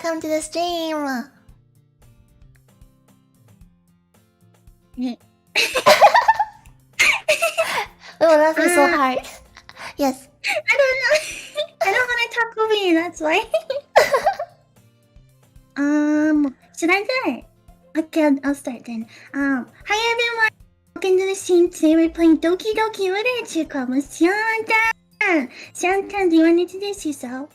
welcome to the stream. We will love you so hard. Yes. I don't know. I don't want to talk over you, that's why. Should I do it? Okay, I'll start then. Hi everyone. Welcome to the stream. Today we're playing Doki Doki Literature Club with Cyan. Cyan, do you want to introduce yourself?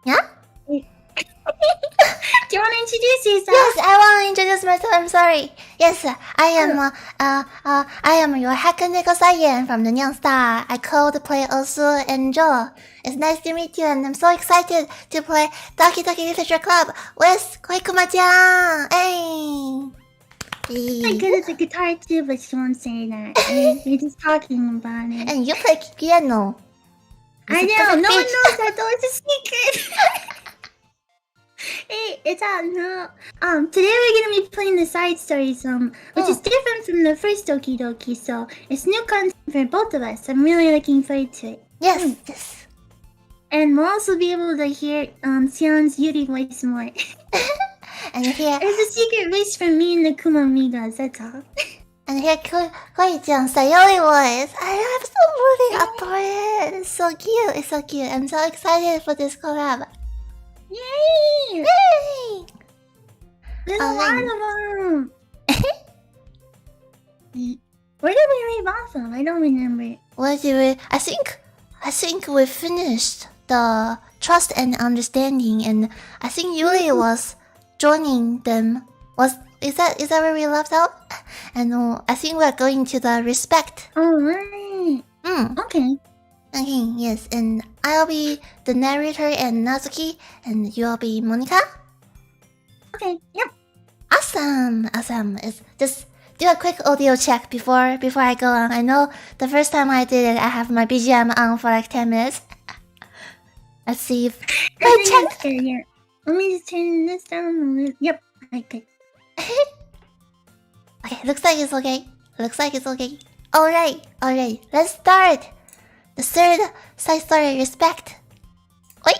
Yeah? Do you want to introduce yourself? Yes, I want to introduce myself. I'm sorry. Yes, I am your Hakaneko Cyan from the Neon Star. I co-play Osu and Joe. It's nice to meet you, and I'm so excited to play Doki Doki Literature Club with Koikuma-tan. Hey. I'm good at the guitar too, but she won't say that. We're just talking about it. And you play piano. I know. No one knows that though. It's a secret. Hey, it's out now. Today we're gonna be playing the side stories, which is different from the first Doki Doki, so it's new content for both of us. I'm really looking forward to it. Yes, yes. And we'll also be able to hear Cyan's Yuri voice more. And here, there's a secret voice from me and the Kuma Amigas, that's all. And here, Koi-chan's Sayori voice. I absolutely adore it. It's so cute. It's so cute. I'm so excited for this collab. Yay! Yay! There's a lot of them. Where did we leave off of? I don't remember. Where did we? I think we finished the trust and understanding, and I think Yuri was joining them. Is that where we left out? And I think we're going to the respect. Oh right. Okay. Okay, yes, and I'll be the narrator and Natsuki, and you'll be Monica. Okay. Yep. Awesome. Just do a quick audio check before I go on. I know the first time I did it, I have my BGM on for like 10 minutes. Let's see if I check. Yeah. Let me just turn this down. Yep. Okay. Okay, looks like it's okay. Alright. Let's start. The third side story, respect. Wait.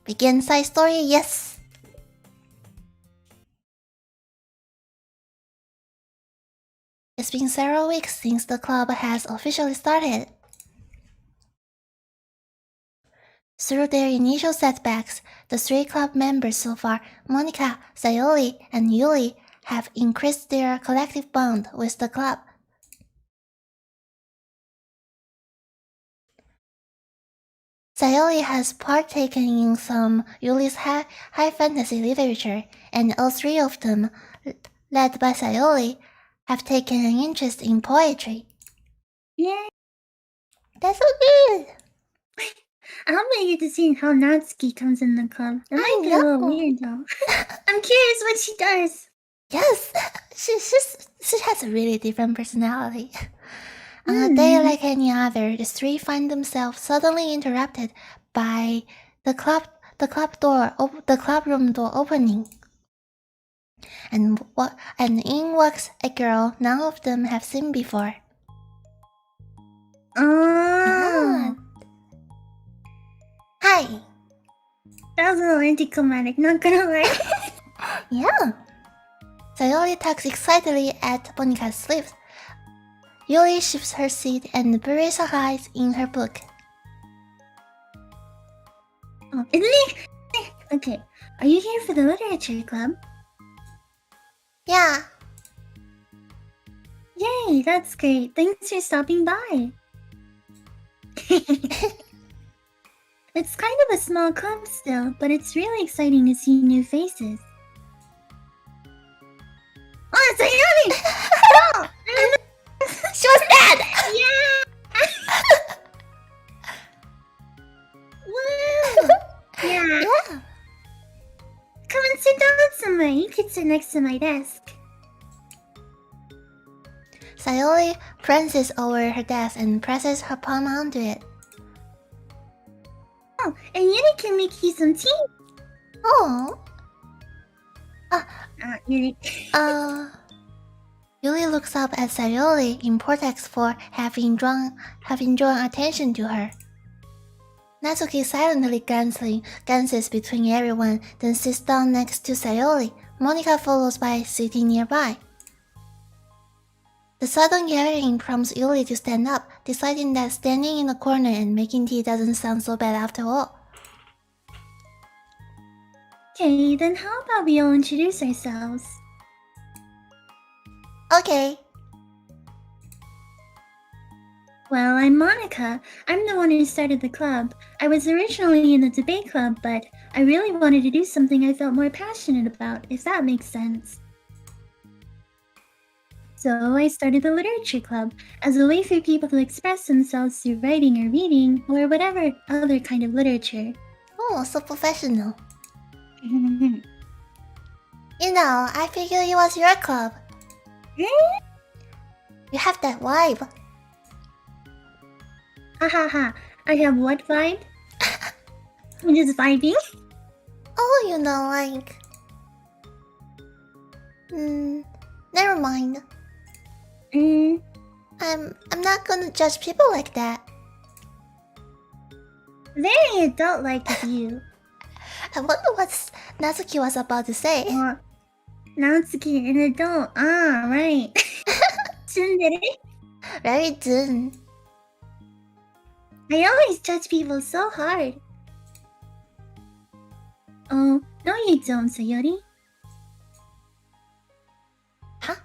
Begin side story, yes. It's been several weeks since the club has officially started. Through their initial setbacks, the 3 club members so far, Monica, Sayori, and Yuri, have increased their collective bond with the club. Sayori has partaken in some Yuri's high fantasy literature, and all 3 of them, led by Sayori, have taken an interest in poetry. Yay! That's so good! I'm eager to see how Natsuki comes in the club. That might be a little weird though. I'm curious what she does. Yes, she has a really different personality. On a day like any other, the 3 find themselves suddenly interrupted by the club room door opening. And in walks a girl none of them have seen before. Hi. That was a little anticlimactic, not gonna lie. Yeah. Sayori tugs excitedly at Monica's sleeves. Yuri shifts her seat and buries her eyes in her book. Oh, isn't it? Okay, are you here for the literature club? Yeah. Yay, that's great. Thanks for stopping by. It's kind of a small club still, but it's really exciting to see new faces. Oh, it's Ayami! Oh, she was dead! Yeah! Woo! Yeah. Come and sit down somewhere. You could sit next to my desk. Sayori prances over her desk and presses her palm onto it. Oh, and Yuri can make you some tea. Oh. Yuri. Yuri looks up at Sayori in protest for having drawn attention to her. Natsuki silently glances between everyone, then sits down next to Sayori. Monica follows by sitting nearby. The sudden gathering prompts Yuri to stand up, deciding that standing in the corner and making tea doesn't sound so bad after all. Okay, then how about we all introduce ourselves? Okay. Well, I'm Monica. I'm the one who started the club. I was originally in the debate club, but I really wanted to do something I felt more passionate about, if that makes sense. So I started the literature club as a way for people to express themselves through writing or reading, or whatever other kind of literature. Oh, so professional. You know, I figured it was your club. You have that vibe. Hahaha, I have what vibe? I'm just vibing? Oh, you know, like... never mind. I'm not gonna judge people like that. Very adult-like of you. I wonder what Natsuki was about to say. Natsuki, an adult. Ah, right. Tsundere? Very soon. I always judge people so hard. Oh, no you don't, Sayori. Huh?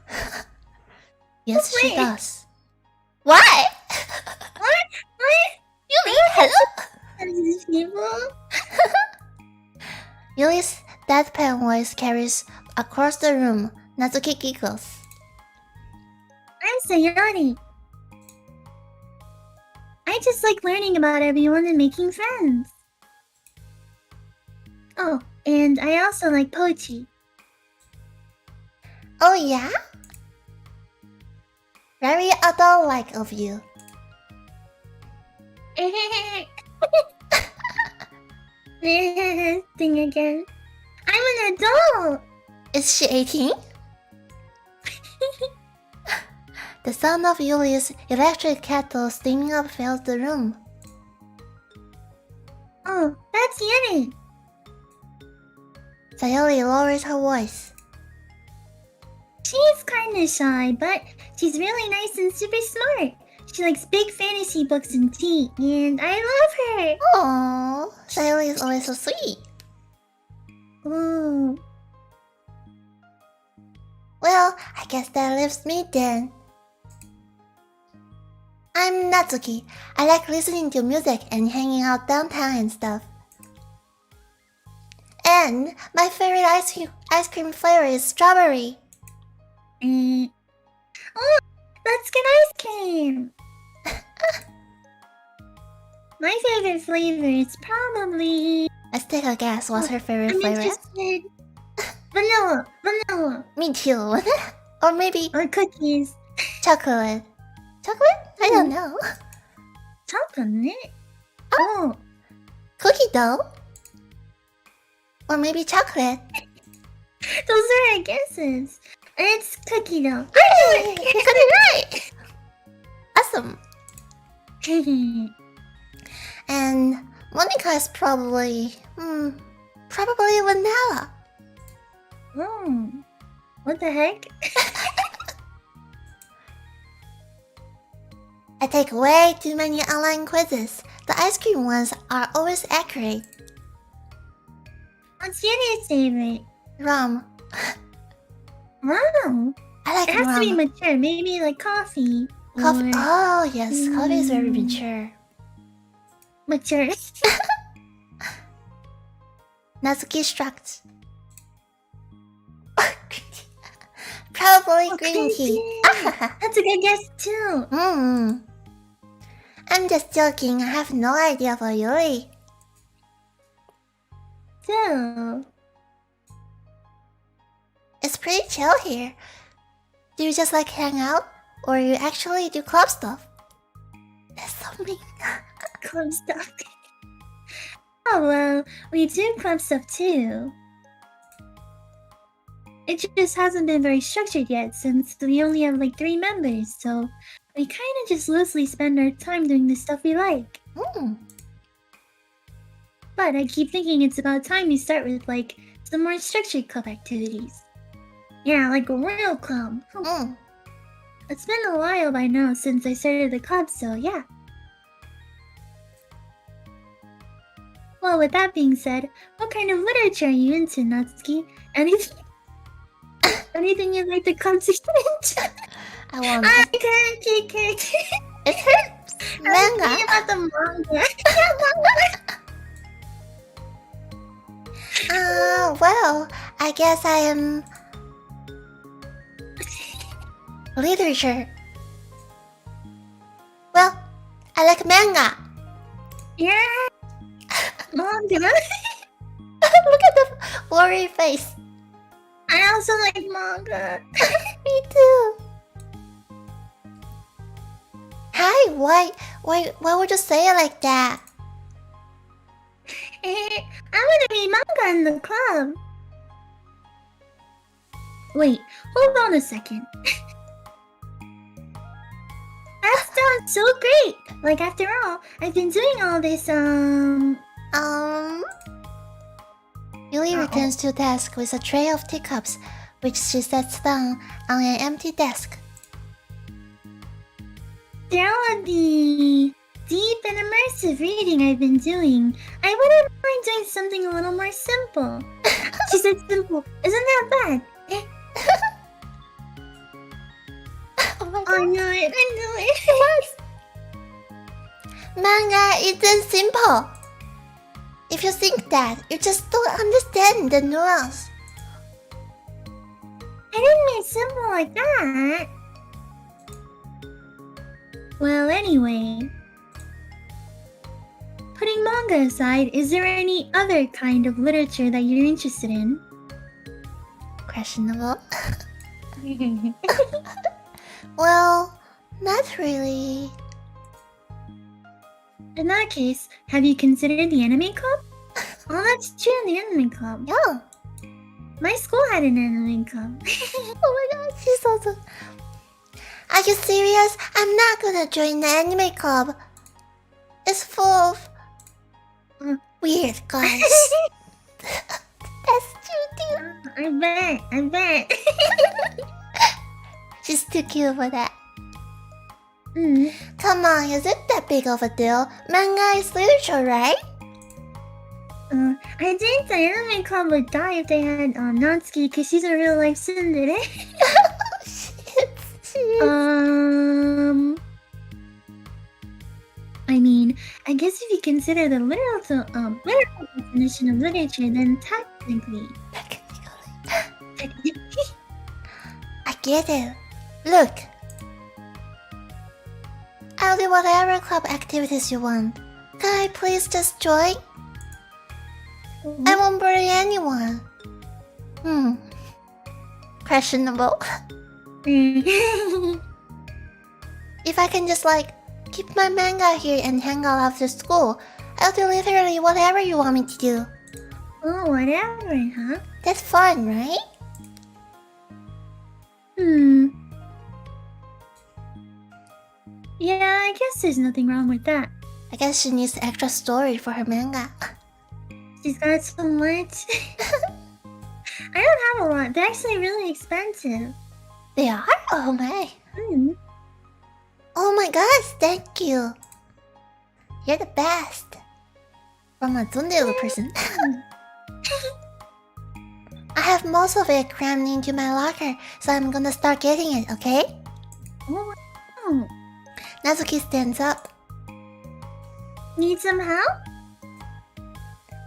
Yes, she Wait. does. Why? What? Yuri, hello? These people? Yuri's deadpan voice carries across the room. Natsuki giggles. I'm Sayori. I just like learning about everyone and making friends. Oh, and I also like poetry. Oh yeah? Very adult-like of you. Thing again. I'm an adult! Is she 18? The sound of Yuri's electric kettle steaming up fills the room. Oh, that's Yuri. Sayori lowers her voice. She's kinda shy, but she's really nice and super smart. She likes big fantasy books and tea, and I love her! Aww, Sayori is always so sweet. Ooh. Well, I guess that leaves me then. I'm Natsuki. I like listening to music and hanging out downtown and stuff. And my favorite ice cream flavor is strawberry. Oh, let's get ice cream! My favorite flavor is probably... Let's take a guess. What's her favorite I'm flavor? interested. Vanilla. Me too. Or maybe Or cookies. chocolate. Chocolate? I don't know. Chocolate? Oh. Cookie dough? Or maybe chocolate. Those are our guesses. It's cookie dough. Hey, you got it right! Awesome. And Monica is probably... probably vanilla. What the heck? I take way too many online quizzes. The ice cream ones are always accurate. What's your favorite? Rum. Rum? I like It has to be rum. mature. Maybe like coffee. Coffee. Or Oh yes, coffee is very mature. mature. Natsuki shrugged. Probably green tea. That's a good guess too. I'm just joking. I have no idea for Yuri. So, It's pretty chill here. Do you just like hang out, or you actually do club stuff? That's so mean. club stuff. Oh well, we do club stuff too. It just hasn't been very structured yet since we only have like 3 members, so we kinda just loosely spend our time doing the stuff we like. but I keep thinking it's about time you start with, like, some more structured club activities. Yeah, like a real club. It's been a while by now since I started the club, so yeah. Well, with that being said, what kind of literature are you into, Natsuki? Anything you'd like to concentrate? I want. It hurts. Manga. I was thinking about the manga. Well, I guess I am literature. Well, I like manga. Yeah. Manga. Look at the worried face. I also like manga. Me too. Hi, why would you say it like that? I want to read manga in the club. Wait, hold on a second. That sounds so great! Like, after all, I've been doing all this, Yuli returns to desk with a tray of teacups, which she sets down on an empty desk. There all the deep and immersive reading I've been doing, I wouldn't mind doing something a little more simple. She said simple. Isn't that bad? Oh my god. I knew it. Manga isn't simple. If you think that, you just don't understand the nuance. I didn't mean simple like that. Well, anyway. Putting manga aside, is there any other kind of literature that you're interested in? Questionable. Well, not really. In that case, have you considered the anime club? Oh, that's true, the anime club. Yeah. My school had an anime club. Oh my god, she's so... Are you serious? I'm not gonna join the anime club. It's full of weird guys. That's true too. I bet. She's too cute for that. Come on, is it that big of a deal? Manga is literature, right? I think the anime club would die if they had Natsuki, because she's a real life tsundere. She is. I mean, I guess if you consider the literal definition of literature, then technically. I get it. Look. I'll do whatever club activities you want. Can I please just join? I won't bully anyone. Questionable. If I can just keep my manga here and hang out after school, I'll do literally whatever you want me to do. Oh, whatever, huh? That's fun, right? Yeah, I guess there's nothing wrong with that. I guess she needs extra story for her manga. She's got so much. I don't have a lot. They're actually really expensive. They are? Oh my. Oh my gosh, thank you. You're the best. From a tsundere person. I have most of it crammed into my locker, so I'm gonna start getting it, okay? Oh. Natsuki stands up. Need some help?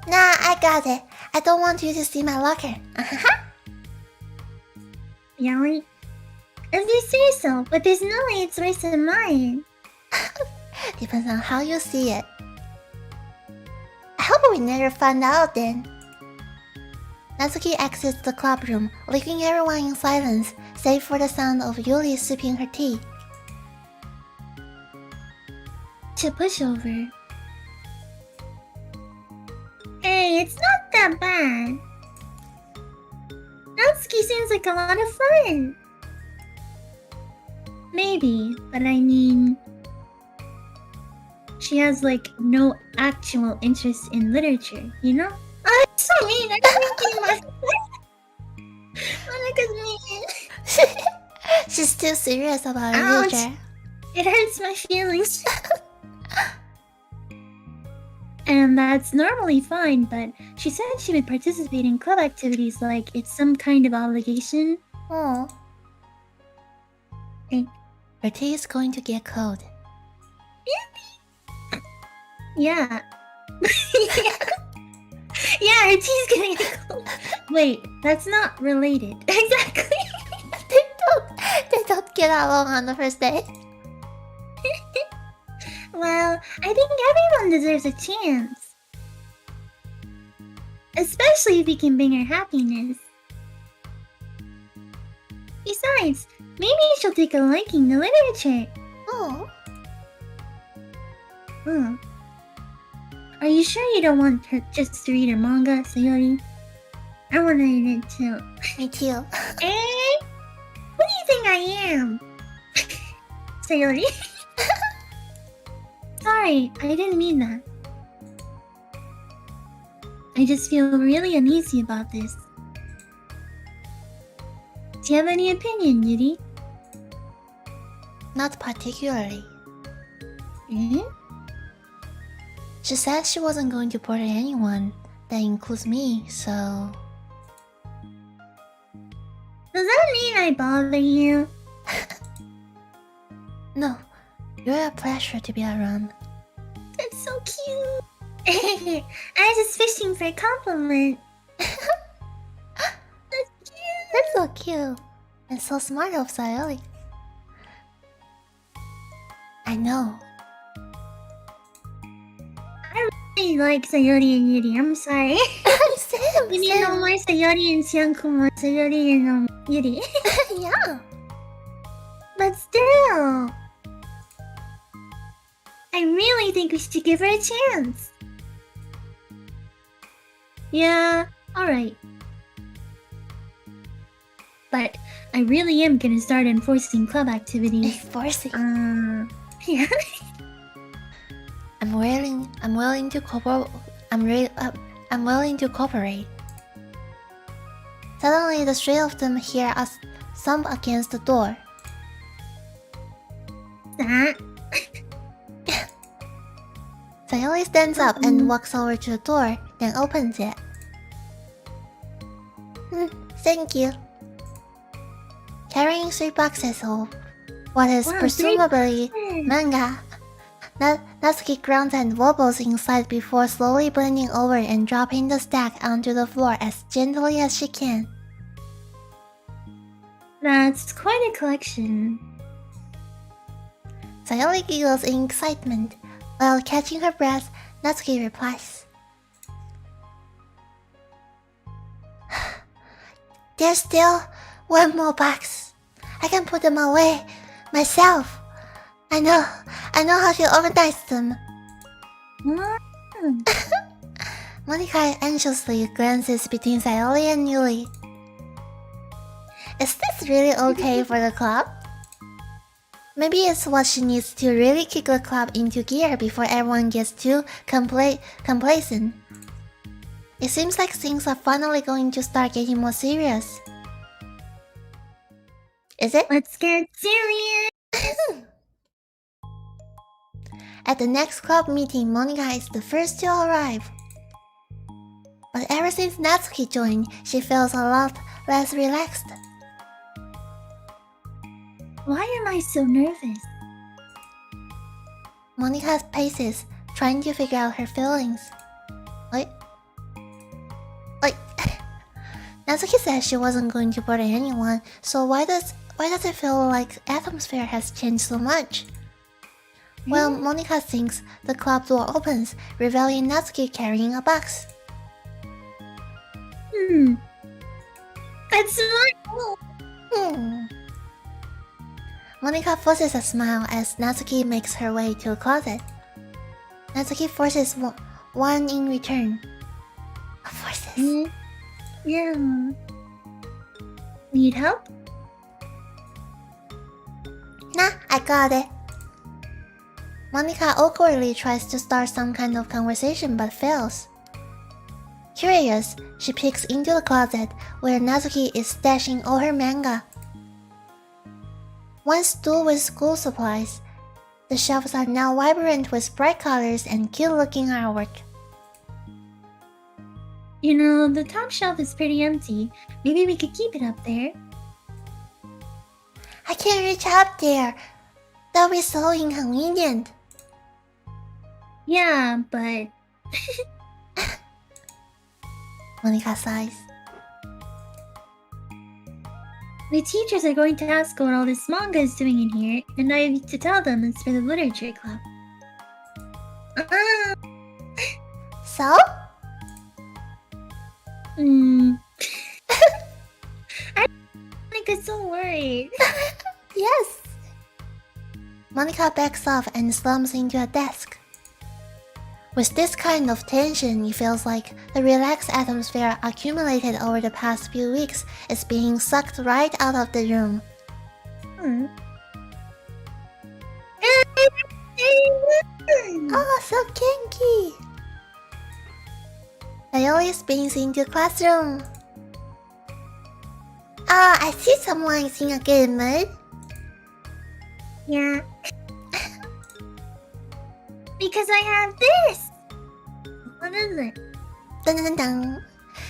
Nah, I got it. I don't want you to see my locker. Really? If you say so, but there's no way it's worse than mine. Depends on how you see it. I hope we never find out then. Natsuki exits the club room, leaving everyone in silence, save for the sound of Yuli sipping her tea. To push over. Hey, it's not that bad. Natsuki seems like a lot of fun. Maybe, but I mean... she has like no actual interest in literature, you know? Oh, that's so mean. I don't think Monika's mean. She's too serious about Ouch. literature. It hurts my feelings. And that's normally fine, but she said she would participate in club activities like it's some kind of obligation. Oh. Hey. Her tea is going to get cold. Yeah. Yeah, her tea's gonna get cold. Wait, that's not related. Exactly. They don't get along on the first day. Well, I think everyone deserves a chance. Especially if we can bring her happiness. Besides, maybe she'll take a liking to literature. Oh. Hmm. Are you sure you don't want her just to read her manga, Sayori? I want to read it too. Me too. Eh? Who do you think I am? Sayori? Sorry, I didn't mean that. I just feel really uneasy about this. Do you have any opinion, Yuri? Not particularly. Eh? She said she wasn't going to bother anyone. That includes me, so... Does that mean I bother you? No, you're a pleasure to be around. That's so cute. I was just fishing for a compliment. That's cute. That's so cute. And so smart of Sayori. I know. I really like Sayori and Yuri. I'm sorry. Same, You need no more Sayori and Cyan, Sayori and Yuri. Yeah. But still, I really think we should give her a chance. Yeah, alright. But I really am gonna start enforcing club activities. Enforcing. Yeah. I'm willing to cooperate. I'm willing to cooperate. Suddenly, the three of them hear us thump against the door. That. Sayori stands up and walks over to the door, then opens it. Thank you. Carrying 3 boxes of what is Wow, presumably 3 boxes. manga, Natsuki grounds and wobbles inside before slowly bending over and dropping the stack onto the floor as gently as she can. That's quite a collection. Sayori giggles in excitement. While catching her breath, Natsuki replies. There's still 1 more box. I can put them away myself. I know how to organize them. Monika anxiously glances between Sayori and Yuri. Is this really okay for the club? Maybe it's what she needs to really kick the club into gear before everyone gets too complacent. It seems like things are finally going to start getting more serious. Is it? Let's get serious. At the next club meeting, Monika is the first to arrive. But ever since Natsuki joined, she feels a lot less relaxed. Why am I so nervous? Monika paces, trying to figure out her feelings. Wait. Natsuki said she wasn't going to bother anyone, so why does it feel like the atmosphere has changed so much? Well, Monika thinks the club door opens, revealing Natsuki carrying a box. That's smart. Monika forces a smile as Natsuki makes her way to a closet. Natsuki forces one in return. Forces. Yeah. Need help? Nah, I got it. Monica awkwardly tries to start some kind of conversation but fails. Curious, she peeks into the closet where Natsuki is stashing all her manga. One stool with school supplies. The shelves are now vibrant with bright colors and cute-looking artwork. You know, the top shelf is pretty empty. Maybe we could keep it up there. I can't reach up there. That'll be so inconvenient. Yeah, but... Monica sighs. The teachers are going to ask what all this manga is doing in here, and I have to tell them it's for the literature club. So? I get so worried. Yes. Monica backs off and slumps into a desk. With this kind of tension, it feels like the relaxed atmosphere accumulated over the past few weeks is being sucked right out of the room. Oh, so kinky! Sayori spins into the classroom. I see someone is in a good mood. Yeah. Because I have this! What is it? Dun dun dun.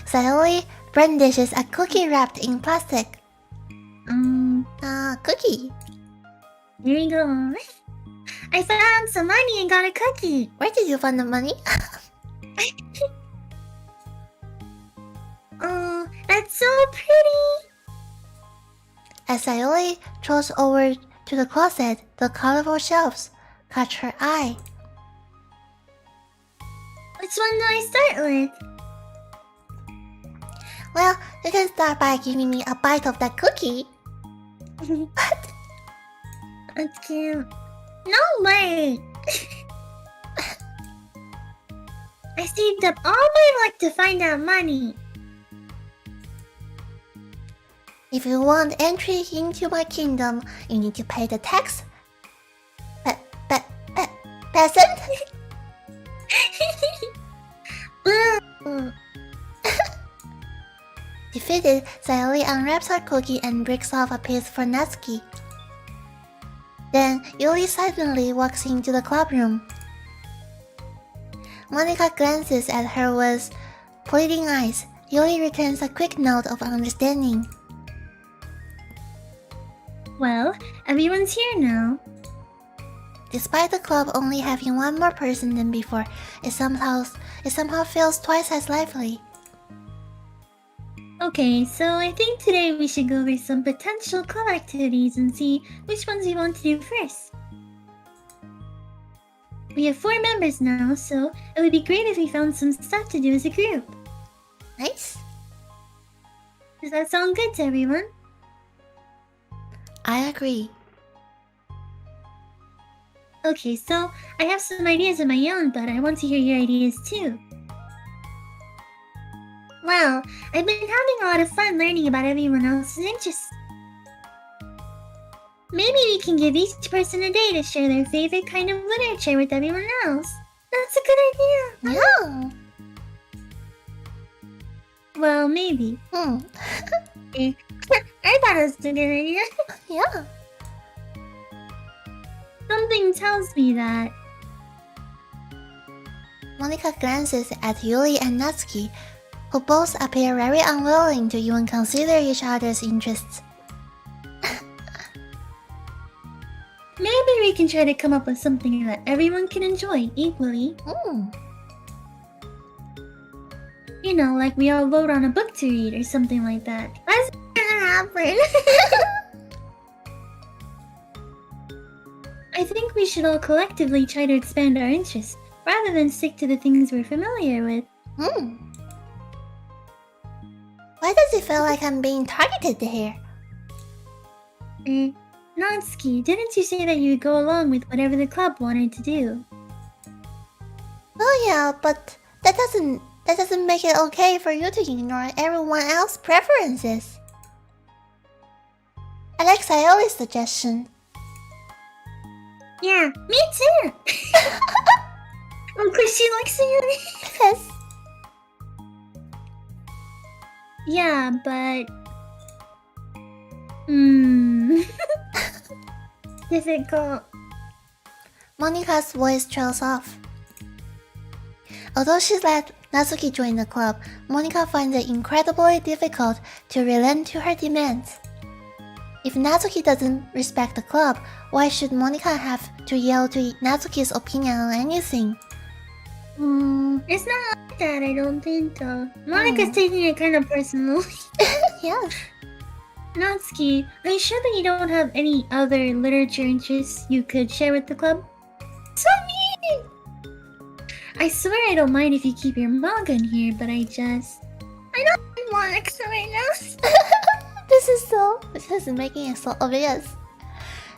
Sayori brandishes a cookie wrapped in plastic. Cookie. Here you go. I found some money and got a cookie. Where did you find the money? Oh, that's so pretty. As Sayori throws over to the closet, the colorful shelves catch her eye. Which one do I start with? Well, you can start by giving me a bite of that cookie. What? That's cute. No way! I saved up all my luck to find that money. If you want entry into my kingdom, you need to pay the tax. Peasant? Defeated, Sayori unwraps her cookie and breaks off a piece for Natsuki. Then, Yuri suddenly walks into the clubroom. Monica glances at her with pleading eyes. Yuri returns a quick note of understanding. Well, everyone's here now. Despite the club only having one more person than before, it somehow feels twice as lively. Okay, so I think today we should go over some potential club activities and see which ones we want to do first. We have 4 members now, so it would be great if we found some stuff to do as a group. Nice. Does that sound good to everyone? I agree. Okay, so I have some ideas of my own, but I want to hear your ideas too. Well, I've been having a lot of fun learning about everyone else's interests. Maybe we can give each person a day to share their favorite kind of literature with everyone else. That's a good idea. Yeah. Well, maybe. I thought it was a good idea. Yeah. Something tells me that. Monica glances at Yuri and Natsuki, who both appear very unwilling to even consider each other's interests. Maybe we can try to come up with something that everyone can enjoy equally. You know, like we all vote on a book to read or something like that. That's gonna happen. I think we should all collectively try to expand our interests, rather than stick to the things we're familiar with. Why does it feel like I'm being targeted here? Natsuki, didn't you say that you would go along with whatever the club wanted to do? Oh yeah, but that doesn't make it okay for you to ignore everyone else's preferences. I like Sayori's suggestion. Yeah, me too. Of course, she likes it. Yes. Yeah, but difficult. Monika's voice trails off. Although she's let Natsuki join the club, Monika finds it incredibly difficult to relent to her demands. If Natsuki doesn't respect the club, why should Monika have to yell to Natsuki's opinion on anything? It's not like that, I don't think so. Monika's taking it kind of personally. Yes. Natsuki, are you sure that you don't have any other literature interests you could share with the club? So mean! I swear I don't mind if you keep your manga in here, but I don't want Monika right now. This is making it so obvious.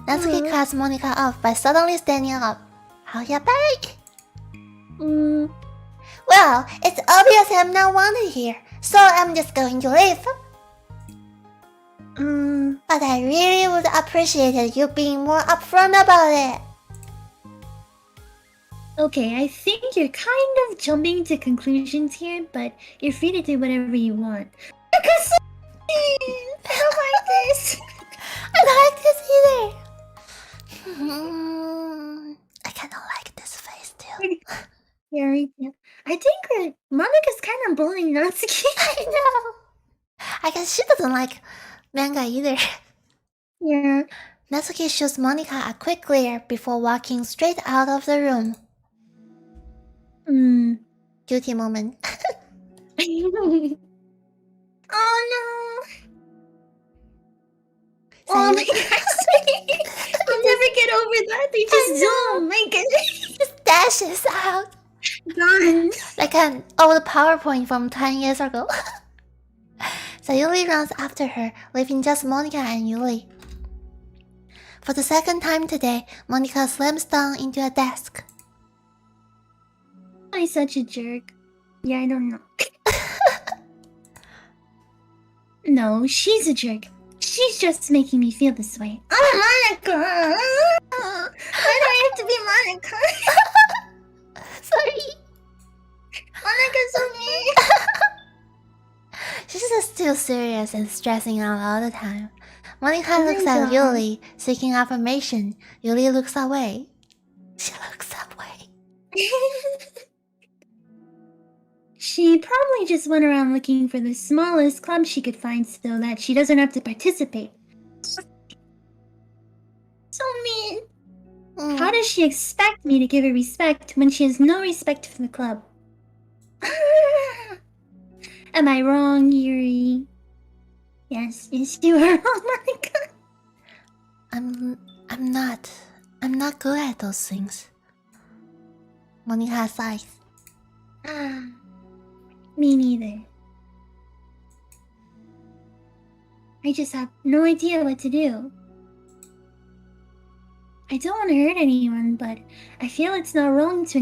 Natsuki cuts Monika off by suddenly standing up. How ya back? Well, it's obvious I'm not wanted here, so I'm just going to leave. But I really would appreciate you being more upfront about it. Okay, I think you're kind of jumping to conclusions here, but you're free to do whatever you want. Because I don't like this. I don't like this either. I kind of like this face too. Yeah, I think Monika's kind of bullying Natsuki. I know. I guess she doesn't like manga either. Yeah. Natsuki shoots Monika a quick glare before walking straight out of the room. Guilty moment. Oh no! Oh my god! I'll never get over that. They just don't. My goodness. Just dashes out. Gone. Like an old PowerPoint from 10 years ago. Sayuri runs after her, leaving just Monika and Yuri. For the second time today, Monika slams down into a desk. I'm such a jerk. Yeah, I don't know. No, she's a jerk. She's just making me feel this way. I'm Monika! Why do I have to be Monika? Sorry. Monika's so mean. She's just too serious and stressing out all the time. Monika looks at Yuri, seeking affirmation. Yuri looks away. She looks away. She probably just went around looking for the smallest club she could find so that she doesn't have to participate. So mean. How does she expect me to give her respect when she has no respect for the club? Am I wrong, Yuri? Yes, you are wrong, Monika. I'm not good at those things. Monika sighs. Me neither. I just have no idea what to do. I don't want to hurt anyone, but I feel it's not wrong to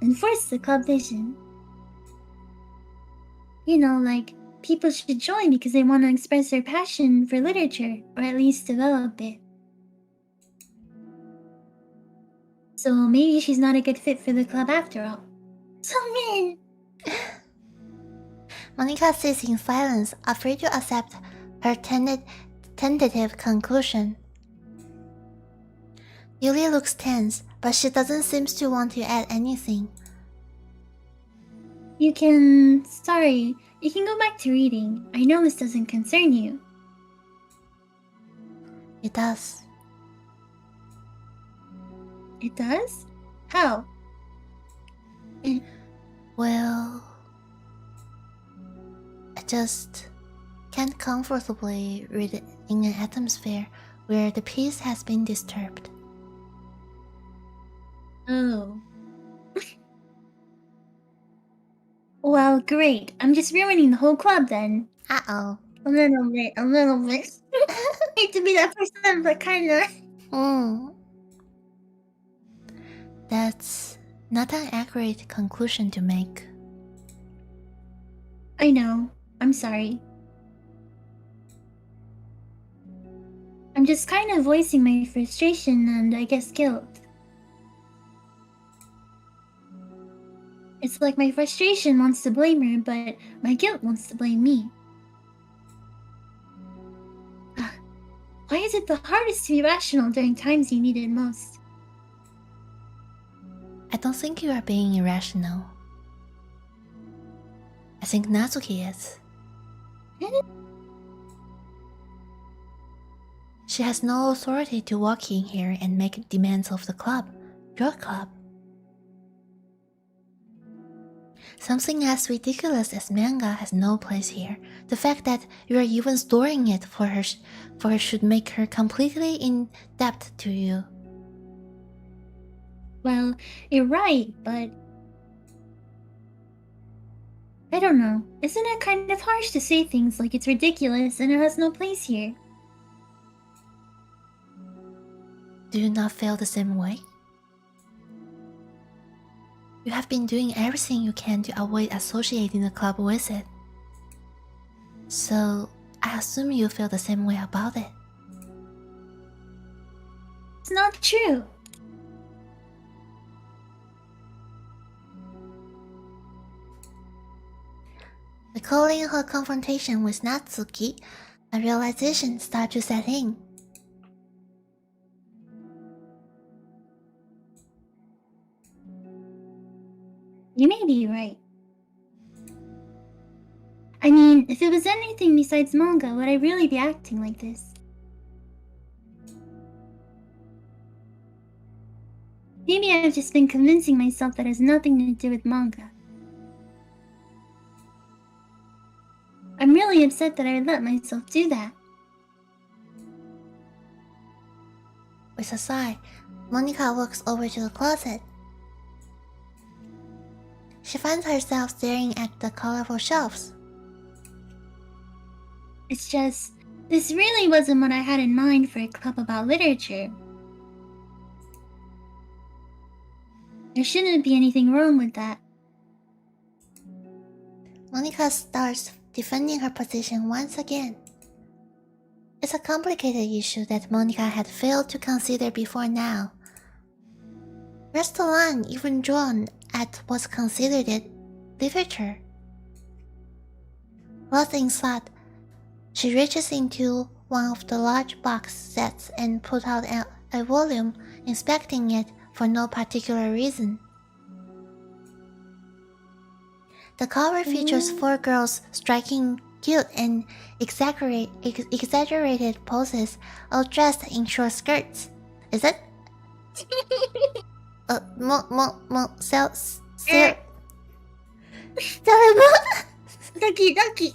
enforce the club vision. You know, like, people should join because they want to express their passion for literature, or at least develop it. So maybe she's not a good fit for the club after all. So mean! Monika sits in silence, afraid to accept her tentative conclusion. Yuri looks tense, but she doesn't seem to want to add anything. Sorry, you can go back to reading. I know this doesn't concern you. It does. It does? How? Well, I just can't comfortably read it in an atmosphere where the peace has been disturbed. Oh. Well, great. I'm just ruining the whole club then. Uh-oh. A little bit. Hate to be that person, but kinda. That's not an accurate conclusion to make. I know. I'm sorry. I'm I'm just kind of voicing my frustration and I guess guilt. It's like my frustration wants to blame her, but my guilt wants to blame me. Why is it the hardest to be rational during times you need it most? I don't think you are being irrational. I think Natsuki is. She has no authority to walk in here and make demands of the club, your club. Something as ridiculous as manga has no place here. The fact that you are even storing it for her should make her completely in debt to you. Well, you're right, but... I don't know. Isn't it kind of harsh to say things like it's ridiculous and it has no place here? Do you not feel the same way? You have been doing everything you can to avoid associating the club with it. So, I assume you feel the same way about it. It's not true. Recalling her confrontation with Natsuki, a realization starts to set in. You may be right. I mean, if it was anything besides manga, would I really be acting like this? Maybe I've just been convincing myself that it has nothing to do with manga. I'm really upset that I let myself do that. With a sigh, Monica walks over to the closet. She finds herself staring at the colorful shelves. It's just, this really wasn't what I had in mind for a club about literature. There shouldn't be anything wrong with that. Monica starts defending her position once again. It's a complicated issue that Monica had failed to consider before now. Restaurant even drawn at what's considered it literature. Lost in thought, she reaches into one of the large box sets and pulls out a volume, inspecting it for no particular reason. The cover features 4 girls striking cute and exaggerated poses, all dressed in short skirts. Is it? Doki doki.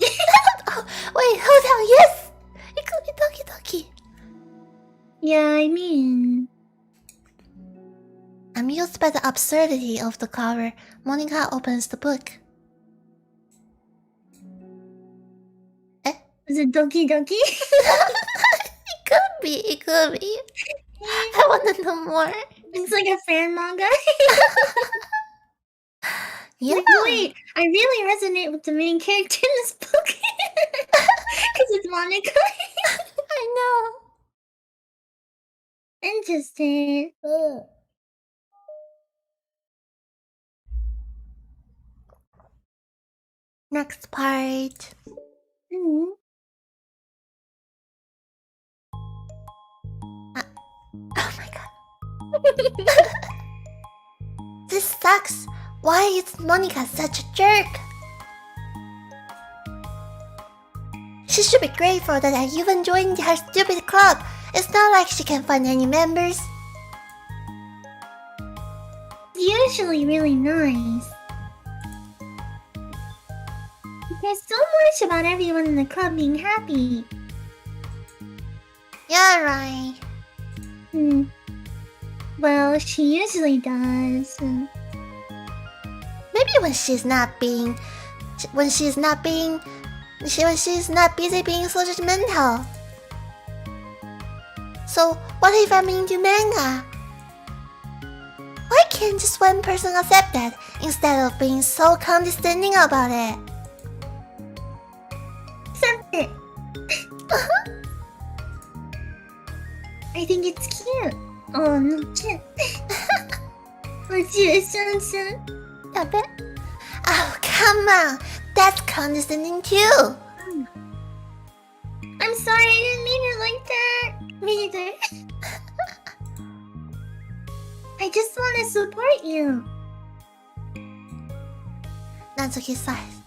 Oh, wait, hold on, yes! It could be Doki Doki. Yeah, I mean... Amused by the absurdity of the cover, Monica opens the book. Is it Doki Doki? It could be. I want to know more. It's like a fan manga. Yeah. Like, wait, I really resonate with the main character in this book. Because it's Monica. I know. Interesting. Next part. Mm. Oh my god. This sucks. Why is Monica such a jerk? She should be grateful that I even joined her stupid club. It's not like she can find any members. It's usually really nice. There's so much about everyone in the club being happy. You're right. Well, she usually does. Maybe when she's not busy being so judgmental. So what if I'm into manga? Why can't just one person accept that instead of being so condescending about it? Accept it. I think it's cute. Oh, no shit. What's your Stop it. Oh, come on. That's condescending too. I'm sorry, I didn't mean it like that. Me either. I just want to support you. Natsuki sighs.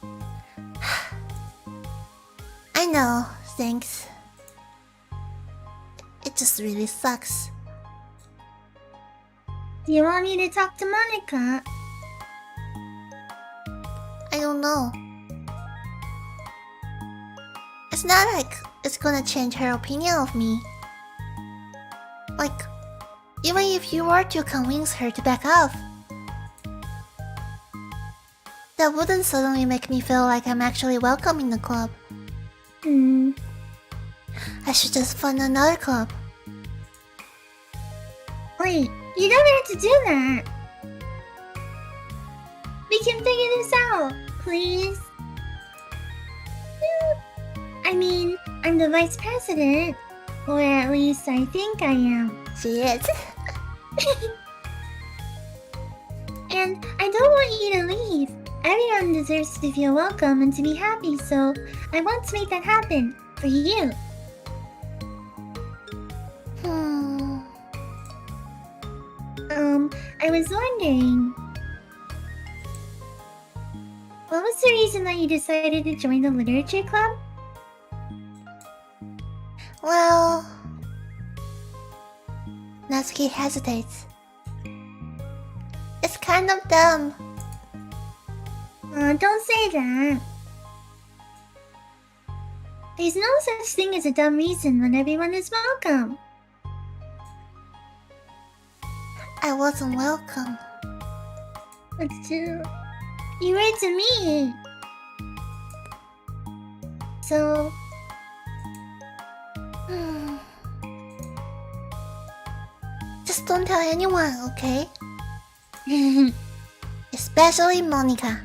I know, thanks. It just really sucks. Do you want me to talk to Monica? I don't know. It's not like it's gonna change her opinion of me. Like, even if you were to convince her to back off, that wouldn't suddenly make me feel like I'm actually welcome in the club. I should just find another club. Wait, you don't have to do that. We can figure this out, please. I mean, I'm the vice president. Or at least I think I am. She is. And I don't want you to leave. Everyone deserves to feel welcome and to be happy, so I want to make that happen for you. I was wondering, what was the reason that you decided to join the literature club? Well, Natsuki hesitates. It's kind of dumb. Don't say that. There's no such thing as a dumb reason when everyone is welcome. I wasn't welcome. But you were to me. So... Just don't tell anyone, okay? Especially Monica.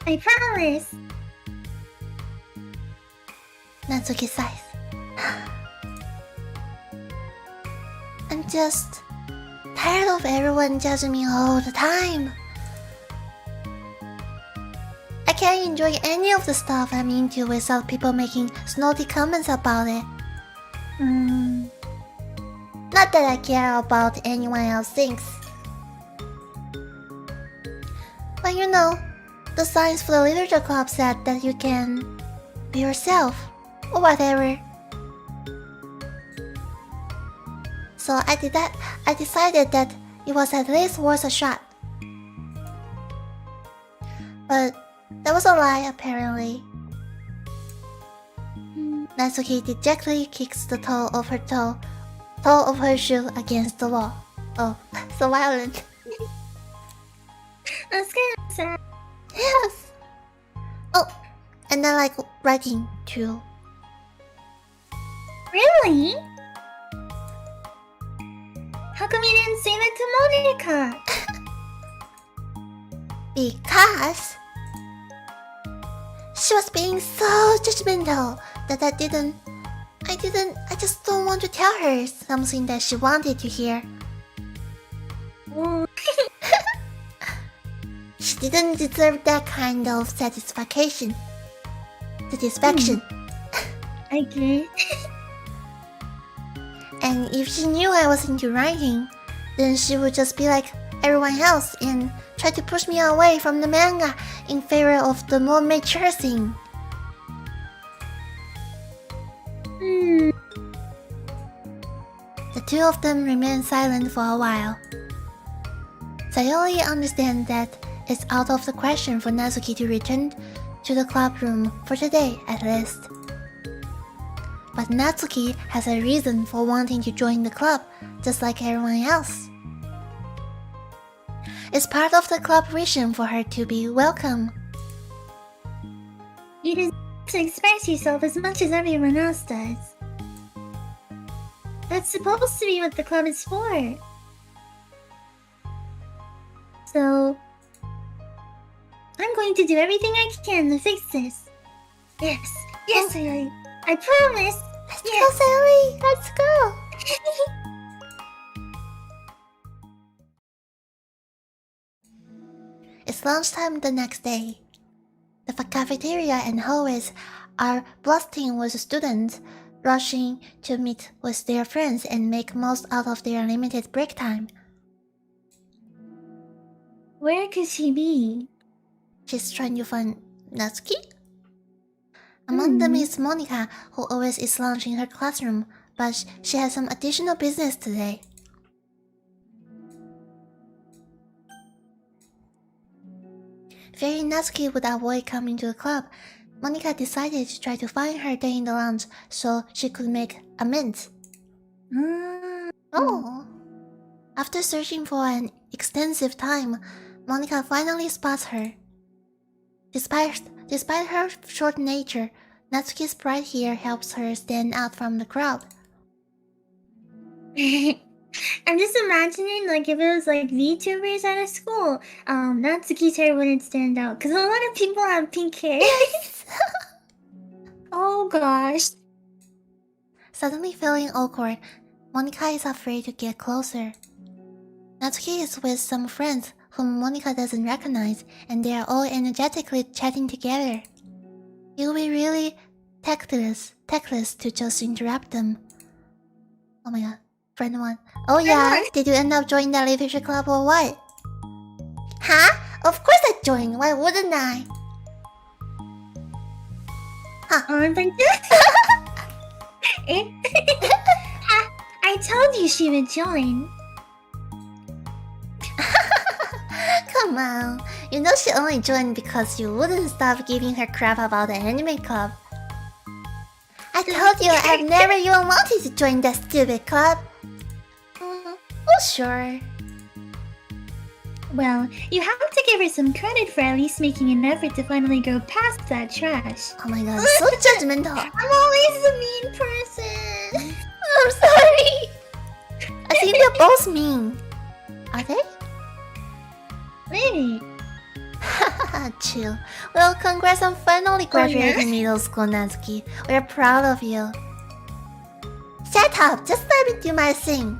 I promise. Natsuki sighs. I'm just tired of everyone judging me all the time. I can't enjoy any of the stuff I'm into without people making snotty comments about it. Not that I care about anyone else thinks. But you know, the signs for the literature club said that you can be yourself, or whatever. So I decided that it was at least worth a shot. But that was a lie, apparently. Natsuki dejectedly kicks the toe of her shoe against the wall. Oh, so violent. That's kind of sad. Yes. Oh, and I like writing too. Really? How come you didn't say that to Monica? Because she was being so judgmental that I just don't want to tell her something that she wanted to hear. She didn't deserve that kind of satisfaction. I get. And if she knew I was into writing, then she would just be like everyone else and try to push me away from the manga in favor of the more mature thing. The two of them remained silent for a while. Sayori understands that it's out of the question for Natsuki to return to the club room for today at least. But Natsuki has a reason for wanting to join the club, just like everyone else. It's part of the club vision for her to be welcome. You deserve to express yourself as much as everyone else does. That's supposed to be what the club is for. So, I'm going to do everything I can to fix this. Yes, Sayori. I promise. Let's go, Sayori. It's lunchtime the next day. The cafeteria and hallways are bursting with students rushing to meet with their friends and make most out of their limited break time. Where could she be? She's trying to find Natsuki? Among them is Monica, who always eats lunch in her classroom, but she has some additional business today. Fearing Natsuki would avoid coming to the club, Monica decided to try to find her during the lunch so she could make amends. Oh. After searching for an extensive time, Monica finally spots her. Despite her short nature, Natsuki's bright hair helps her stand out from the crowd. I'm just imagining, like, if it was like VTubers at a school, Natsuki's hair wouldn't stand out because a lot of people have pink hair. Yes. Oh gosh. Suddenly feeling awkward, Monica is afraid to get closer. Natsuki is with some friends whom Monica doesn't recognize, and they are all energetically chatting together. It would be really tactless to just interrupt them. Oh my god, friend one. Oh yeah, did you end up joining that literature club or what? Huh? Of course I joined, why wouldn't I? I told you she would join. Come on, you know she only joined because you wouldn't stop giving her crap about the anime club. I told you I've never even wanted to join that stupid club. Oh sure. Well, you have to give her some credit for at least making an effort to finally go past that trash. Oh my god, so judgmental. I'm always the mean person. I'm sorry. I think they're both mean. Are they? Maybe. Chill. Well, congrats on finally graduating middle school, Natsuki. We're proud of you. Shut up! Just let me do my thing.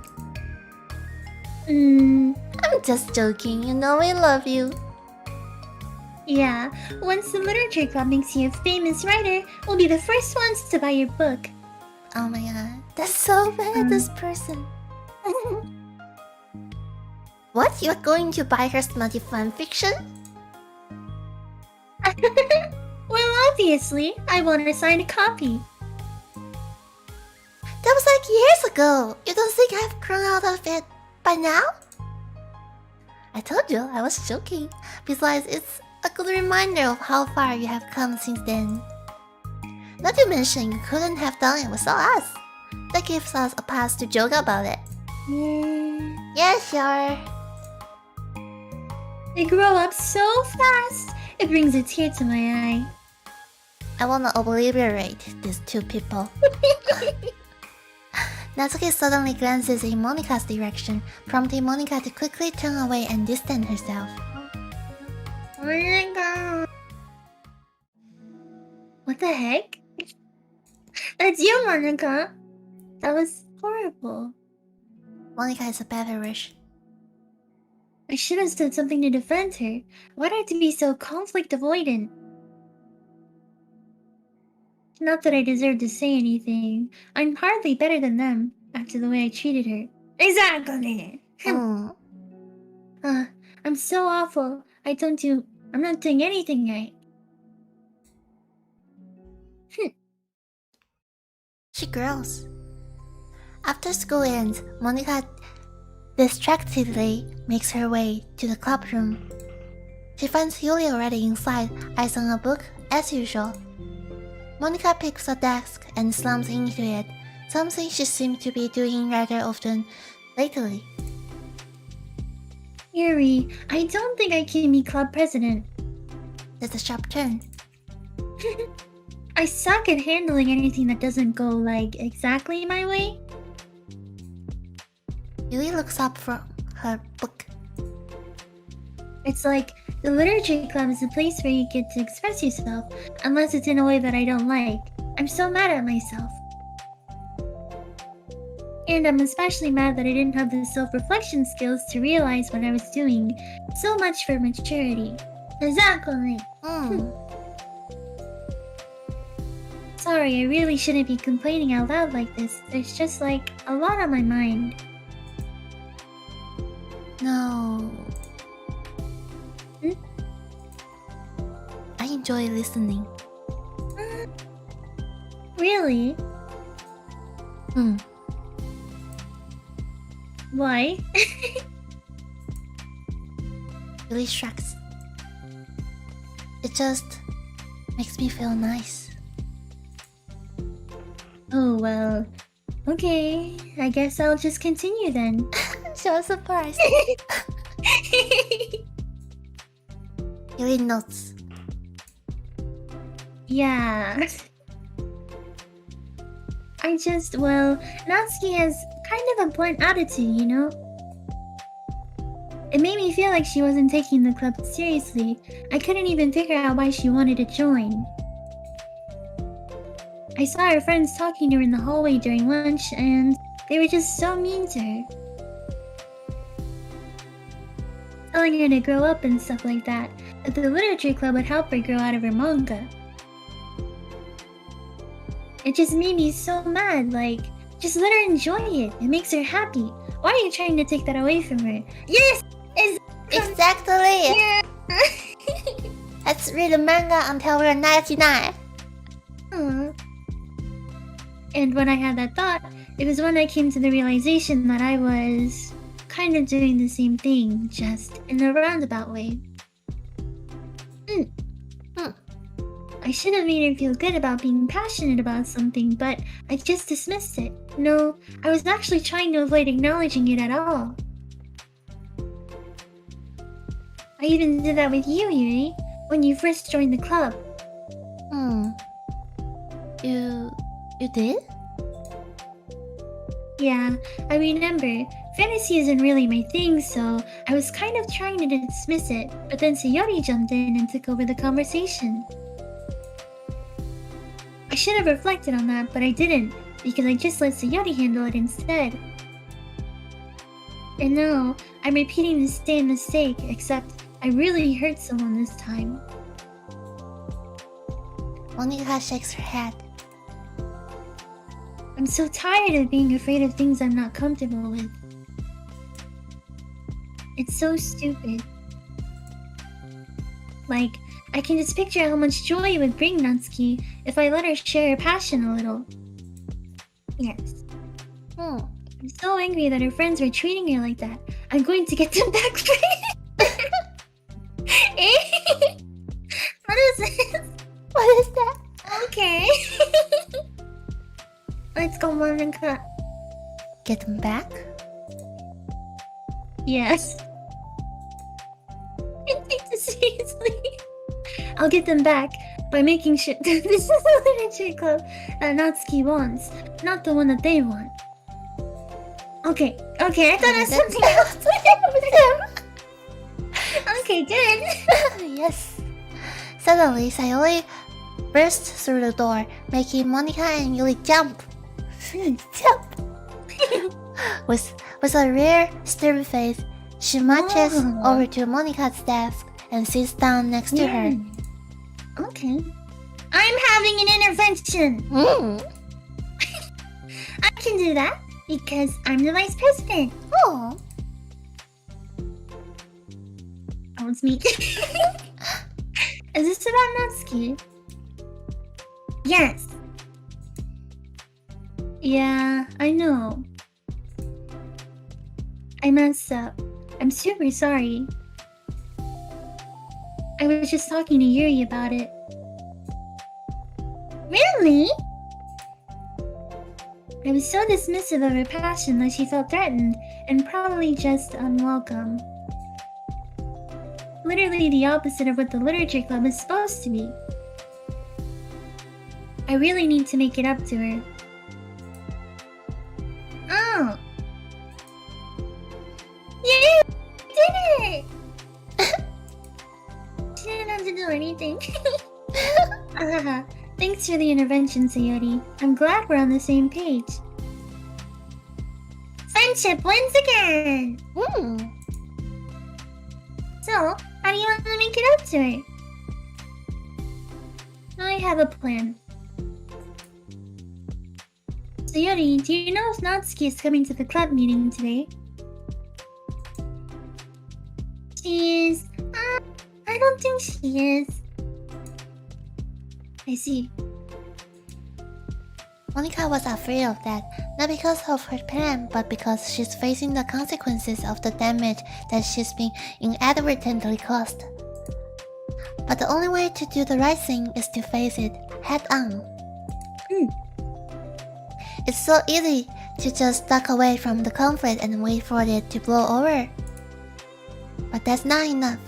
I'm just joking. You know we love you. Yeah. Once the literature club makes you a famous writer, we'll be the first ones to buy your book. Oh my god, that's so bad. This person. What? You're going to buy her smutty fanfiction? Well, obviously, I want her signed a copy. That was like years ago. You don't think I've grown out of it by now? I told you, I was joking. Besides, it's a good reminder of how far you have come since then. Not to mention, you couldn't have done it without us. That gives us a pass to joke about it. Yeah, sure. They grow up so fast, it brings a tear to my eye. I wanna obliterate these two people. Natsuki suddenly glances in Monica's direction, prompting Monica to quickly turn away and distance herself. Oh my god. What the heck? That's you, Monica. That was horrible. Monica is a beverage. I should have said something to defend her. Why'd I have to be so conflict avoidant? Not that I deserve to say anything. I'm hardly better than them after the way I treated her. Exactly. I'm so awful. I'm not doing anything right. She grows. After school ends, Monica distractedly makes her way to the club room. She finds Yuli already inside, eyes on a book, as usual. Monica picks a desk and slumps into it, something she seems to be doing rather often lately. Yuri, I don't think I can be club president. That's a sharp turn. I suck at handling anything that doesn't go, like, exactly my way. Yuli looks up from her book. It's like, the literature club is a place where you get to express yourself, unless it's in a way that I don't like. I'm so mad at myself. And I'm especially mad that I didn't have the self-reflection skills to realize what I was doing. So much for maturity. Exactly. Sorry, I really shouldn't be complaining out loud like this. There's just like a lot on my mind. No. I enjoy listening. Really? Why? Really shucks. It just makes me feel nice. Oh, well. Okay, I guess I'll just continue then. So surprised. Really nuts. Yeah. Well, Natsuki has kind of a blunt attitude, you know? It made me feel like she wasn't taking the club seriously. I couldn't even figure out why she wanted to join. I saw her friends talking to her in the hallway during lunch, and they were just so mean to her. Telling her to grow up and stuff like that. That the literature club would help her grow out of her manga. It just made me so mad, like, just let her enjoy it. It makes her happy. Why are you trying to take that away from her? Yes! Exactly! Yeah! Let's read the manga until we're 99. And when I had that thought, it was when I came to the realization that I was kind of doing the same thing, just in a roundabout way. I should have made her feel good about being passionate about something, but I just dismissed it. No, I was actually trying to avoid acknowledging it at all. I even did that with you, Yuri, when you first joined the club. You did? Yeah, I remember. Fantasy isn't really my thing, so I was kind of trying to dismiss it, but then Sayori jumped in and took over the conversation. I should have reflected on that, but I didn't, because I just let Sayori handle it instead. And now, I'm repeating the same mistake, except I really hurt someone this time. Monika shakes her head. I'm so tired of being afraid of things I'm not comfortable with. It's so stupid. Like, I can just picture how much joy it would bring Natsuki if I let her share her passion a little. Yes. I'm so angry that her friends were treating her like that. I'm going to get them back for What is this? What is that? Okay. Let's go, Monika. Get them back? Yes. I take this seriously. I'll get them back by making sure this is the literature club that Natsuki wants, not the one that they want. Okay, I thought it was something else. Okay, good. Yes. Suddenly, Sayori burst through the door, making Monika and Yuri jump. With a rare, stern face, she marches over to Monika's desk and sits down next to her. Okay. I'm having an intervention. I can do that because I'm the vice president. Oh, It's me. Is this about Natsuki? Yes. Yeah, I know. I messed up. I'm super sorry. I was just talking to Yuri about it. Really? I was so dismissive of her passion that she felt threatened and probably just unwelcome. Literally the opposite of what the literature club is supposed to be. I really need to make it up to her. Oh. You did it! She didn't have to do anything. Thanks for the intervention, Sayori. I'm glad we're on the same page. Friendship wins again! Hmm. So, How do you want to make it up to it? I have a plan. So Yuri, do you know if Natsuki is coming to the club meeting today? She is... I don't think she is. I see. Monika was afraid of that, not because of her plan, but because she's facing the consequences of the damage that she's been inadvertently caused. But the only way to do the right thing is to face it head on. It's so easy to just duck away from the conflict and wait for it to blow over. But that's not enough.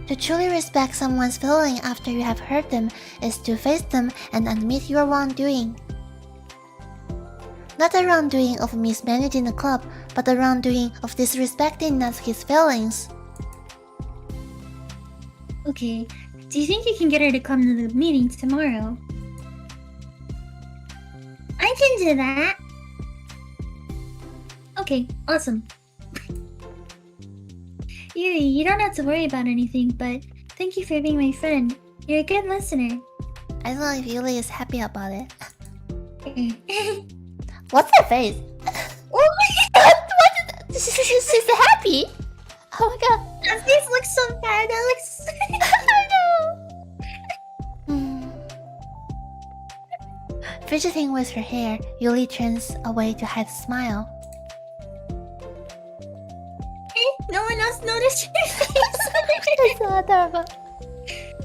To truly respect someone's feeling after you have hurt them is to face them and admit your wrongdoing. Not the wrongdoing of mismanaging the club, but the wrongdoing of disrespecting Natsuki's feelings. Okay, do you think you can get her to come to the meeting tomorrow? I can do that. Okay, awesome. Yuri, you don't have to worry about anything, but thank you for being my friend. You're a good listener. I don't know if Yuli is happy about it. What's her face? Oh my god! What is that? She's happy? Oh my god. That face looks so bad. That looks... I know. Fidgeting with her hair, Yuli turns away to hide a smile. No one else noticed your face. That's so adorable.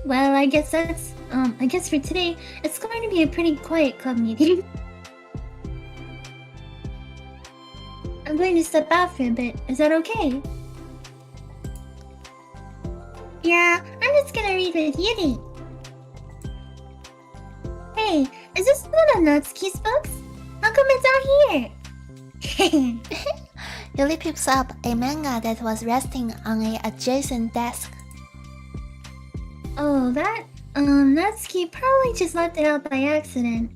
Well, I guess that's... I guess for today, it's going to be a pretty quiet club meeting. I'm going to step out for a bit. Is that okay? Yeah, I'm just gonna read with Yuri. Hey, is this one of Natsuki's books? How come it's out here? Yuli picks up a manga that was resting on an adjacent desk. Oh, that... Natsuki probably just left it out by accident.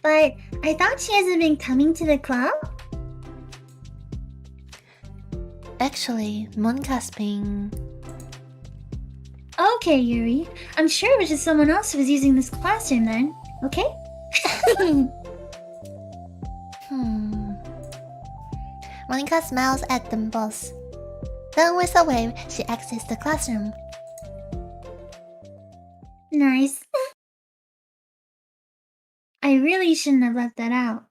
But I thought she hasn't been coming to the club? Actually, Monika's been... Okay, Yuri. I'm sure it was just someone else who was using this classroom then. Okay? Monika smiles at them both. Then with a wave, she exits the classroom. Nice. I really shouldn't have left that out.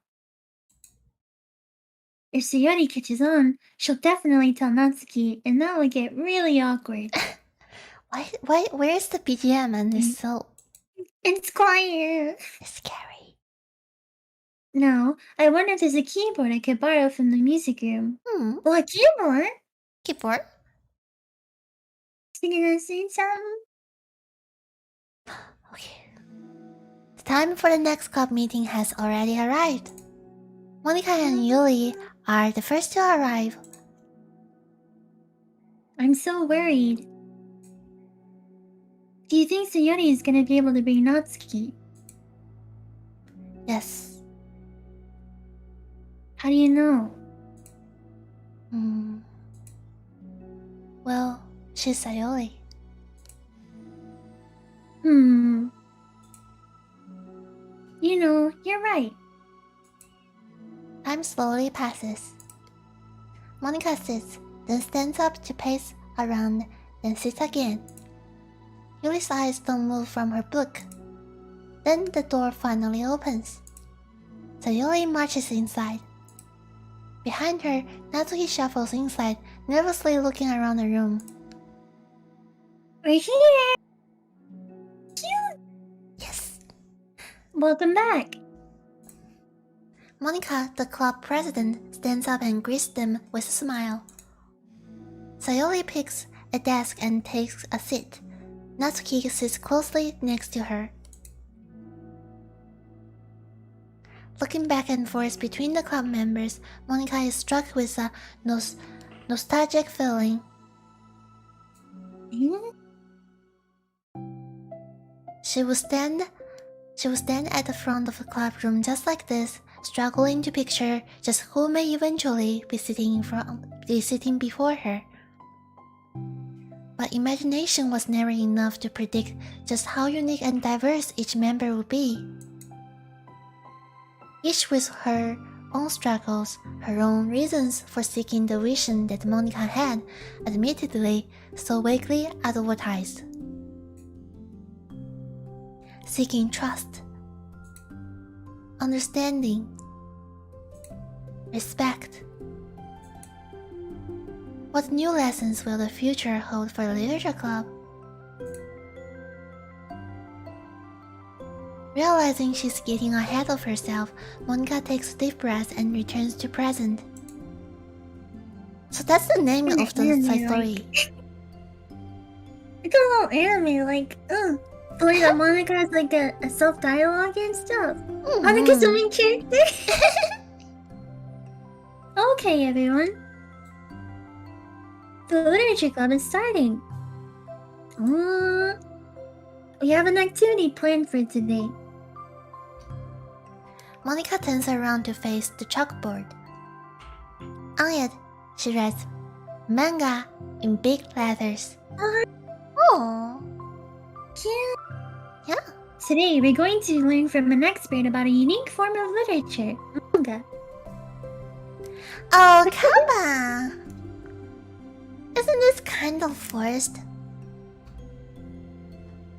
If Sayori catches on, she'll definitely tell Natsuki, and that would get really awkward. Where's the BGM and it's so... It's quiet. It's scary. No, I wonder if there's a keyboard I could borrow from the music room. Well, a keyboard? Keyboard? Singing and sing something? Okay. The time for the next club meeting has already arrived. Monika and Yuli are the first to arrive. I'm so worried. Do you think Sayori is gonna be able to bring Natsuki? Yes. How do you know? Well, she's Sayori. You know, you're right. Time slowly passes. Monika sits, then stands up to pace around, then sits again. Yuli's eyes don't move from her book. Then the door finally opens. Sayori marches inside. Behind her, Natsuki shuffles inside, nervously looking around the room. We're here! Cute! Yes! Welcome back! Monika, the club president, stands up and greets them with a smile. Sayori picks a desk and takes a seat. Natsuki sits closely next to her. Looking back and forth between the club members, Monika is struck with a nostalgic feeling. She would stand at the front of the club room just like this, struggling to picture just who may eventually be sitting before her. But imagination was never enough to predict just how unique and diverse each member would be. Each with her own struggles, her own reasons for seeking the vision that Monica had, admittedly, so vaguely advertised. Seeking trust, understanding, respect. What new lessons will the future hold for the Literature Club? Realizing she's getting ahead of herself, Monica takes a deep breath and returns to present. So that's the name of the side story. It's a little anime, like, but like Monica has like a self-dialogue and stuff. Monica's the main character. Okay, everyone. The Literature Club is starting. We have an activity planned for today. Monica turns around to face the chalkboard. On it, she writes manga in big letters. Oh, yeah. Today, we're going to learn from an expert about a unique form of literature, manga. Oh, come on. Isn't this kind of forced?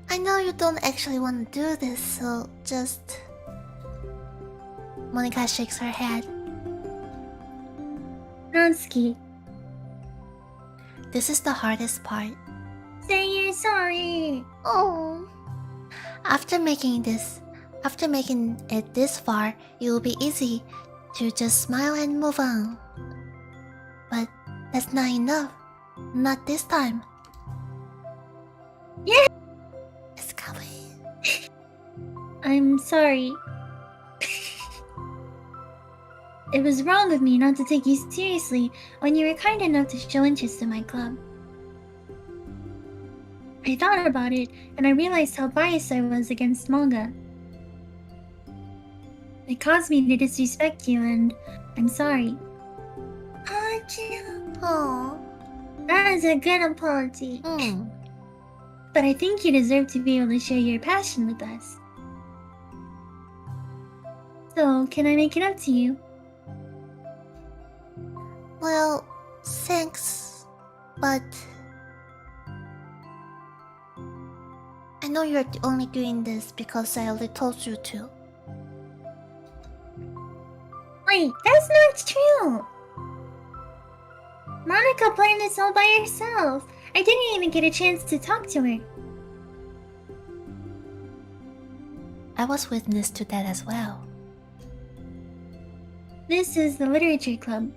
I know you don't actually want to do this, so just... Monica shakes her head. Natsuki, This is the hardest part. say you're sorry. Oh. After making it this far, it will be easy to just smile and move on. But that's not enough. Not this time. Yeah. It's coming. I'm sorry. It was wrong of me not to take you seriously when you were kind enough to show interest in my club. I thought about it, and I realized how biased I was against manga. It caused me to disrespect you, and I'm sorry. Oh. That is a good apology. But I think you deserve to be able to share your passion with us. So, can I make it up to you? Well, thanks, but I know you're only doing this because I already told you to. Wait, that's not true! Monica planned this all by herself. I didn't even get a chance to talk to her. I was witness to that as well. This is the Literature Club.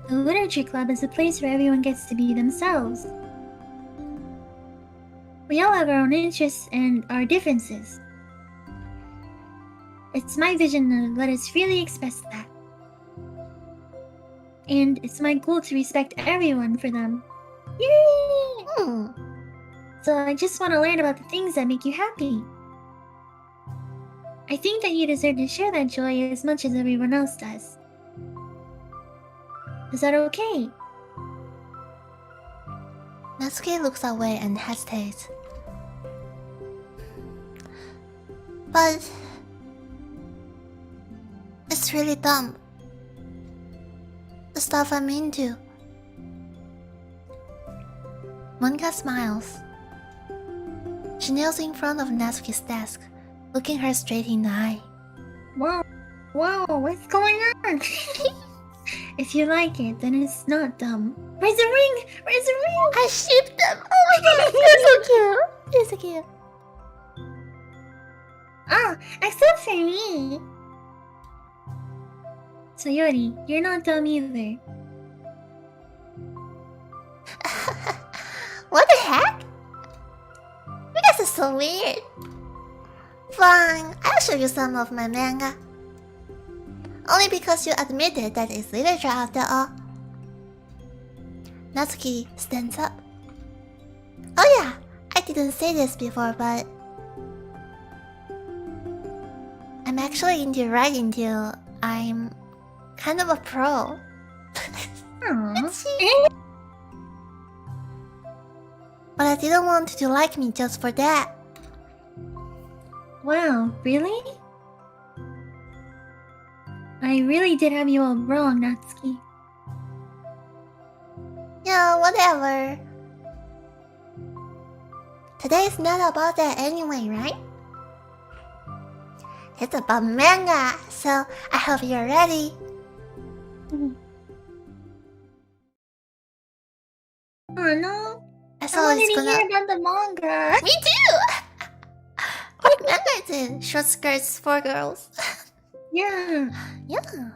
The Literature Club is a place where everyone gets to be themselves. We all have our own interests and our differences. It's my vision to let us freely express that. And it's my goal to respect everyone for them. Yay! So I just want to learn about the things that make you happy. I think that you deserve to share that joy as much as everyone else does. Is that okay? Natsuki looks away and hesitates. But it's really dumb. The stuff I'm into. Monica smiles. She kneels in front of Natsuki's desk, looking her straight in the eye. Whoa, what's going on? If you like it, then it's not dumb. Where's the ring? I shipped them! Oh my god, you're so cute! You're so cute. Oh, except for me. So Yori, you're not dumb either. What the heck? You guys are so weird. Fine, I'll show you some of my manga. Only because you admitted that it's literature after all. Natsuki stands up. Oh yeah, I didn't say this before, but I'm actually into writing till I'm kind of a pro. But I didn't want you to like me just for that. Wow, really? I really did have you all wrong, Natsuki. Yeah, whatever. Today's not about that anyway, right? It's about manga, so I hope you're ready. Oh no, I I wanted to hear about the manga. Me too! What manga is it? Short skirts for girls. Yeah. Yeah.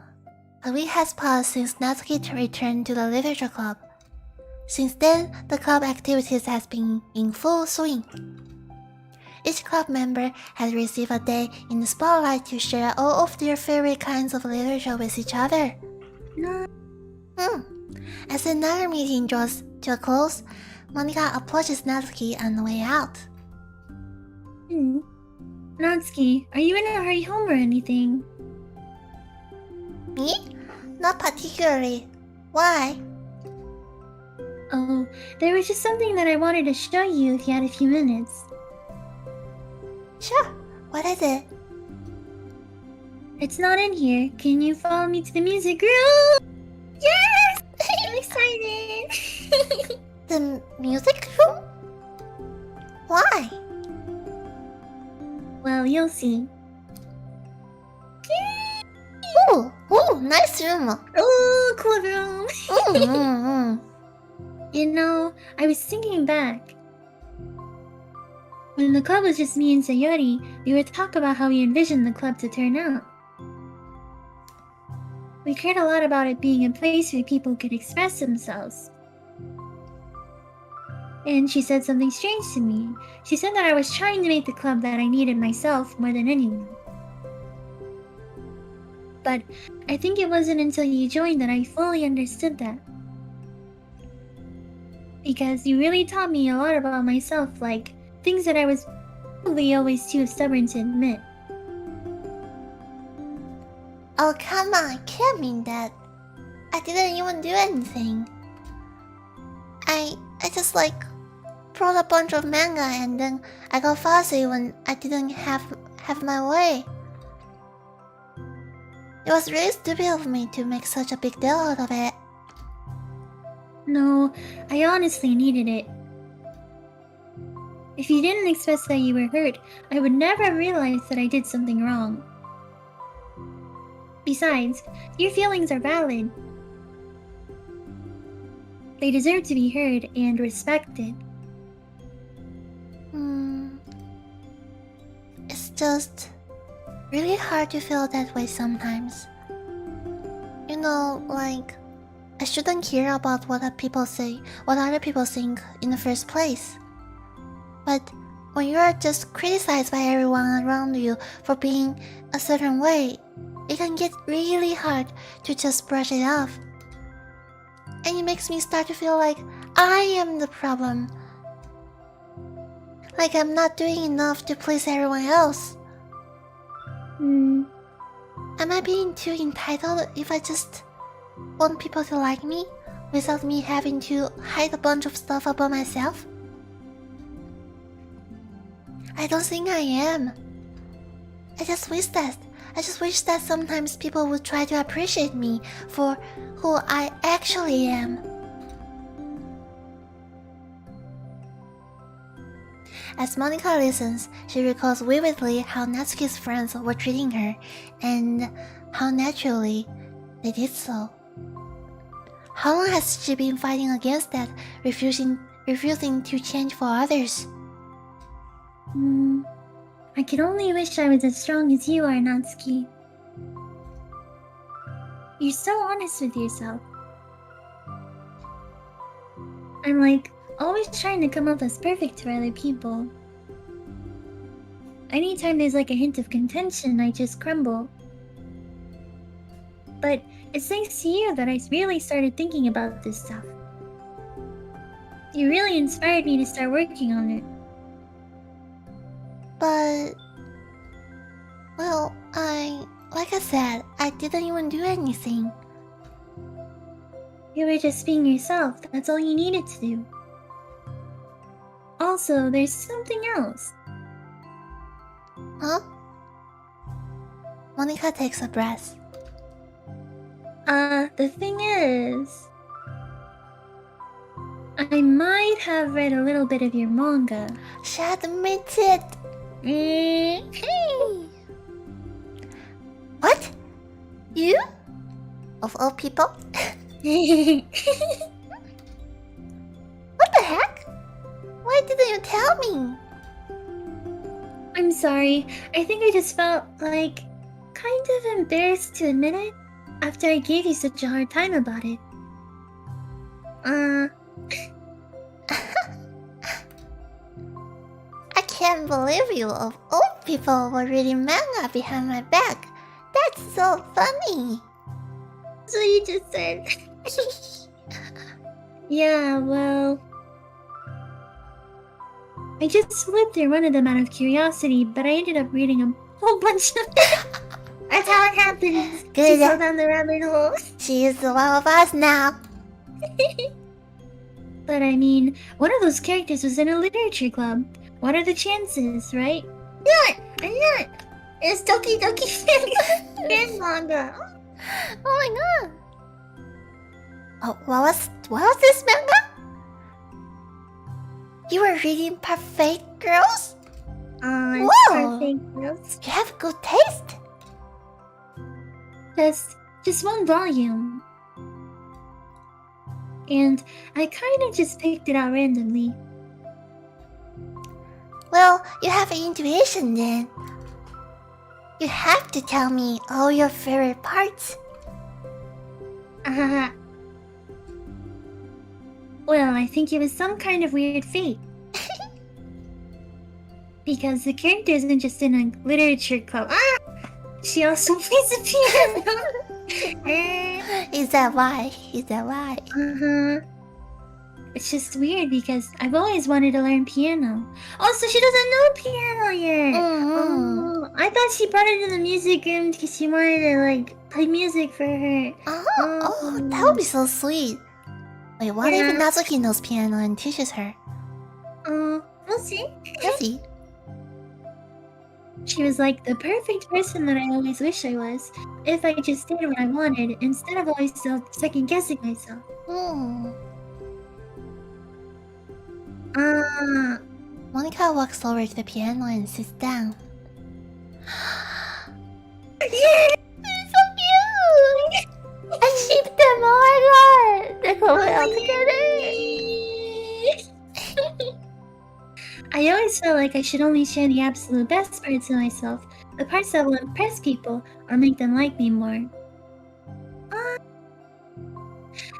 The week has passed since Natsuki returned to the literature club. Since then, the club activities has been in full swing. Each club member has received a day in the spotlight to share all of their favorite kinds of literature with each other. No. As another meeting draws to a close, Monika approaches Natsuki on the way out. Natsuki, are you in a hurry home or anything? Me? Not particularly. Why? Oh, there was just something that I wanted to show you if you had a few minutes. Sure. What is it? It's not in here. Can you follow me to the music room? Yes! I'm excited! The music room? Why? Well, you'll see. Ooh, nice room. Oh, cool room! You know, I was thinking back. When the club was just me and Sayori, we would talk about how we envisioned the club to turn out. We cared a lot about it being a place where people could express themselves. And she said something strange to me. She said that I was trying to make the club that I needed myself more than anyone. But I think it wasn't until you joined that I fully understood that. Because you really taught me a lot about myself, like things that I was probably always too stubborn to admit. Oh, come on, I can't mean that. I didn't even do anything. I just brought a bunch of manga and then I got fussy when I didn't have my way. It was really stupid of me to make such a big deal out of it. No, I honestly needed it. If you didn't express that you were hurt, I would never realize that I did something wrong. Besides, your feelings are valid. They deserve to be heard and respected. It's just really hard to feel that way sometimes. You know, I shouldn't care about what other people say, what other people think in the first place. But when you are just criticized by everyone around you for being a certain way, it can get really hard to just brush it off. And it makes me start to feel like I am the problem. Like I'm not doing enough to please everyone else. Am I being too entitled if I just want people to like me without me having to hide a bunch of stuff about myself? I don't think I am. I just wish that sometimes people would try to appreciate me for who I actually am. As Monika listens, she recalls vividly how Natsuki's friends were treating her and how naturally they did so. How long has she been fighting against that, refusing to change for others? I could only wish I was as strong as you are, Natsuki. You're so honest with yourself. I'm always trying to come off as perfect to other people. Anytime there's a hint of contention, I just crumble. But it's thanks to you that I really started thinking about this stuff. You really inspired me to start working on it. But... well, Monica said, I didn't even do anything. You were just being yourself. That's all you needed to do. Also, there's something else. Huh? Monica takes a breath. The thing is, I might have read a little bit of your manga. She admits it. Hey. What? You? Of all people? What the heck? Why didn't you tell me? I'm sorry. I think I just felt like kind of embarrassed to admit it after I gave you such a hard time about it. I can't believe you of all people were reading manga behind my back. That's so funny. So you just said. Yeah, well, I just flipped through one of them out of curiosity, but I ended up reading a whole bunch of it. That's how it happens. Good. She fell down the rabbit hole. She is one of us now. But I mean, one of those characters was in a literature club. What are the chances, right? I'm not. It's Doki Doki fan manga. Oh my god. Oh, what was this manga? You were reading Perfect Girls? It's Whoa. Perfect Girls. You have good taste. Just one volume. And I kind of just picked it out randomly. Well, you have an intuition then. You have to tell me all your favorite parts. Well, I think it was some kind of weird fate. Because the character isn't just in a literature club. She also plays the piano. Is that why? It's just weird because I've always wanted to learn piano. Also, she doesn't know piano yet. Oh, I thought she brought it to the music room because she wanted to like play music for her. Oh, that would be so sweet. Wait, what if Natsuki knows piano and teaches her? We'll see. We'll see. She was like the perfect person that I always wish I was. If I just did what I wanted instead of always second guessing myself. Monica walks over to the piano and sits down. Yeah! It's so cute! I shipped them, oh my god! They're going out together! I always felt like I should only share the absolute best parts of myself, the parts that will impress people or make them like me more.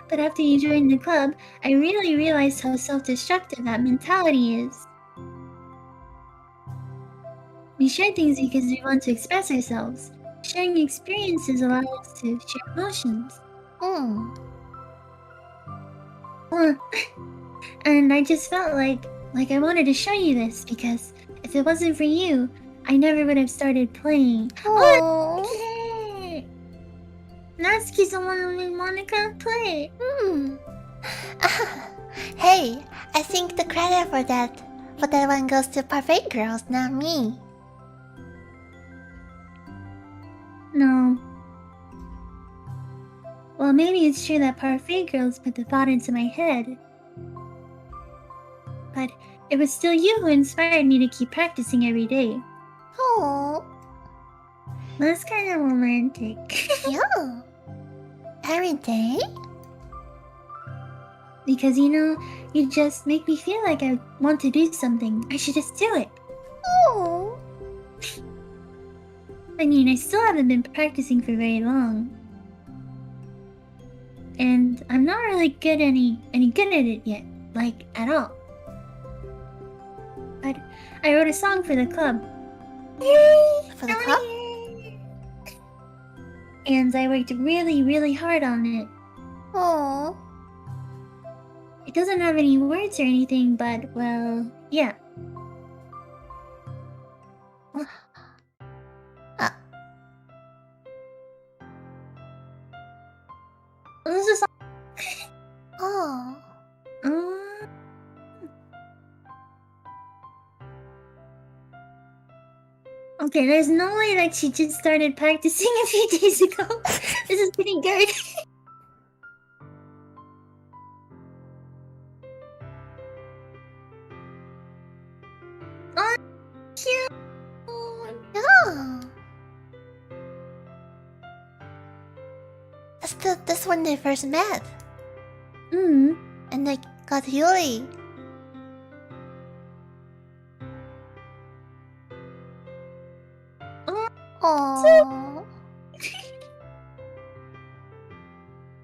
But after you joined the club, I really realized how self-destructive that mentality is. We share things because we want to express ourselves. Sharing experiences allows us to share emotions. And I just felt like I wanted to show you this because if it wasn't for you, I never would have started playing. Okay. Natsuki's the one who made Monica play. Hey, I think the credit for that one goes to Perfect Girls, not me. No. Well, maybe it's true that Perfect Girls put the thought into my head. But it was still you who inspired me to keep practicing every day. Oh, That's kind of romantic. yeah. Every day? Because, you just make me feel like I want to do something. I should just do it. Oh. I mean, I still haven't been practicing for very long. And I'm not really good any good at it yet. Like, at all. But I wrote a song for the club. Yay! For the club? And I worked really, really hard on it. Oh. It doesn't have any words or anything, but, well, yeah. Okay, there's no way that she just started practicing a few days ago. This is pretty good. Oh, cute. Yeah. That's when they first met. And they got Yuri. Aww.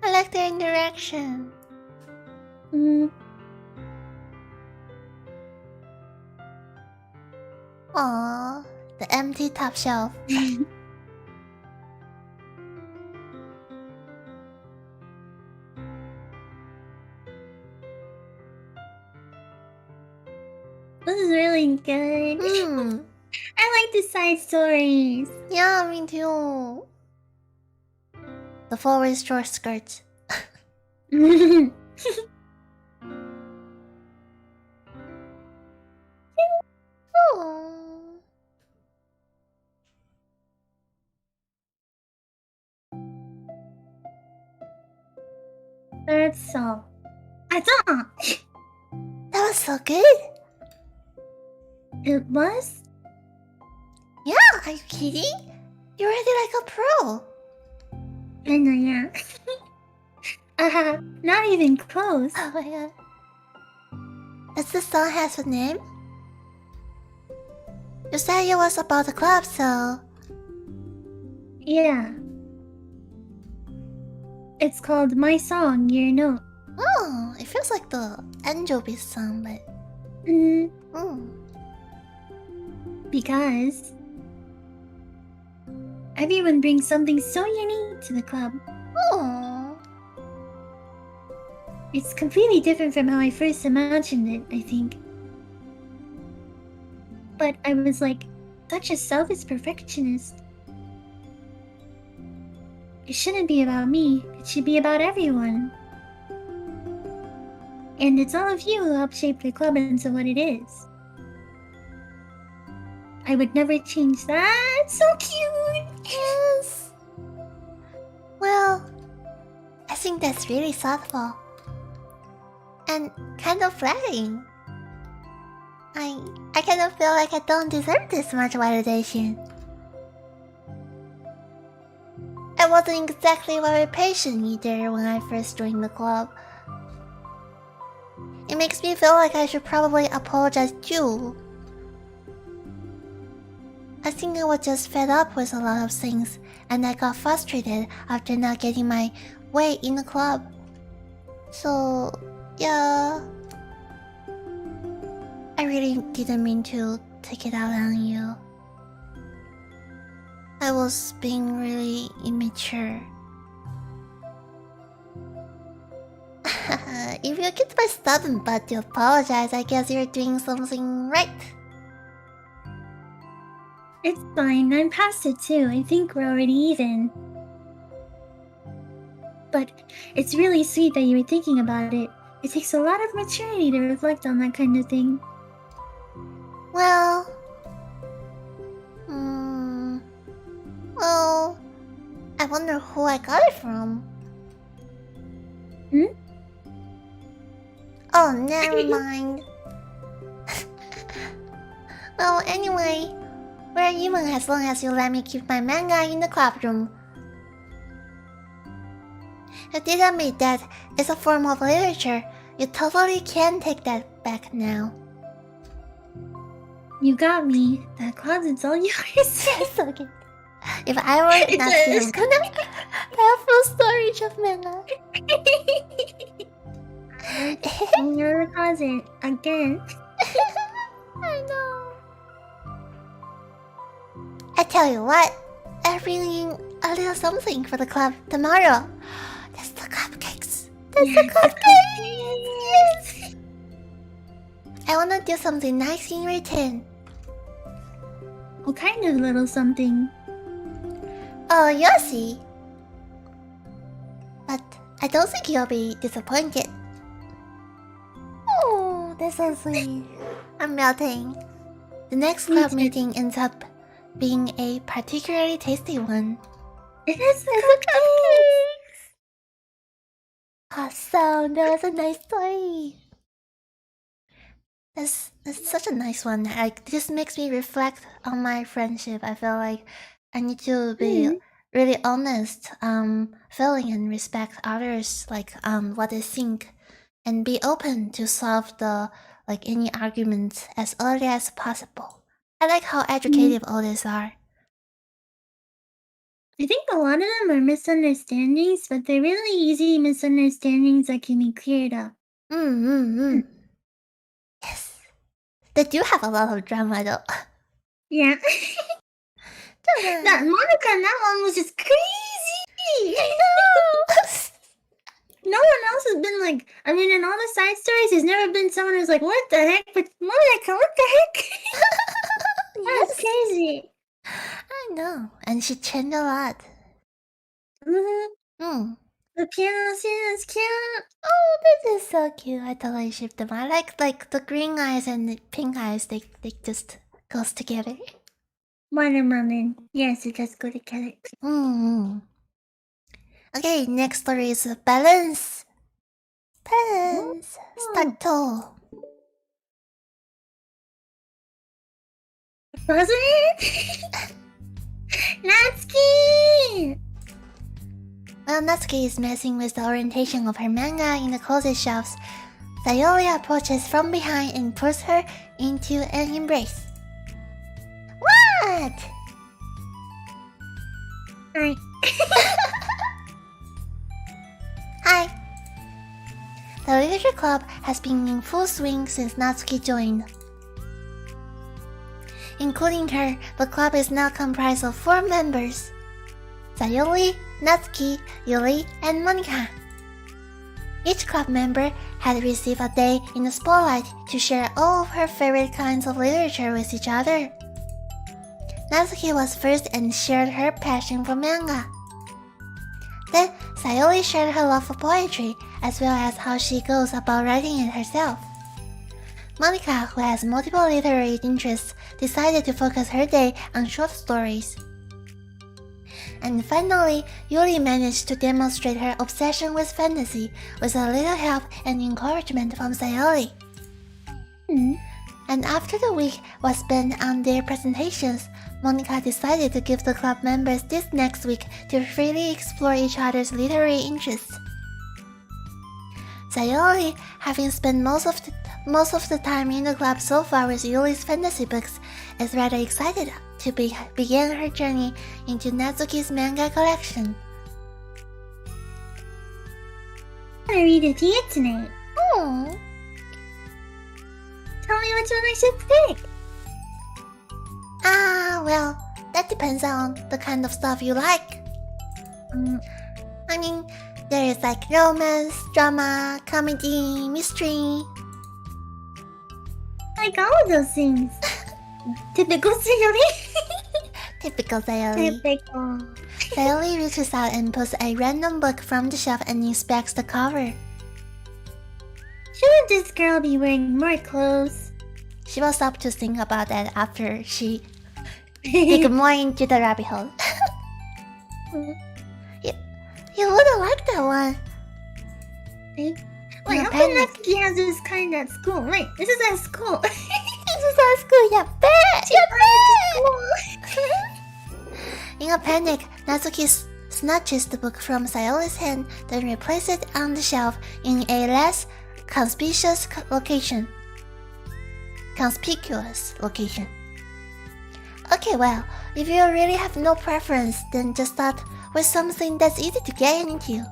I like their interaction. Aww, the empty top shelf. This is really good. I like the side stories. Yeah, me too. The forward short skirts. Oh. That's so. I thought That was so good. it was. Yeah, are you kidding? You're already like a pro. I know, yeah. Not even close. Oh my god. Does this song has a name? You said it was about the club, so... Yeah. It's called My Song, Your Note. Oh, it feels like the Anchovy song, but... Because everyone brings something so unique to the club. Oh. It's completely different from how I first imagined it, I think. But I was like, such a selfish perfectionist. It shouldn't be about me, it should be about everyone. And it's all of you who helped shape the club into what it is. I would never change that. So cute! Yes. Well, I think that's really thoughtful. And kind of flattering. I kind of feel like I don't deserve this much validation. I wasn't exactly very patient either when I first joined the club. It makes me feel like I should probably apologize too. I think I was just fed up with a lot of things, and I got frustrated after not getting my way in the club. So, yeah. I really didn't mean to take it out on you. I was being really immature. If you get my stubborn butt to apologize, I guess you're doing something right. It's fine, I'm past it too. I think we're already even. But it's really sweet that you were thinking about it. It takes a lot of maturity to reflect on that kind of thing. Well... Well... I wonder who I got it from. Oh, never mind. Well, anyway, we're even as long as you let me keep my manga in the club room. You did admit that it's a form of literature. You totally can take that back now. You got me. That closet's all yours. It's okay. If I were not here, gonna have full storage of manga. In your closet again. I know. I tell you what, I'm bringing a little something for the club tomorrow. That's the cupcakes. That's the cupcakes. Yes. I wanna do something nice in return. What kind of little something? Oh, you'll see. But I don't think you'll be disappointed. Oh, that's so sweet. I'm melting. The next club meeting ends up being a particularly tasty one. It is the cupcakes! Awesome, that was a nice story. That's such a nice one. Like, this makes me reflect on my friendship. I feel like I need to be really honest, feeling and respect others, like what they think, and be open to solve any arguments as early as possible. I like how educative all these are. I think a lot of them are misunderstandings, but they're really easy misunderstandings that can be cleared up. Yes. They do have a lot of drama though. Yeah. That Monica and that one was just crazy! I know! No one else has been like, I mean, in all the side stories, there's never been someone who's like, what the heck? But Monica, what the heck? That's crazy. I know. And she changed a lot. The piano scene is cute. Oh, this is so cute. I totally ship them. I like the green eyes and the pink eyes. They just goes together. Watermelon. Yes, it does go together. Okay, next story is balance. Balance. Start tall. Wasn't it? Natsuki! While Natsuki is messing with the orientation of her manga in the closet shelves, Sayori approaches from behind and pulls her into an embrace. What? Hi. Hi. The literature club has been in full swing since Natsuki joined. Including her, the club is now comprised of 4 members: Sayori, Natsuki, Yuri, and Monika. Each club member had received a day in the spotlight to share all of her favorite kinds of literature with each other. Natsuki was first and shared her passion for manga. Then, Sayori shared her love for poetry, as well as how she goes about writing it herself. Monika, who has multiple literary interests, decided to focus her day on short stories. And finally, Yuri managed to demonstrate her obsession with fantasy with a little help and encouragement from Sayori. And after the week was spent on their presentations, Monika decided to give the club members this next week to freely explore each other's literary interests. Sayori, having spent most of the time in the club so far with Yuri's fantasy books, is rather excited to begin her journey into Natsuki's manga collection. I'm gonna read it to you tonight. Oh. Tell me which one I should pick. Well, that depends on the kind of stuff you like. I mean, there is like romance, drama, comedy, mystery. I like all of those things. Typical Sayori. Typical Sayori. Typical. Sayori reaches out and pulls a random book from the shelf and inspects the cover. Shouldn't this girl be wearing more clothes? She will stop to think about that after she dig more into the rabbit hole. You wouldn't like that one. Wait, how come Natsuki has this kind at school? Wait, this is at school. This is at school, yeah, bet! In a panic, Natsuki snatches the book from Sayori's hand, then replaces it on the shelf in a less conspicuous location. Okay, well, if you really have no preference, then just start with something that's easy to get into.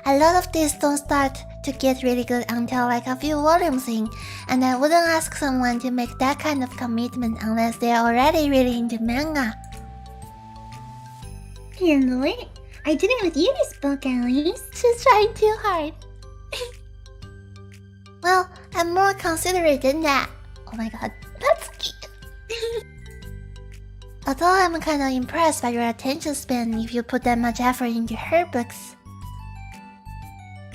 A lot of these don't start to get really good until like a few volumes in, and I wouldn't ask someone to make that kind of commitment unless they're already really into manga. Handle it. I did it with Yuri's book, at least. She's trying too hard. Well, I'm more considerate than that. Oh my god, that's cute. Although I'm kinda impressed by your attention span if you put that much effort into her books.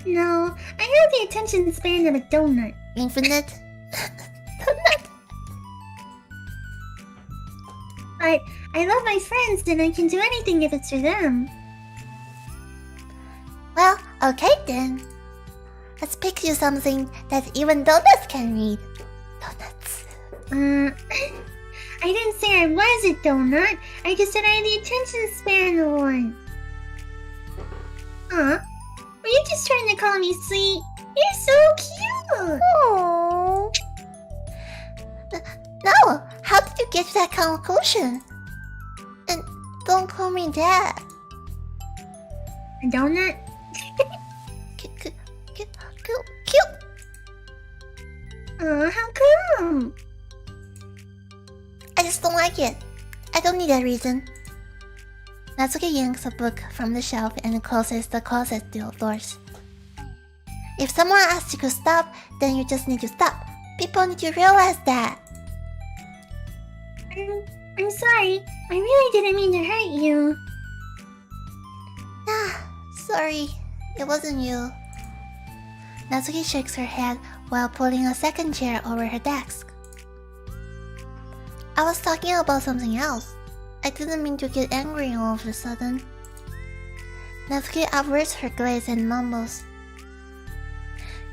No, I have the attention span of a donut. Infinite? Donut? But I love my friends and I can do anything if it's for them. Well, okay then. Let's pick you something that even donuts can read. Donuts. I didn't say I was a donut. I just said I had the attention span of one. Huh? Were you just trying to call me sweet? You're so cute! Oh. No! How did you get to that conclusion? And don't call me that. A donut? Cute. How come? I just don't like it. I don't need a reason. Natsuki yanks a book from the shelf and closes the closet doors. If someone asks you to stop, then you just need to stop. People need to realize that. I'm sorry. I really didn't mean to hurt you. Sorry. It wasn't you. Natsuki shakes her head while pulling a second chair over her desk. I was talking about something else. I didn't mean to get angry all of a sudden. Natsuki averts her gaze and mumbles.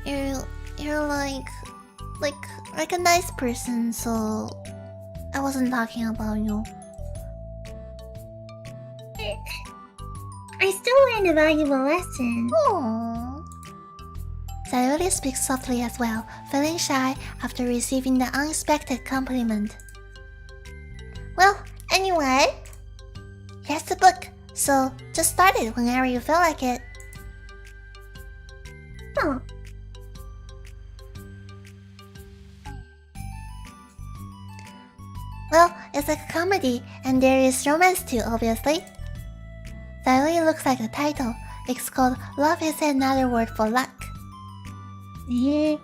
You're like a nice person, so I wasn't talking about you. I still learned a valuable lesson. Aww. Sayori speaks softly as well, feeling shy after receiving the unexpected compliment. Well, anyway, here's the book, so just start it whenever you feel like it. Oh. Well, it's like a comedy, and there is romance too, obviously. Sayori looks like the title. It's called Love is Another Word for Luck. Yeah.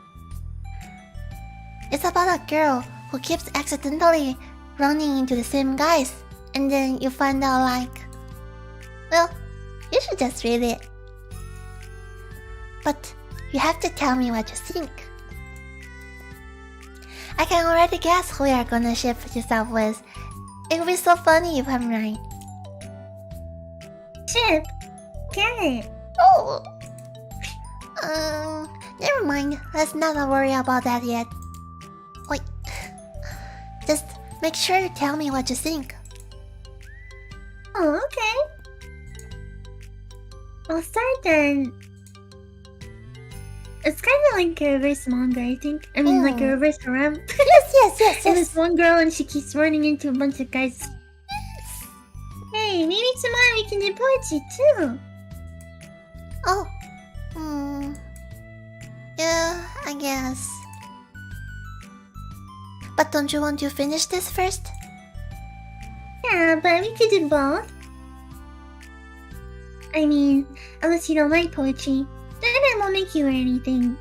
It's about a girl who keeps accidentally running into the same guys, and then you find out like... Well, you should just read it. But you have to tell me what you think. I can already guess who you're gonna ship yourself with. It would be so funny if I'm right. Chip, get it. Oh! Never mind. Let's not worry about that yet. Wait. Just make sure you tell me what you think. Oh, okay. I'll start then. It's kind of like a reverse manga, I think. I mean, like a reverse harem. Yes. And this one girl and she keeps running into a bunch of guys. Hey, maybe tomorrow we can do poetry too. Oh. Yeah, I guess. But don't you want to finish this first? Yeah, but we could do both. I mean, unless you don't like poetry, then I won't make you or anything.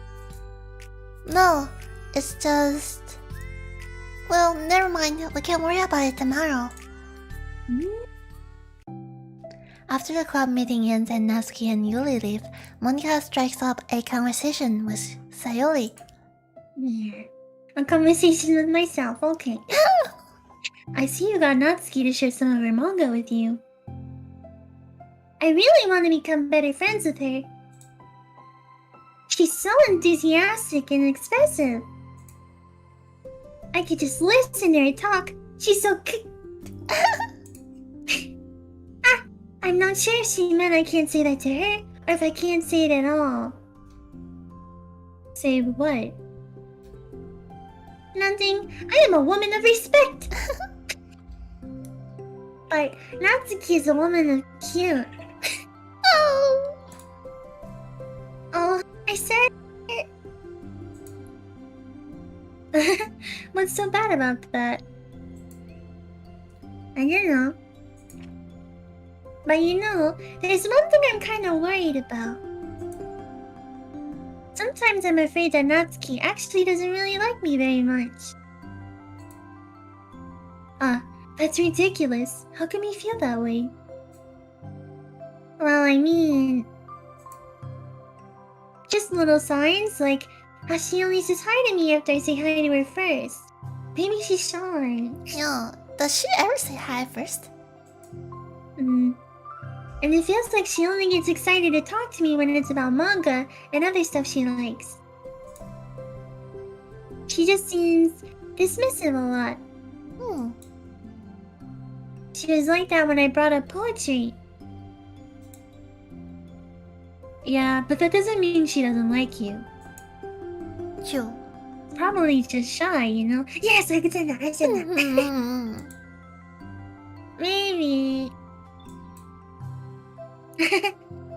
No, it's just... Well, never mind. We can worry about it tomorrow. After the club meeting ends and Natsuki and Yuri leave, Monika strikes up a conversation with Sayori. Yeah. A conversation with myself, okay. I see you got Natsuki to share some of her manga with you. I really want to become better friends with her. She's so enthusiastic and expressive. I could just listen to her talk. She's so I'm not sure if she meant I can't say that to her, or if I can't say it at all. Say what? Nothing. I am a woman of respect. But Natsuki is a woman of cute. Oh, I said it. What's so bad about that? I don't know. But you know, there's one thing I'm kind of worried about. Sometimes I'm afraid that Natsuki actually doesn't really like me very much. That's ridiculous. How can you feel that way? Well, I mean... just little signs, like how she only says hi to me after I say hi to her first. Maybe she's shy. Yeah, Does she ever say hi first? And it feels like she only gets excited to talk to me when it's about manga and other stuff she likes. She just seems dismissive a lot. She was like that when I brought up poetry. Yeah, but that doesn't mean she doesn't like you. True. Probably just shy, you know? Yes, I said that. I said that. Maybe.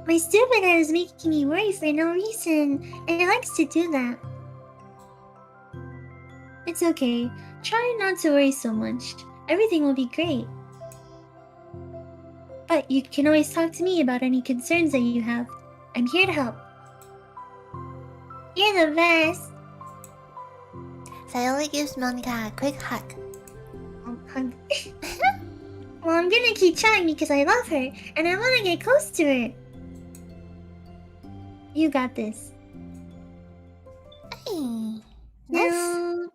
My stupid head is making me worry for no reason, and it likes to do that. It's okay. Try not to worry so much. Everything will be great. But you can always talk to me about any concerns that you have. I'm here to help. You're the best. Sayori gives Monica a quick hug. Hug. Well, I'm gonna keep trying because I love her and I want to get close to her. You got this. Hey, nice. No.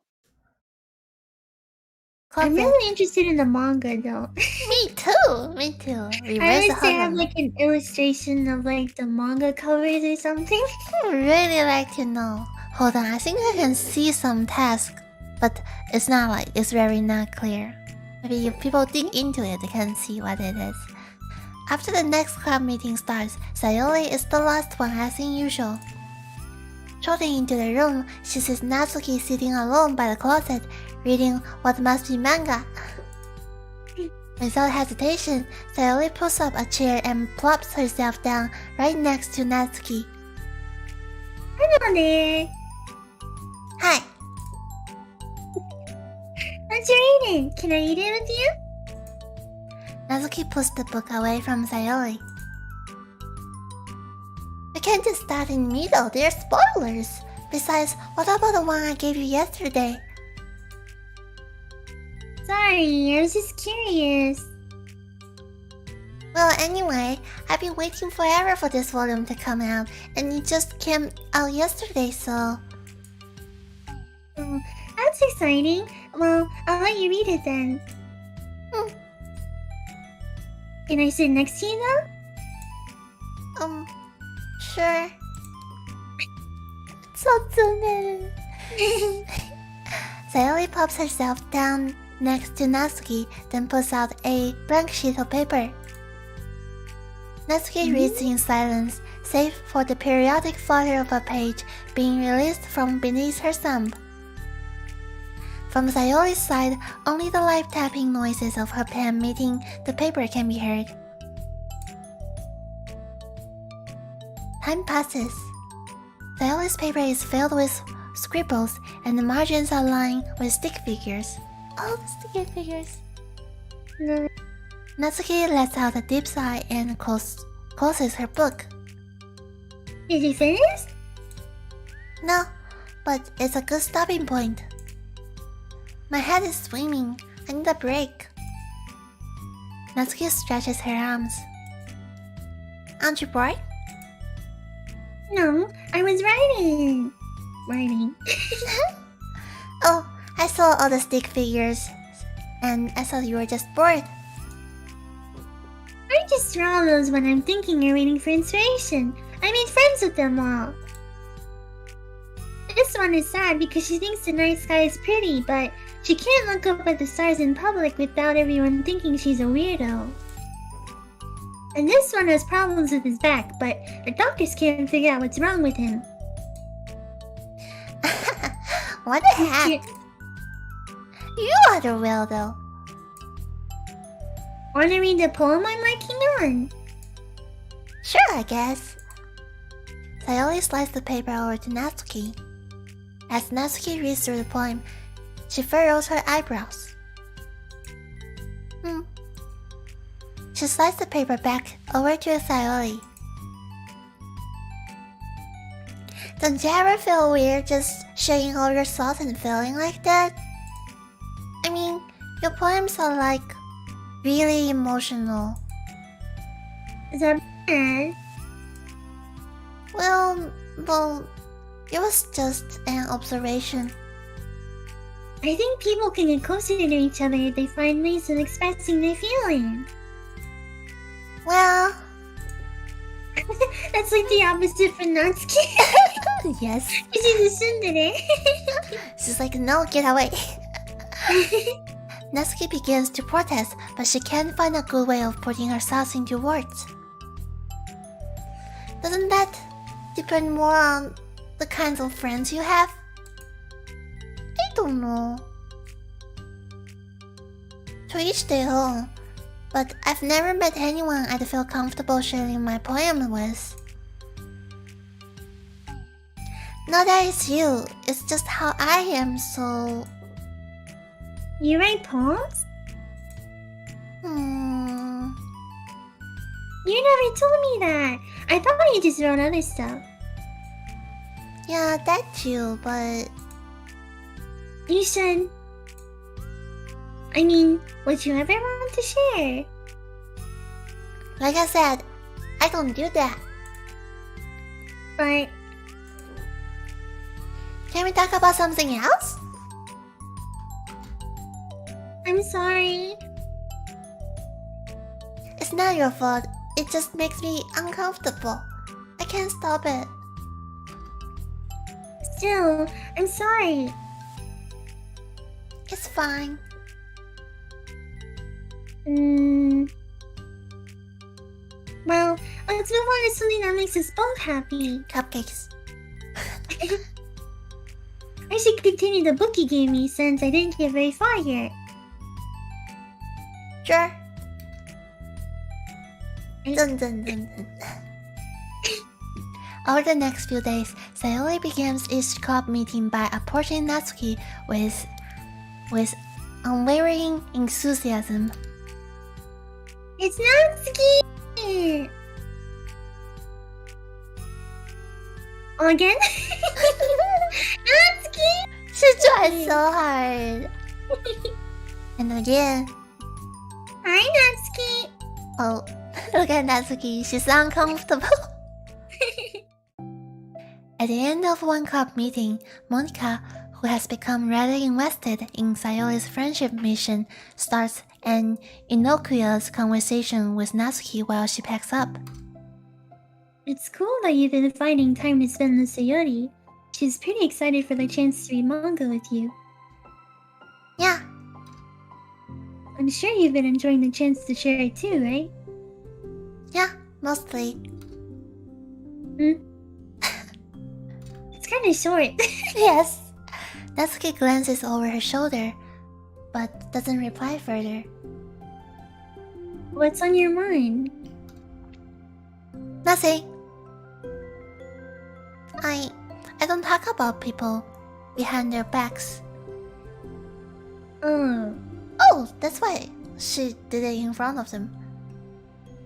I'm really interested in the manga though. Me too. Me too. I wish they have like an illustration of like the manga covers or something. I really like to know. Hold on, I think I can see some tasks, but it's not like it's very not clear. Maybe if people dig into it, they can see what it is. After the next club meeting starts, Sayori is the last one as usual. Trotting into the room, she sees Natsuki sitting alone by the closet, reading what must be manga. Without hesitation, Sayori pulls up a chair and plops herself down right next to Natsuki. Hello there. Hi. What you reading? Can I read it with you? Natsuki pulls the book away from Sayori. We can't just start in the middle, they're spoilers. Besides, what about the one I gave you yesterday? Sorry, I was just curious. Well, anyway, I've been waiting forever for this volume to come out, and it just came out yesterday, so... That's exciting. Well, I'll let you read it then. Can I sit next to you though? Sure. So Sayori pops herself down next to Natsuki, then pulls out a blank sheet of paper. Natsuki reads in silence, save for the periodic flutter of a page being released from beneath her thumb. From Sayori's side, only the light tapping noises of her pen meeting the paper can be heard. Time passes. Sayori's paper is filled with scribbles, and the margins are lined with stick figures. Oh, stick figures. Natsuki lets out a deep sigh and closes her book. Did you finish? No, but it's a good stopping point. My head is swimming. I need a break. Natsuki stretches her arms. Aren't you bored? No, I was writing. Oh, I saw all the stick figures, and I thought you were just bored. I just draw those when I'm thinking or waiting for inspiration. I made friends with them all. This one is sad because she thinks the night sky is pretty, but she can't look up at the stars in public without everyone thinking she's a weirdo. And this one has problems with his back, but the doctors can't figure out what's wrong with him. What the heck? You are the weirdo. Wanna read the poem I'm working on? Sure, I guess. Sayori slides the paper over to Natsuki. As Natsuki reads through the poem, she furrows her eyebrows. She slides the paper back over to Sayori. Don't you ever feel weird just sharing all your thoughts and feeling like that? I mean, your poems are like really emotional. Is that bad? Well, it was just an observation. I think people can get closer to each other if they find ways of expressing their feelings. Well, That's like the opposite for Natsuki. yes. She's a tsundere. She's like, no, get away. Natsuki begins to protest, but she can't find a good way of putting herself into words. Doesn't that depend more on the kinds of friends you have? I don't know. To each their own, but I've never met anyone I'd feel comfortable sharing my poem with. Not that it's you, it's just how I am, so... You write poems? You never told me that. I thought you just wrote other stuff. Yeah, that too, but... You should. I mean, would you ever want to share? Like I said, I don't do that. But Can we talk about something else? I'm sorry. It's not your fault, it just makes me uncomfortable. I can't stop it. Still, I'm sorry. It's fine. Well, let's move on to something that makes us both happy. Cupcakes. I should continue the book you gave me since I didn't get very far yet. Sure. Dun dun dun dun. Over the next few days, Sayori begins each club meeting by approaching Natsuki with unwavering enthusiasm. It's Natsuki! Again? Natsuki! She tried so hard. And again. Hi, Natsuki! Oh, look at Natsuki, she's uncomfortable. At the end of one club meeting, Monika, who has become rather invested in Sayori's friendship mission, starts an innocuous conversation with Natsuki while she packs up. It's cool that you've been finding time to spend with Sayori. She's pretty excited for the chance to read manga with you. Yeah, I'm sure you've been enjoying the chance to share it too, right? yeah, mostly. It's kinda short. Yes. Natsuki glances over her shoulder, but doesn't reply further. What's on your mind? Nothing. I don't talk about people behind their backs. Oh. Oh, that's why she did it in front of them.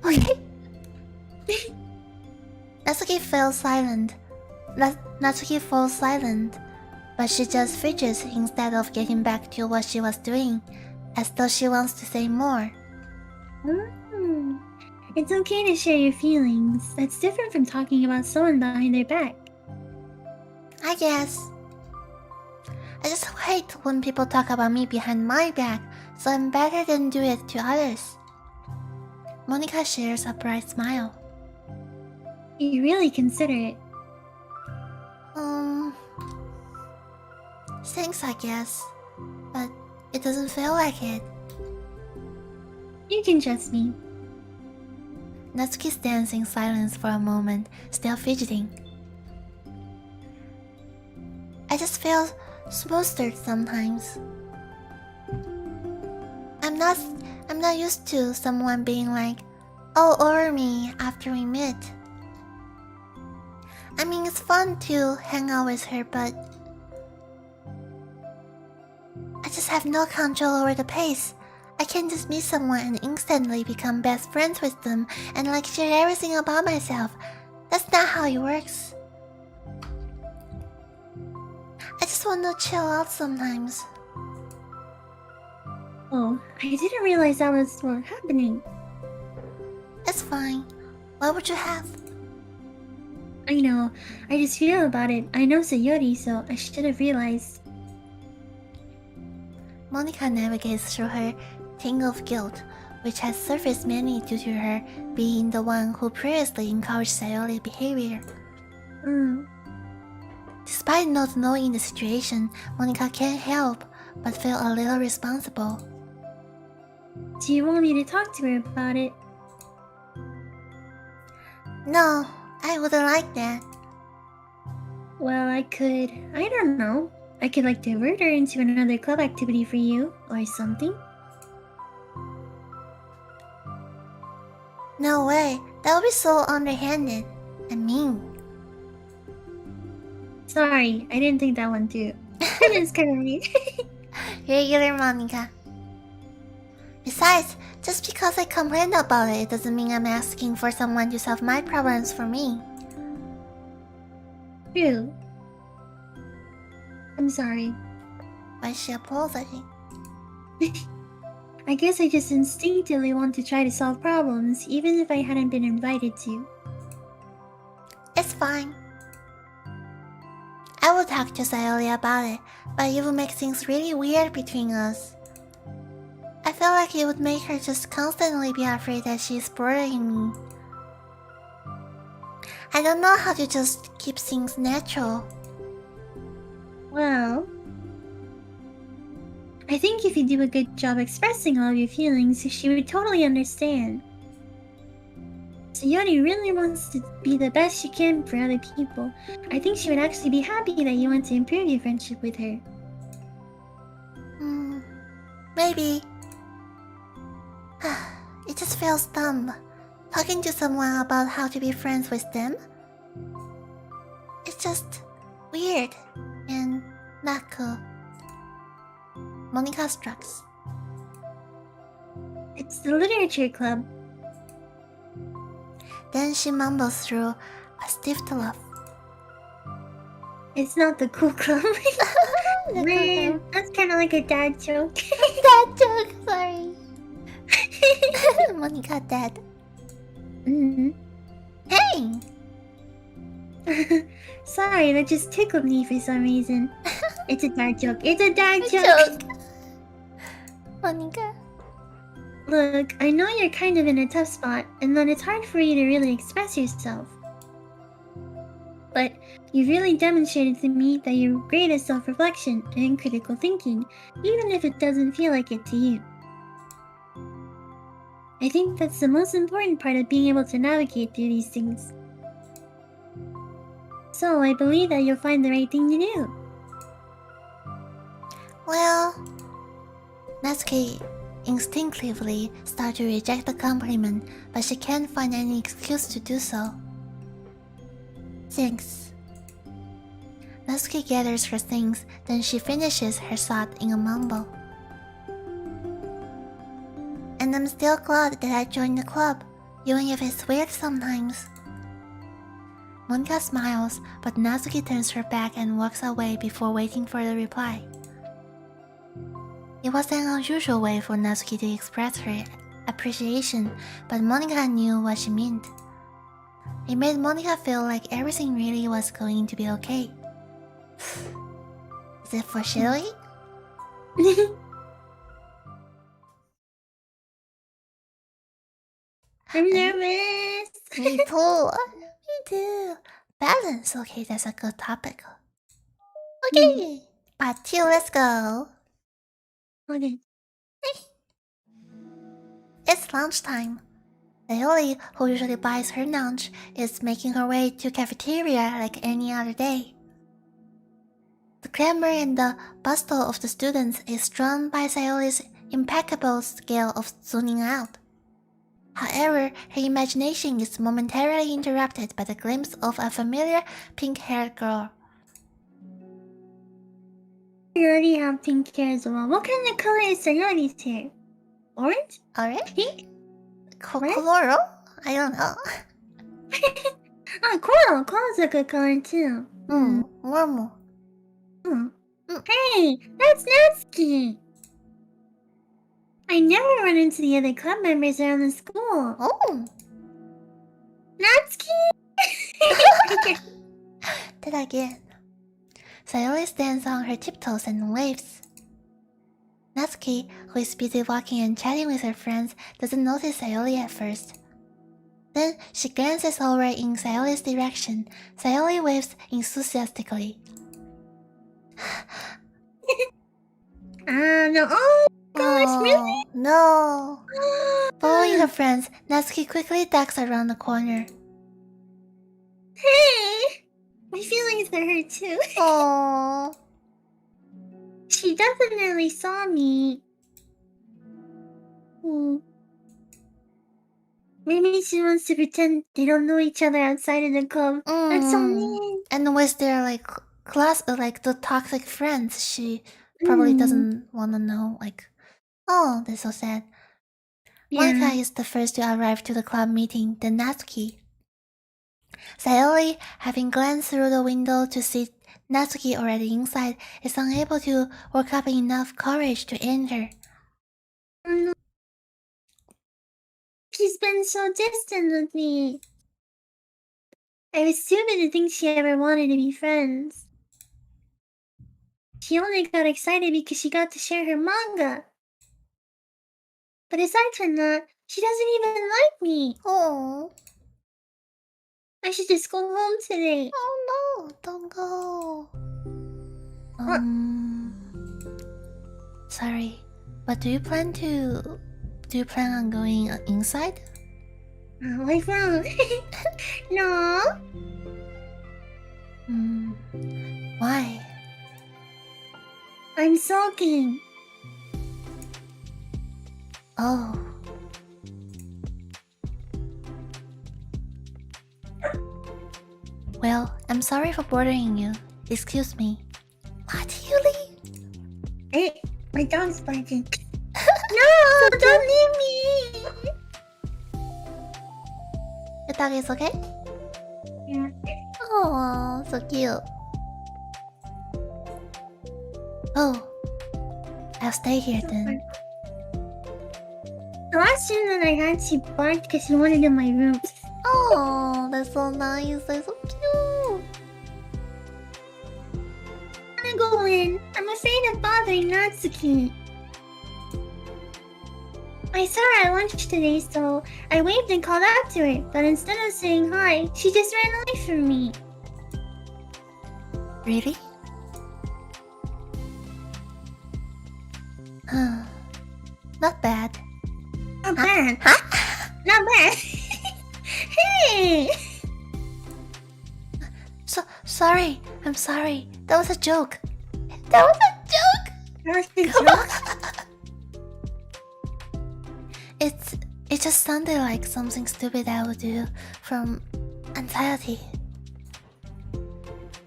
Okay. Natsuki falls silent, but she just fidgets instead of getting back to what she was doing, as though she wants to say more. It's okay to share your feelings. That's different from talking about someone behind their back. I guess. I just hate when people talk about me behind my back, so I'm better than do it to others. Monika shares a bright smile. You really consider it. Thanks, I guess. But it doesn't feel like it. You can trust me. Natsuki stands in silence for a moment, still fidgeting. I just feel flustered sometimes. I'm not used to someone being like all over me after we meet. I mean, it's fun to hang out with her, but I just have no control over the pace. I can't just meet someone and instantly become best friends with them and like share everything about myself. That's not how it works. I just want to chill out sometimes. Oh, I didn't realize that was what happening. It's fine. What would you have? I know. I just feel about it. I know Sayori, so I should have realized. Monica navigates through her tangle of guilt, which has surfaced mainly due to her being the one who previously encouraged Sayori's behavior. Despite not knowing the situation, Monica can't help but feel a little responsible. Do you want me to talk to her about it? No, I wouldn't like that. Well, I don't know. I could like divert her into another club activity for you, or something. No way, that would be so underhanded and mean. Sorry, I didn't think that one through. It's kind of mean. Regular Monica. Besides, just because I complained about it doesn't mean I'm asking for someone to solve my problems for me. True. I'm sorry. Why is she apologizing? I guess I just instinctively want to try to solve problems, even if I hadn't been invited to. It's fine. I will talk to Sayori about it, but it would make things really weird between us. I feel like it would make her just constantly be afraid that she's bothering me. I don't know how to just keep things natural. Well, I think if you do a good job expressing all of your feelings, she would totally understand. Sayori really wants to be the best she can for other people. I think she would actually be happy that you want to improve your friendship with her. Maybe. It just feels dumb. Talking to someone about how to be friends with them. It's just weird and not cool. Monica shrugs. It's the literature club. Then she mumbles through a stiff laugh. It's not the cool club. Man, that's kind of like a dad joke. Dad joke, sorry. Monica dead. Hey! Sorry, that just tickled me for some reason. It's a dad joke. It's a dad joke. Monica. Look, I know you're kind of in a tough spot, and that it's hard for you to really express yourself. But you've really demonstrated to me that you're great at self-reflection and critical thinking, even if it doesn't feel like it to you. I think that's the most important part of being able to navigate through these things. So I believe that you'll find the right thing to do. Well, Natsuki instinctively starts to reject the compliment, but she can't find any excuse to do so. Thanks. Natsuki gathers her things, then she finishes her thought in a mumble. And I'm still glad that I joined the club, even if it's weird sometimes. Monica smiles, but Natsuki turns her back and walks away before waiting for the reply. It was an unusual way for Natsuki to express her appreciation, but Monica knew what she meant. It made Monica feel like everything really was going to be okay. Is it foreshadowing? I'm nervous. Me too. Me too. Balance. Okay, that's a good topic. Okay. Part 2, let's go. Okay. It's lunchtime. Sayori, who usually buys her lunch, is making her way to cafeteria like any other day. The clamor and the bustle of the students is drawn by Sayori's impeccable skill of zoning out. However, her imagination is momentarily interrupted by the glimpse of a familiar pink-haired girl. You already have pink hair as well. What kind of color is Sayori's hair? Orange? Alright? Pink? Coral? I don't know. Oh, coral. Coral's a good color too. Warm. Hey, that's Natsuki. I never run into the other club members around the school. Oh! Natsuki! Did again. Sayori stands on her tiptoes and waves. Natsuki, who is busy walking and chatting with her friends, doesn't notice Sayori at first. Then she glances over in Sayori's direction. Sayori waves enthusiastically. No. Oh gosh, really? No. Following her friends, Natsuki quickly ducks around the corner. Hey! My feelings are hurt too. Aww. She definitely saw me. Maybe she wants to pretend they don't know each other outside of the club. That's so mean. And with their the toxic friends, she probably doesn't wanna know. Oh, that's so sad. Yeah. Monika is the first to arrive to the club meeting, then Natsuki. Sayori, having glanced through the window to see Natsuki already inside, is unable to work up enough courage to enter. She's been so distant with me. I was stupid to think she ever wanted to be friends. She only got excited because she got to share her manga. But aside from that, she doesn't even like me. Oh. I should just go home today. Oh no, don't go. Sorry, but do you plan on going inside? Away from. No. Why? I'm sulking. Oh. Well, I'm sorry for bothering you. Excuse me. What, Yuli? Hey, my dog's barking. No, don't leave me. Your dog is okay? Yeah. Oh, so cute. Oh, I'll stay here then. The last time that I had, she barked because she wanted in my room. Oh, that's so nice. That's so cute. I'm gonna go in. I'm afraid of bothering Natsuki. I saw her at lunch today, so I waved and called out to her. But instead of saying hi, she just ran away from me. Really? Huh. Not bad. Not bad. Huh? Not bad. Hey! Sorry. I'm sorry. That was a joke. That was a joke. That was the Come joke? on. It just sounded like something stupid I would do from anxiety.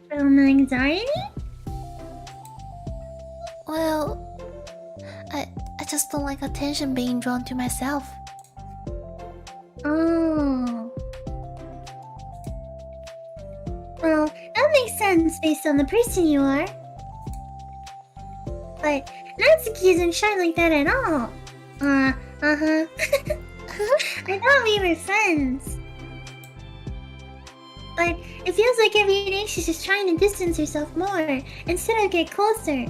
From anxiety? Well, I just don't like attention being drawn to myself. Oh. Well, that makes sense based on the person you are. But Natsuki isn't shy like that at all. I thought we were friends. But it feels like every day she's just trying to distance herself more instead of get closer.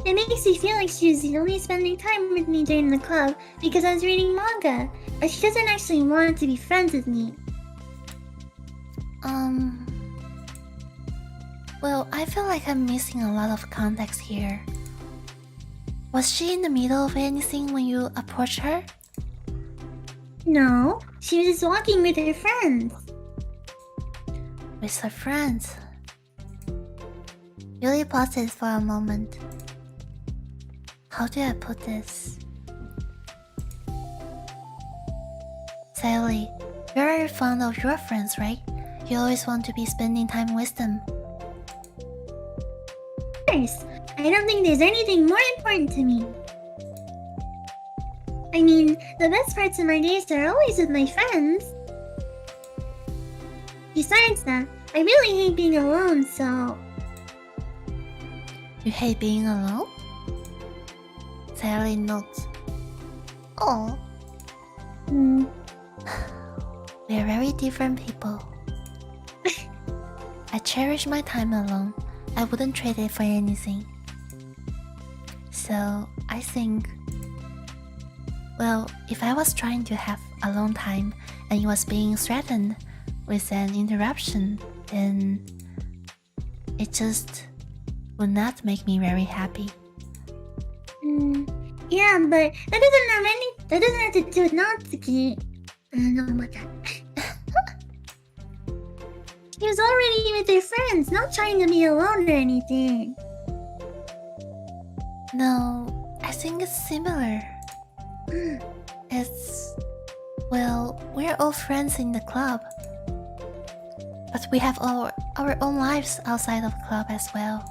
It makes me feel like she's only spending time with me during the club because I was reading manga, but she doesn't actually want to be friends with me. Well, I feel like I'm missing a lot of context here. Was she in the middle of anything when you approached her? No, she was just walking with her friends. With her friends? Yuri pauses for a moment. How do I put this? Sayori, you're very fond of your friends, right? You always want to be spending time with them. Yes, I don't think there's anything more important to me. I mean, the best parts of my days are always with my friends. Besides that, I really hate being alone, so... You hate being alone? Sayori nods. Oh. We're very different people. I cherish my time alone. I wouldn't trade it for anything. So I think, well, if I was trying to have a long time and it was being threatened with an interruption, then it just would not make me very happy. Yeah, but that doesn't have to do with Natsuki. I don't know about that. He was already with their friends, not trying to be alone or anything. No, I think it's similar. It's... well, we're all friends in the club. But we have our own lives outside of the club as well.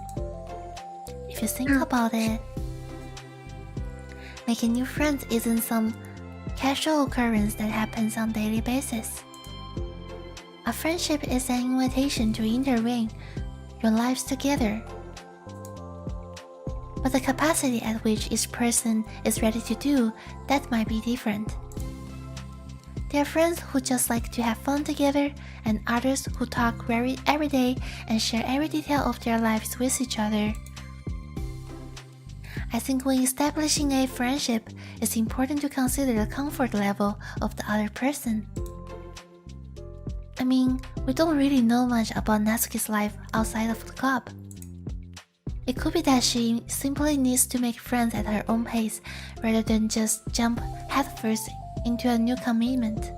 If you think about it, making new friends isn't some casual occurrence that happens on a daily basis. A friendship is an invitation to intervene your lives together. But the capacity at which each person is ready to do that might be different. There are friends who just like to have fun together, and others who talk every day and share every detail of their lives with each other. I think when establishing a friendship, it's important to consider the comfort level of the other person. I mean, we don't really know much about Natsuki's life outside of the club. It could be that she simply needs to make friends at her own pace rather than just jump headfirst into a new commitment.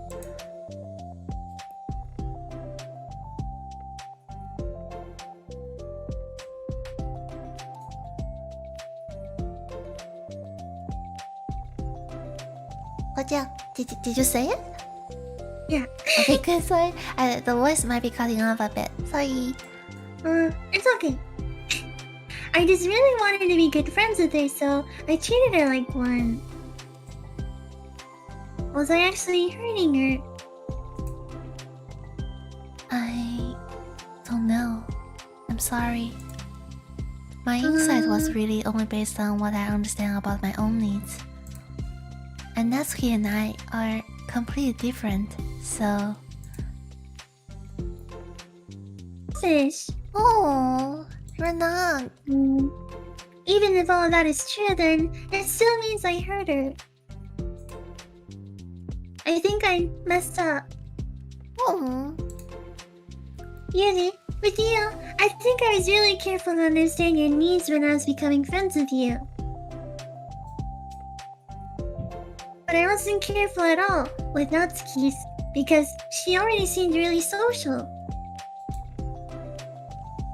What? Yeah, did you say it? Yeah. Okay, good. Sorry, the voice might be cutting off a bit. Sorry. It's okay. I just really wanted to be good friends with her, so I treated her like one. Was I actually hurting her? I don't know. I'm sorry. My insight was really only based on what I understand about my own needs. And Natsuki and I are completely different, so... Fish. Oh, you're not. Even if all of that is true, then it still means I hurt her. I think I messed up. Oh. Really? With you, I think I was really careful to understand your needs when I was becoming friends with you. But I wasn't careful at all with Natsuki's because she already seemed really social.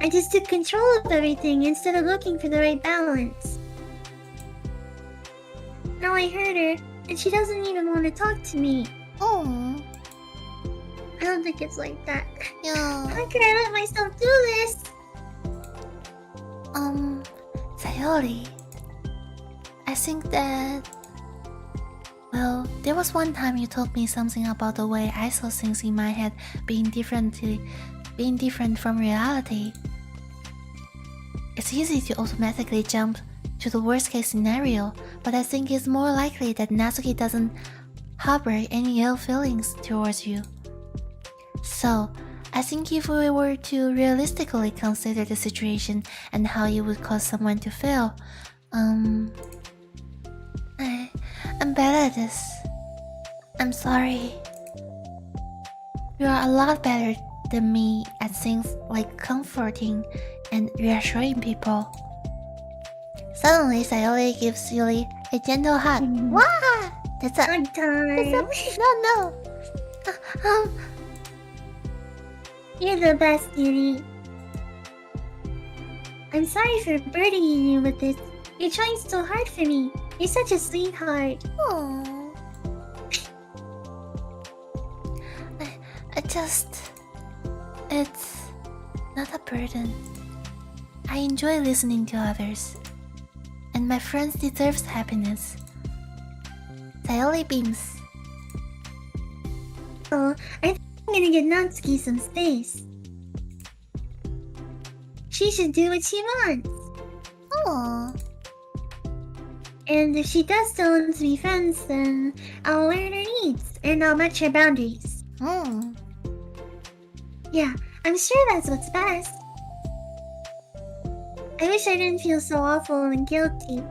I just took control of everything instead of looking for the right balance. Now I hurt her, and she doesn't even want to talk to me. Oh. I don't think it's like that. Yeah. How could I let myself do this? Sayori. I think that... well, there was one time you told me something about the way I saw things in my head being different from reality. It's easy to automatically jump to the worst case scenario, but I think it's more likely that Natsuki doesn't harbor any ill feelings towards you. So, I think if we were to realistically consider the situation and how it would cause someone to feel, I'm bad at this. I'm sorry. You are a lot better than me at things like comforting and reassuring people. Suddenly, Sayori gives Yuli a gentle hug. Wah! That's a... Hug time. No. You're the best, Yuri. I'm sorry for burdening you with this. You're trying so hard for me. You're such a sweetheart. Aww. It's not a burden. I enjoy listening to others. And my friends deserve happiness. Sayori beams. Oh, I think I'm gonna get Natsuki some space. She should do what she wants. Aww. And if she does still want to be friends, then I'll learn her needs and I'll match her boundaries. Yeah, I'm sure that's what's best. I wish I didn't feel so awful and guilty.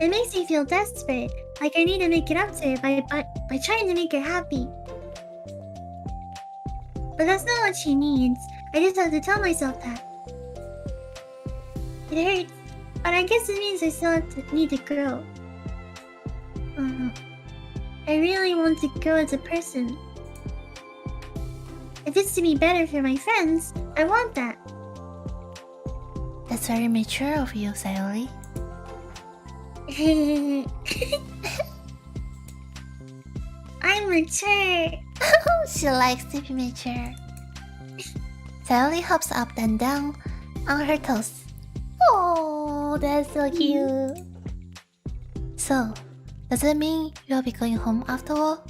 It makes me feel desperate, like I need to make it up to her by trying to make her happy. But that's not what she needs. I just have to tell myself that. It hurts, but I guess it means I still need to grow. I really want to grow as a person. If it's to be better for my friends, I want that. That's very mature of you, Sayori. I'm mature. She likes to be mature. Sayori hops up and down on her toes. Oh, that's so cute. So, does it mean you'll be going home after all?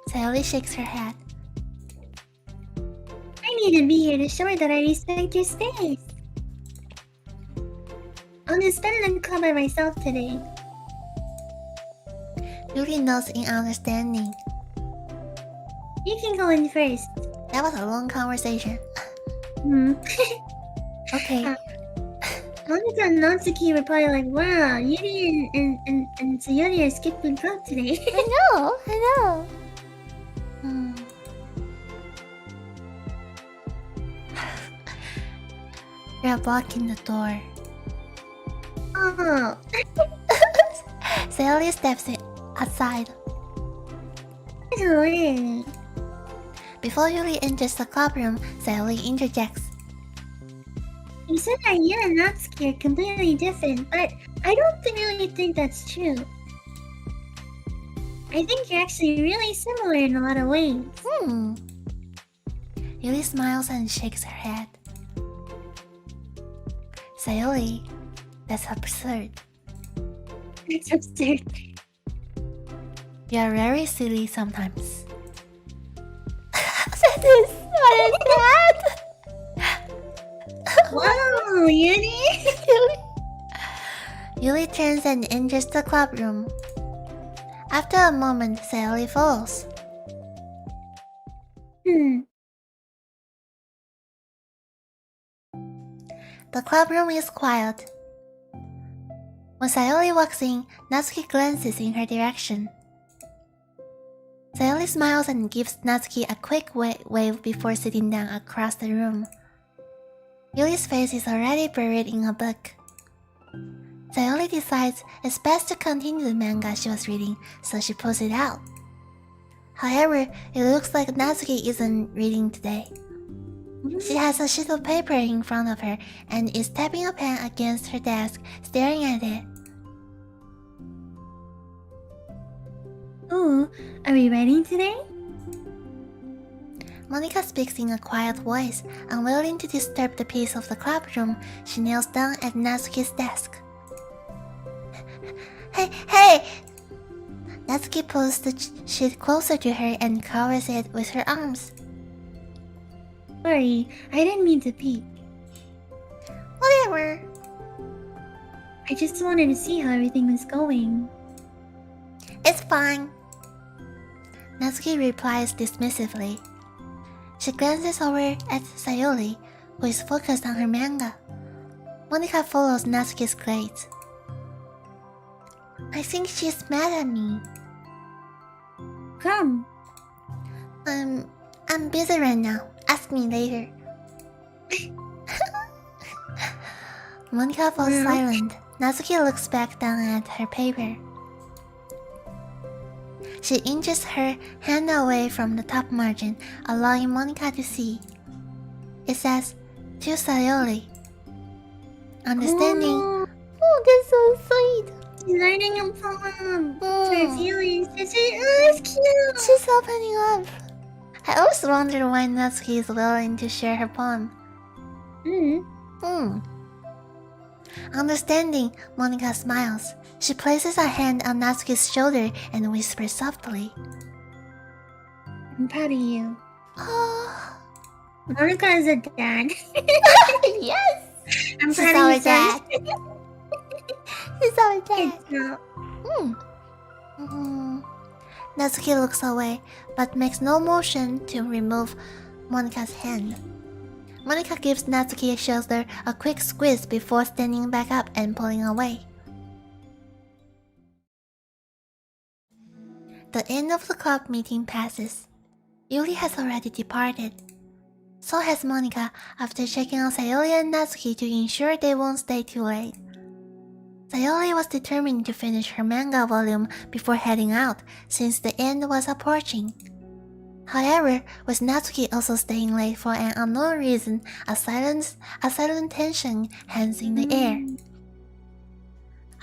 Sayori shakes her head. I need to be here to show her that I respect your space. I'll just spend the club by myself today. Yuri nods in understanding. You can go in first. That was a long conversation. Okay. Monica and Natsuki were probably like, wow, Yuri and Sayori are skipping club today. I know. You're blocking the door. Oh. Sayori steps aside. That's weird. Before Yuri enters the clubroom, Sayori interjects. You said that you and Natsuki are completely different, but I don't really think that's true. I think you're actually really similar in a lot of ways. Yuri smiles and shakes her head. Sayori, that's absurd. That's absurd. You are very silly sometimes. What is that? Wow, Yuri! Yuri turns and enters the clubroom. After a moment, Sayori follows. The clubroom is quiet. When Sayori walks in, Natsuki glances in her direction. Sayori smiles and gives Natsuki a quick wave before sitting down across the room. Yuri's face is already buried in a book. Sayori decides it's best to continue the manga she was reading, so she pulls it out. However, it looks like Natsuki isn't reading today. She has a sheet of paper in front of her and is tapping a pen against her desk, staring at it. Oh, are we writing today? Monica speaks in a quiet voice, unwilling to disturb the peace of the clubroom. She kneels down at Natsuki's desk. Hey! Natsuki pulls the sheet closer to her and covers it with her arms. Sorry, I didn't mean to peek. Whatever. I just wanted to see how everything was going. It's fine. Natsuki replies dismissively. She glances over at Sayori, who is focused on her manga. Monica follows Natsuki's gaze. I think she's mad at me. Come. I'm busy right now. Ask me later. Monica falls silent. Natsuki looks back down at her paper. She inches her hand away from the top margin, allowing Monica to see. It says, to Sayori. Understanding. Oh, that's so sweet. She's writing a poem. Her feelings. It's cute. She's opening up. I always wondered why Natsuki is willing to share her poem. Understanding, Monica smiles. She places a hand on Natsuki's shoulder and whispers softly. I'm proud of you. Oh. Monica is a dad. Yes! I'm She's proud our of you, dad. She's our dad. It's not. Natsuki looks away, but makes no motion to remove Monika's hand. Monika gives Natsuki's shoulder a quick squeeze before standing back up and pulling away. The end of the club meeting passes. Yuri has already departed. So has Monika after checking on Sayori and Natsuki to ensure they won't stay too late. Sayori was determined to finish her manga volume before heading out, since the end was approaching. However, with Natsuki also staying late for an unknown reason, a silent tension hangs in the air.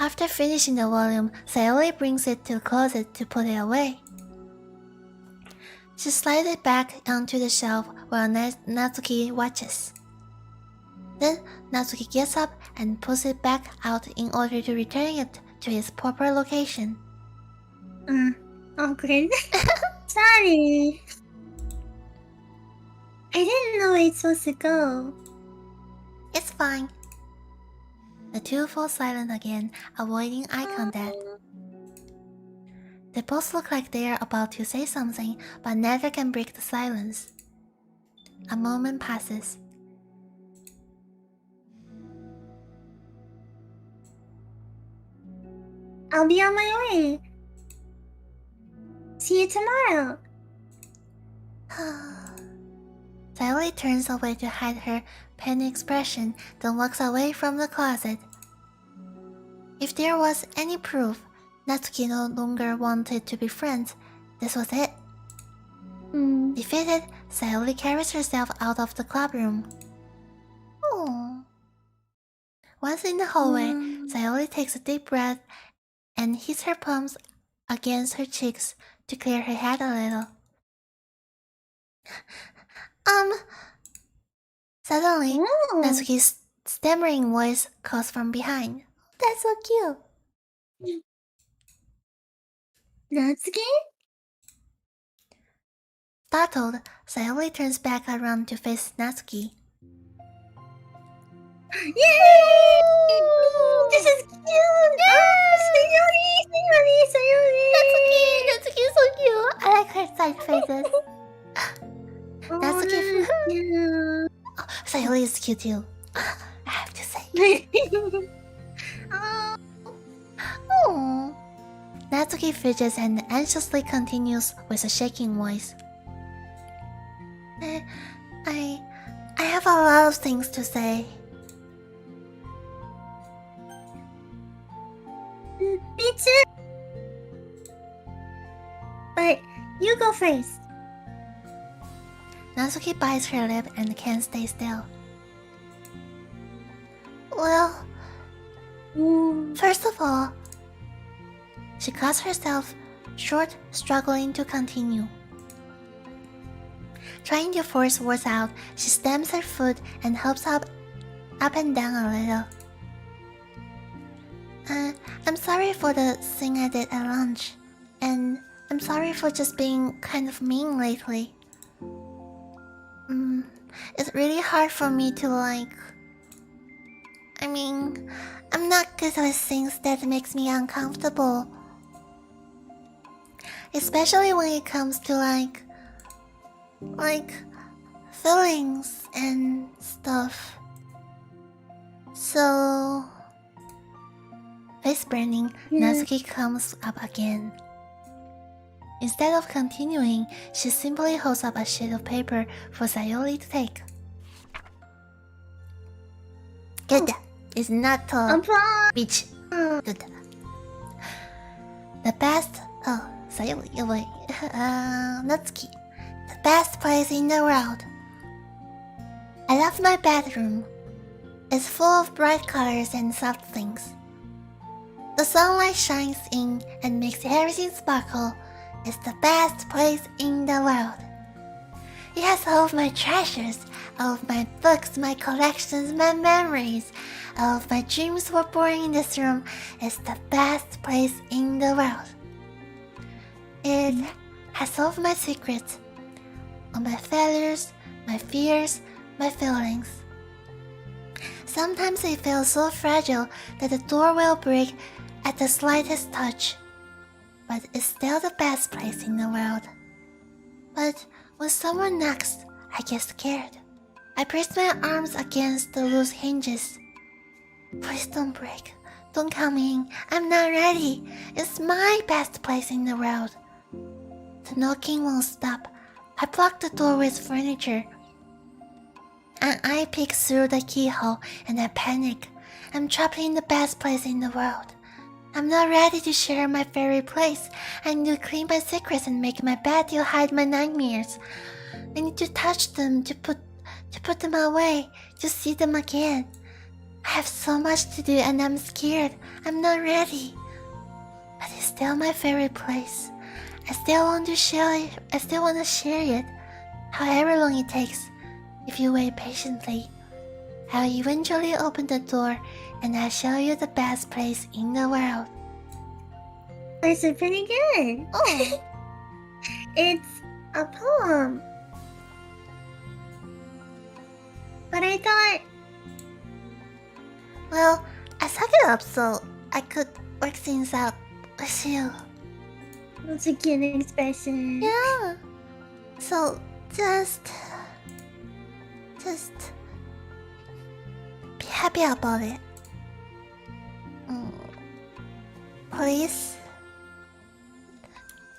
After finishing the volume, Sayori brings it to the closet to put it away. She slides it back onto the shelf while Natsuki watches. Then Natsuki gets up and puts it back out in order to return it to its proper location. Awkward. Sorry. I didn't know it's supposed to go. It's fine. The two fall silent again, avoiding eye contact. They both look like they are about to say something, but neither can break the silence. A moment passes. I'll be on my way. See you tomorrow. Sayori turns away to hide her pained expression, then walks away from the closet. If there was any proof Natsuki no longer wanted to be friends, this was it. Defeated, Sayori carries herself out of the clubroom. Once in the hallway, Sayori takes a deep breath and hits her palms against her cheeks to clear her head a little. Suddenly, Natsuki's stammering voice calls from behind. That's so cute. Natsuki? Startled, Sayori turns back around to face Natsuki. Yay! This is cute! Sayori! Natsuki is so cute! I like her side faces. Natsuki... Yeah. Oh, Sayori is cute too. I have to say. Oh. Natsuki fidgets and anxiously continues with a shaking voice. I have a lot of things to say. Me too. But you go first. Natsuki bites her lip and can't stay still. Well, first of all, she cuts herself short, struggling to continue. Trying to force words out, she stamps her foot and hops up and down a little. I'm sorry for the thing I did at lunch, and I'm sorry for just being kind of mean lately. It's really hard for me to I'm not good with things that makes me uncomfortable. Especially when it comes to feelings and stuff. So... Face burning, Natsuki comes up again. Instead of continuing, she simply holds up a sheet of paper for Sayori to take. Good. It's not a beach. Good. The best... Oh, Sayori, wait. Natsuki. The best place in the world. I love my bedroom. It's full of bright colors and soft things. The sunlight shines in and makes everything sparkle. It's the best place in the world. It has all of my treasures, all of my books, my collections, my memories. All of my dreams were born in this room. It's the best place in the world. It has all of my secrets, all my failures, my fears, my feelings. Sometimes it feels so fragile that the door will break at the slightest touch. But it's still the best place in the world. But when someone knocks, I get scared. I press my arms against the loose hinges. Please don't break. Don't come in. I'm not ready. It's my best place in the world. The knocking won't stop. I block the door with furniture. And I peek through the keyhole and I panic. I'm trapped in the best place in the world. I'm not ready to share my fairy place. I need to clean my secrets and make my bed to hide my nightmares. I need to touch them to put them away, to see them again. I have so much to do and I'm scared. I'm not ready. But it's still my fairy place. I still want to share it. However long it takes. If you wait patiently, I'll eventually open the door and I'll show you the best place in the world. That's pretty good. Oh. It's a poem. But I thought... Well, I suck it up so I could work things out with you. That's a cute expression. Yeah. So, just be happy about it. Please?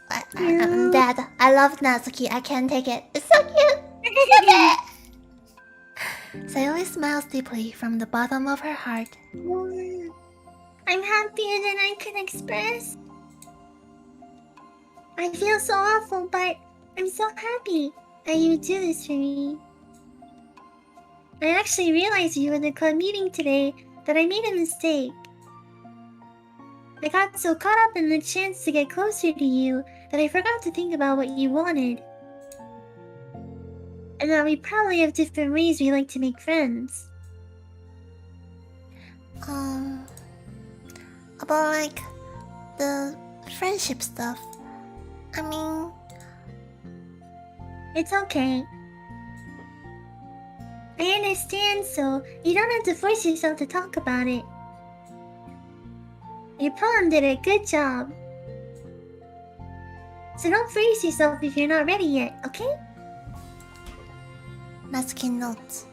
I'm dead. I love Natsuki. I can't take it. It's so cute. Sayori smiles deeply from the bottom of her heart. I'm happier than I can express. I feel so awful, but I'm so happy that you do this for me. I actually realized you in the club meeting today that I made a mistake. I got so caught up in the chance to get closer to you that I forgot to think about what you wanted. And that we probably have different ways we like to make friends. About like the friendship stuff. I mean, it's okay. I understand, so you don't have to force yourself to talk about it. Your poem did a good job. So don't freeze yourself if you're not ready yet, okay? Natsuki notes.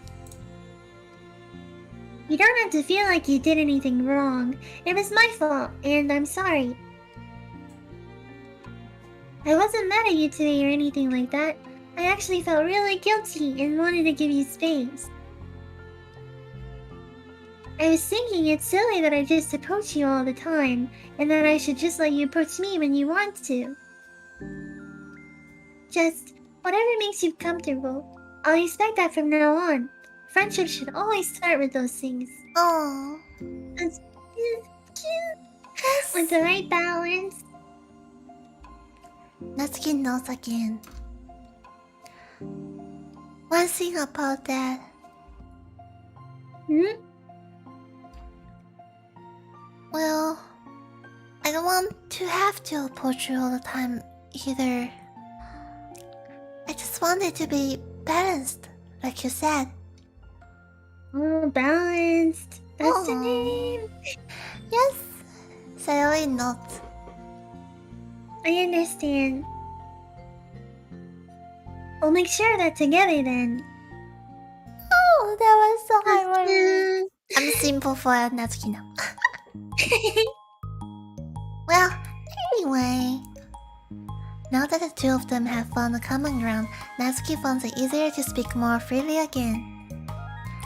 You don't have to feel like you did anything wrong. It was my fault, and I'm sorry. I wasn't mad at you today or anything like that. I actually felt really guilty and wanted to give you space. I was thinking it's silly that I just approach you all the time, and that I should just let you approach me when you want to. Just whatever makes you comfortable. I'll expect that from now on. Friendship should always start with those things. Oh. That's cute. With the right balance. Natsuki notes again. One thing about that. Well, I don't want to have to approach you all the time either. I just want it to be balanced, like you said. Oh, balanced. That's the name. Yes. Sayori notes. I understand. We'll make sure that together then. Oh, that was so ironic. I'm simple for Natsuki now. Well, anyway. Now that the two of them have found a common ground, Natsuki finds it easier to speak more freely again.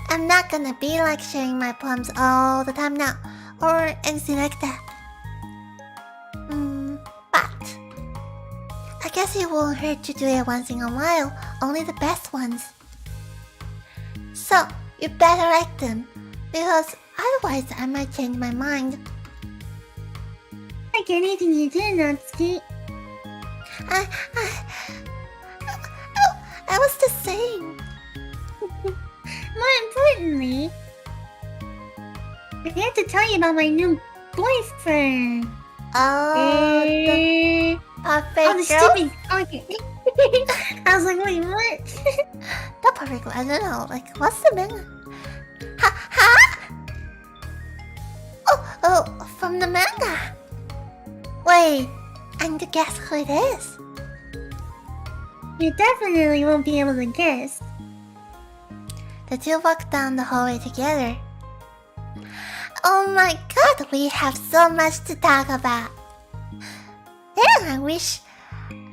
I'm not gonna be like sharing my poems all the time now, or anything like that. But I guess it won't hurt to do it once in a while, only the best ones. So, you better like them, because otherwise I might change my mind. Like anything you do, Natsuki. I was just saying. More importantly, I have to tell you about my new boyfriend. Oh, the perfect the girl? stupid. Okay. I was like, wait, what? The perfect girl. I don't know. Like, what's the manga? Huh? Oh, from the manga. Wait, I need to guess who it is. You definitely won't be able to guess. The two walk down the hallway together. Oh my god, we have so much to talk about. Damn, I wish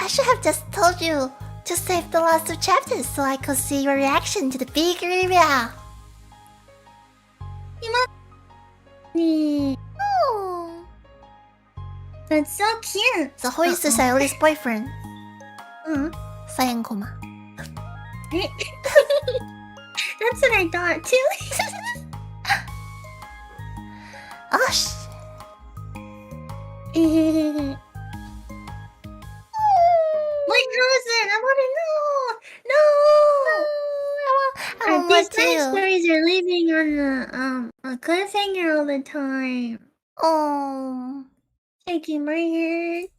I should have just told you to save the last 2 chapters so I could see your reaction to the big reveal. Oh. That's so cute. So who is Sayori's boyfriend? Cyan. That's what I thought too. Oh sh. Wait, how is it? I want to know. No. I These want night to. stories are leaving on a cliffhanger all the time. Oh. Shaking my head.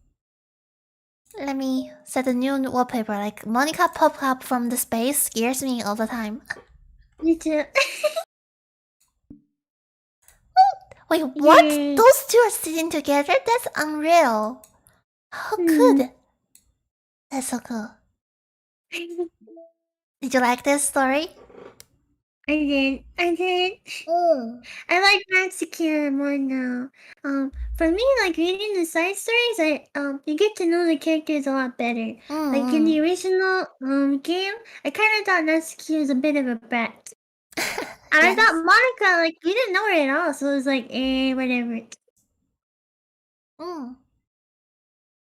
Let me set a new wallpaper. Like Monica pop up from the space scares me all the time. Me too. Wait, what? Yay. Those two are sitting together? That's unreal. How good. That's so cool. Did you like this story? I did. I like Mexican more now. For me, like reading the side stories, you get to know the characters a lot better. Like in the original game, I kind of thought Natsuki was a bit of a brat. And I thought Monica, like, we didn't know her at all, so it was like, whatever.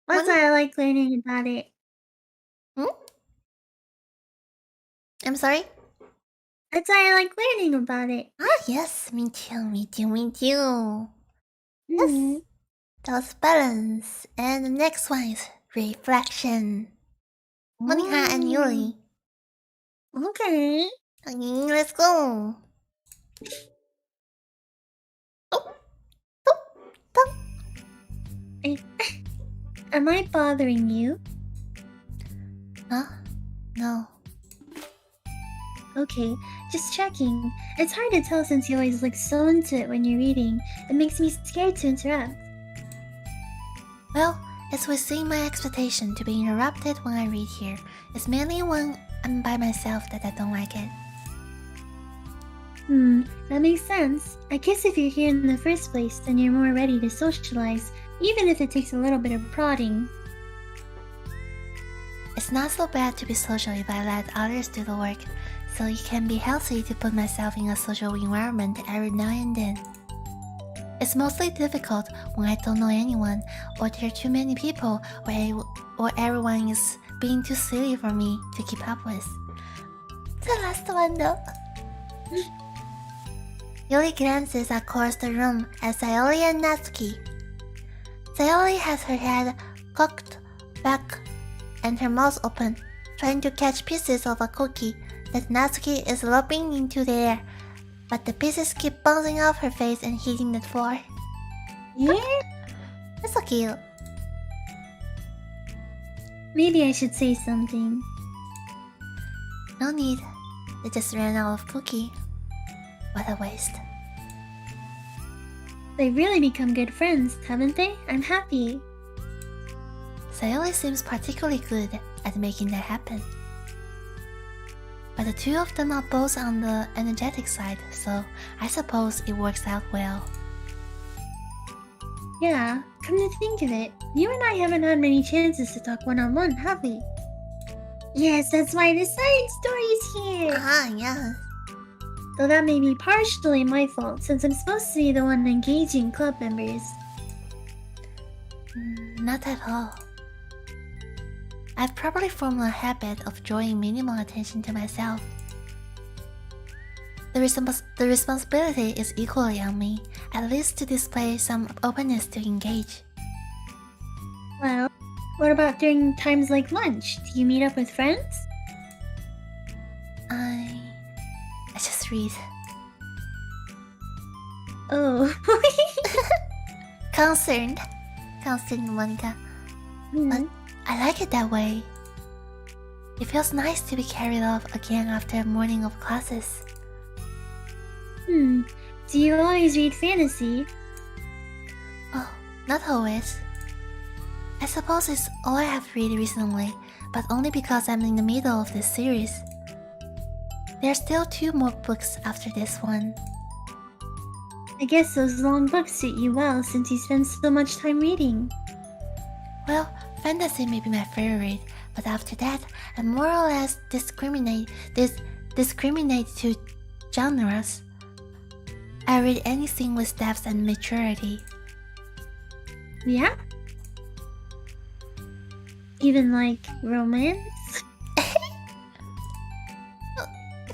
That's why I like learning about it. I'm sorry? That's why I like learning about it. Ah, yes, me too. Yes. Mhm. That was balance. And the next one is reflection. Monica and Yuri. Okay. Let's go. Am I bothering you? Huh? No. Okay, just checking. It's hard to tell since you always look so into it when you're reading. It makes me scared to interrupt. Well, it's within my expectation to be interrupted when I read here. It's mainly when I'm by myself that I don't like it. That makes sense. I guess if you're here in the first place, then you're more ready to socialize, even if it takes a little bit of prodding. It's not so bad to be social if I let others do the work, so it can be healthy to put myself in a social environment every now and then. It's mostly difficult when I don't know anyone, or there are too many people, or everyone is being too silly for me to keep up with. The last one though. Yuri glances across the room at Sayori and Natsuki. Sayori has her head cocked back and her mouth open, trying to catch pieces of a cookie that Natsuki is lobbing into the air, but the pieces keep bouncing off her face and hitting the floor. Yeah? That's so cute. Maybe I should say something. No need. They just ran out of cookie. What a waste. They've really become good friends, haven't they? I'm happy. Sayori seems particularly good at making that happen. But the two of them are both on the energetic side, so I suppose it works out well. Yeah, come to think of it, you and I haven't had many chances to talk one-on-one, have we? Yes, that's why the side story's here! Ah, yeah. Though that may be partially my fault, since I'm supposed to be the one engaging club members. Not at all. I've probably formed a habit of drawing minimal attention to myself. The responsibility is equally on me, at least to display some openness to engage. Well, what about during times like lunch? Do you meet up with friends? I just read. Oh. Concerned, Monica. But I like it that way. It feels nice to be carried off again after a morning of classes. Do you always read fantasy? Oh, not always. I suppose it's all I have read recently, but only because I'm in the middle of this series. There are still 2 more books after this one. I guess those long books suit you well since you spend so much time reading. Well, Fantasy may be my favorite, but after that, I more or less discriminate two genres. I read anything with depth and maturity. Yeah? Even like romance?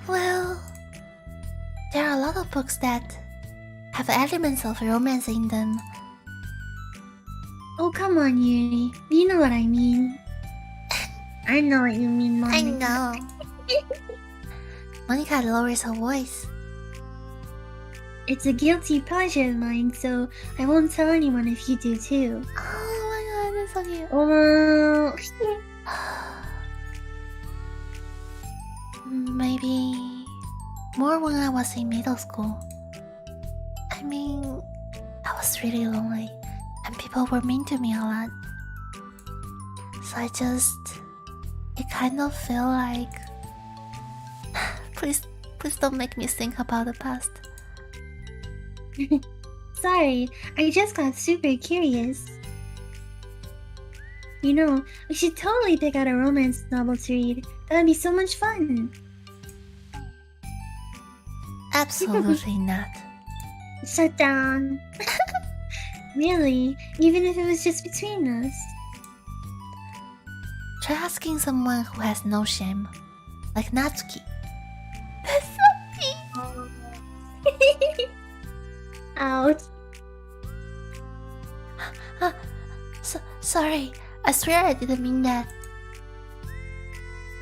Well, there are a lot of books that have elements of romance in them. Oh, come on, Yuri. You know what I mean. I know what you mean, Monica. I know. Monica lowers her voice. It's a guilty pleasure of mine, so I won't tell anyone if you do too. Oh my god, that's so cute. Oh. Maybe more when I was in middle school. I mean, I was really lonely and people were mean to me a lot. So it kind of felt like... Please don't make me think about the past. Sorry, I just got super curious. You know, we should totally pick out a romance novel to read. That would be so much fun. Absolutely not. Shut down. Really? Even if it was just between us? Try asking someone who has no shame. Like Natsuki. That's so mean. Ouch. Sorry. I swear I didn't mean that.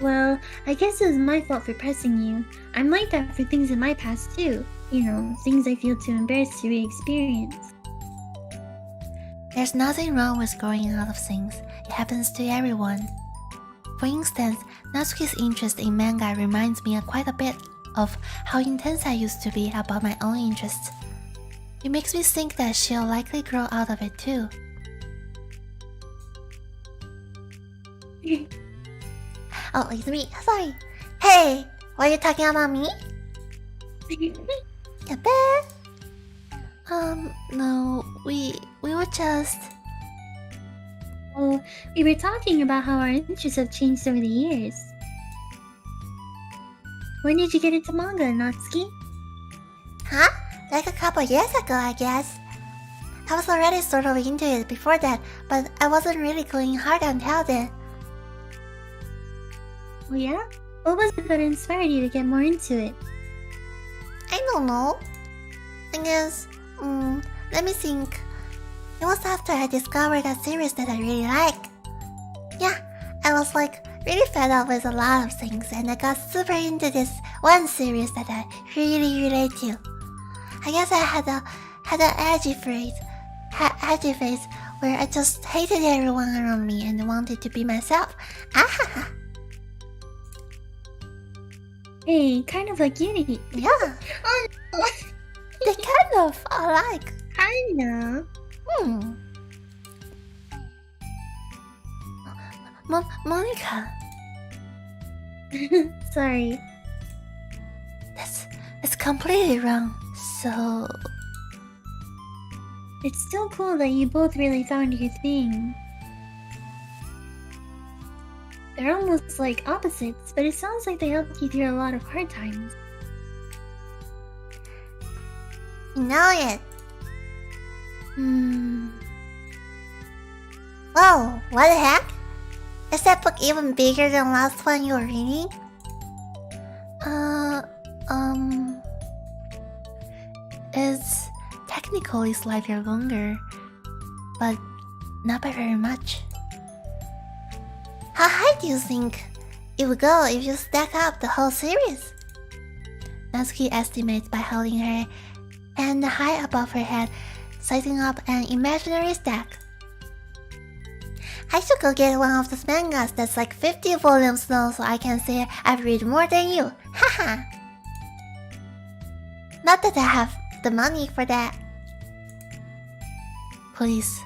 Well, I guess it was my fault for pressing you. I'm like that for things in my past too. You know, things I feel too embarrassed to re-experience. There's nothing wrong with growing out of things. It happens to everyone. For instance, Natsuki's interest in manga reminds me quite a bit of how intense I used to be about my own interests. It makes me think that she'll likely grow out of it too. Oh, it's me. Sorry. Hey, were you talking about me? Yeah, no, we were just... Oh, we were talking about how our interests have changed over the years. When did you get into manga, Natsuki? Huh? Like a couple years ago, I guess. I was already sort of into it before that, but I wasn't really going hard until then. Oh yeah? What was it that inspired you to get more into it? I don't know. I guess, let me think. It was after I discovered a series that I really like. Yeah, I was like really fed up with a lot of things and I got super into this one series that I really relate to. I guess I had an edgy phase where I just hated everyone around me and wanted to be myself. Ah. Hey, kind of like Yuri. Yeah. Oh no. They kind of alike. Kinda. Monica. Sorry. That's completely wrong. So... It's still cool that you both really found your thing. They're almost like opposites, but it sounds like they helped you through a lot of hard times. You know it. Whoa, what the heck? Is that book even bigger than the last one you were reading? It's technically slightly longer, but not by very much. How high do you think it would go if you stack up the whole series? Natsuki estimates by holding her hand high above her head, sizing up an imaginary stack. I should go get one of those mangas that's like 50 volumes long so I can say I've read more than you. Haha. Not that I have the money for that. Please,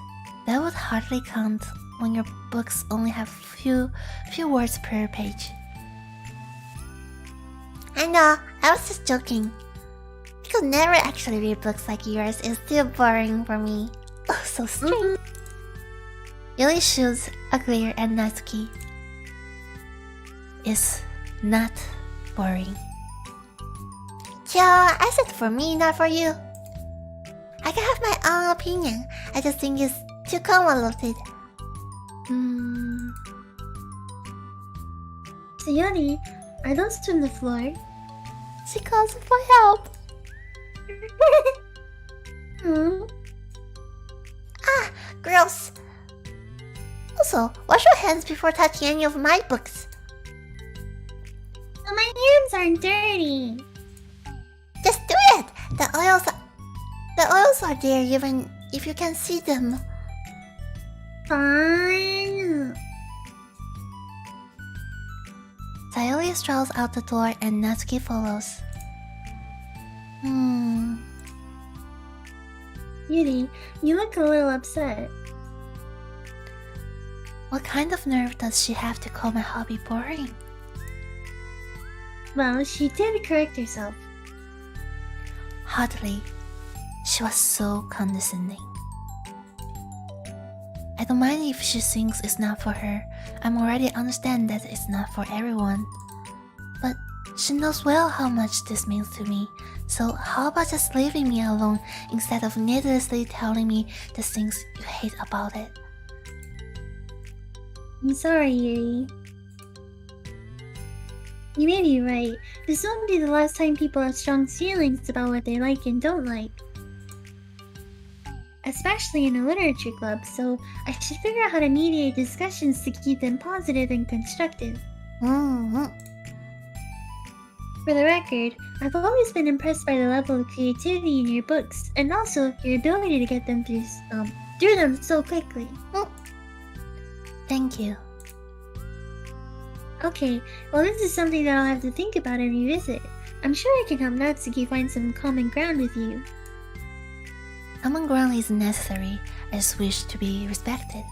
that would hardly count when your books only have few words per page. I know, I was just joking. I could never actually read books like yours. It's too boring for me. Oh, so strange. Yuri shoots uglier and Natsuki is not boring. Yeah, I said for me, not for you. I can have my own opinion. I just think it's too convoluted. Sayori, are those on the floor? She calls for help. Ah, gross. Also, wash your hands before touching any of my books. But my hands aren't dirty. Just do it. The oils are there even if you can see them. Fine. Sayori strolls out the door and Natsuki follows. Yuri, you look a little upset. What kind of nerve does she have to call my hobby boring? Well, she did correct herself. Hardly. She was so condescending. I don't mind if she thinks it's not for her. I'm already understand that it's not for everyone. But she knows well how much this means to me. So how about just leaving me alone instead of needlessly telling me the things you hate about it? I'm sorry, Yuri. You may be right. This won't be the last time people have strong feelings about what they like and don't like. Especially in a literature club, so I should figure out how to mediate discussions to keep them positive and constructive. For the record, I've always been impressed by the level of creativity in your books, and also your ability to get them through them so quickly. Thank you. Okay, well this is something that I'll have to think about and revisit. I'm sure I can help Natsuki find some common ground with you. Common ground isn't necessary. I just wish to be respected.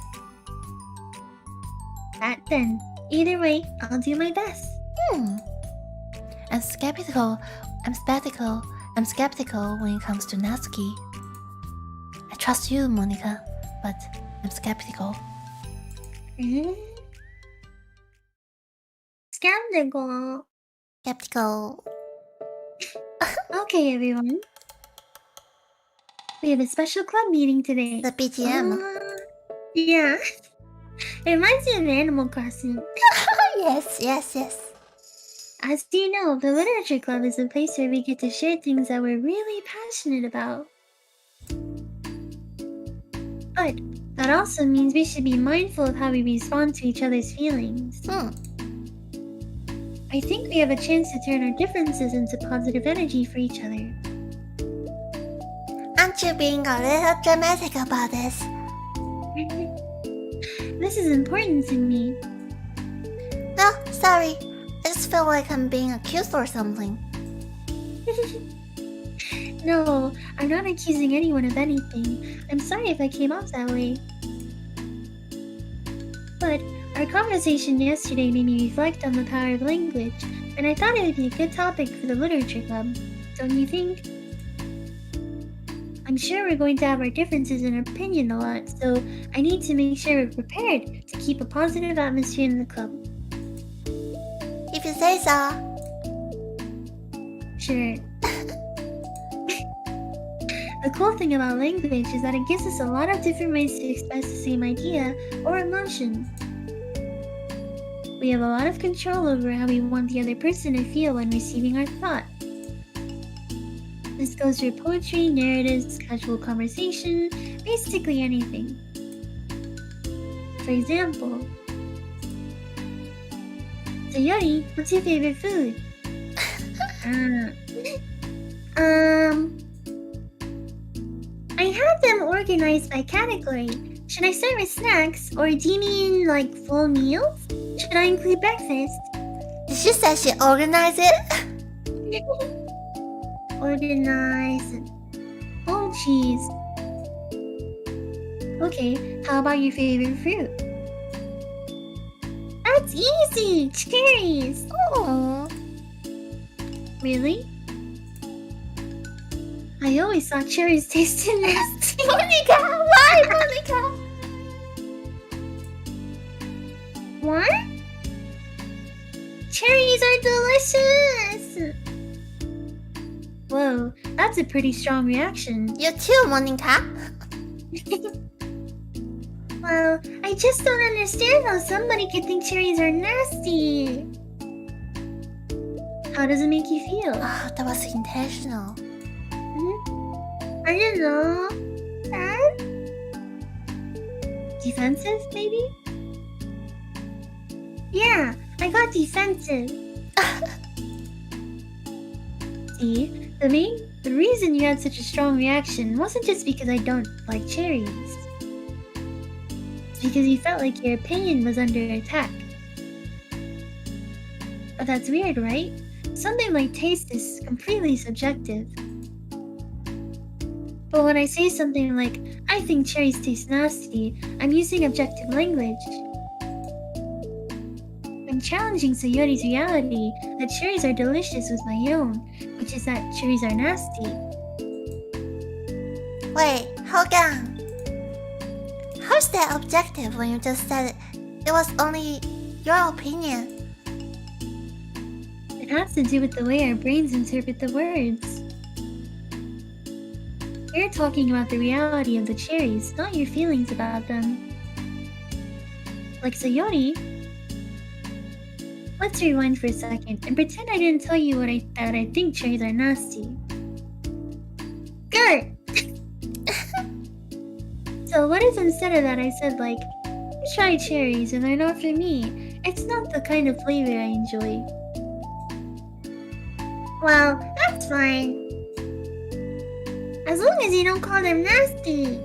That then. Either way, I'll do my best. I'm skeptical when it comes to Natsuki. I trust you, Monica, but I'm skeptical. Skeptical. Skeptical. Okay, everyone. We have a special club meeting today. The BGM. Yeah. It reminds me of Animal Crossing. Yes. As you know, the Literature Club is a place where we get to share things that we're really passionate about. But that also means we should be mindful of how we respond to each other's feelings. I think we have a chance to turn our differences into positive energy for each other. Aren't you being a little dramatic about this? This is important to me. No, sorry. I just feel like I'm being accused or something. No, I'm not accusing anyone of anything. I'm sorry if I came off that way. But our conversation yesterday made me reflect on the power of language, and I thought it would be a good topic for the Literature Club. Don't you think? I'm sure we're going to have our differences in opinion a lot, so I need to make sure we're prepared to keep a positive atmosphere in the club. If you say so. Sure. The cool thing about language is that it gives us a lot of different ways to express the same idea or emotion. We have a lot of control over how we want the other person to feel when receiving our thought. This goes for poetry, narratives, casual conversation, basically anything. For example, Sayori, what's your favorite food? I have them organized by category. Should I start with snacks, or do you mean like full meals? Should I include breakfast? Did she say she organized it? Organize. Oh, cheese. Okay, how about your favorite fruit? That's easy! Cherries! Oh. Really? I always thought cherries tasted nasty. Monica! Why, Monica? What? Cherries are delicious! Whoa, that's a pretty strong reaction. You too, Monica. Well, I just don't understand how somebody could think cherries are nasty. How does it make you feel? Oh, that was intentional. I don't know. Sad? Defensive, maybe? Yeah, I got defensive. See, the reason you had such a strong reaction wasn't just because I don't like cherries. It's because you felt like your opinion was under attack. But that's weird, right? Something like taste is completely subjective. But when I say something like, I think cherries taste nasty, I'm using objective language. I'm challenging Sayori's reality that cherries are delicious with my own, which is that cherries are nasty. Wait, hold on. How's that objective when you just said it was only your opinion? It has to do with the way our brains interpret the words. You're talking about the reality of the cherries, not your feelings about them. Like Sayori. Let's rewind for a second and pretend I didn't tell you that I think cherries are nasty. Good! So what if instead of that I said like, try cherries and they're not for me. It's not the kind of flavor I enjoy. Well, that's fine. As long as you don't call them nasty.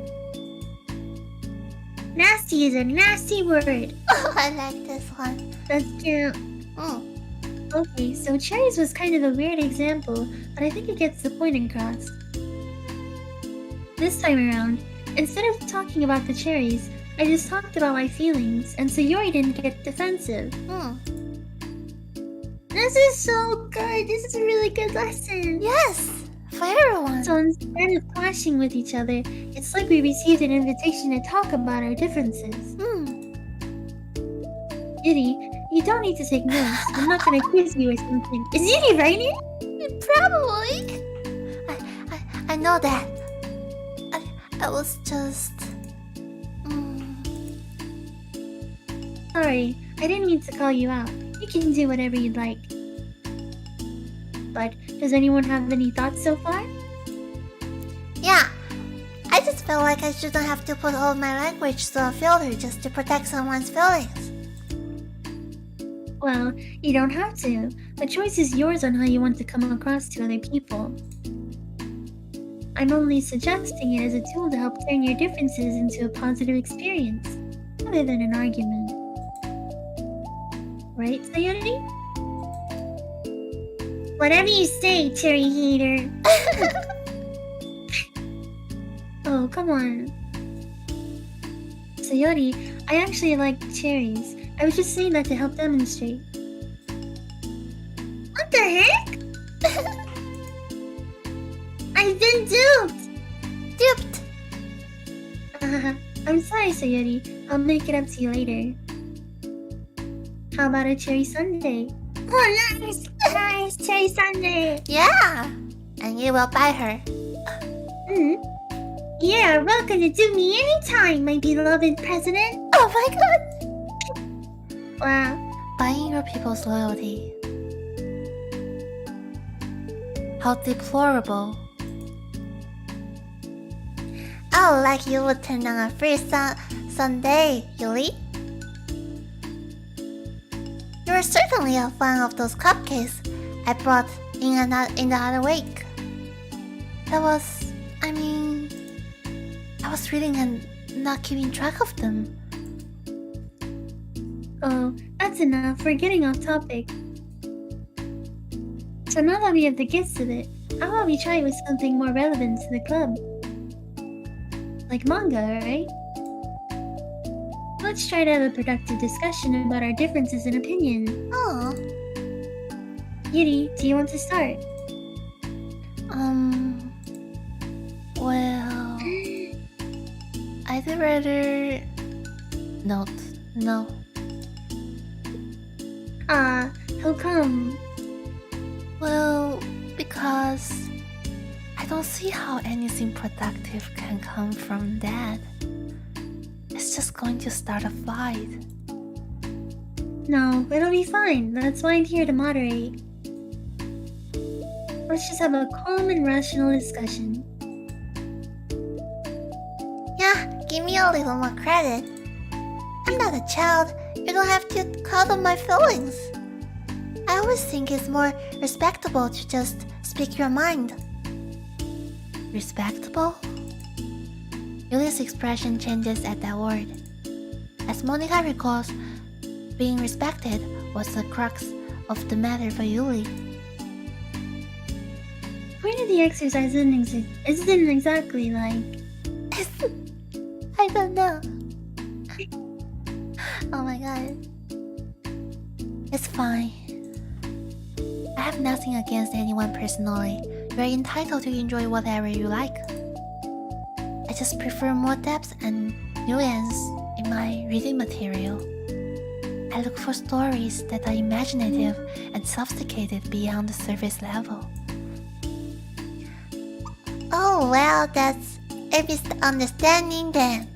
Nasty is a nasty word. Oh, I like this one. That's cute. Okay, so cherries was kind of a weird example, but I think it gets the point across. This time around, instead of talking about the cherries, I just talked about my feelings, and Sayori didn't get defensive. This is so good. This is a really good lesson. Yes, for everyone. So instead of clashing with each other, it's like we received an invitation to talk about our differences. Yuri, you don't need to take notes. I'm not gonna quiz you or something. Is Yuri writing? Probably. I know that. I was just... Sorry, I didn't mean to call you out. You can do whatever you'd like. But does anyone have any thoughts so far? Yeah. I just felt like I shouldn't have to put all my language to a filter just to protect someone's feelings. Well, you don't have to. The choice is yours on how you want to come across to other people. I'm only suggesting it as a tool to help turn your differences into a positive experience, rather than an argument. Right, Sayori? Whatever you say, cherry hater. Oh, come on. Sayori, I actually like cherries. I was just saying that to help demonstrate. What the heck? I've been duped! I'm sorry, Sayori. I'll make it up to you later. How about a cherry sundae? Oh, nice! Nice cherry sundae! Yeah! And you will buy her. You're welcome to do me anytime, my beloved president. Oh my god! Wow. Buying your people's loyalty. How deplorable. Oh, like you would turn down a free sundae, Yuri. You're certainly a fan of those cupcakes I brought in the other week. I was reading and not keeping track of them. Oh, that's enough. We're getting off topic. So now that we have the gist of it, how about we try with something more relevant to the club? Like manga, right? Let's try to have a productive discussion about our differences in opinion. Oh. Yuri, do you want to start? Well... I'd rather... No. How come? Well, because I don't see how anything productive can come from that. It's just going to start a fight. No, it'll be fine. That's why I'm here to moderate. Let's just have a calm and rational discussion. Yeah, give me a little more credit. I'm not a child. You don't have to coddle my feelings. I always think it's more respectable to just speak your mind. Respectable? Yuli's expression changes at that word. As Monica recalls, being respected was the crux of the matter for Yuli. The point of the exercise isn't exactly like... I don't know. Oh my god. It's fine. I have nothing against anyone personally. You're entitled to enjoy whatever you like. I just prefer more depth and nuance in my reading material. I look for stories that are imaginative and sophisticated beyond the surface level. Oh well, that's a misunderstanding then.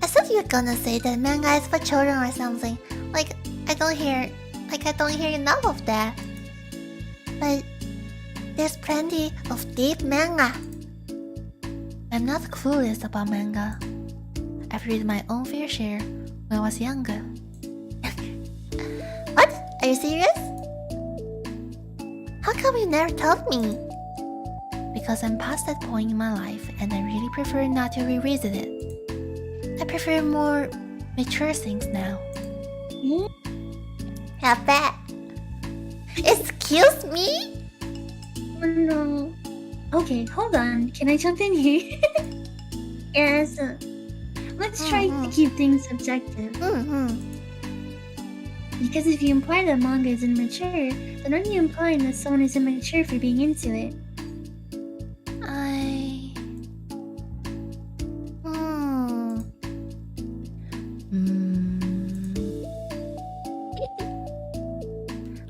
I thought you were gonna say that manga is for children or something. I don't hear enough of that. But there's plenty of deep manga. I'm not clueless about manga. I've read my own fair share when I was younger. What? Are you serious? How come you never told me? Because I'm past that point in my life and I really prefer not to revisit it. I prefer more mature things now. I bet. Excuse me? Oh no. Okay, hold on. Can I jump in here? Yes. Let's try to keep things subjective. Because if you imply that manga is immature, then aren't you implying that someone is immature for being into it?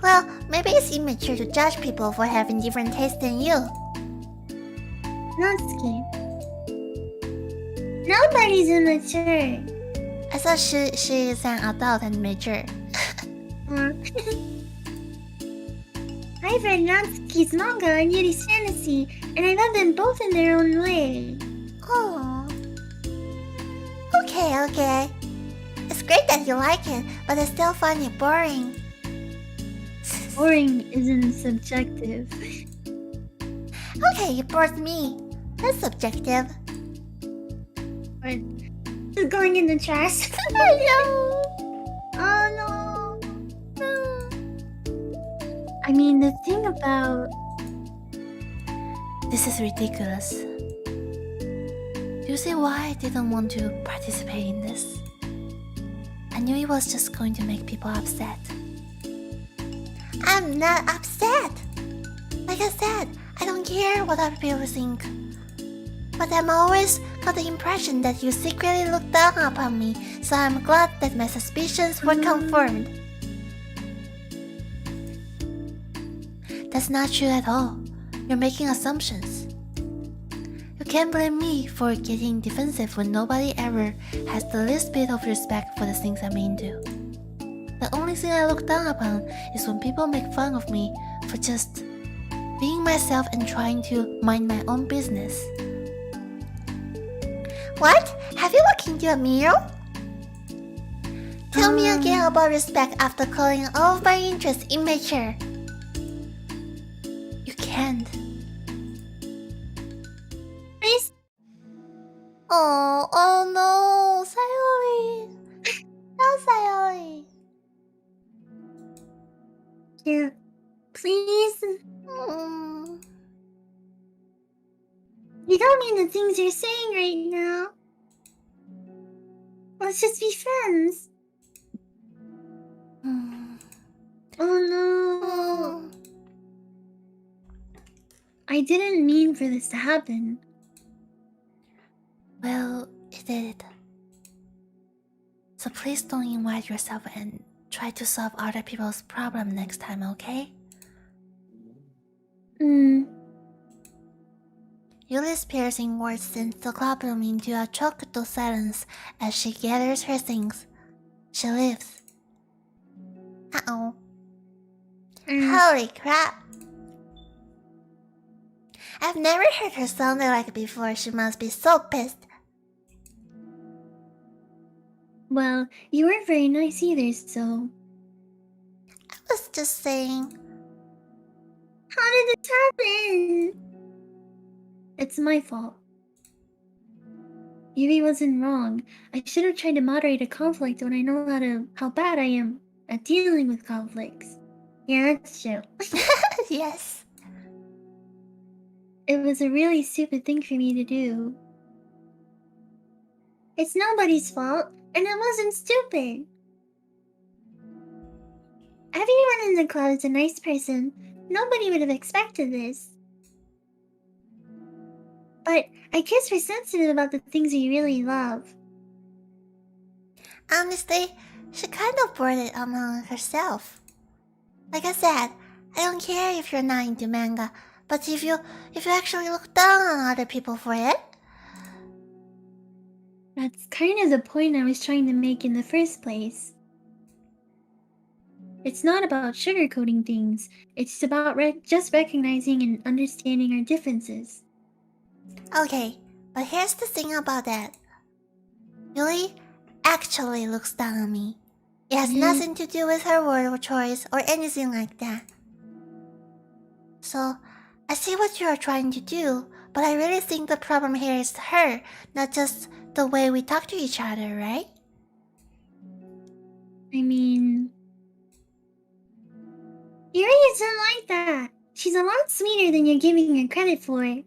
Well, maybe it's immature to judge people for having different tastes than you. Natsuki. Nobody's immature. I thought she is an adult and mature. I've read Natsuki's manga and Yuri's fantasy, and I love them both in their own way. Oh. Okay. It's great that you like it, but I still find it boring. Boring isn't subjective. Okay, you bored me. That's subjective. But it's going in the trash. Oh no. I mean, the thing about... This is ridiculous. Do you see why I didn't want to participate in this? I knew it was just going to make people upset. I'm not upset! Like I said, I don't care what other people think. But I'm always got the impression that you secretly look down upon me, so I'm glad that my suspicions were confirmed. That's not true at all. You're making assumptions. You can't blame me for getting defensive when nobody ever has the least bit of respect for the things I'm into. The only thing I look down upon is when people make fun of me for just being myself and trying to mind my own business. What? Have you looked into a mirror? Tell me again about respect after calling all of my interests immature. You can't. Please? Oh no, Sayori. No, Sayori. Yeah. Please? You don't mean the things you're saying right now. Let's just be friends. Oh no. I didn't mean for this to happen. Well, it did. So please don't invite yourself and try to solve other people's problem next time, okay? Yuli's piercing words sends the clubroom into a choked silence as she gathers her things. She leaves. Uh-oh. Holy crap. I've never heard her sound like before. She must be so pissed. Well, you weren't very nice either, so... I was just saying... How did this happen? It's my fault. Yuri wasn't wrong. I should have tried to moderate a conflict when I know how bad I am at dealing with conflicts. Yeah, that's true. Yes. It was a really stupid thing for me to do. It's nobody's fault, and it wasn't stupid. Everyone in the club is a nice person. Nobody would have expected this. But I guess we're sensitive about the things we really love. Honestly, she kind of brought it among herself. Like I said, I don't care if you're not into manga, but if you actually look down on other people for it... That's kind of the point I was trying to make in the first place. It's not about sugarcoating things. It's about just recognizing and understanding our differences. Okay, but here's the thing about that. Yuri actually looks down on me. It has nothing to do with her word choice or anything like that. So, I see what you are trying to do, but I really think the problem here is her, not just the way we talk to each other, right? I mean... Yuri isn't like that. She's a lot sweeter than you're giving her credit for.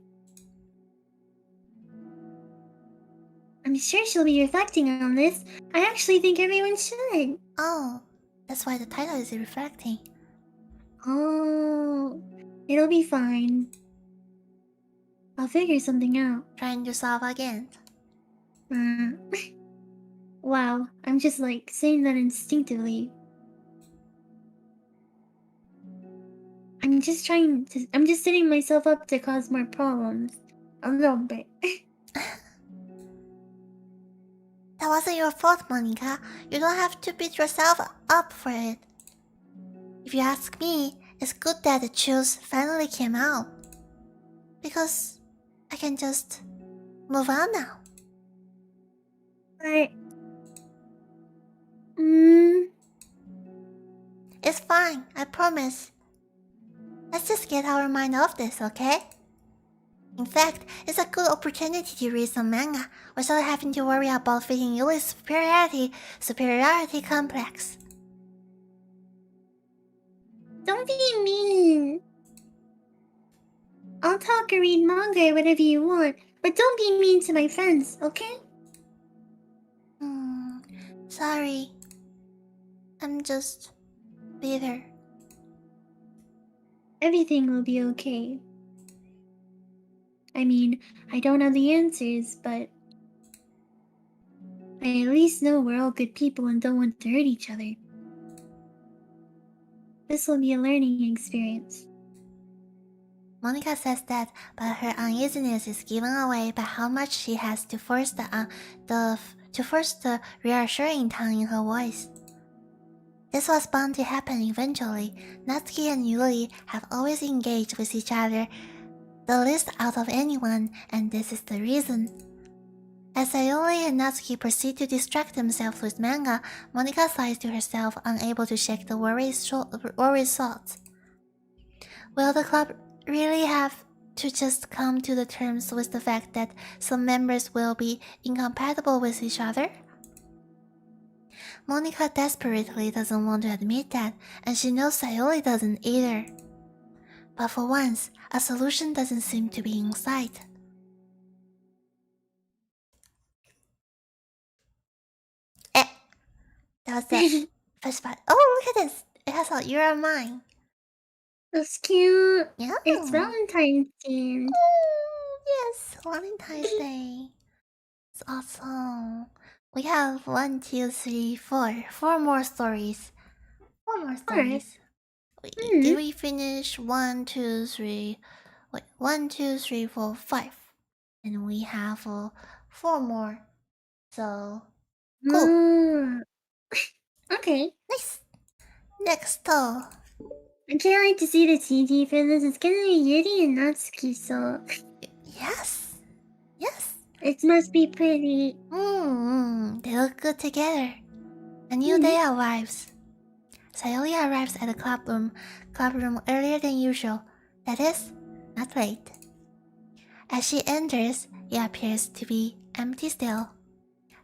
I'm sure she'll be reflecting on this. I actually think everyone should. Oh, that's why the title is reflecting. Oh, it'll be fine. I'll figure something out. Trying to solve again. Wow, I'm just like saying that instinctively. I'm just setting myself up to cause more problems. A little bit. That wasn't your fault, Monica. You don't have to beat yourself up for it. If you ask me, it's good that the truth finally came out. Because I can just move on now. But... It's fine, I promise. Let's just get our mind off this, okay? In fact, it's a good opportunity to read some manga without having to worry about fitting Yuli's superiority complex. Don't be mean. I'll talk or read manga or whatever you want, but don't be mean to my friends, okay? Sorry. I'm just bitter. Everything will be okay. I mean, I don't know the answers, but I at least know we're all good people and don't want to hurt each other. This will be a learning experience. Monica says that, but her uneasiness is given away by how much she has to force the reassuring tone in her voice. This was bound to happen eventually. Natsuki and Yuri have always engaged with each other the least out of anyone, and this is the reason. As Sayori and Natsuki proceed to distract themselves with manga, Monica sighs to herself, unable to shake the worried thoughts. Will the club really have to just come to the terms with the fact that some members will be incompatible with each other? Monica desperately doesn't want to admit that, and she knows Sayori doesn't either. But for once, a solution doesn't seem to be in sight. That was the first part. Oh, look at this! It has a "You're Mine." That's cute. Yeah. It's Valentine's Day. Oh, yes, Valentine's Day. It's awesome. We have 1, 2, 3, 4. 4 more stories. 4 more stories. Wait, did we finish 1, 2, 3? Wait, 1, 2, 3, 4, 5. And we have 4 more. So, cool. Okay. Nice. Next, I can't wait to see the CG for this. It's gonna be Yuri and Natsuki, so yes. Yes. it must be pretty. They look good together. A new day arrives. Sayori arrives at the club room earlier than usual. That is, not late. As she enters, it appears to be empty still.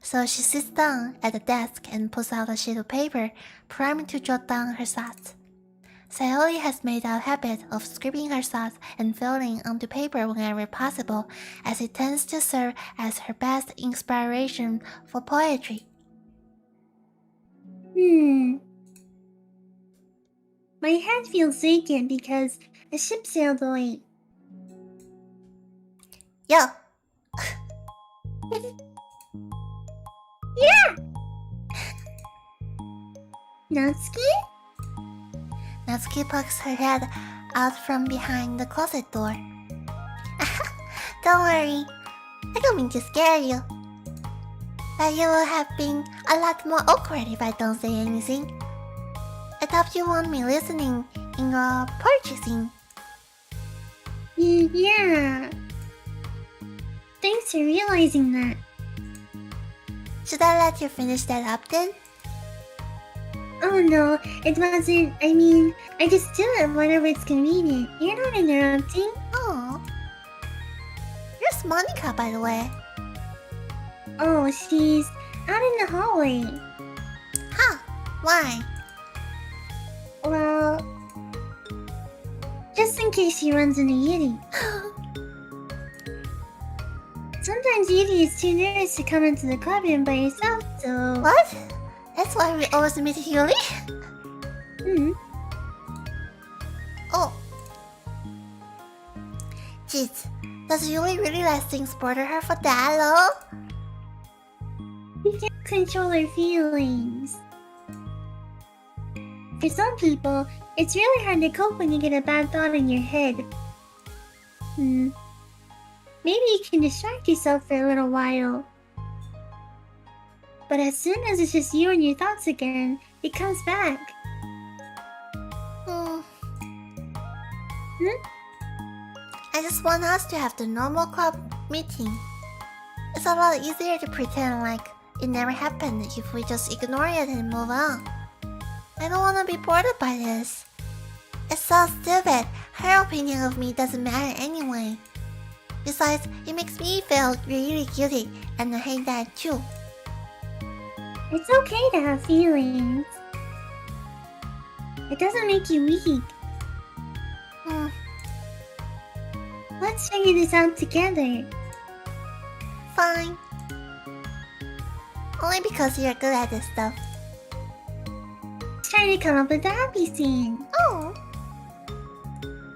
So she sits down at the desk and pulls out a sheet of paper, primed to jot down her thoughts. Sayori has made a habit of scribbling her thoughts and filling onto paper whenever possible, as it tends to serve as her best inspiration for poetry. My head feels vacant because a ship sailed away. Yo! Yeah! Natsuki? Natsuki pokes her head out from behind the closet door. Don't worry, I don't mean to scare you. But you will have been a lot more awkward if I don't say anything. I thought you won't be listening in your purchasing. Yeah. Thanks for realizing that. Should I let you finish that up then? Oh no, it wasn't. I mean, I just do it whenever it's convenient. You're not interrupting. Oh. Here's Monica, by the way. Oh, she's out in the hallway. Huh? Why? Well, just in case she runs into Yuri. Sometimes Yuri is too nervous to come into the club room by herself, so... What? That's why we always meet Yuri? Oh. Jeez, does Yuri really let things bother her for that long? You can't control her feelings. For some people, it's really hard to cope when you get a bad thought in your head. Maybe you can distract yourself for a little while. But as soon as it's just you and your thoughts again, it comes back. I just want us to have the normal club meeting. It's a lot easier to pretend like it never happened if we just ignore it and move on. I don't want to be bothered by this. It's so stupid. Her opinion of me doesn't matter anyway. Besides, it makes me feel really guilty, and I hate that too. It's okay to have feelings. It doesn't make you weak. Let's figure this out together. Fine. Only because you're good at this stuff. Let's try to come up with a happy scene. Oh.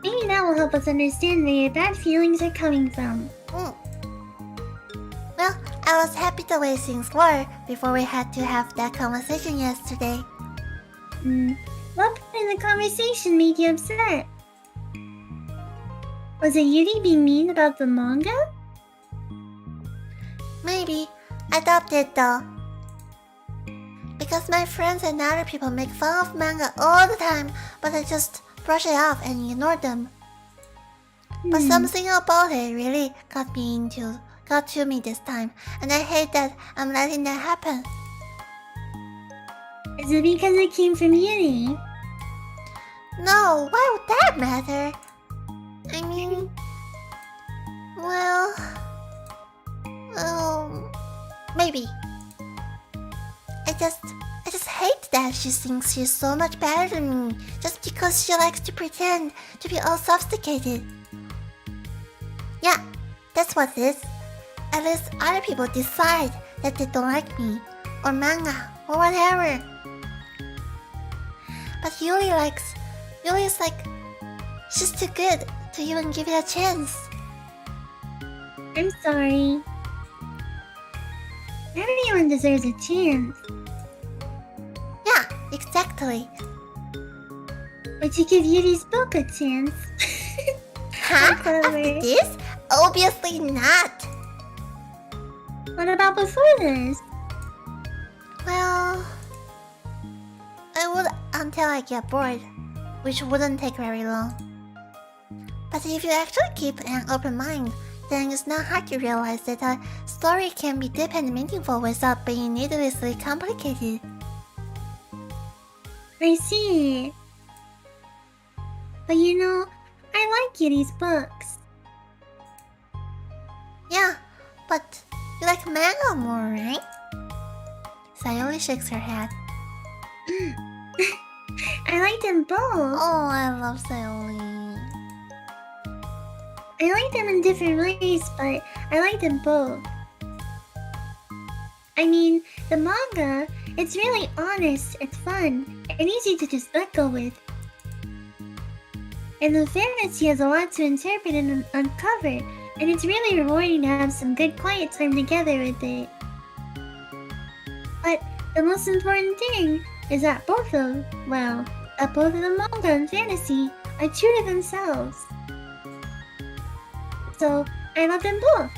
Maybe that will help us understand where your bad feelings are coming from. Well, I was happy the way things were before we had to have that conversation yesterday. What part in the conversation made you upset? Was it Yuri being mean about the manga? Maybe. I doubt it though. Because my friends and other people make fun of manga all the time, but I just brush it off and ignore them. But something about it really got to me this time, and I hate that I'm letting that happen. Is it because it came from Yuri? No, why would that matter? I mean, well, maybe. I just hate that she thinks she's so much better than me just because she likes to pretend to be all sophisticated. Yeah, that's what it is. At least other people decide that they don't like me, or manga, or whatever. But Yuli's like, she's too good to even give it a chance. I'm sorry. Everyone deserves a chance. Yeah, exactly. Would you give Yuri's book a chance? Huh? Clever. After this? Obviously not. What about before this? Well, I would until I get bored, which wouldn't take very long. But if you actually keep an open mind, then it's not hard to realize that a story can be deep and meaningful without being needlessly complicated. I see. But you know, I like Yuri's books. Yeah, but you like manga more, right? Sayori shakes her head. I like them both. Oh, I love Sayori. I like them in different ways, but I like them both. I mean, the manga, it's really honest and fun and easy to just let go with. And the fantasy has a lot to interpret and uncover, and it's really rewarding to have some good quiet time together with it. But the most important thing is that both of the manga and fantasy are true to themselves. So, I love them both.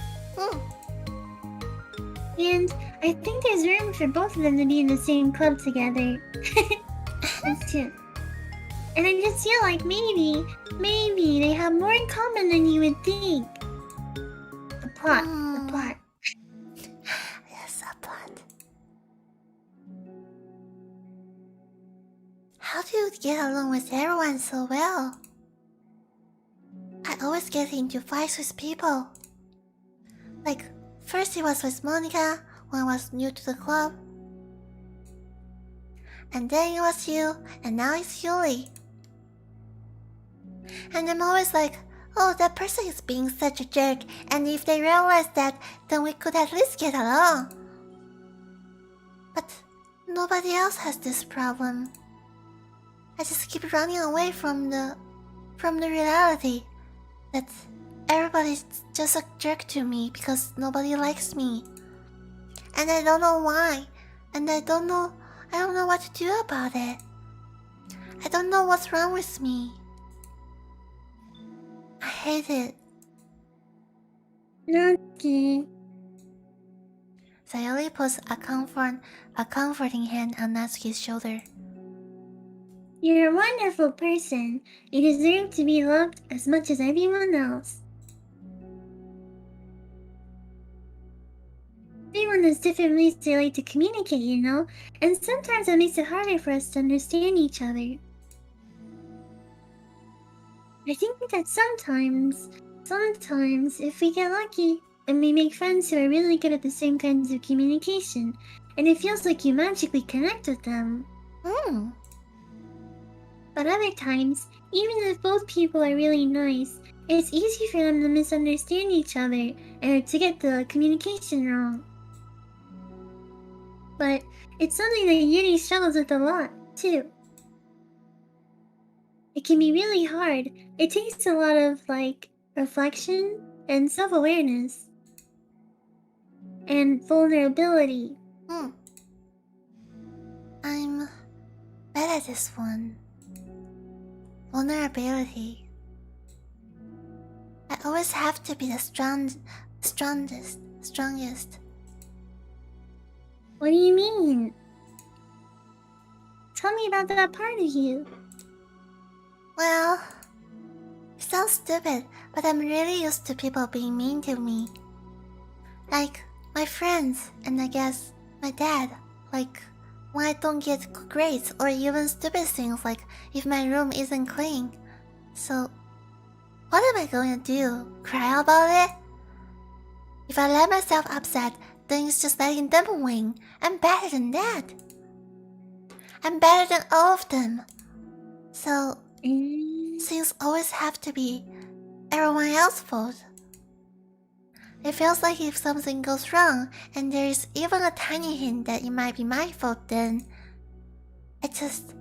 And I think there's room for both of them to be in the same club together. That's true. And I just feel like maybe they have more in common than you would think. The plot. Yes, a plot. How do you get along with everyone so well? I always get into fights with people. Like, first it was with Monica when I was new to the club. And then it was you, and now it's Yuli. And I'm always like, oh, that person is being such a jerk, and if they realize that, then we could at least get along. But nobody else has this problem. I just keep running away from the reality that everybody's just a jerk to me because nobody likes me. And I don't know why. And I don't know what to do about it. I don't know what's wrong with me. I hate it. Okay. Sayori puts a comforting hand on Natsuki's shoulder. You're a wonderful person. You deserve to be loved as much as everyone else. Everyone has different ways they like to communicate, you know? And sometimes it makes it harder for us to understand each other. I think that sometimes, if we get lucky, and we make friends who are really good at the same kinds of communication, and it feels like you magically connect with them. But other times, even if both people are really nice, it's easy for them to misunderstand each other and to get the communication wrong. But it's something that Yuri struggles with a lot, too. It can be really hard. It takes a lot of, reflection and self-awareness. And vulnerability. I'm bad at this one. Vulnerability. I always have to be the strongest. What do you mean? Tell me about that part of you. Well, it sounds stupid, but I'm really used to people being mean to me. Like, my friends, and I guess my dad. Like, when I don't get good grades, or even stupid things like if my room isn't clean. So, what am I going to do? Cry about it? If I let myself upset, then it's just letting them win. I'm better than that. I'm better than all of them. So, things always have to be everyone else's fault. It feels like if something goes wrong, and there is even a tiny hint that it might be my fault, then I just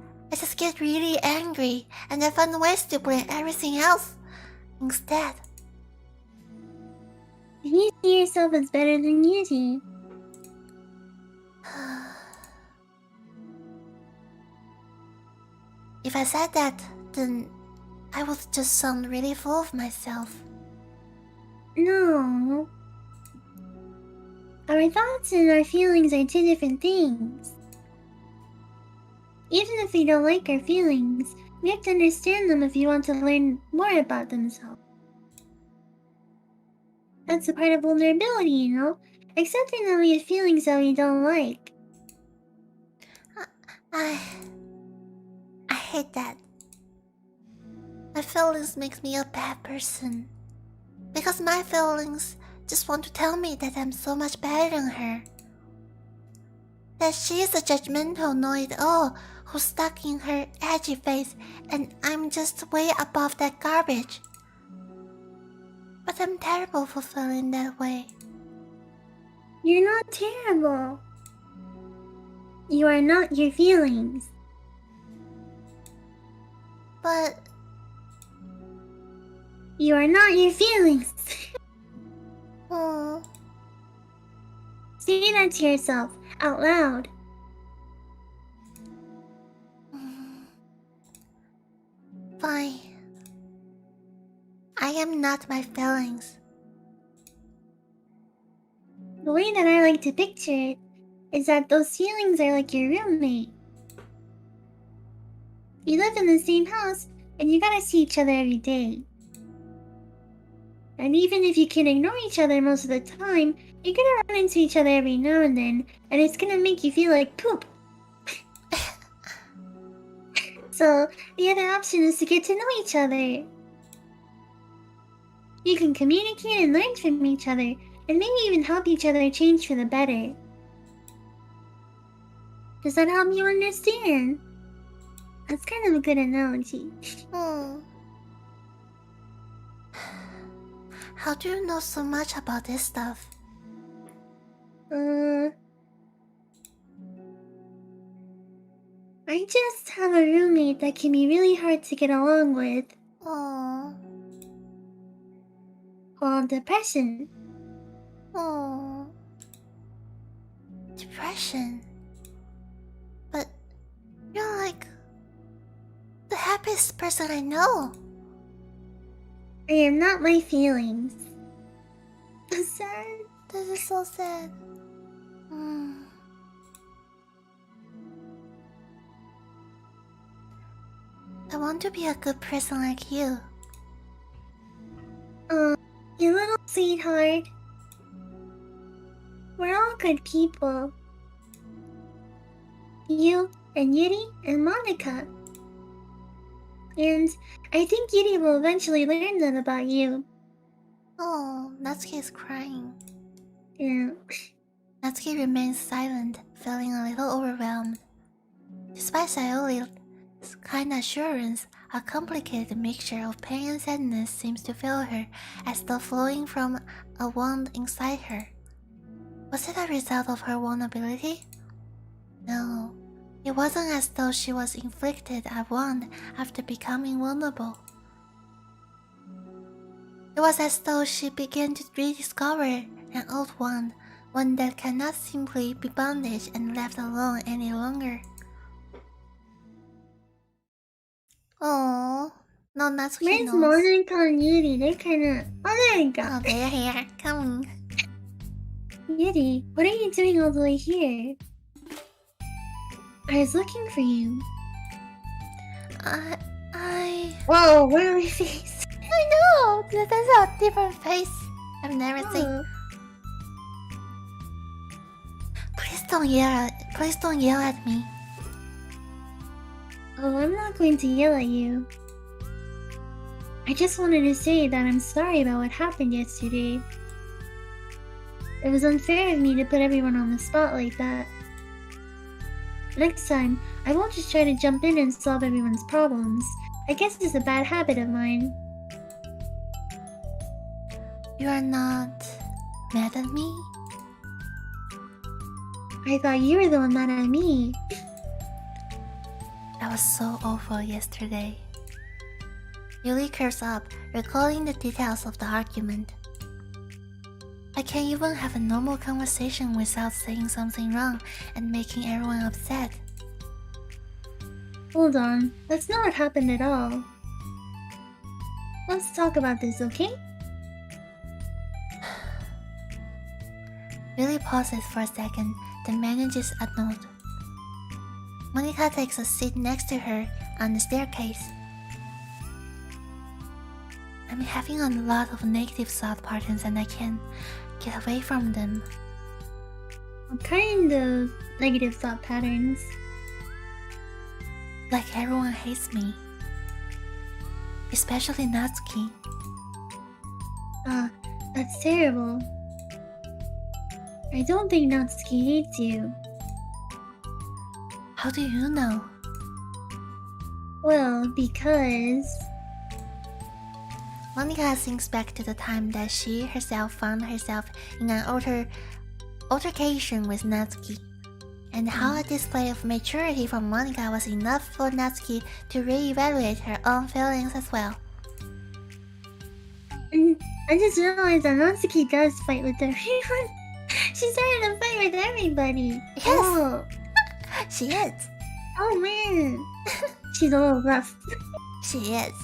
get really angry, and I find ways to blame everything else instead. You see yourself as better than you do. If I said that, then I would just sound really full of myself. No. Our thoughts and our feelings are two different things. Even if we don't like our feelings, we have to understand them if you want to learn more about themselves. That's a part of vulnerability, you know? Accepting that we have feelings that we don't like. I hate that. My feelings makes me a bad person. Because my feelings just want to tell me that I'm so much better than her. That she is a judgmental know-it-all who's stuck in her edgy face and I'm just way above that garbage. But I'm terrible for feeling that way. You're not terrible. You are not your feelings. But you are not your feelings. Oh. Say that to yourself, out loud. Fine. I am not my feelings. The way that I like to picture it is that those feelings are like your roommate. You live in the same house and you gotta see each other every day. And even if you can ignore each other most of the time, you're gonna run into each other every now and then, and it's gonna make you feel like poop. So, the other option is to get to know each other. You can communicate and learn from each other, and maybe even help each other change for the better. Does that help you understand? That's kind of a good analogy. How do you know so much about this stuff? I just have a roommate that can be really hard to get along with. Oh. Called depression. Oh. Depression. But you're like the happiest person I know. I am not my feelings. Sad. This is so sad. I want to be a good person like you. You little sweetheart. We're all good people. You and Yuri and Monica. And I think Yuri will eventually learn that about you. Oh, Natsuki is crying. Yeah. Natsuki remains silent, feeling a little overwhelmed. Despite Sayori's kind assurance, a complicated mixture of pain and sadness seems to fill her, as though flowing from a wound inside her. Was it a result of her vulnerability? No, it wasn't as though she was inflicted a wound after becoming vulnerable. It was as though she began to rediscover an old wound, one that cannot simply be bandaged and left alone any longer. Oh, no, Natsuki Where's knows. Monica and Yuri? They're kinda... Oh, there you go. Oh, they're here. Coming. Yuri, what are you doing all the way here? I was looking for you. Whoa, where are my face? I know! That's a different face I've never seen. Please don't yell at me. Oh, I'm not going to yell at you. I just wanted to say that I'm sorry about what happened yesterday. It was unfair of me to put everyone on the spot like that. Next time, I won't just try to jump in and solve everyone's problems. I guess it's a bad habit of mine. You are not mad at me? I thought you were the one mad at me. That was so awful yesterday. Yuli curls up, recalling the details of the argument. I can't even have a normal conversation without saying something wrong and making everyone upset. Hold on, that's not what happened at all. Let's talk about this, okay? Billy pauses for a second, then manages a nod. Monica takes a seat next to her on the staircase. I'm having a lot of negative thought patterns and I can't get away from them. What kind of negative thought patterns? Like everyone hates me. Especially Natsuki. That's terrible. I don't think Natsuki hates you. How do you know? Well, because... Monica thinks back to the time that she herself found herself in an altercation with Natsuki, and how a display of maturity from Monica was enough for Natsuki to re-evaluate her own feelings as well. And I just realized that Natsuki does fight with everyone. She's starting to fight with everybody. Yes! Oh, She is. oh man. She's a little rough. She is.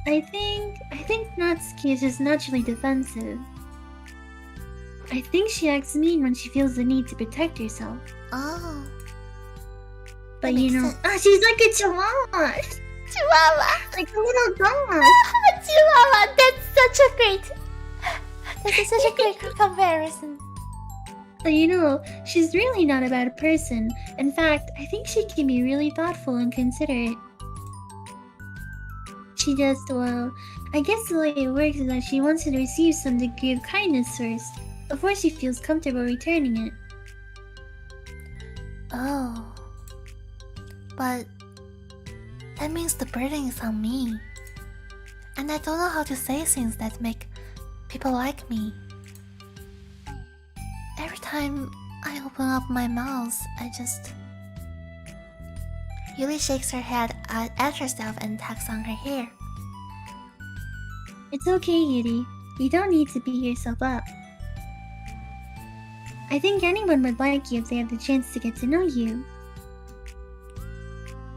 I think Natsuki is just naturally defensive. I think she acts mean when she feels the need to protect herself. Oh. But That you makes know, sense. she's like a chihuahua. Chihuahua! Like a little dog. Chihuahua! That's such a great comparison. But you know, she's really not a bad person. In fact, I think she can be really thoughtful and considerate. She just, well, I guess the way it works is that she wants to receive some degree of kindness first, before she feels comfortable returning it. Oh. But that means the burden is on me. And I don't know how to say things that make people like me. Every time I open up my mouth, I just... Yuli shakes her head at herself and tucks on her hair. It's okay, Yuri. You don't need to beat yourself up. I think anyone would like you if they have the chance to get to know you.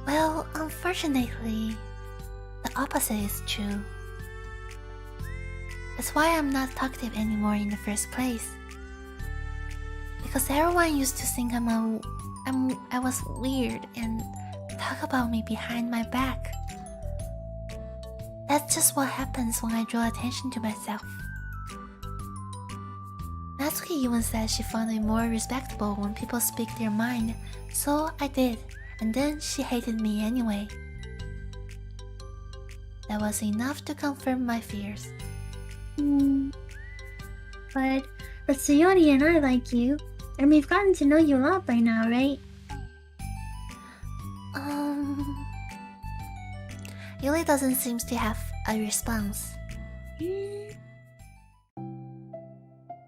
Well, unfortunately, the opposite is true. That's why I'm not talkative anymore in the first place. Because everyone used to think I was weird and talk about me behind my back. That's just what happens when I draw attention to myself. Natsuki even said she found it more respectable when people speak their mind, so I did, and then she hated me anyway. That was enough to confirm my fears. But Sayori and I like you, and we've gotten to know you a lot by now, right? Yuli doesn't seem to have a response.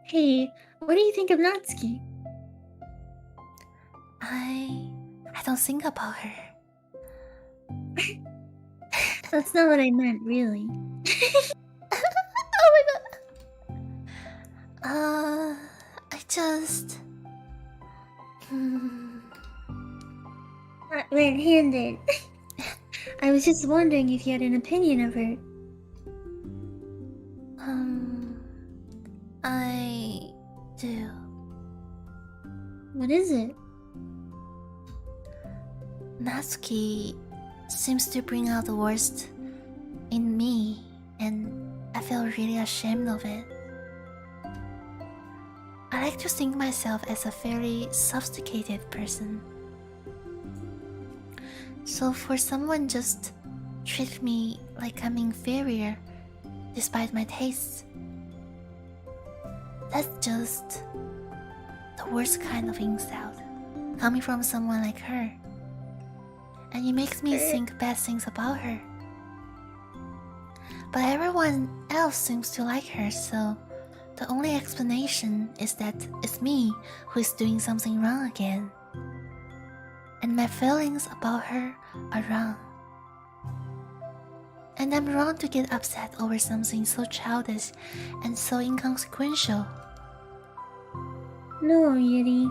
Hey, what do you think of Natsuki? I don't think about her. That's not what I meant, really. Oh my god. I just... Not red-handed. I was just wondering if you had an opinion of her. I do. What is it? Natsuki seems to bring out the worst in me, and I feel really ashamed of it. I like to think myself as a fairly sophisticated person. So for someone just treat me like I'm inferior despite my tastes, that's just the worst kind of insult coming from someone like her. And it makes me think bad things about her. But everyone else seems to like her, so the only explanation is that it's me who is doing something wrong again. And my feelings about her are wrong. And I'm wrong to get upset over something so childish and so inconsequential. No, Yuri.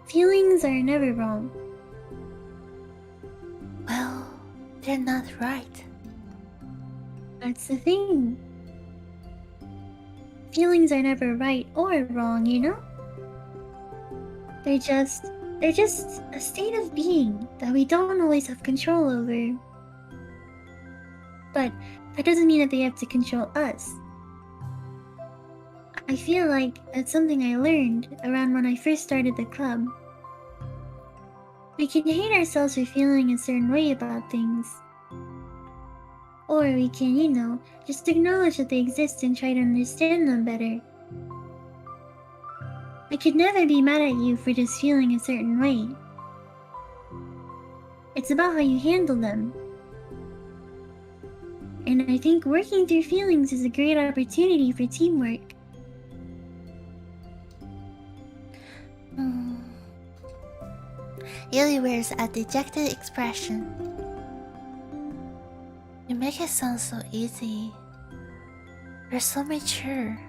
Feelings are never wrong. they're not right. That's the thing. Feelings are never right or wrong, you know? They're just a state of being that we don't always have control over. But that doesn't mean that they have to control us. I feel like that's something I learned around when I first started the club. We can hate ourselves for feeling a certain way about things. Or we can, you know, just acknowledge that they exist and try to understand them better. I could never be mad at you for just feeling a certain way. It's about how you handle them. And I think working through feelings is a great opportunity for teamwork. Yuli wears a dejected expression. You make it sound so easy. You're so mature.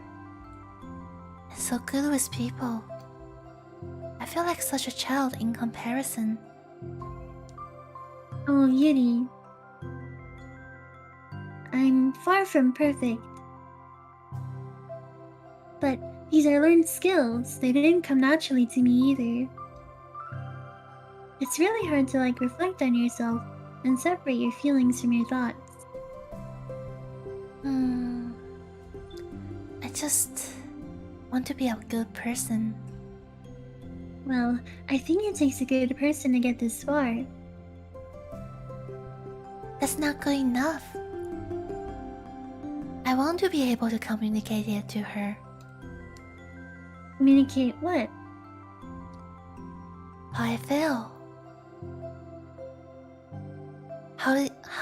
And so good with people. I feel like such a child in comparison. Oh, Yuri. I'm far from perfect. But these are learned skills. They didn't come naturally to me either. It's really hard to reflect on yourself and separate your feelings from your thoughts. I just want to be a good person. Well, I think it takes a good person to get this far. That's not good enough. I want to be able to communicate it to her. Communicate what? How I feel. How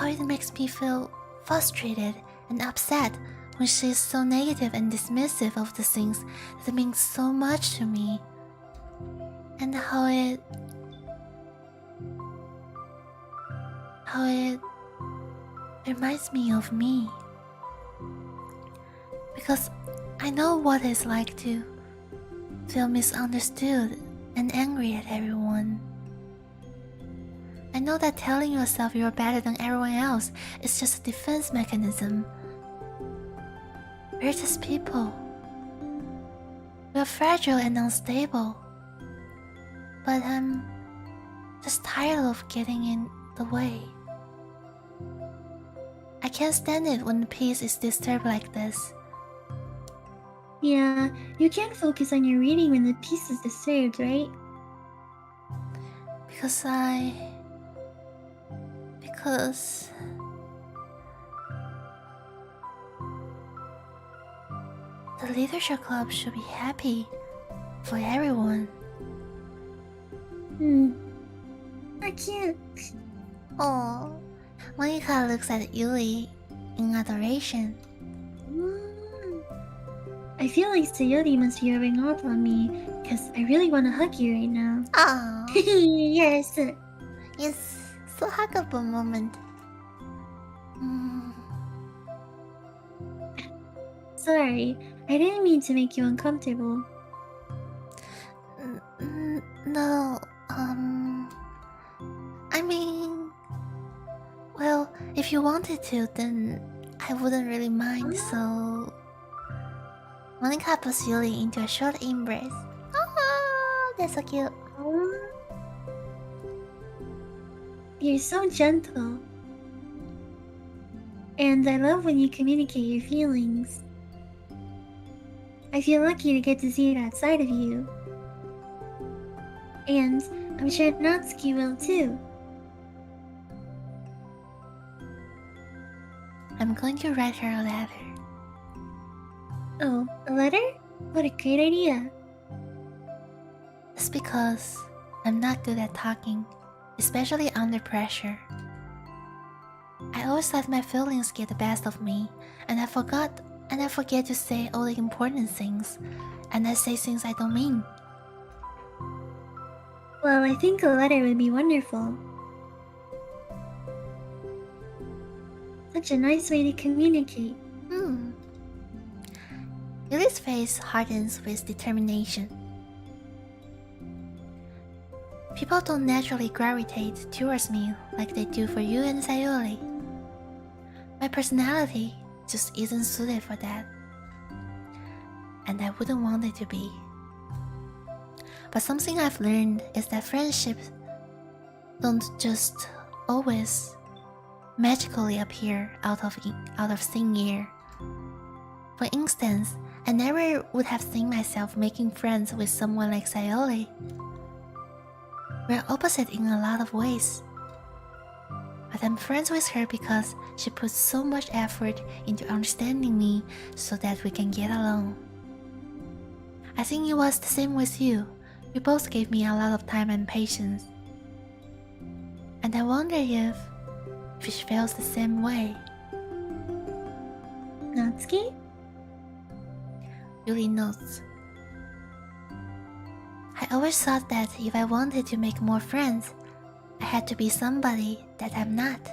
it makes me feel frustrated and upset when she's so negative and dismissive of the things that mean so much to me. And how it reminds me of me. Because I know what it's like to feel misunderstood and angry at everyone. I know that telling yourself you're better than everyone else is just a defense mechanism. We're just people. We're fragile and unstable. But I'm just tired of getting in the way. I can't stand it when the peace is disturbed like this. Yeah, you can't focus on your reading when the peace is disturbed, right? Because the leadership club should be happy for everyone. I can't. Oh, Monica looks at Yuli in adoration. I feel like Sayori must be rubbing off on me, because I really want to hug you right now. Oh, Yes. yes, so huggable moment. Sorry, I didn't mean to make you uncomfortable. No, I mean, well, if you wanted to, then I wouldn't really mind, so... Monica puts Yuli into a short embrace. Oh, that's so cute. You're so gentle. And I love when you communicate your feelings. I feel lucky to get to see that side of you. And I'm sure Natsuki will too. I'm going to write her a letter. Oh, a letter? What a great idea. It's because I'm not good at talking, especially under pressure. I always let my feelings get the best of me, and I forget to say all the important things, and I say things I don't mean. Well, I think a letter would be wonderful. Such a nice way to communicate. Yuli's face hardens with determination. People don't naturally gravitate towards me like they do for you and Sayori. My personality just isn't suited for that. And I wouldn't want it to be. But something I've learned is that friendships don't just always magically appear out of thin air. For instance, I never would have seen myself making friends with someone like Sayori. We're opposite in a lot of ways. But I'm friends with her because she puts so much effort into understanding me so that we can get along. I think it was the same with you. You both gave me a lot of time and patience. And I wonder if she feels the same way. Natsuki? Yuri notes. I always thought that if I wanted to make more friends, I had to be somebody that I'm not.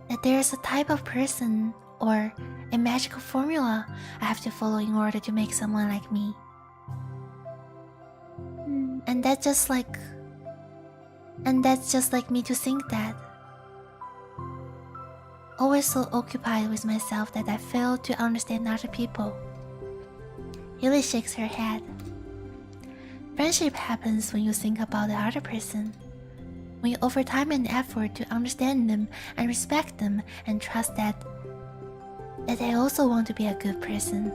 That there's a type of person or a magical formula I have to follow in order to make someone like me. And that's just like me to think that. Always so occupied with myself that I fail to understand other people. Yuri shakes her head. Friendship happens when you think about the other person. When you offer time and effort to understand them and respect them and trust that they also want to be a good person.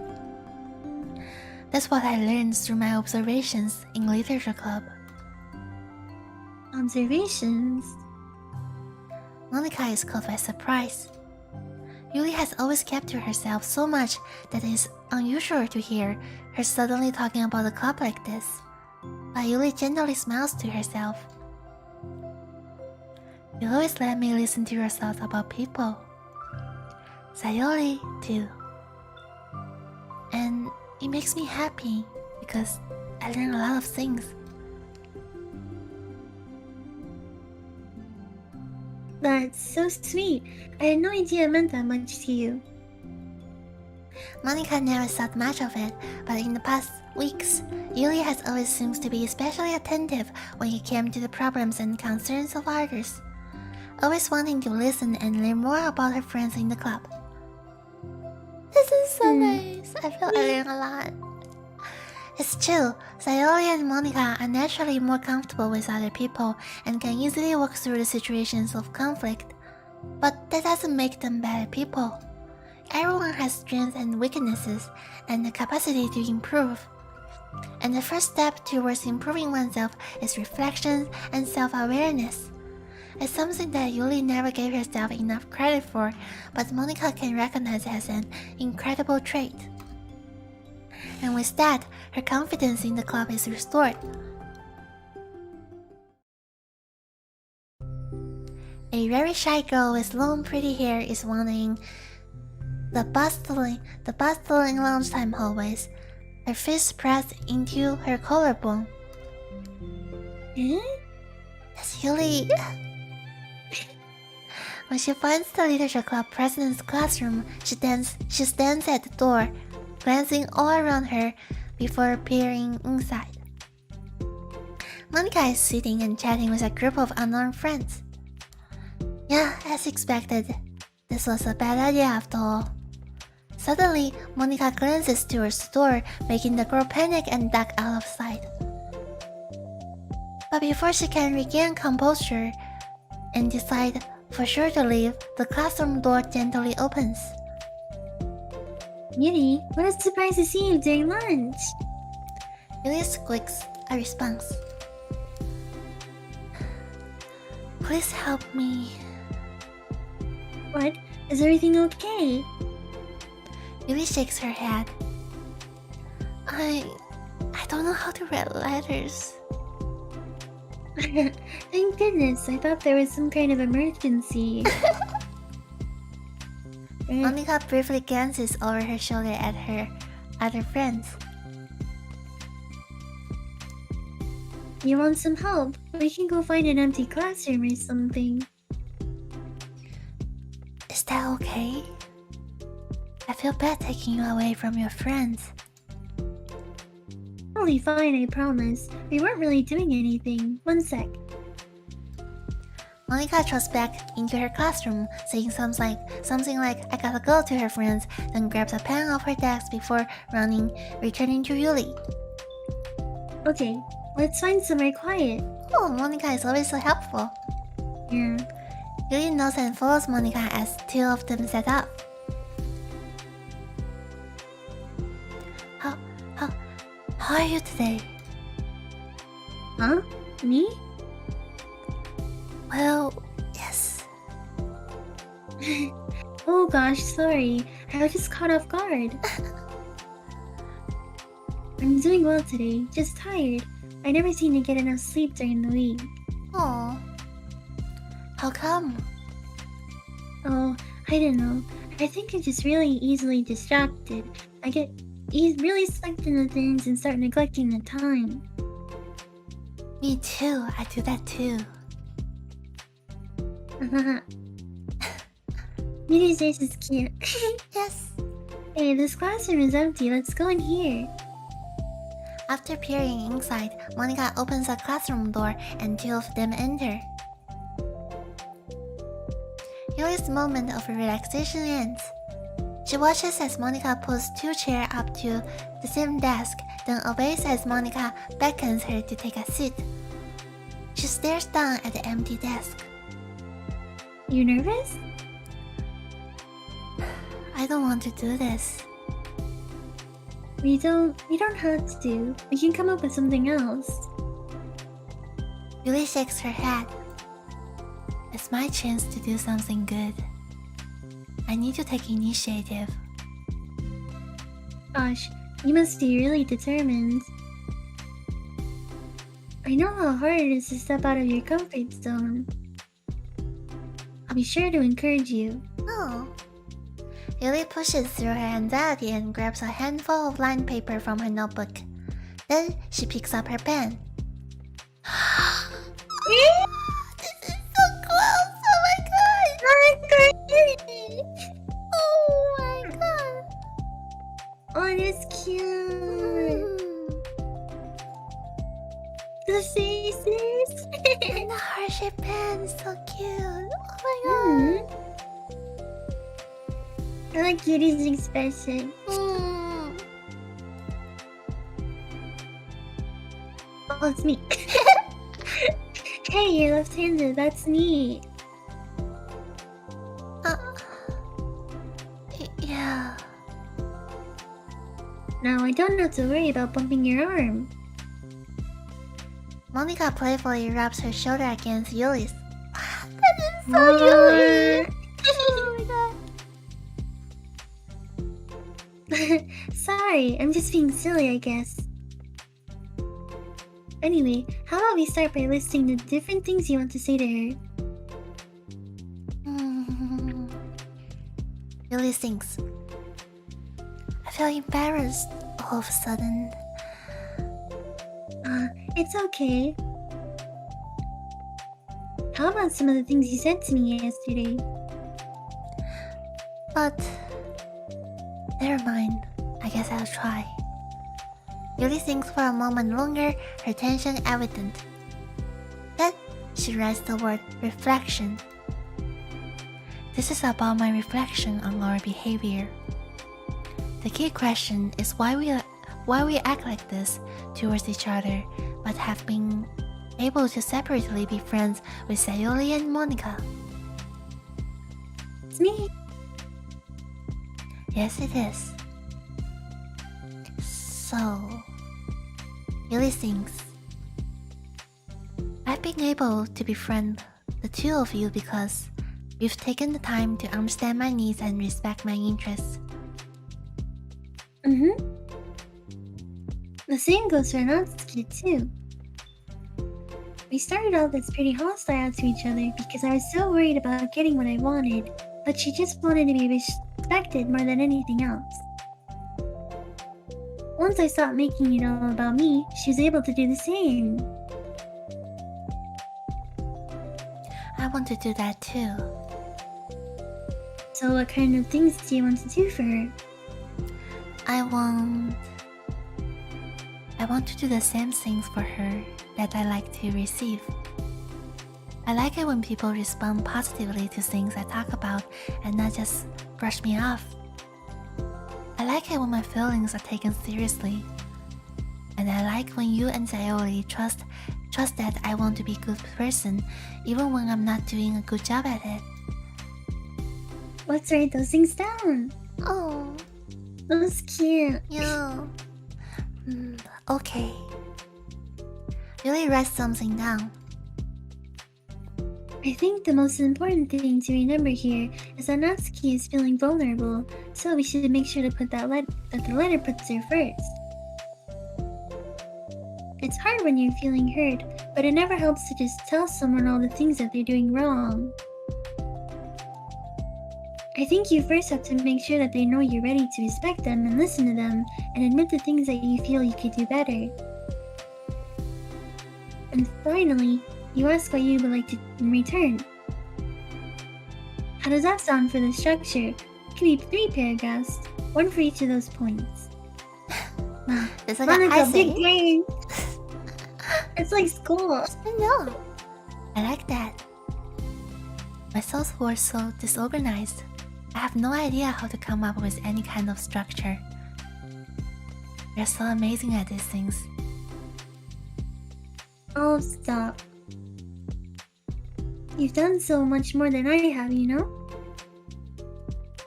That's what I learned through my observations in literature club. Observations? Monica is caught by surprise. Yuli has always kept to herself so much that it is unusual to hear her suddenly talking about a club like this. But Yuli gently smiles to herself. You always let me listen to your thoughts about people. Sayori too. And it makes me happy because I learn a lot of things. That's so sweet. I had no idea it meant that much to you. Monica never thought much of it, but in the past weeks, Yuli has always seemed to be especially attentive when it came to the problems and concerns of others. Always wanting to listen and learn more about her friends in the club. This is so nice. I feel I learn a lot. It's true, Sayori and Monica are naturally more comfortable with other people and can easily work through the situations of conflict. But that doesn't make them better people. Everyone has strengths and weaknesses and the capacity to improve. And the first step towards improving oneself is reflection and self-awareness. It's something that Yuli never gave herself enough credit for, but Monica can recognize as an incredible trait. And with that, her confidence in the club is restored. A very shy girl with long pretty hair is wandering the bustling lunchtime hallways, her fist pressed into her collarbone. That's Yuli. When she finds the literature club president's classroom, she stands at the door, glancing all around her before peering inside. Monica is sitting and chatting with a group of unknown friends. Yeah, as expected, this was a bad idea after all. Suddenly, Monica glances towards the door, making the girl panic and duck out of sight. But before she can regain composure and decide for sure to leave, the classroom door gently opens. Yuri, what a surprise to see you during lunch! Yuri squeaks a response. Please help me. What? Is everything okay? Yuri shakes her head. I don't know how to write letters. Thank goodness, I thought there was some kind of emergency. Monica briefly glances over her shoulder at her other friends. You want some help? We can go find an empty classroom or something. Is that okay? I feel bad taking you away from your friends. totally fine, I promise. We weren't really doing anything. One sec. Monica trots back into her classroom, saying something like "I gotta go" to her friends, then grabs a pen off her desk before returning to Yuli. Okay, let's find somewhere quiet. Oh, Monica is always so helpful. Yeah. Yuli nods and follows Monica as two of them set up. How are you today? Huh? Me? Well, yes. Oh gosh, sorry. I was just caught off guard. I'm doing well today, just tired. I never seem to get enough sleep during the week. Oh. How come? Oh, I don't know. I think I'm just really easily distracted. I get really sucked into things and start neglecting the time. Me too, I do that too. Mitty's face is cute. Yes. Hey, this classroom is empty. Let's go in here. After peering inside, Monica opens a classroom door and two of them enter. Yuli's moment of relaxation ends. She watches as Monica pulls two chairs up to the same desk, then obeys as Monica beckons her to take a seat. She stares down at the empty desk. You nervous? I don't want to do this. We don't have to. We can come up with something else. Yuli shakes her head. It's my chance to do something good. I need to take initiative. Gosh, you must be really determined. I know how hard it is to step out of your comfort zone. I'll be sure to encourage you. Oh. Yuli pushes through her anxiety and grabs a handful of lined paper from her notebook. Then she picks up her pen. This is so close! Oh my god! Oh my god! Oh, that's cute. The faces. And the heart-shaped pen is so cute. Oh my god! I like Yuri's expression. Mm. Oh, it's me. Hey, you're left-handed. That's neat. Yeah. Now I don't have to worry about bumping your arm. Monica playfully rubs her shoulder against Yuli's. That is so Yuli! Oh my god. Sorry, I'm just being silly, I guess. Anyway, how about we start by listing the different things you want to say to her? Yuli thinks. I feel embarrassed all of a sudden. It's okay. How about some of the things you said to me yesterday? But never mind. I guess I'll try. Yuli thinks for a moment longer, her tension evident. Then she writes the word reflection. This is about my reflection on our behavior. The key question is why we act like this towards each other, but have been able to separately be friends with Sayori and Monica. It's me. Yes, it is. So, Yuli thinks, I've been able to befriend the two of you because you've taken the time to understand my needs and respect my interests. The same goes for Natsuki too. We started out as pretty hostile to each other because I was so worried about getting what I wanted, but she just wanted to be respected more than anything else. Once I stopped making it all about me, she was able to do the same. I want to do that too. So what kind of things do you want to do for her? I want I want to do the same things for her that I like to receive. I like it when people respond positively to things I talk about and not just brush me off. I like it when my feelings are taken seriously. And I like when you and Sayori trust that I want to be a good person, even when I'm not doing a good job at it. Let's write those things down. Oh, That's cute. yeah. Okay. Really write something down. I think the most important thing to remember here is that Natsuki is feeling vulnerable, so we should make sure to put that the letter puts her first. It's hard when you're feeling hurt, but it never helps to just tell someone all the things that they're doing wrong. I think you first have to make sure that they know you're ready to respect them and listen to them, and admit the things that you feel you could do better. And finally, you ask what you would like to in return. How does that sound for the structure? It can be 3 paragraphs, 1 for each of those points. Wow, It's like Monica, a big brain. It's like school. I know. I like that. My thoughts were so disorganized. I have no idea how to come up with any kind of structure. You're so amazing at these things. Oh, stop. You've done so much more than I have, you know?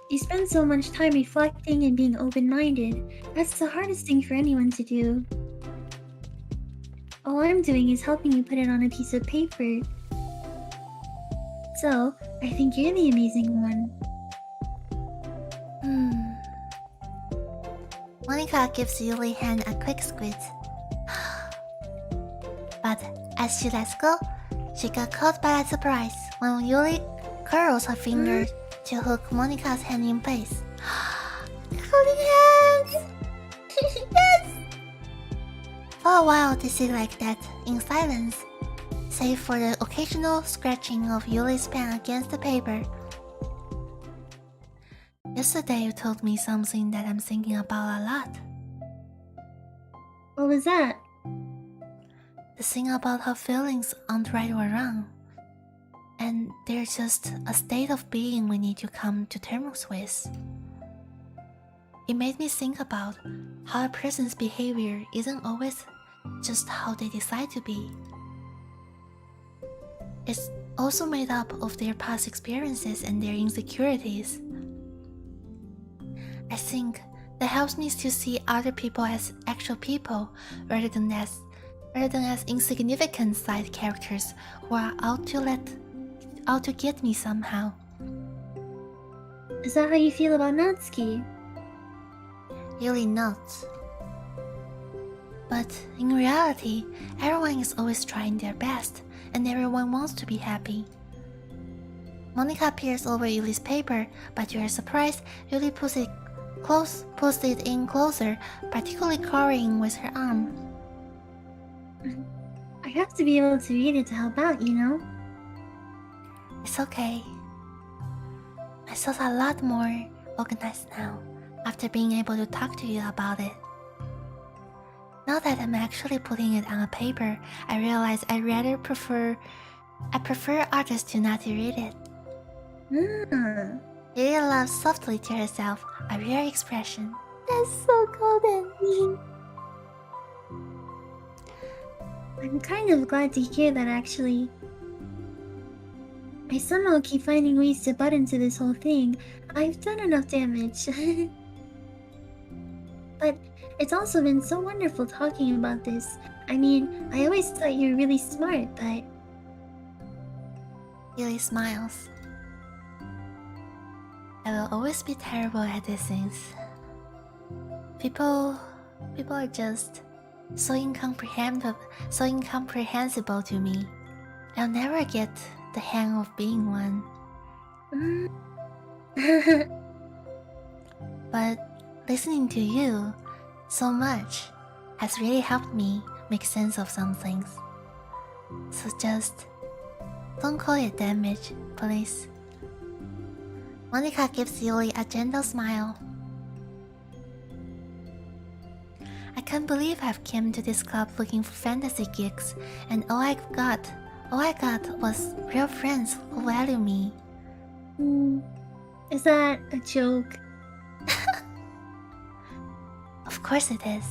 You spend so much time reflecting and being open-minded. That's the hardest thing for anyone to do. All I'm doing is helping you put it on a piece of paper. So, I think you're the amazing one. Monica gives Yuli hand a quick squeeze. But as she lets go, she got caught by a surprise when Yuli curls her fingers to hook Monica's hand in place. Holding hands! Yes! For a while they sit like that, in silence, save for the occasional scratching of Yuli's pen against the paper. Yesterday you told me something that I'm thinking about a lot. What was that? The thing about how feelings aren't right or wrong. And they're just a state of being we need to come to terms with. It made me think about how a person's behavior isn't always just how they decide to be. It's also made up of their past experiences and their insecurities. I think that helps me to see other people as actual people rather than as insignificant side characters who are out to get me somehow. Is that how you feel about Natsuki? Really not. But in reality, everyone is always trying their best, and everyone wants to be happy. Monica peers over Yuli's paper, but to her surprise, Yuli pulls it in closer, particularly covering with her arm. I have to be able to read it to help out, you know? It's okay. My thoughts are a lot more organized now, after being able to talk to you about it. Now that I'm actually putting it on a paper, I realize I prefer others to not to read it. Lily laughs softly to herself, a rare expression. That's so golden. I'm kind of glad to hear that, actually. I somehow keep finding ways to butt into this whole thing. I've done enough damage. But it's also been so wonderful talking about this. I mean, I always thought you were really smart, but... Lily smiles. I will always be terrible at these things. People are just so incomprehensible to me. I'll never get the hang of being one. But listening to you so much has really helped me make sense of some things. So just don't call it damage, please. Monica gives Yuli a gentle smile. I can't believe I've come to this club looking for fantasy gigs, and all I got was real friends who value me. Is that a joke? Of course it is.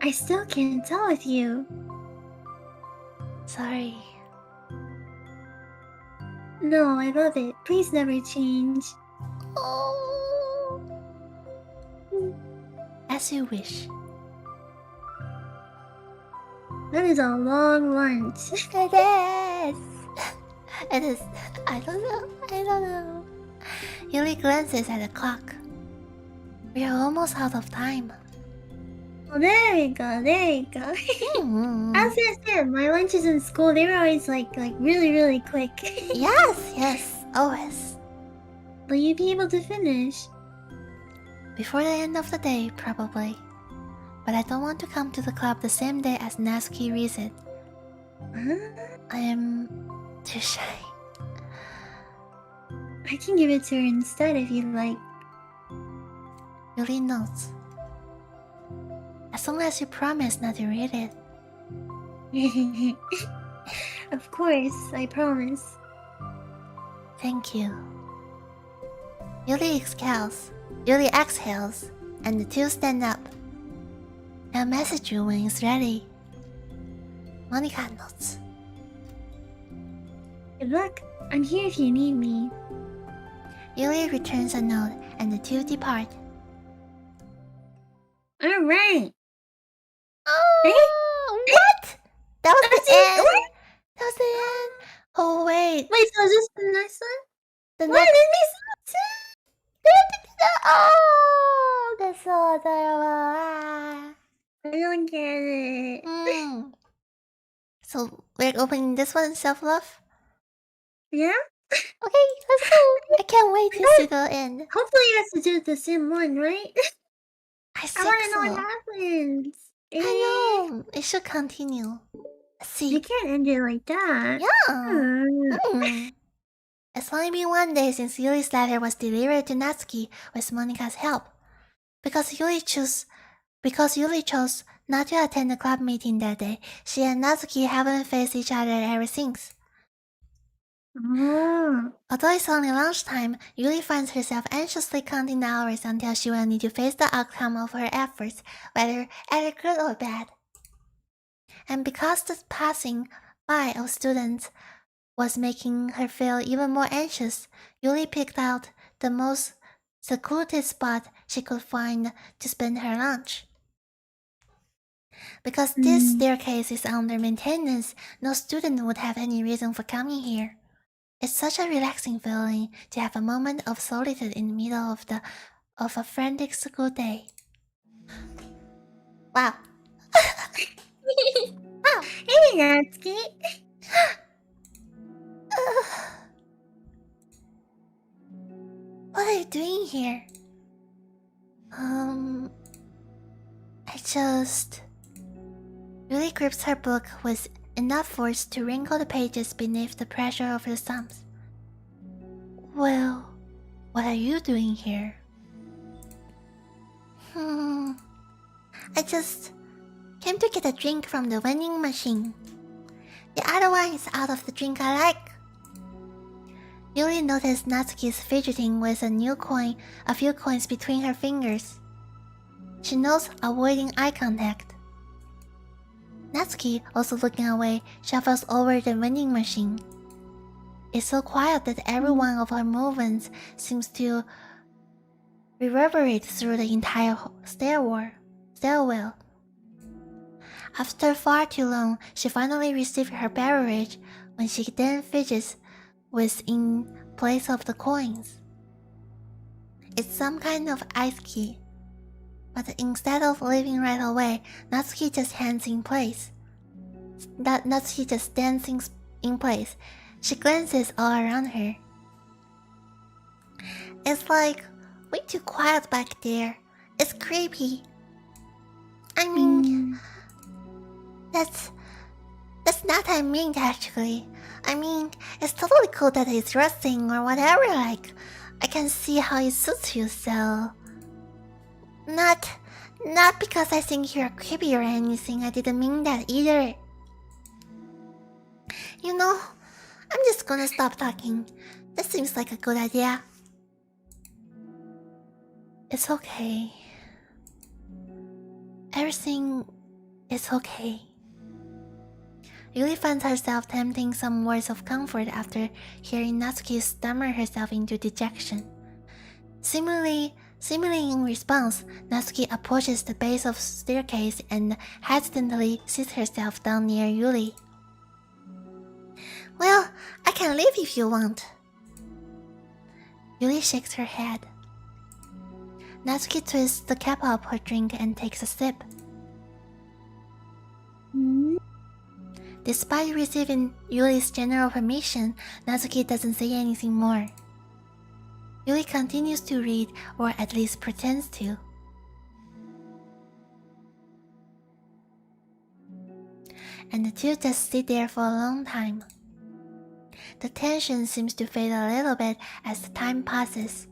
I still can't tell with you. Sorry. No, I love it. Please never change. Oh. As you wish. That is a long lunch. It is. It is. I don't know. Yuli glances at the clock. We are almost out of time. Oh, there we go. As I said, my lunches in school, they were always like really quick. Yes, always. Will you be able to finish? Before the end of the day, probably. But I don't want to come to the club the same day as Natsuki reads it. I am too shy. I can give it to her instead if you'd like. Yuli notes. As long as you promise not to read it. Of course, I promise. Thank you. Yuli exhales, and the two stand up. I'll message you when it's ready. Monica notes. Good luck. I'm here if you need me. Yuli returns a note, and the two depart. Alright. Oh, what? That was the end. What? That was the end. Oh wait. Wait, so is this the next one? The What? next. It makes Oh, that's so adorable. I don't get it. So we're opening this one, self-love. Yeah? Okay, let's go. I can't wait to see the end. Hopefully you have to do the same one, right? I I think want to know so. what happens. I know. It should continue. Let's see. You can't end it like that. Yeah. It's only been 1 day since Yuli's letter was delivered to Natsuki with Monika's help. Because Yuli chose not to attend the club meeting that day, she and Natsuki haven't faced each other ever since. Although it's only lunchtime, Yuli finds herself anxiously counting the hours until she will need to face the outcome of her efforts, whether either good or bad. And because the passing by of students was making her feel even more anxious, Yuli picked out the most secluded spot she could find to spend her lunch. Because this staircase is under maintenance, no student would have any reason for coming here. It's such a relaxing feeling to have a moment of solitude in the middle of a frantic school day. Wow. Wow. Hey, Natsuki. What are you doing here? I just... Really grips her book with enough force to wrinkle the pages beneath the pressure of her thumbs. Well, what are you doing here? I just came to get a drink from the vending machine. The other one is out of the drink I like. Yuri noticed Natsuki's fidgeting with a few coins between her fingers. She notes avoiding eye contact. Natsuki, also looking away, shuffles over the vending machine. It's so quiet that every one of her movements seems to reverberate through the entire stairwell. After far too long, she finally received her beverage when she then fidgets with in place of the coins. It's some kind of ice key. But instead of leaving right away, Natsuki just stands in place. She glances all around her. It's like way too quiet back there. It's creepy. I mean, that's not what I meant actually. I mean, it's totally cool that it's resting or whatever, like, I can see how it suits you, so... Not because I think you're creepy or anything. I didn't mean that either. You know, I'm just gonna stop talking. That seems like a good idea. It's okay. Everything is okay. Yuri finds herself tempting some words of comfort after hearing Natsuki stammer herself into dejection. Seemingly in response, Natsuki approaches the base of the staircase and hesitantly sits herself down near Yuri. Well, I can leave if you want. Yuri shakes her head. Natsuki twists the cap of her drink and takes a sip. Despite receiving Yuri's general permission, Natsuki doesn't say anything more. Yuri continues to read, or at least pretends to. And the two just sit there for a long time. The tension seems to fade a little bit as the time passes.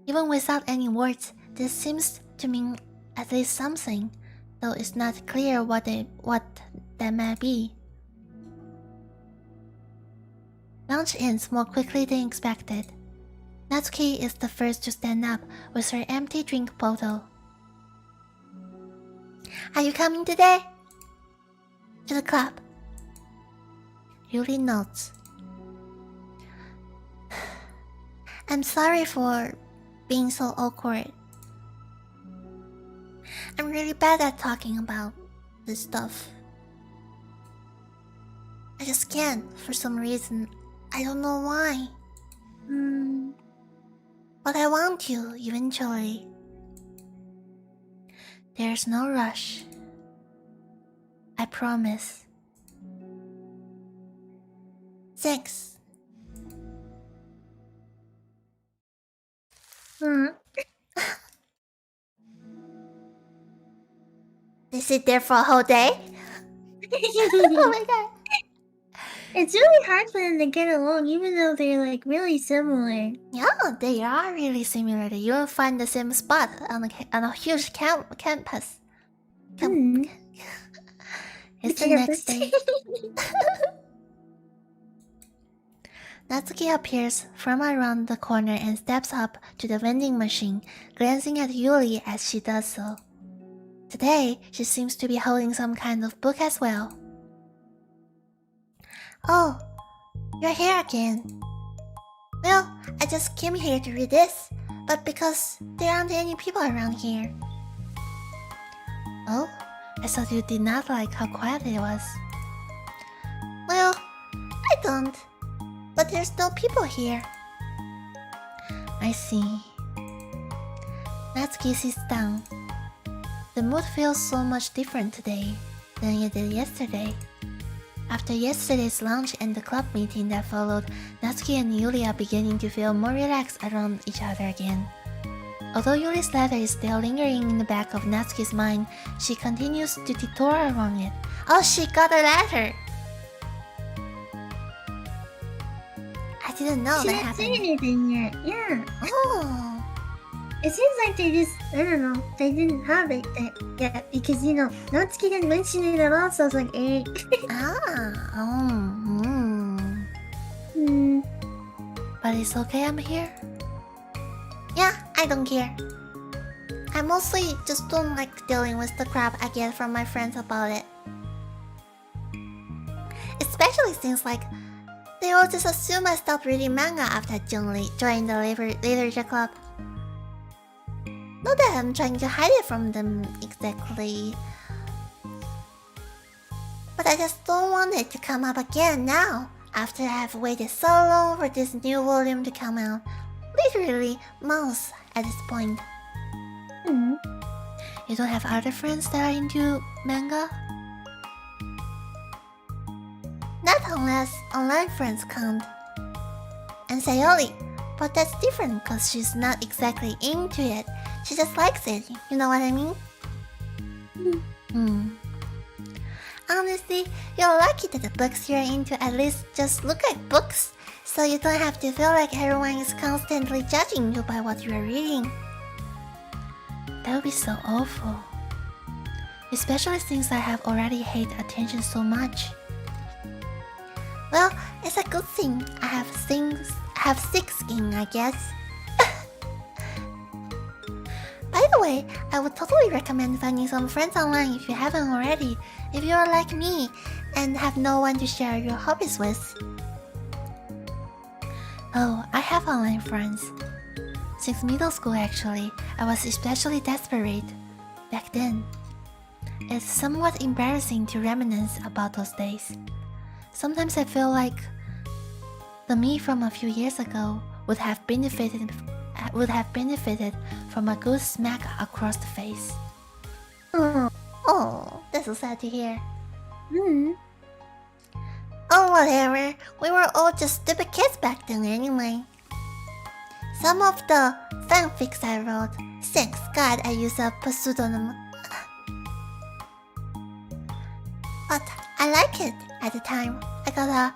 Even without any words, this seems to mean at least something, though it's not clear what that may be. Lunch ends more quickly than expected. Natsuki is the first to stand up with her empty drink bottle. Are you coming today? To the club. Yuri nods. I'm sorry for being so awkward. I'm really bad at talking about this stuff. I just can't for some reason. I don't know why. But I want to eventually. There's no rush. I promise. Thanks. They sit there for a whole day? Oh my god. It's really hard for them to get along, even though they're like really similar. Yeah, they are really similar. You will find the same spot on a huge campus. It's the next day. Natsuki appears from around the corner and steps up to the vending machine, glancing at Yuri as she does so. Today, she seems to be holding some kind of book as well. Oh, you're here again. Well, I just came here to read this, but because there aren't any people around here. Oh, I thought you did not like how quiet it was. Well, I don't, but there's no people here. I see. Natsuki sits down. The mood feels so much different today than it did yesterday. After yesterday's lunch and the club meeting that followed, Natsuki and Yuri are beginning to feel more relaxed around each other again. Although Yuri's letter is still lingering in the back of Natsuki's mind, she continues to detour around it. Oh, she got a letter! I didn't know She that didn't happened. say anything yet. Yeah. Oh. It seems like they just, I don't know, they didn't have it yet because, you know, Natsuki didn't mention it at all, so I was like, eh. But it's okay I'm here? Yeah, I don't care. I mostly just don't like dealing with the crap I get from my friends about it. Especially since, like, they all just assume I stopped reading manga after I joined the literature club. Not that I'm trying to hide it from them exactly, but I just don't want it to come up again now, after I've waited so long for this new volume to come out. Literally months at this point. You don't have other friends that are into manga? Not unless online friends count. And Sayori, but that's different because she's not exactly into it. She just likes it, you know what I mean? Honestly, you're lucky that the books you're into at least just look like books, so you don't have to feel like everyone is constantly judging you by what you're reading. That would be so awful. Especially since I have already hate attention so much. Well, it's a good thing I have thick skin, I guess. By the way, I would totally recommend finding some friends online if you haven't already, if you are like me and have no one to share your hobbies with. Oh, I have online friends. Since middle school actually, I was especially desperate back then. It's somewhat embarrassing to reminisce about those days. Sometimes I feel like the me from a few years ago would have benefited from a good smack across the face. Oh, that's so sad to hear. Oh, whatever. We were all just stupid kids back then anyway. Some of the fanfics I wrote, thanks God I used a pseudonym. But I like it at the time. I got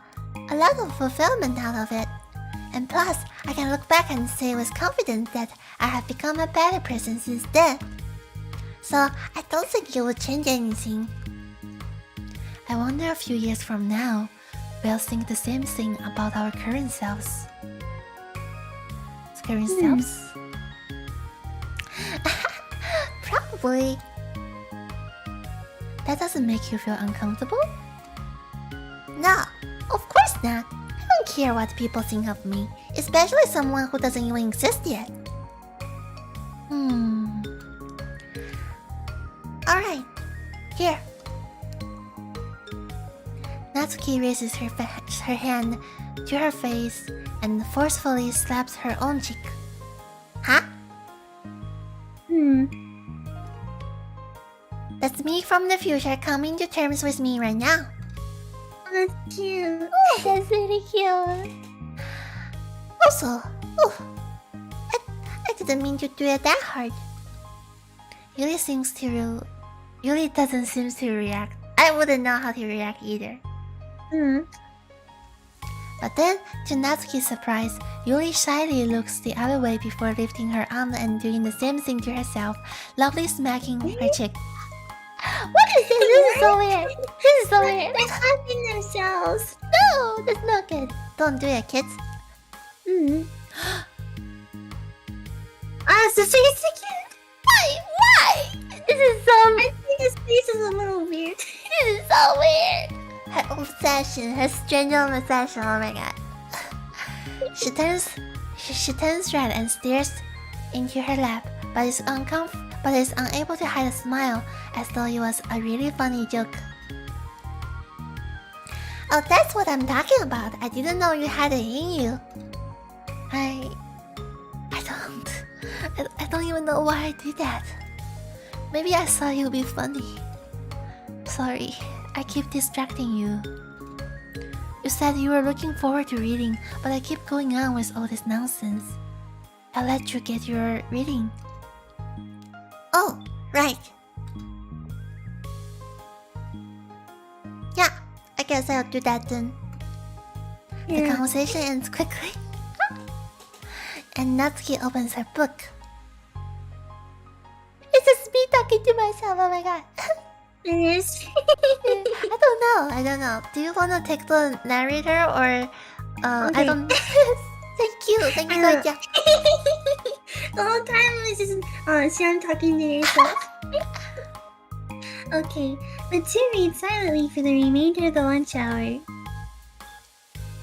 a lot of fulfillment out of it. And plus, I can look back and say with confidence that I have become a better person since then. So I don't think it would change anything. I wonder a few years from now, we'll think the same thing about our current selves. Current selves? Probably. That doesn't make you feel uncomfortable? No, of course not. I don't care what people think of me, especially someone who doesn't even exist yet. Alright, here. Natsuki raises her hand to her face and forcefully slaps her own cheek. Huh? That's me from the future coming to terms with me right now. That's cute. Oh, that's really cute. Also, I didn't mean to do it that hard. Yuri doesn't seem to react. I wouldn't know how to react either. But then, to Natsuki's surprise, Yuri shyly looks the other way before lifting her arm and doing the same thing to herself, lovely smacking her cheek. What is this? This is so weird. This is so weird. They're hugging themselves. No, that's not good. Don't do it, kids. So face again. Why? This is so... I think his face is a little weird. This is so weird. Her obsession, her strange obsession. Oh my god. She turns red and stares into her lap, but is unable to hide a smile, as though it was a really funny joke. Oh, that's what I'm talking about. I didn't know you had it in you. I don't even know why I did that. Maybe I thought you'd be funny. Sorry, I keep distracting you. You said you were looking forward to reading, but I keep going on with all this nonsense. I'll let you get your reading. Oh, right. Yeah, I guess I'll do that then. The conversation ends quickly. And Natsuki opens her book. It's just me talking to myself, oh my god. It is. I don't know. Do you wanna take the narrator or Okay. I don't Thank you, Koikuma. The whole time it was just Cyan talking to yourself. Okay, the two read silently for the remainder of the lunch hour.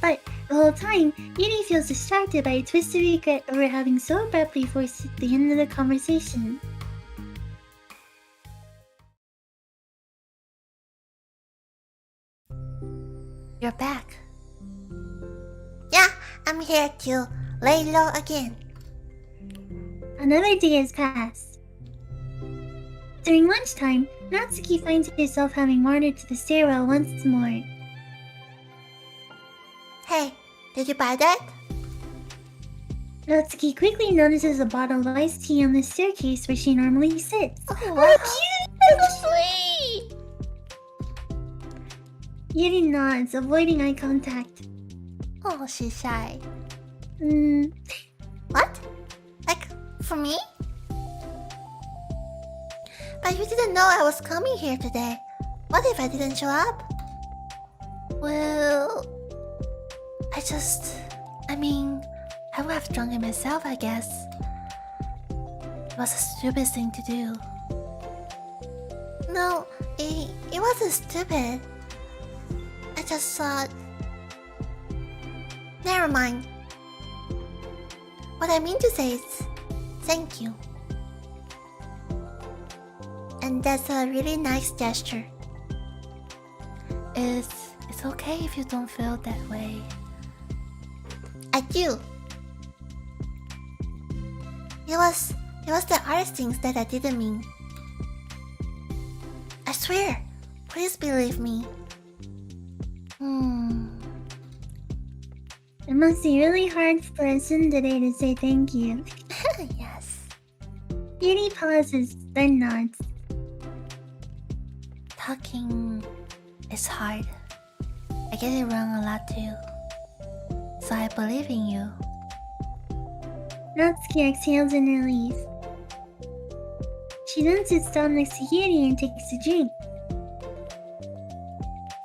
But the whole time, Yuri feels distracted by a twisted regret over having so abruptly forced the end of the conversation. You're back. Yeah, I'm here to lay low again. Another day has passed. During lunchtime, Natsuki finds herself having wandered to the stairwell once more. Hey, did you buy that? Natsuki quickly notices a bottle of iced tea on the staircase where she normally sits. Oh, wow. That's so sweet. Yuri nods, avoiding eye contact. Oh, she's shy. Hmm. What? Like, for me? But you didn't know I was coming here today. What if I didn't show up? Well, I would have drunk it myself, I guess. It was a stupid thing to do. No, it wasn't stupid. I just thought... Never mind. What I mean to say is, thank you. And that's a really nice gesture. It's okay if you don't feel that way. I do. It was the other things that I didn't mean. I swear. Please believe me. It must be really hard for a tsundere to say thank you. Yes. Beauty pauses, then nods. Talking is hard. I get it wrong a lot too. So I believe in you. Natsuki exhales in relief. She then sits down next to Yuri and takes a drink.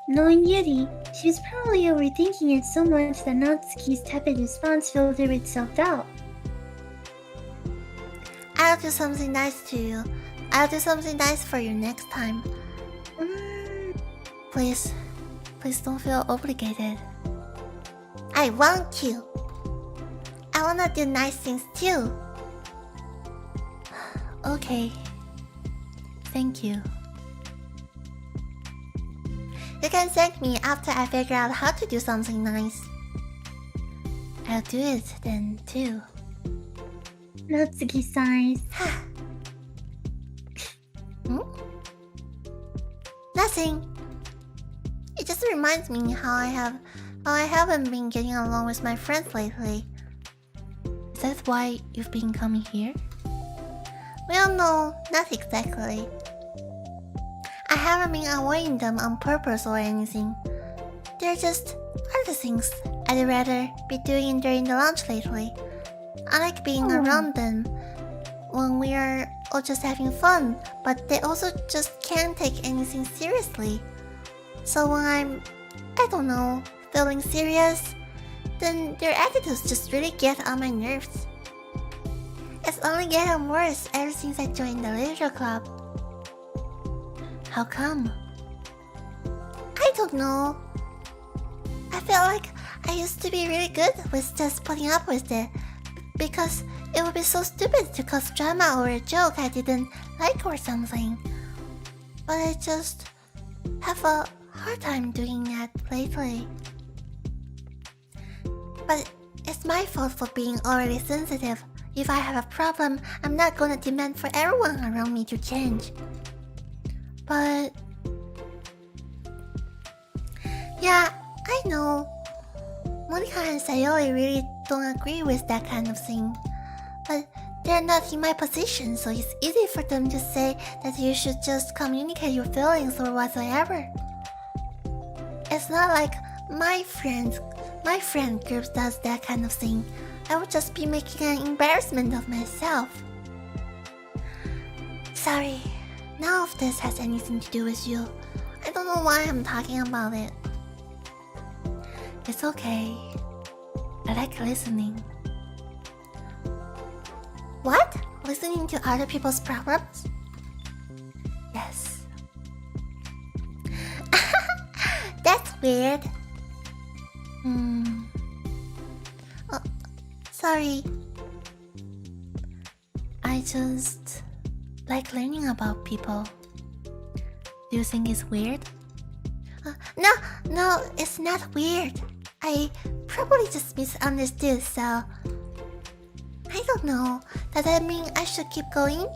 Knowing Yuri, she was probably overthinking it so much that Natsuki's tepid response filled her with self-doubt. I'll do something nice to you. I'll do something nice for you next time. Please don't feel obligated. I want you. I wanna do nice things too. Okay. Thank you. You can thank me after I figure out how to do something nice. I'll do it then too. Natsuki sighs. Nothing. It just reminds me how I haven't been getting along with my friends lately. Is that why you've been coming here? Well, no, not exactly. I haven't been avoiding them on purpose or anything. They're just other things I'd rather be doing during the lunch lately. I like being around them when we are all just having fun, but they also just can't take anything seriously. So when I'm, I don't know, feeling serious, then their attitudes just really get on my nerves. It's only getting worse ever since I joined the literature club. How come? I don't know. I feel like I used to be really good with just putting up with it, because it would be so stupid to cause drama over a joke I didn't like or something. But I just have a hard time doing that lately. But it's my fault for being already sensitive. If I have a problem, I'm not gonna demand for everyone around me to change. But... yeah, I know. Monika and Sayori really don't agree with that kind of thing. But they're not in my position, so it's easy for them to say that you should just communicate your feelings or whatsoever. It's not like my friend group does that kind of thing. I would just be making an embarrassment of myself. Sorry, none of this has anything to do with you. I don't know why I'm talking about it. It's okay. I like listening. What? Listening to other people's problems? Yes. That's weird. Sorry. I just like learning about people. Do you think it's weird? No, it's not weird. I probably just misunderstood, so... I don't know. Does that mean I should keep going?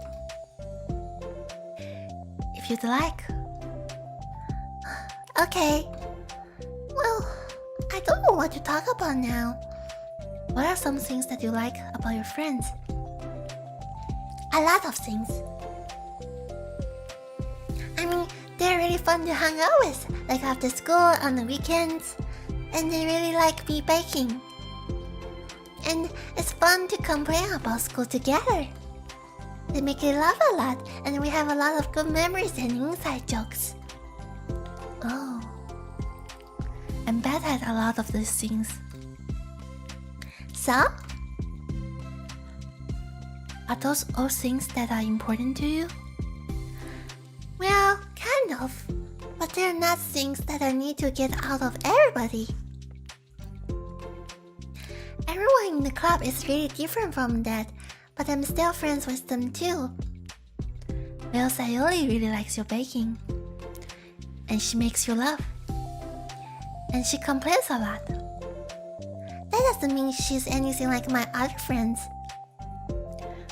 If you'd like. Okay. Well, I don't know what to talk about now. What are some things that you like about your friends? A lot of things. I mean, they're really fun to hang out with, like after school on the weekends. And they really like me baking. And it's fun to complain about school together. They make me laugh a lot, and we have a lot of good memories and inside jokes. Oh. I'm bad at a lot of these things. So? Are those all things that are important to you? Well, kind of. But they're not things that I need to get out of everybody. Everyone in the club is really different from that, but I'm still friends with them too. Well, Sayori really likes your baking. And she makes you laugh. And she complains a lot. That doesn't mean she's anything like my other friends.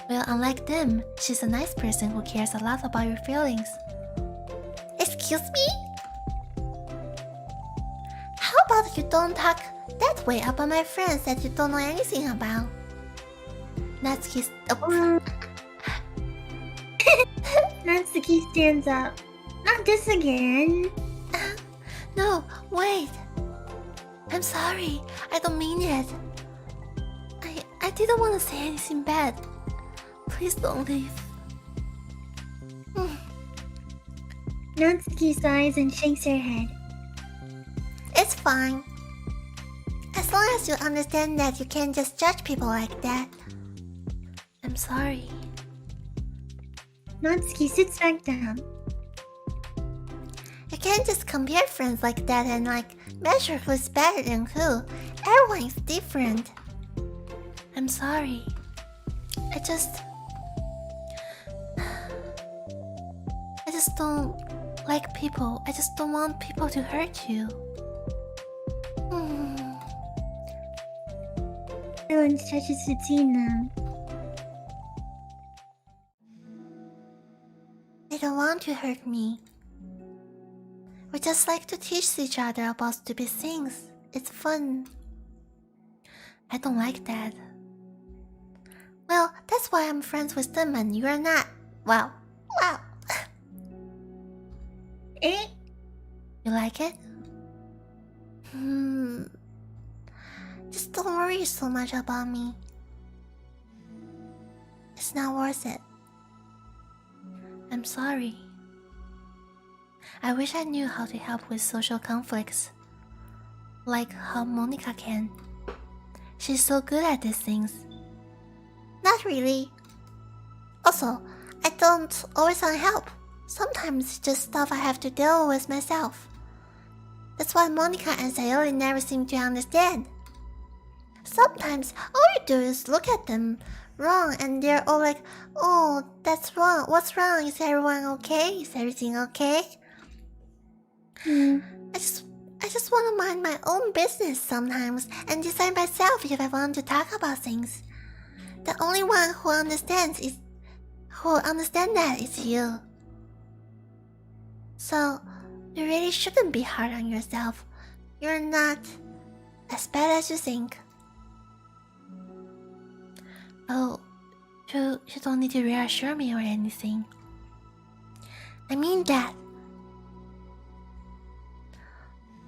Well, unlike them, she's a nice person who cares a lot about your feelings. Excuse me? How about you don't talk that way about my friends that you don't know anything about? Natsuki... Natsuki stands up. Not this again. No, wait. I'm sorry. I don't mean it. I didn't want to say anything bad. Please don't leave. Natsuki sighs and shakes her head. It's fine. As long as you understand that you can't just judge people like that. I'm sorry. Natsuki sits back down. You can't just compare friends like that and measure who's better than who. Everyone is different. I'm sorry. I just don't like people. I just don't want people to hurt you. Everyone stretches between them. They don't want to hurt me. We just like to teach each other about stupid things. It's fun. I don't like that. Well, that's why I'm friends with them and you're not. Wow. Wow. Eh? You like it? Just don't worry so much about me. It's not worth it. I'm sorry. I wish I knew how to help with social conflicts. Like how Monica can. She's so good at these things. Not really. Also, I don't always want help. Sometimes it's just stuff I have to deal with myself. That's why Monica and Sayori never seem to understand. Sometimes all you do is look at them wrong and they're all like, oh, that's wrong. What's wrong? Is everyone okay? Is everything okay? I just want to mind my own business sometimes and decide myself if I want to talk about things. The only one who understands that is you. So, you really shouldn't be hard on yourself. You're not as bad as you think. Oh, you don't need to reassure me or anything. I mean that.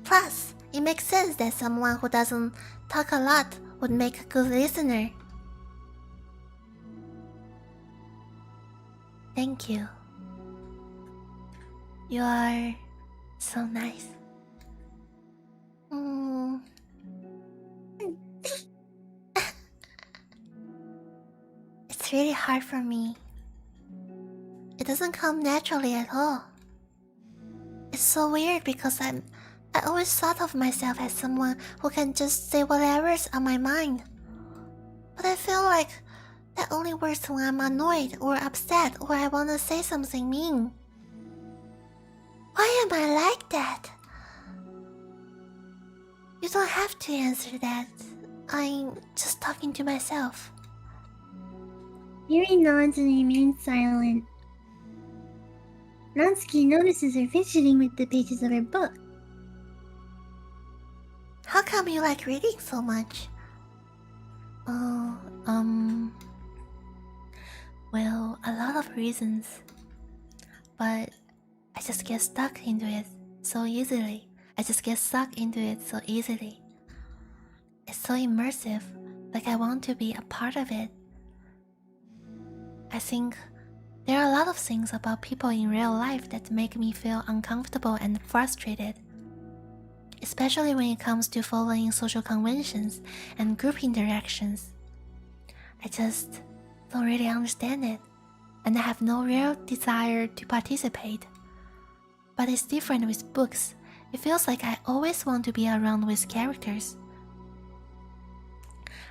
Plus, it makes sense that someone who doesn't talk a lot would make a good listener. Thank you. You are so nice. It's really hard for me. It doesn't come naturally at all. It's so weird because I always thought of myself as someone who can just say whatever's on my mind. But I feel like that only works when I'm annoyed or upset or I want to say something mean. Why am I like that? You don't have to answer that. I'm just talking to myself. Yuri nods and remains silent. Natsuki notices her fidgeting with the pages of her book. How come you like reading so much? Oh, well, a lot of reasons. But I just get stuck into it so easily. It's so immersive, like I want to be a part of it. I think There are a lot of things about people in real life that make me feel uncomfortable and frustrated. Especially when it comes to following social conventions and group interactions. I just don't really understand it, and I have no real desire to participate. But it's different with books. It feels like I always want to be around with characters.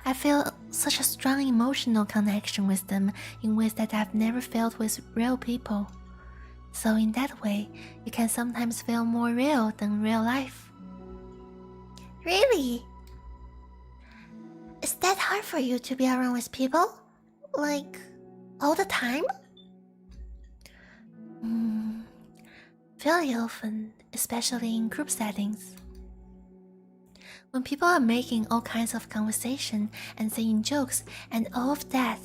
I feel such a strong emotional connection with them in ways that I've never felt with real people. So in that way, it can sometimes feel more real than real life. Really? Is that hard for you to be around with people? Like, all the time? Very often, especially in group settings. When people are making all kinds of conversation and saying jokes and all of that,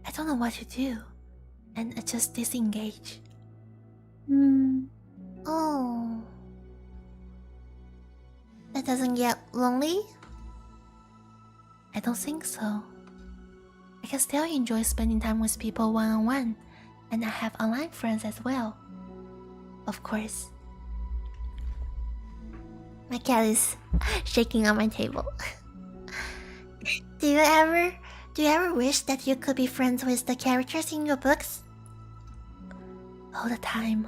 I don't know what to do, and I just disengage. Oh. That doesn't get lonely? I don't think so. I can still enjoy spending time with people one-on-one, and I have online friends as well. Of course. My cat is shaking on my table. Do you ever wish that you could be friends with the characters in your books? All the time.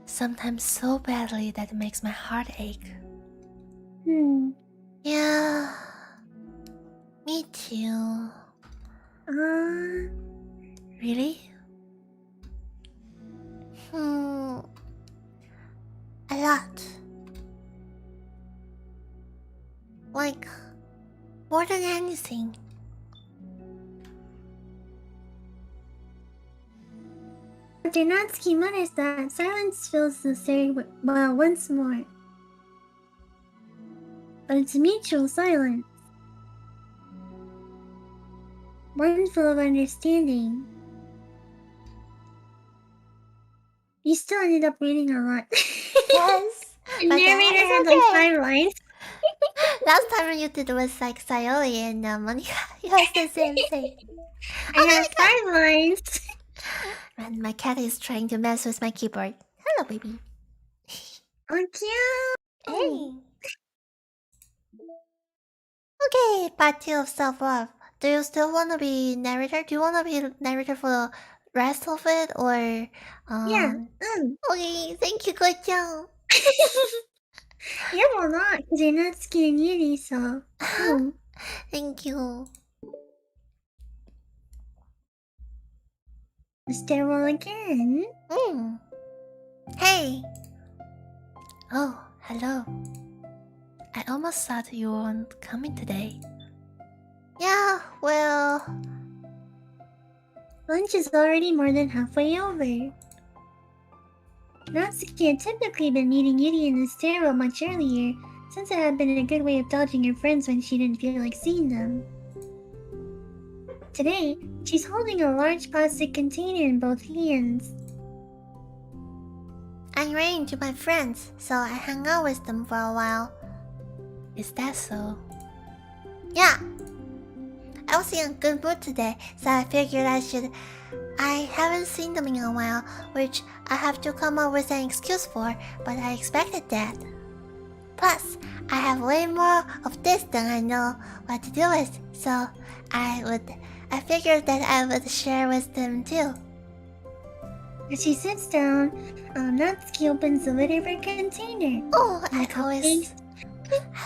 Sometimes so badly that it makes my heart ache. Yeah. Me too. Really? A lot. Like, more than anything. Denatsuki mutters that silence fills the stairwell once more. But it's mutual silence. One full of understanding. You still ended up reading a lot. Yes. The narrator had like 5 lines. Last time you did was like Sayori and Monica. Yes, the sensei. I have 5 lines. And my cat is trying to mess with my keyboard. Hello, baby. Oh, cute. Hey. Okay, part 2 of self-love. Do you still want to be narrator? Do you want to be narrator for the rest of it, or Yeah. Okay, thank you, Koichan. Yeah, well, not because you're not scaring Yuri, so. Thank you. The stairwell again. Hey. Oh, hello. I almost thought you weren't coming today. Yeah, well, Lunch is already more than halfway over. Natsuki had typically been meeting Yuri in the stairwell much earlier, since it had been a good way of dodging her friends when she didn't feel like seeing them. Today, she's holding a large plastic container in both hands. I ran into my friends, so I hung out with them for a while. Is that so? Yeah. I was in a good mood today, so I figured I haven't seen them in a while, which I have to come up with an excuse for, but I expected that. Plus, I have way more of this than I know what to do with, so I figured that I would share with them too. As she sits down, Natsuki opens the lid of her container. Oh, I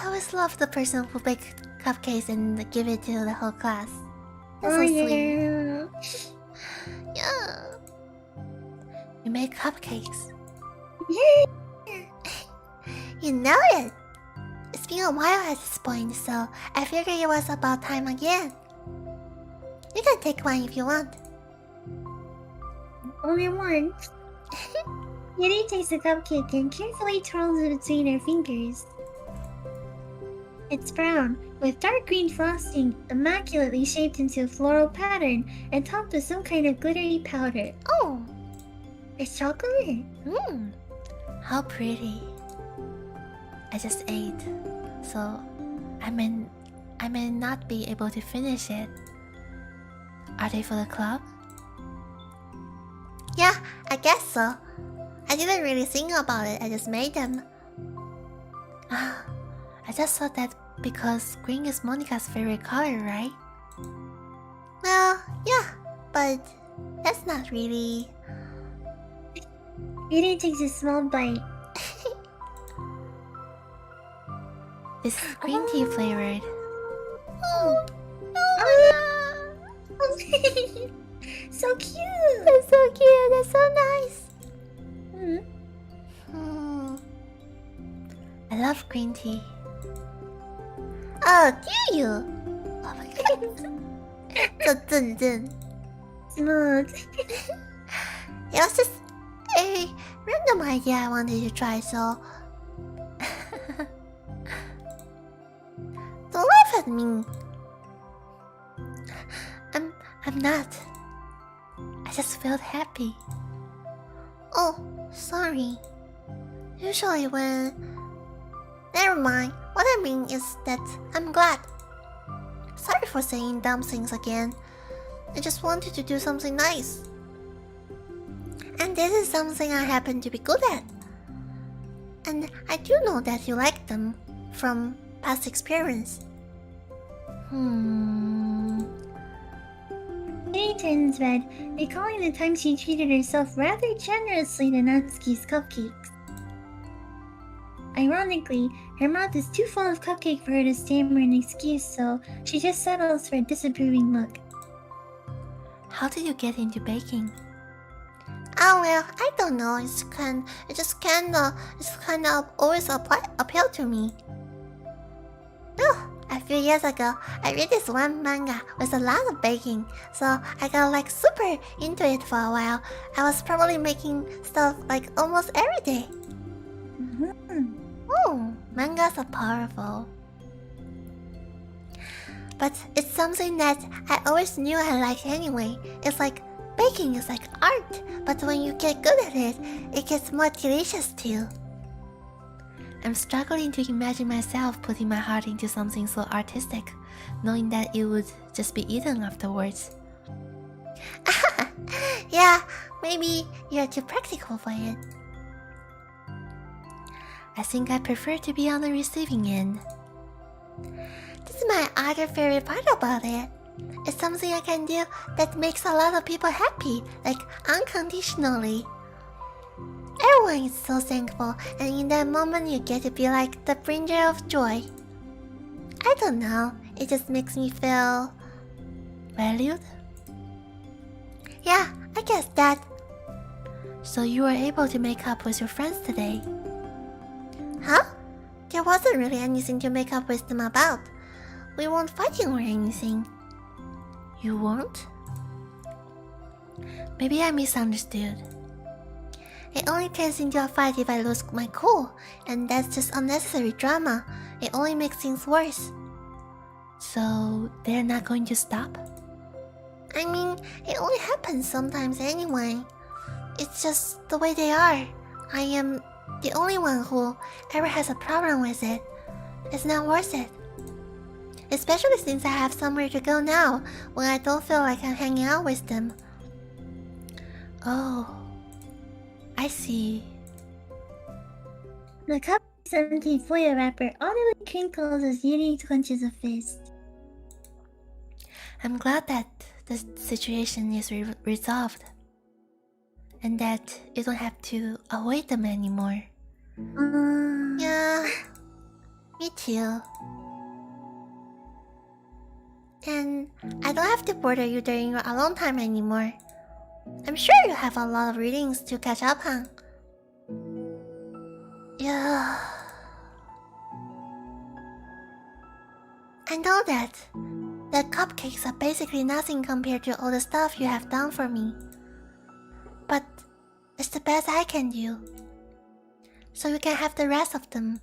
always love the person who bakes cupcakes and give it to the whole class. That's so sweet. Yeah. You make cupcakes. Yeah. You know it. It's been a while at this point, so I figured it was about time again. You can take one if you want. Only one. Yuri takes the cupcake and carefully twirls it between her fingers. It's brown, with dark green frosting, immaculately shaped into a floral pattern, and topped with some kind of glittery powder. Oh! It's chocolate. How pretty. I just ate, so I may not be able to finish it. Are they for the club? Yeah, I guess so. I didn't really think about it, I just made them. I just thought that because green is Monica's favorite color, right? Well, yeah, but that's not really... Yuri takes a small bite. This is green tea flavored. Oh, so cute! That's so cute, that's so nice. I love green tea. Oh, do you? Oh my god. So Smooth. it was just a random idea I wanted to try, so... Don't laugh at me. I'm not. I just felt happy. Oh, sorry. Usually when... Never mind. What I mean is that I'm glad. Sorry for saying dumb things again. I just wanted to do something nice. And this is something I happen to be good at. And I do know that you like them from past experience. Yuri turns red, recalling the time she treated herself rather generously to Natsuki's cupcakes. Ironically, her mouth is too full of cupcake for her to stammer an excuse, so she just settles for a disapproving look. How did you get into baking? Oh well, I don't know. It's just kind of always appealed to me. Oh, a few years ago, I read this one manga with a lot of baking, so I got like super into it for a while. I was probably making stuff like almost every day. Oh, mangas are powerful. But it's something that I always knew I liked anyway. It's like baking is like art, but when you get good at it, it gets more delicious too. I'm struggling to imagine myself putting my heart into something so artistic, knowing that it would just be eaten afterwards. Yeah, maybe you're too practical for it. I think I prefer to be on the receiving end. This is my other favorite part about it. It's something I can do that makes a lot of people happy, like unconditionally. Everyone is so thankful, and in that moment you get to be like the bringer of joy. I don't know, it just makes me feel... valued? Yeah, I guess that. So you were able to make up with your friends today? Huh? There wasn't really anything to make up with them about. We weren't fighting or anything. You weren't? Maybe I misunderstood. It only turns into a fight if I lose my cool, and that's just unnecessary drama. It only makes things worse. So, they're not going to stop? I mean, it only happens sometimes anyway. It's just the way they are. I am the only one who ever has a problem with it. It's not worth it. Especially since I have somewhere to go now, when I don't feel like I'm hanging out with them. Oh, I see. The cup's empty foil wrapper audibly crinkles as Yuri clenches a fist. I'm glad that the situation is resolved. And that you don't have to avoid them anymore. Yeah, me too. And I don't have to bother you during your alone time anymore. I'm sure you have a lot of readings to catch up on. Yeah. I know that. The cupcakes are basically nothing compared to all the stuff you have done for me. But it's the best I can do. So you can have the rest of them.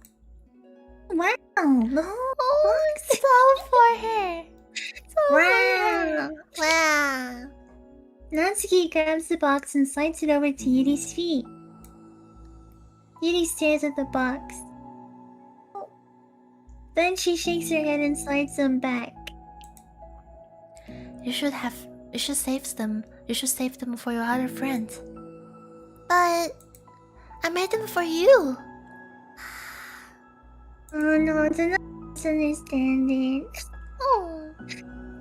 Wow! Oh, it's all for her. Wow! Wow. Natsuki grabs the box and slides it over to Yuri's feet. Yuri stares at the box. Then she shakes her head and slides them back. You should have You should save them. You should save them for your other friends. But I made them for you. Oh no, do not misunderstand it. Oh.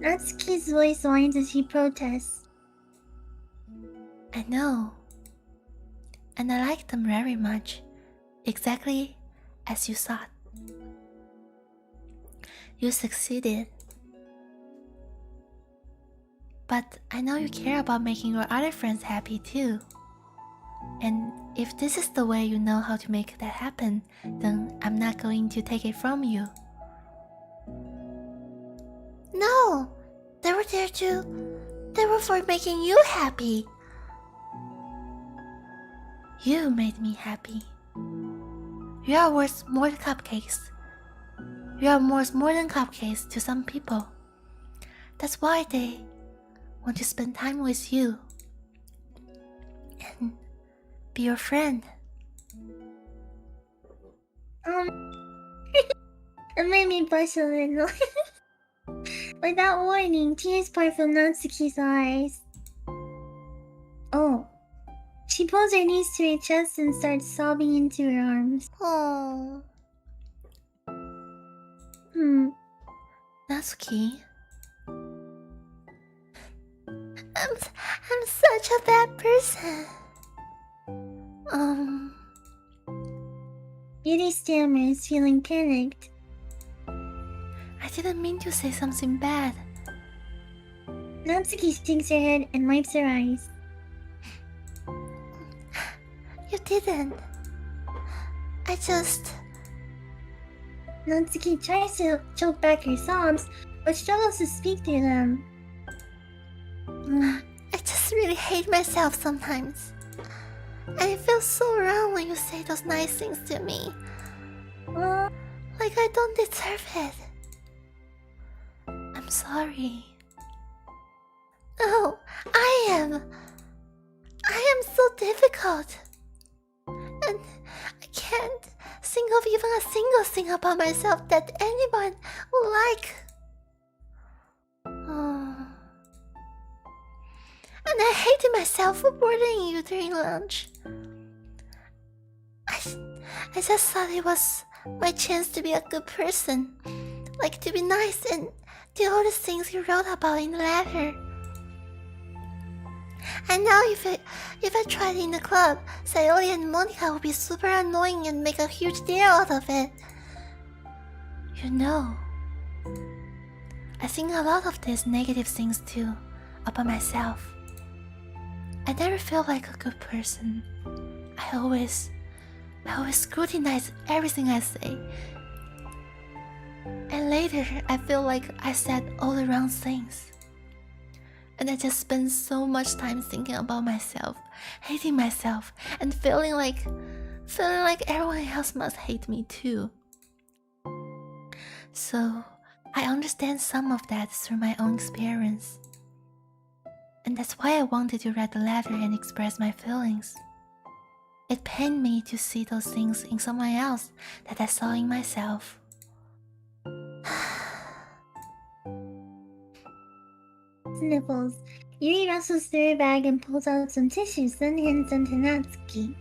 Natsuki's voice whines as he protests. I know. And I like them very much. Exactly as you thought. You succeeded. But I know you care about making your other friends happy too. And if this is the way you know how to make that happen, then I'm not going to take it from you. No! They were there they were for making you happy. You made me happy. You are worth more than cupcakes. You are worth more than cupcakes to some people. That's why they want to spend time with you and be your friend. It made me blush a little. Without warning, tears pour from Natsuki's eyes. Oh. She pulls her knees to her chest and starts sobbing into her arms. Oh. Natsuki. I'm such a bad person. Beauty stammers, feeling panicked. I didn't mean to say something bad. Natsuki shakes her head and wipes her eyes. You didn't. I just... Natsuki tries to choke back her sobs, but struggles to speak through them. I just really hate myself sometimes. And it feels so wrong when you say those nice things to me. Like I don't deserve it. I'm sorry. No, I am so difficult. And I can't think of even a single thing about myself that anyone would like. And I hated myself for bothering you during lunch. I just thought it was my chance to be a good person. Like to be nice and do all the things you wrote about in the letter. And now if I tried in the club, Sayori and Monica would be super annoying and make a huge deal out of it. You know, I think a lot of these negative things too about myself. I never feel like a good person. I always scrutinize everything I say. And later I feel like I said all the wrong things. And I just spend so much time thinking about myself, hating myself, and feeling like everyone else must hate me too. So I understand some of that through my own experience. And that's why I wanted to write the letter and express my feelings. It pained me to see those things in someone else that I saw in myself. Sniffles. Yuri rustles through her bag and pulls out some tissues, then hands them to Natsuki.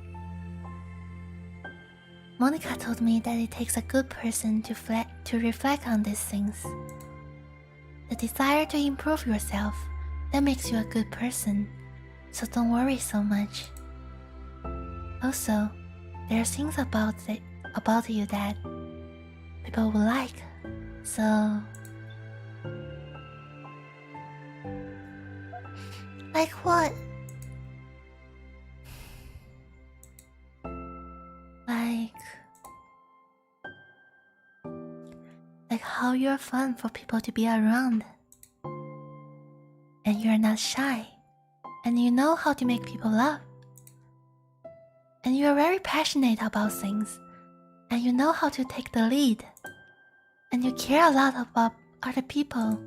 Monica told me that it takes a good person to reflect on these things. The desire to improve yourself, that makes you a good person, so don't worry so much. Also, there are things about you that people will like, so... Like what? Like how you're fun for people to be around. And you're not shy. And you know how to make people laugh. And you're very passionate about things. And you know how to take the lead. And you care a lot about other people.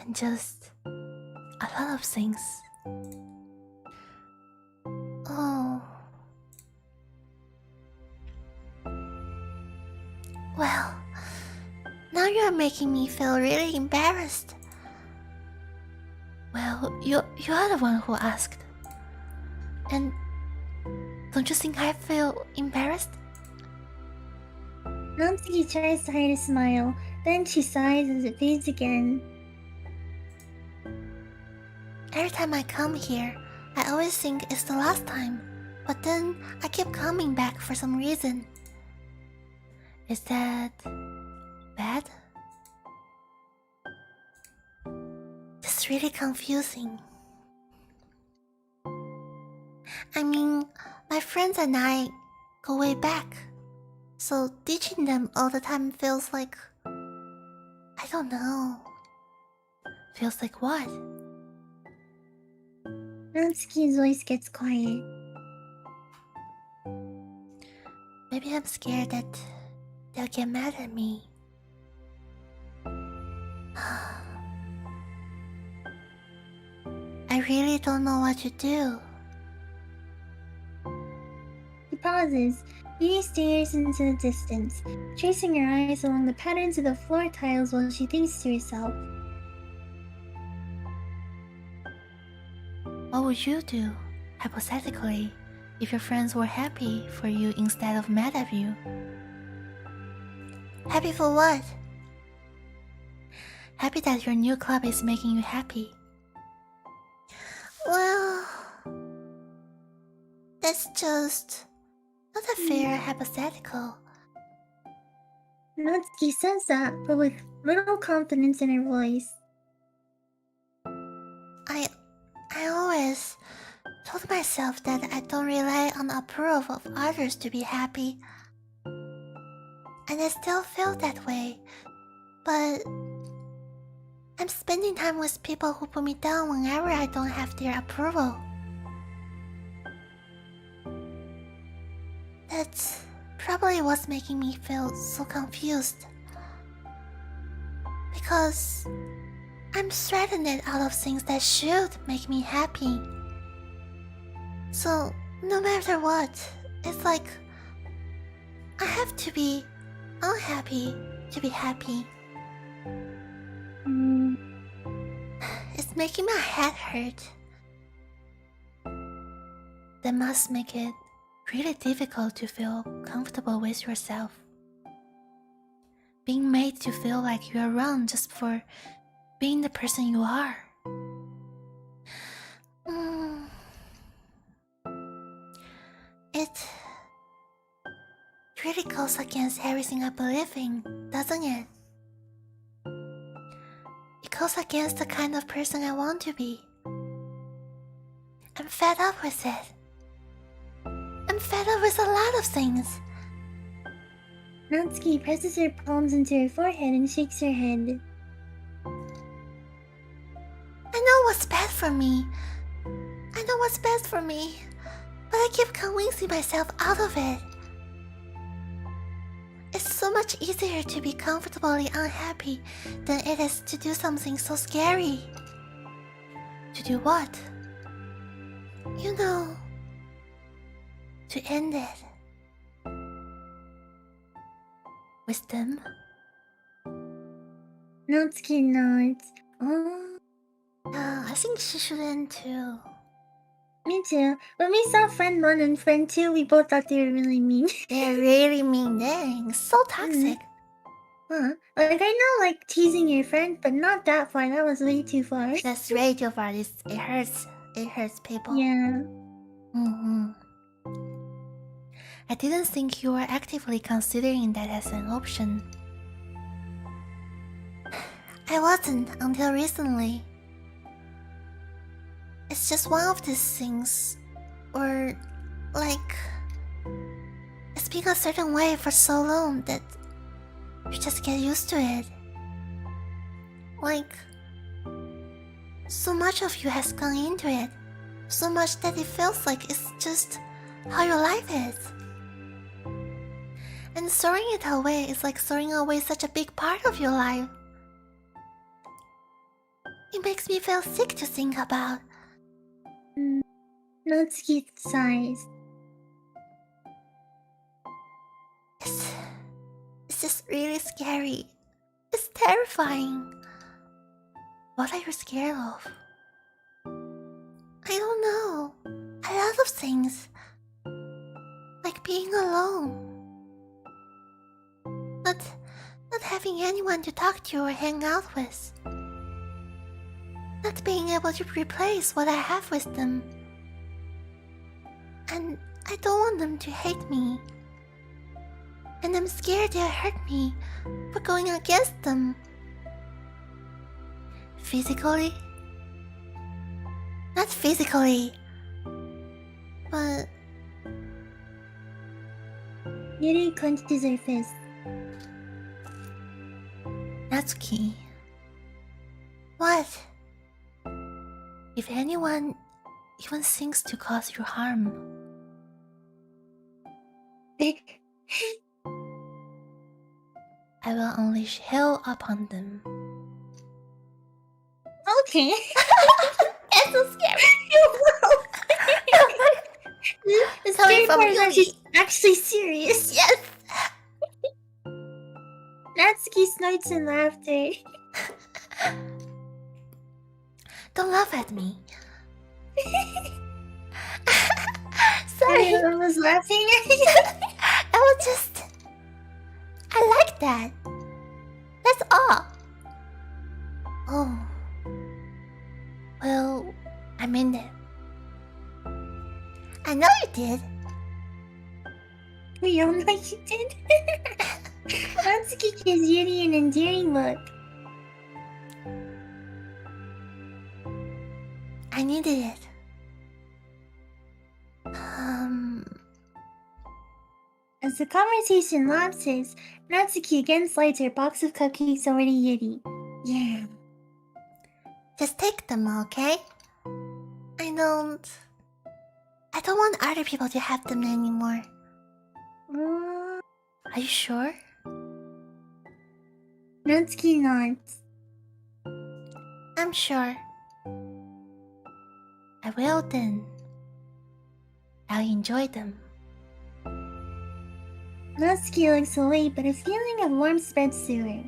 And just a lot of things. Oh. Well, now you're making me feel really embarrassed. Well, you are the one who asked. And don't you think I feel embarrassed? Natsuki tries to hide a smile, then she sighs as it fades again. Every time I come here, I always think it's the last time, but then I keep coming back for some reason. Is that bad? It's really confusing. I mean, my friends and I go way back, so teaching them all the time feels like... I don't know. Feels like what? Natsuki's voice gets quiet. Maybe I'm scared that they'll get mad at me. I really don't know what to do. He pauses. He stares into the distance, tracing her eyes along the patterns of the floor tiles while she thinks to herself. What would you do, hypothetically, if your friends were happy for you instead of mad at you? Happy for what? Happy that your new club is making you happy. Well, that's just not a fair hypothetical. Natsuki says that, but with little confidence in her voice. I always told myself that I don't rely on the approval of others to be happy. And I still feel that way. But I'm spending time with people who put me down whenever I don't have their approval. That's probably what's making me feel so confused. Because I'm threatened out of things that should make me happy. So, no matter what, it's like I have to be unhappy to be happy. It's making my head hurt. That must make it really difficult to feel comfortable with yourself. Being made to feel like you are wrong just for being the person you are. It really goes against everything I believe in, doesn't it? It goes against the kind of person I want to be. I'm fed up with it. I'm fed up with a lot of things. Natsuki presses her palms into her forehead and shakes her head. I know what's bad for me. I know what's best for me. But I keep convincing myself out of it. It's so much easier to be comfortably unhappy than it is to do something so scary. To do what? You know, to end it. With them? Natsuki nods. Oh, I think she should end too. me too. When we saw friend 1 and friend 2, we both thought they were really mean. They're really mean. Dang, so toxic. Huh? Like, I know, like, teasing your friend, but not that far. That was way too far. That's way too far. It hurts. It hurts people. Yeah. I didn't think you were actively considering that as an option. I wasn't until recently. It's just one of these things, or like, it's been a certain way for so long that you just get used to it. Like, so much of you has gone into it, so much that it feels like it's just how your life is. And throwing it away is like throwing away such a big part of your life. It makes me feel sick to think about. Natsuki sighs. It's just really scary. It's terrifying. What are you scared of? I don't know. A lot of things. Like being alone. Not having anyone to talk to or hang out with. Not being able to replace what I have with them. And I don't want them to hate me. And I'm scared they'll hurt me for going against them. Physically? Not physically. But... Yuri clenches her fist. Natsuki. What? If anyone even thinks to cause you harm, I will unleash hell upon them. Okay. It's so scary. The Coming scary from part is that Yuri. she's actually serious. Yes! Natsuki snorts in laughter. Don't laugh at me. Sorry. Everyone was laughing at you. I was just... I like that. That's all. Oh. Well, I mean it. I know you did. We all know you did. Natsuki gives Yuri an endearing look. I needed it. As the conversation lapses, Natsuki again slides her box of cupcakes over to Yuri. Yeah. Just take them, okay? I don't want other people to have them anymore. Are you sure? Natsuki nods. I'm sure. I will then. I'll enjoy them. Natsuki looks away, but a feeling of warmth spreads to her.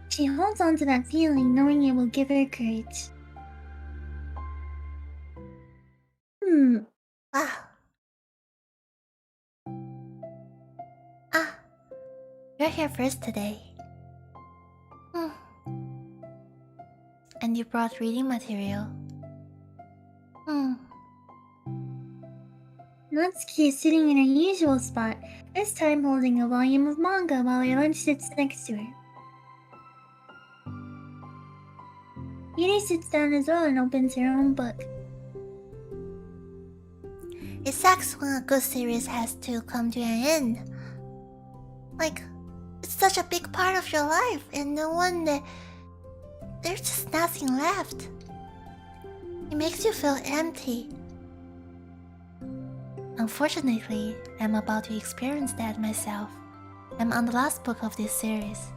She holds on to that feeling, knowing it will give her courage. Wow. Ah, you're here first today. And you brought reading material. Natsuki is sitting in her usual spot, this time holding a volume of manga while her lunch sits next to her. Yuri sits down as well and opens her own book. It sucks when a good series has to come to an end. Like, it's such a big part of your life, and no one that there's just nothing left. It makes you feel empty. Unfortunately, I'm about to experience that myself. I'm on the last book of this series.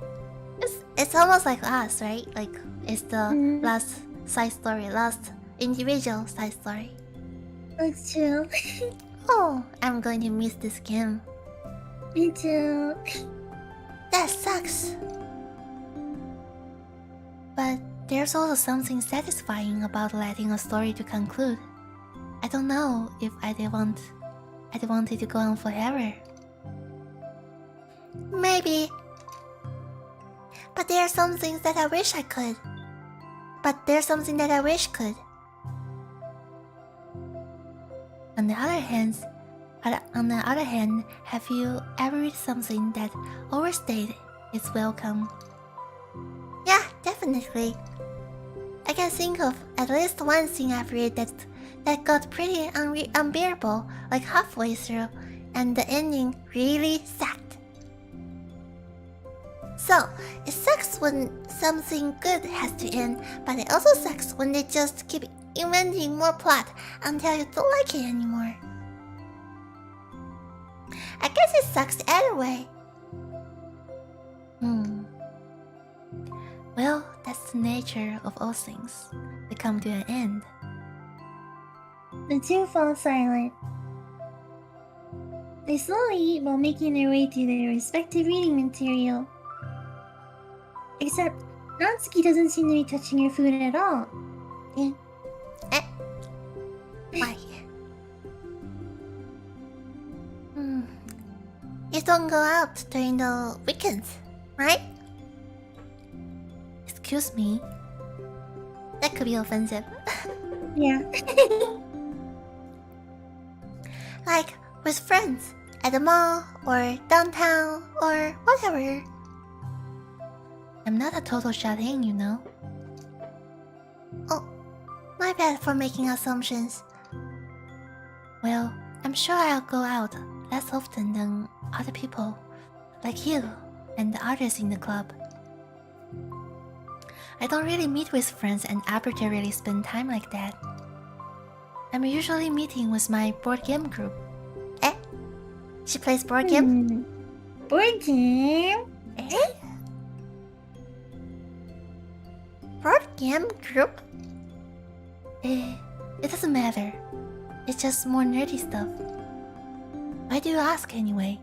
It's almost like us, right? Like, it's the last side story, last individual side story. That's true. Oh, I'm going to miss this game. Me too. That sucks. But there's also something satisfying about letting a story to conclude. I don't know if I'd want it to go on forever. Maybe. But there are some things that I wish I could. But there's something that I wish could. On the other hand, have you ever read something that overstayed its welcome? Yeah, definitely. I can think of at least one thing I've read that got pretty unbearable, like halfway through, and the ending really sucked. So, it sucks when something good has to end, but it also sucks when they just keep inventing more plot until you don't like it anymore. I guess it sucks either way. Well, that's the nature of all things. They come to an end. The two fall silent. They slowly eat while making their way through their respective reading material. Except, Natsuki doesn't seem to be touching her food at all. Eh? Why? You don't go out during the weekends, right? Excuse me. That could be offensive. Yeah. Like with friends at the mall or downtown or whatever. I'm not a total shut-in, you know. Oh, my bad for making assumptions. Well, I'm sure I'll go out less often than other people, like you and the others in the club. I don't really meet with friends and arbitrarily spend time like that. I'm usually meeting with my board game group. Eh? She plays board game? Board game? Eh? Board game group? It doesn't matter. It's just more nerdy stuff. Why do you ask anyway?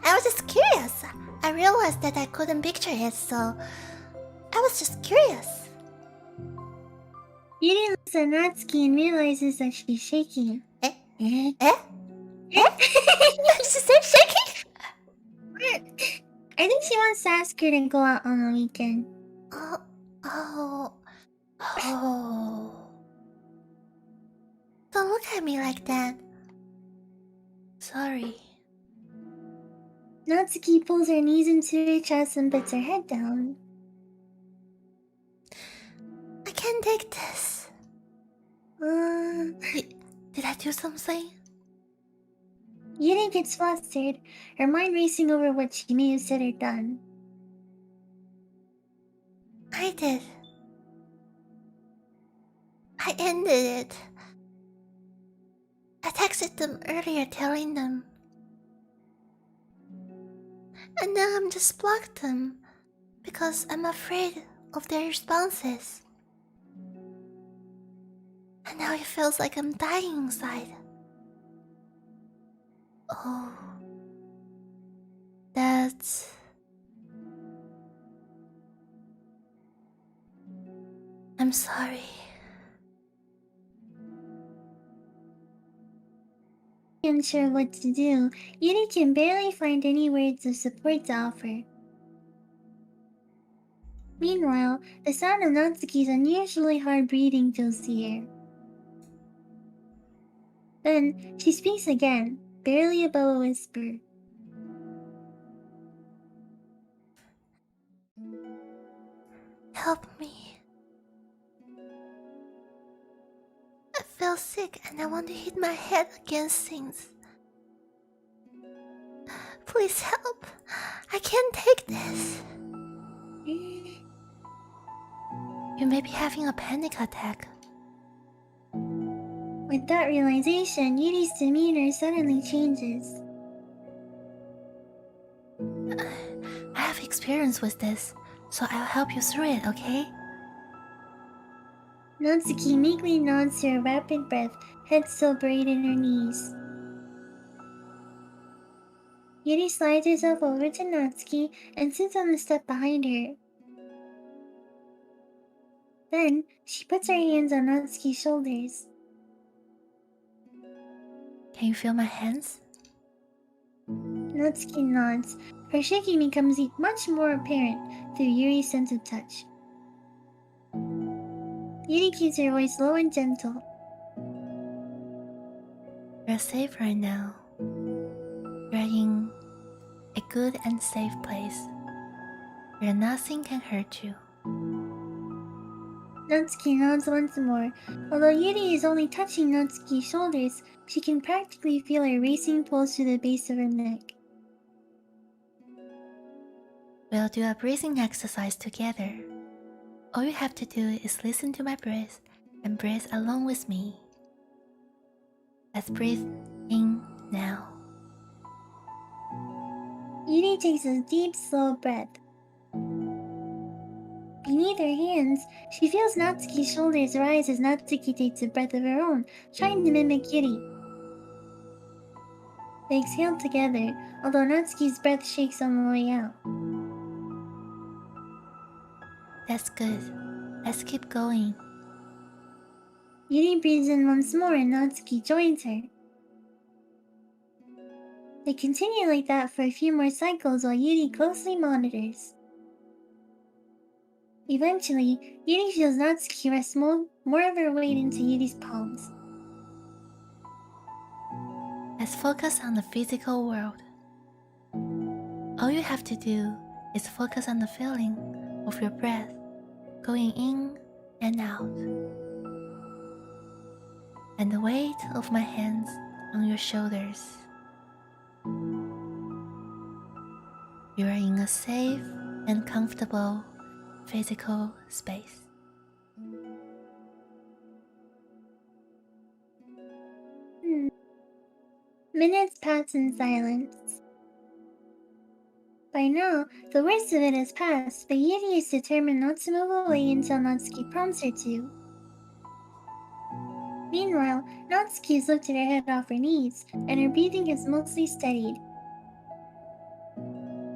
I was just curious. I realized that I couldn't picture it, so I was just curious. Yuri looks at Natsuki and realizes that she's shaking. Eh? Eh? Eh? Did she say shaking? I think she wants to ask her to go out on the weekend. Oh. Don't look at me like that. Sorry. Natsuki pulls her knees into her chest and puts her head down. I can't take this. Did I do something? Yuri gets flustered, her mind racing over what she may have said or done. I did. I ended it. I texted them earlier telling them. And now I'm just blocked them because I'm afraid of their responses. And now it feels like I'm dying inside. Oh. That's... I'm sorry. Unsure what to do, Yuri can barely find any words of support to offer. Meanwhile, the sound of Natsuki's unusually hard breathing fills the air. Then, she speaks again, barely above a whisper. Help me. I feel sick and I want to hit my head against things. Please help. I can't take this. You may be having a panic attack. With that realization, Yuri's demeanor suddenly changes. I have experience with this, so I'll help you through it, okay? Natsuki meekly nods to a rapid breath, head still buried in her knees. Yuri slides herself over to Natsuki and sits on the step behind her. Then, she puts her hands on Natsuki's shoulders. Can you feel my hands? Natsuki nods. Her shaking becomes much more apparent through Yuri's sense of touch. Yuri keeps her voice low and gentle. You're safe right now. You're in a good and safe place where nothing can hurt you. Natsuki nods once more. Although Yuri is only touching Natsuki's shoulders, she can practically feel her racing pulse to the base of her neck. We'll do a breathing exercise together. All you have to do is listen to my breath and breathe along with me. Let's breathe in now. Yuri takes a deep, slow breath. Beneath her hands, she feels Natsuki's shoulders rise as Natsuki takes a breath of her own, trying to mimic Yuri. They exhale together, although Natsuki's breath shakes on the way out. That's good. Let's keep going. Yuri breathes in once more and Natsuki joins her. They continue like that for a few more cycles while Yuri closely monitors. Eventually, Yuri feels Natsuki rest more of her weight into Yuri's palms. Let's focus on the physical world. All you have to do is focus on the feeling of your breath going in and out, and the weight of my hands on your shoulders. You are in a safe and comfortable physical space. Minutes pass in silence. By now, the worst of it has passed, but Yuri is determined not to move away until Natsuki prompts her to. Meanwhile, Natsuki has lifted her head off her knees, and her breathing has mostly steadied.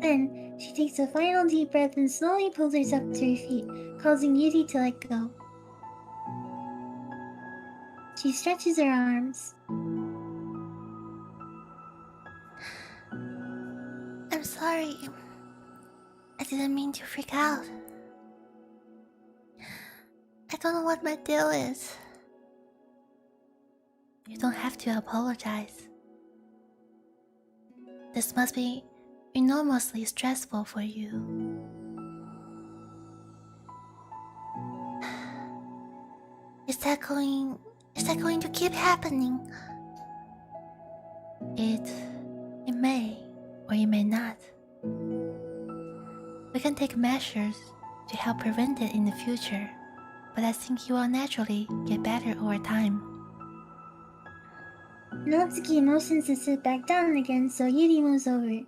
Then, she takes a final deep breath and slowly pulls herself to her feet, causing Yuri to let go. She stretches her arms. I'm sorry. I didn't mean to freak out. I don't know what my deal is. You don't have to apologize. This must be enormously stressful for you. Is that going to keep happening? It may or it may not. We can take measures to help prevent it in the future, but I think you will naturally get better over time. Natsuki motions to sit back down again, so Yuri moves over.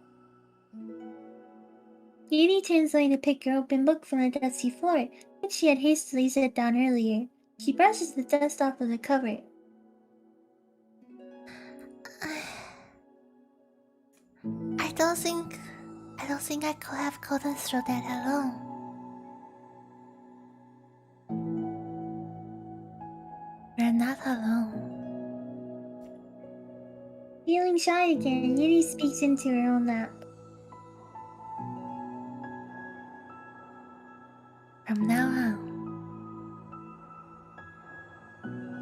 Yuri turns away to pick her open book from the dusty floor, which she had hastily set down earlier. She brushes the dust off of the cover. I don't think I could have gotten through that alone. We're not alone. Feeling shy again, Yuri speaks into her own lap. From now on,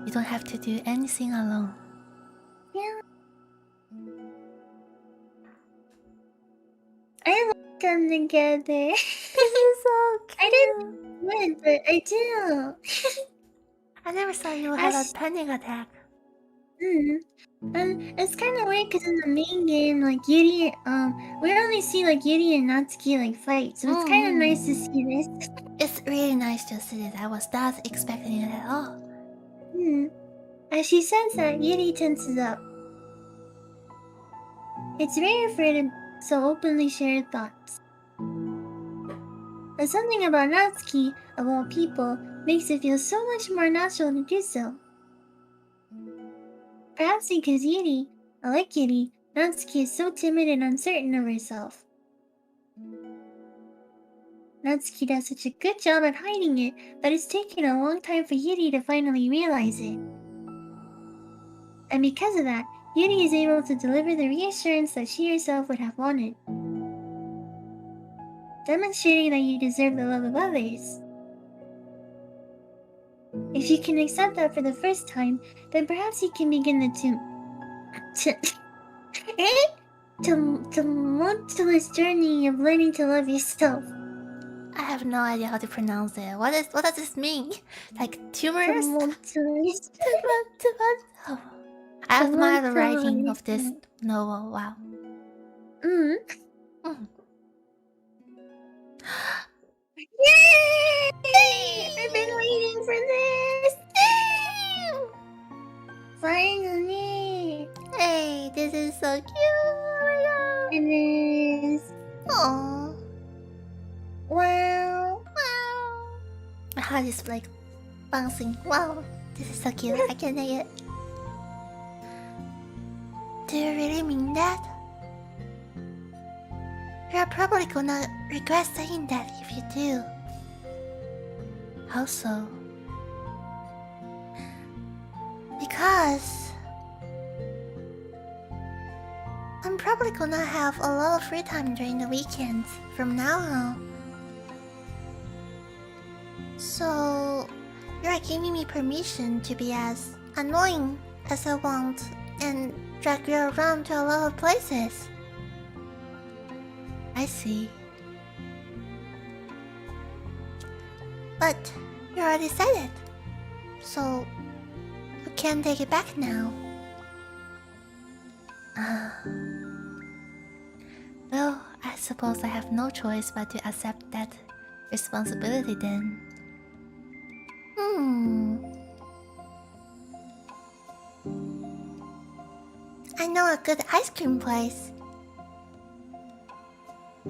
you don't have to do anything alone. Yeah. I like them together. This is so cute. I didn't win, but I do. I never saw you have a panic attack. It's kind of weird because in the main game, like Yuri, we only see like Yuri and Natsuki like fight, so it's kind of nice to see this. It's really nice to see this. I was not expecting it at all. As she says that, Yuri tenses up. It's rare for her to so openly share her thoughts. But something about Natsuki, of all people, makes it feel so much more natural to do so. Perhaps because Yuri, like Yuri, Natsuki is so timid and uncertain of herself. Natsuki does such a good job at hiding it, but it's taken a long time for Yuri to finally realize it. And because of that, Yuri is able to deliver the reassurance that she herself would have wanted. Demonstrating that you deserve the love of others. If you can accept that for the first time, then perhaps you can begin the tumultuous journey of learning to love yourself. I have no idea how to pronounce it. What does this mean? Like tumors? Tumultuous. Oh. I admire the writing of this novel. Wow. Yay! I've been waiting for this. Finally. Hey, this is so cute. It is. Aww. Wow. My heart is like bouncing. Wow, this is so cute. I can't take it. Do you really mean that? You're probably gonna regret saying that if you do. How so? Because I'm probably gonna have a lot of free time during the weekends from now on. So you're giving me permission to be as annoying as I want and drag you around to a lot of places. I see. But you already said it, so you can't take it back now. Well, I suppose I have no choice but to accept that responsibility then. I know a good ice cream place.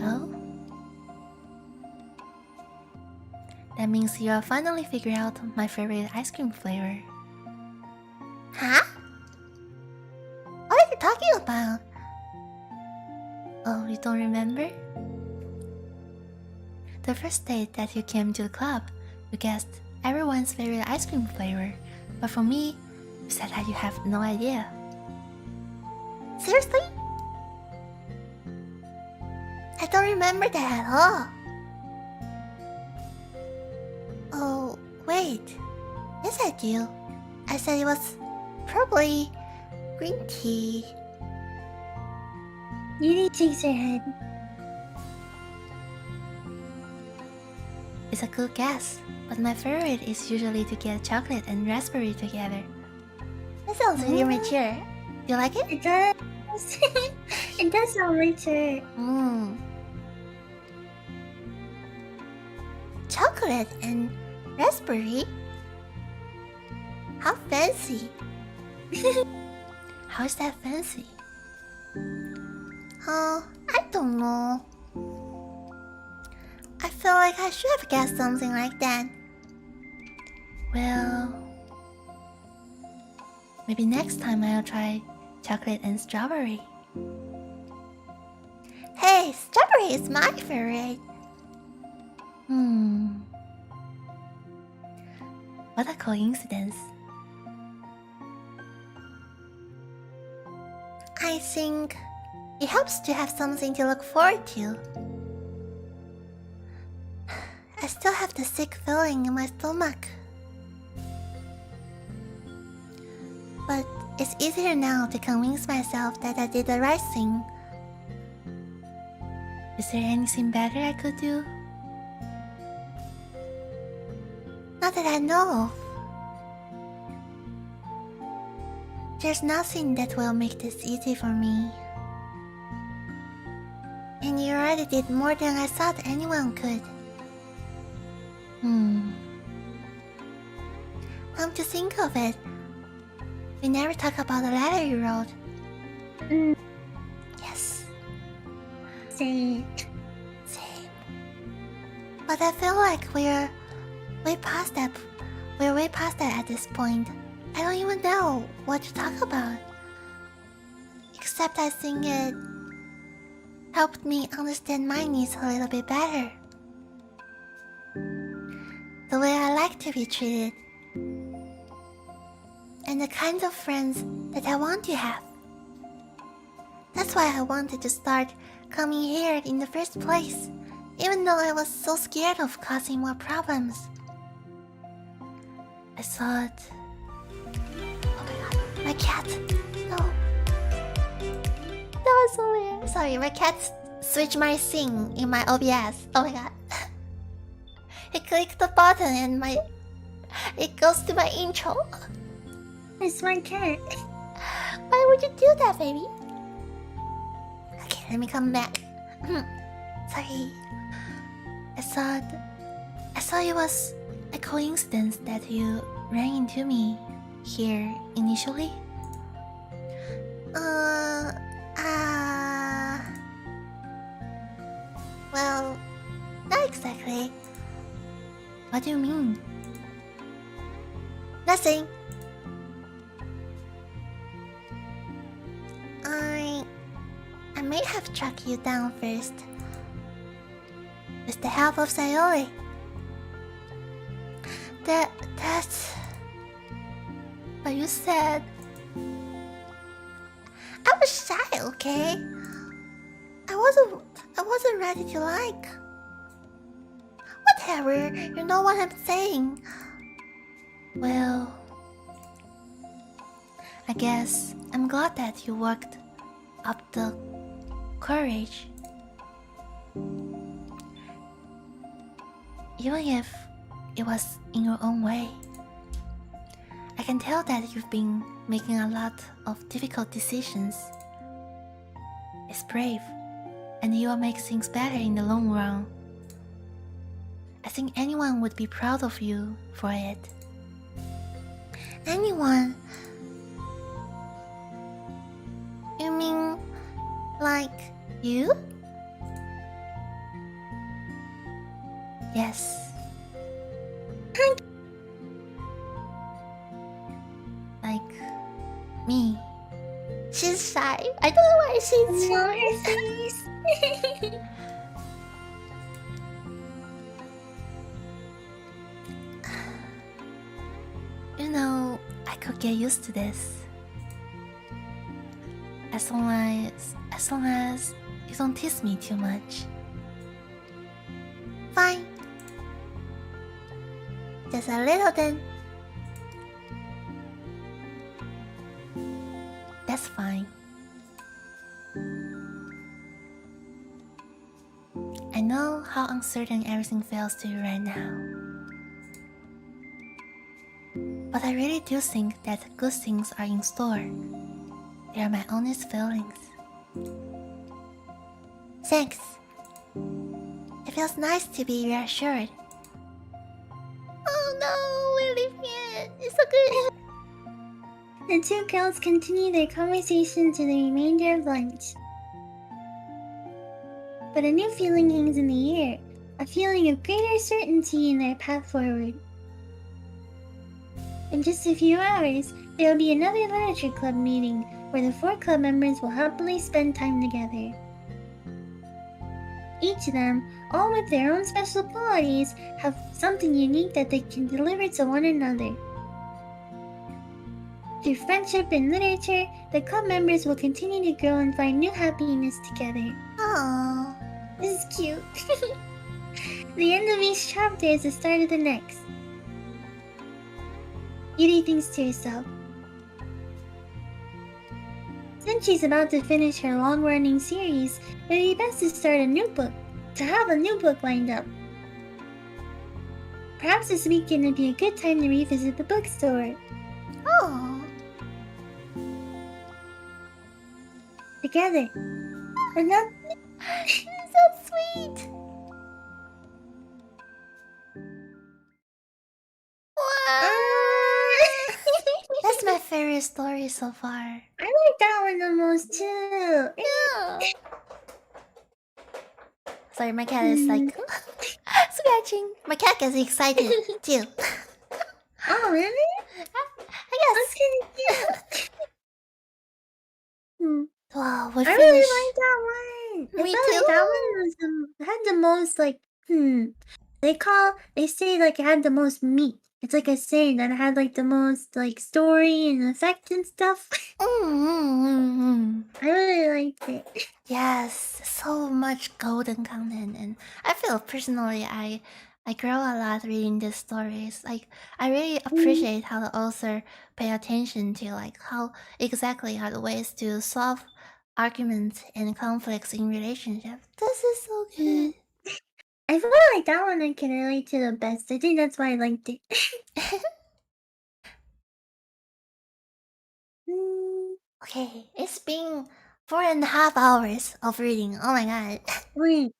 Oh? That means you have finally figured out my favorite ice cream flavor. Huh? What are you talking about? Oh, you don't remember? The first day that you came to the club, you guessed everyone's favorite ice cream flavor, but for me, you said that you have no idea. Seriously? I don't remember that at all. Oh, wait. Yes, I do. I said it was probably green tea. Yuri shakes her head. It's a good guess, but my favorite is usually to get chocolate and raspberry together. That sounds really mature. Do you like it? It does. It does sound mature. Chocolate and raspberry? How fancy. How is that fancy? I don't know. I feel like I should have guessed something like that. Well, maybe next time I'll try chocolate and strawberry. Hey, strawberry is my favorite. What a coincidence. I think it helps to have something to look forward to. I still have the sick feeling in my stomach. But it's easier now to convince myself that I did the right thing. Is there anything better I could do? Not that I know of. There's nothing that will make this easy for me. And you already did more than I thought anyone could. Come to think of it, we never talk about the letter you wrote. Yes. Same. But I feel like we're way past that. We're way past that at this point. I don't even know what to talk about. Except I think it helped me understand my needs a little bit better. The way I like to be treated. And the kinds of friends that I want to have. That's why I wanted to start coming here in the first place, even though I was so scared of causing more problems. I thought... Oh my god, my cat! No. That was so weird. Sorry, my cat switched my thing in my OBS. Oh my god. He clicked the button and it goes to my intro. It's my cat. Why would you do that, baby? Okay, let me come back. Sorry. I thought it was a coincidence that you ran into me here initially. Well, not exactly. What do you mean? Nothing. I may have tracked you down first. With the help of Sayori. That's... But you said... I was shy, okay? I wasn't ready to like... Whatever, you know what I'm saying. Well... I guess I'm glad that you worked up the courage. Even if it was in your own way. I can tell that you've been making a lot of difficult decisions. It's brave, and you will make things better in the long run. I think anyone would be proud of you for it. Anyone? You mean like you? Yes. Like me. She's shy. I don't know why she's shy. You know, I could get used to this. As long as you don't tease me too much. Fine. Just a little then. That's fine. I know how uncertain everything feels to you right now. But I really do think that good things are in store. They are my honest feelings. Thanks. It feels nice to be reassured. Oh no, we're leaving it. It's so good. The two girls continue their conversation to the remainder of lunch. But a new feeling hangs in the air, a feeling of greater certainty in their path forward. In just a few hours, there will be another literature club meeting where the 4 club members will happily spend time together. Each of them, all with their own special qualities, have something unique that they can deliver to one another. Through friendship and literature, the club members will continue to grow and find new happiness together. Aww. This is cute. The end of each chapter is the start of the next. Yuri thinks to herself. Since she's about to finish her long-running series, it would be best to start a new book, to have a new book lined up. Perhaps this weekend would be a good time to revisit the bookstore. Aww. Together. But not... So sweet. Wow. That's my favorite story so far. I like that one the most too. Yeah. Sorry, my cat is like scratching. My cat gets excited too. Oh, really? I guess. That's cute. Wow, we I finished. really like that one. Me I felt too. like that one was had the most like they say like it had the most meat. It's like a saying that it had like the most like story and effect and stuff. I really liked it. Yes, so much golden content, and I feel personally I grow a lot reading these stories. Like I really appreciate how the author pay attention to like how exactly are the ways to solve arguments and conflicts in relationships. This is so good. I feel like that one I can relate to the best. I think that's why I liked it. Okay, it's been 4.5 hours of reading. Oh my god. Wait.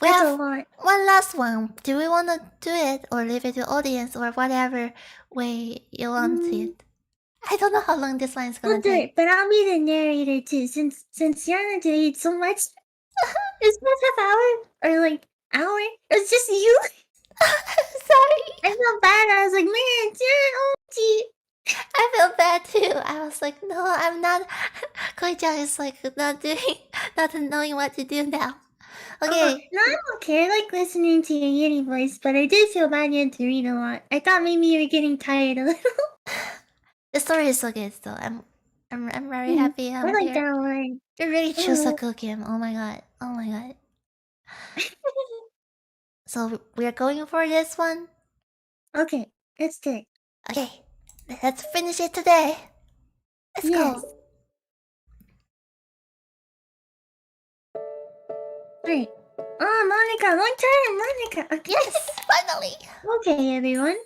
We That's a have lot. one last one. Do we want to do it or leave it to audience or whatever way you want it? I don't know how long this one is gonna We'll do take. it, but I'll be the narrator too, since Yana did read so much. It's not half hour or like hour. It's just you. Sorry. I felt bad. I was like, man, gee. I feel bad too. I was like, no, I'm not. Koichan is like not knowing what to do now. Okay. No, I'm okay. I like listening to your Yeti voice, but I did feel bad you had to read a lot. I thought maybe you were getting tired a little. The story is so good still. I'm very happy I'm I like here. that one. You really chose a good game. Oh my god. Oh my god. So we're going for this one? Okay, let's do it. Okay. Let's finish it today. Let's Yes. go. Alright. Oh, Monica, long time, Monica. Okay. Yes, finally. Okay, everyone.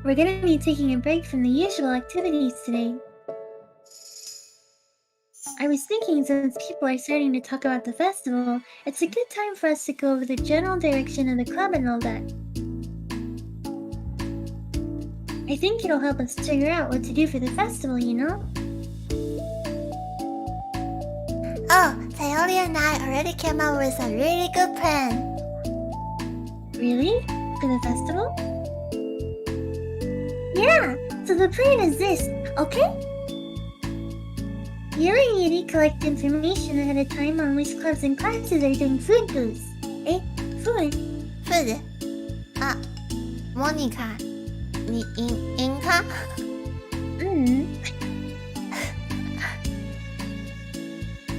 We're gonna be taking a break from the usual activities today. I was thinking, since people are starting to talk about the festival, it's a good time for us to go over the general direction of the club and all that. I think it'll help us figure out what to do for the festival, you know? Oh, Sayori and I already came up with a really good plan. Really? For the festival? Yeah, so the plan is this, okay? You and Yuri collect information ahead of time on which clubs and classes are doing food booths. Eh? Food? Food. Ah, Monica. Inka?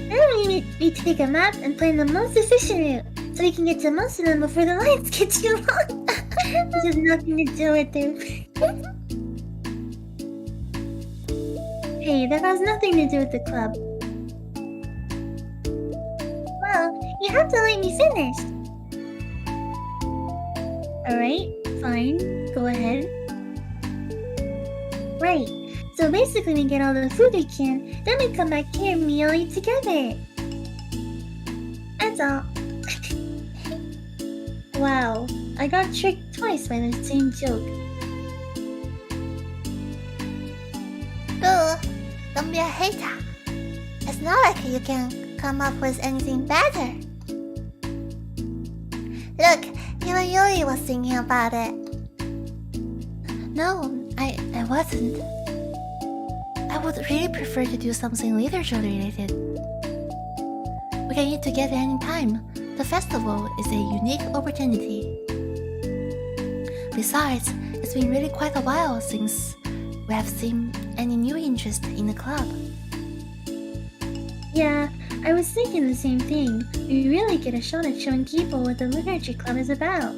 Then we take a map and plan the most efficient route, so we can get to most of them before the lines get too long. This has nothing to do with it. Hey, that has nothing to do with the club. Well, you have to let me finish. Alright, fine, go ahead. Right, so basically we get all the food we can, then we come back here and we all eat together. That's all. Wow, I got tricked twice by the same joke. Boo, don't be a hater. It's not like you can come up with anything better. Look, even Yuri was thinking about it. No, I wasn't. I would really prefer to do something literature related. We can eat together anytime. The festival is a unique opportunity. Besides, it's been really quite a while since we have seen any new interest in the club. Yeah, I was thinking the same thing. We really get a shot at showing people what the literature club is about.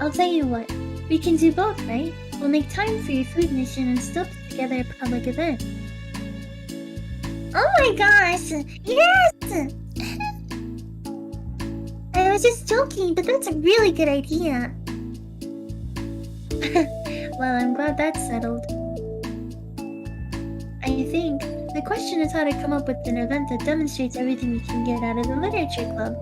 I'll tell you what, we can do both, right? We'll make time for your food mission and still put together a public event. Oh my gosh! Yes! I was just joking, but that's a really good idea. Well, I'm glad that's settled. I think the question is how to come up with an event that demonstrates everything we can get out of the literature club.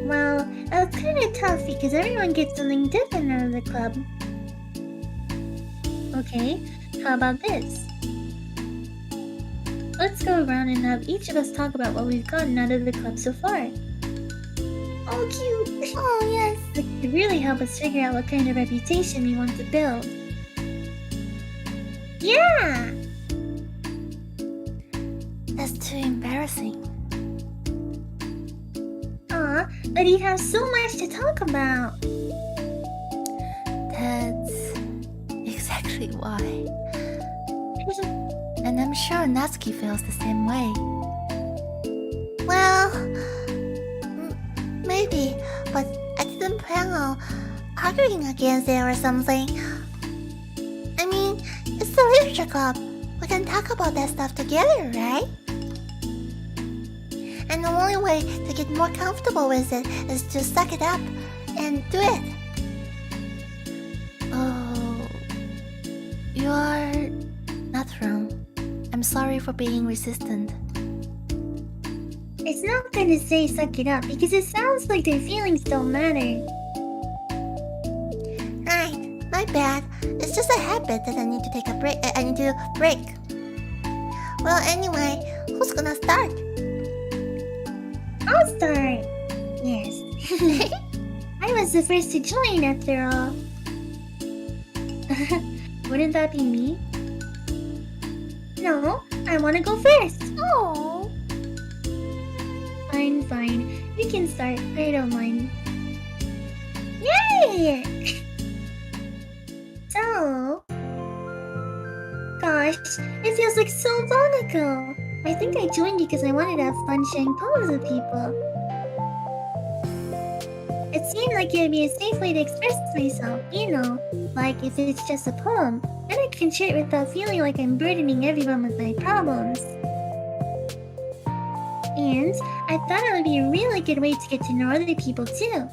Well, that's kind of tough because everyone gets something different out of the club. Okay, how about this? Let's go around and have each of us talk about what we've gotten out of the club so far. Oh, cute! Oh, yes. It could really help us figure out what kind of reputation we want to build. Yeah! That's too embarrassing. Aw, but you have so much to talk about. That's exactly why. And I'm sure Natsuki feels the same way. Well, maybe, but I didn't plan on arguing against it or something. I mean, it's the literature club. We can talk about that stuff together, right? And the only way to get more comfortable with it is to suck it up and do it. Oh, you are not wrong. I'm sorry for being resistant. It's not good to say suck it up because it sounds like their feelings don't matter. Right, my bad. It's just a habit that I need to take a break. I need to break. Well, anyway, who's gonna start? I'll start. Yes. I was the first to join after all. Wouldn't that be me? No, I want to go first. Oh. Fine. You can start. I don't mind. Yay! So... Gosh, it feels like so long ago. I think I joined because I wanted to have fun sharing poems with people. It seemed like it would be a safe way to express myself, you know, like if it's just a poem, then I can share it without feeling like I'm burdening everyone with my problems. And I thought it would be a really good way to get to know other people too.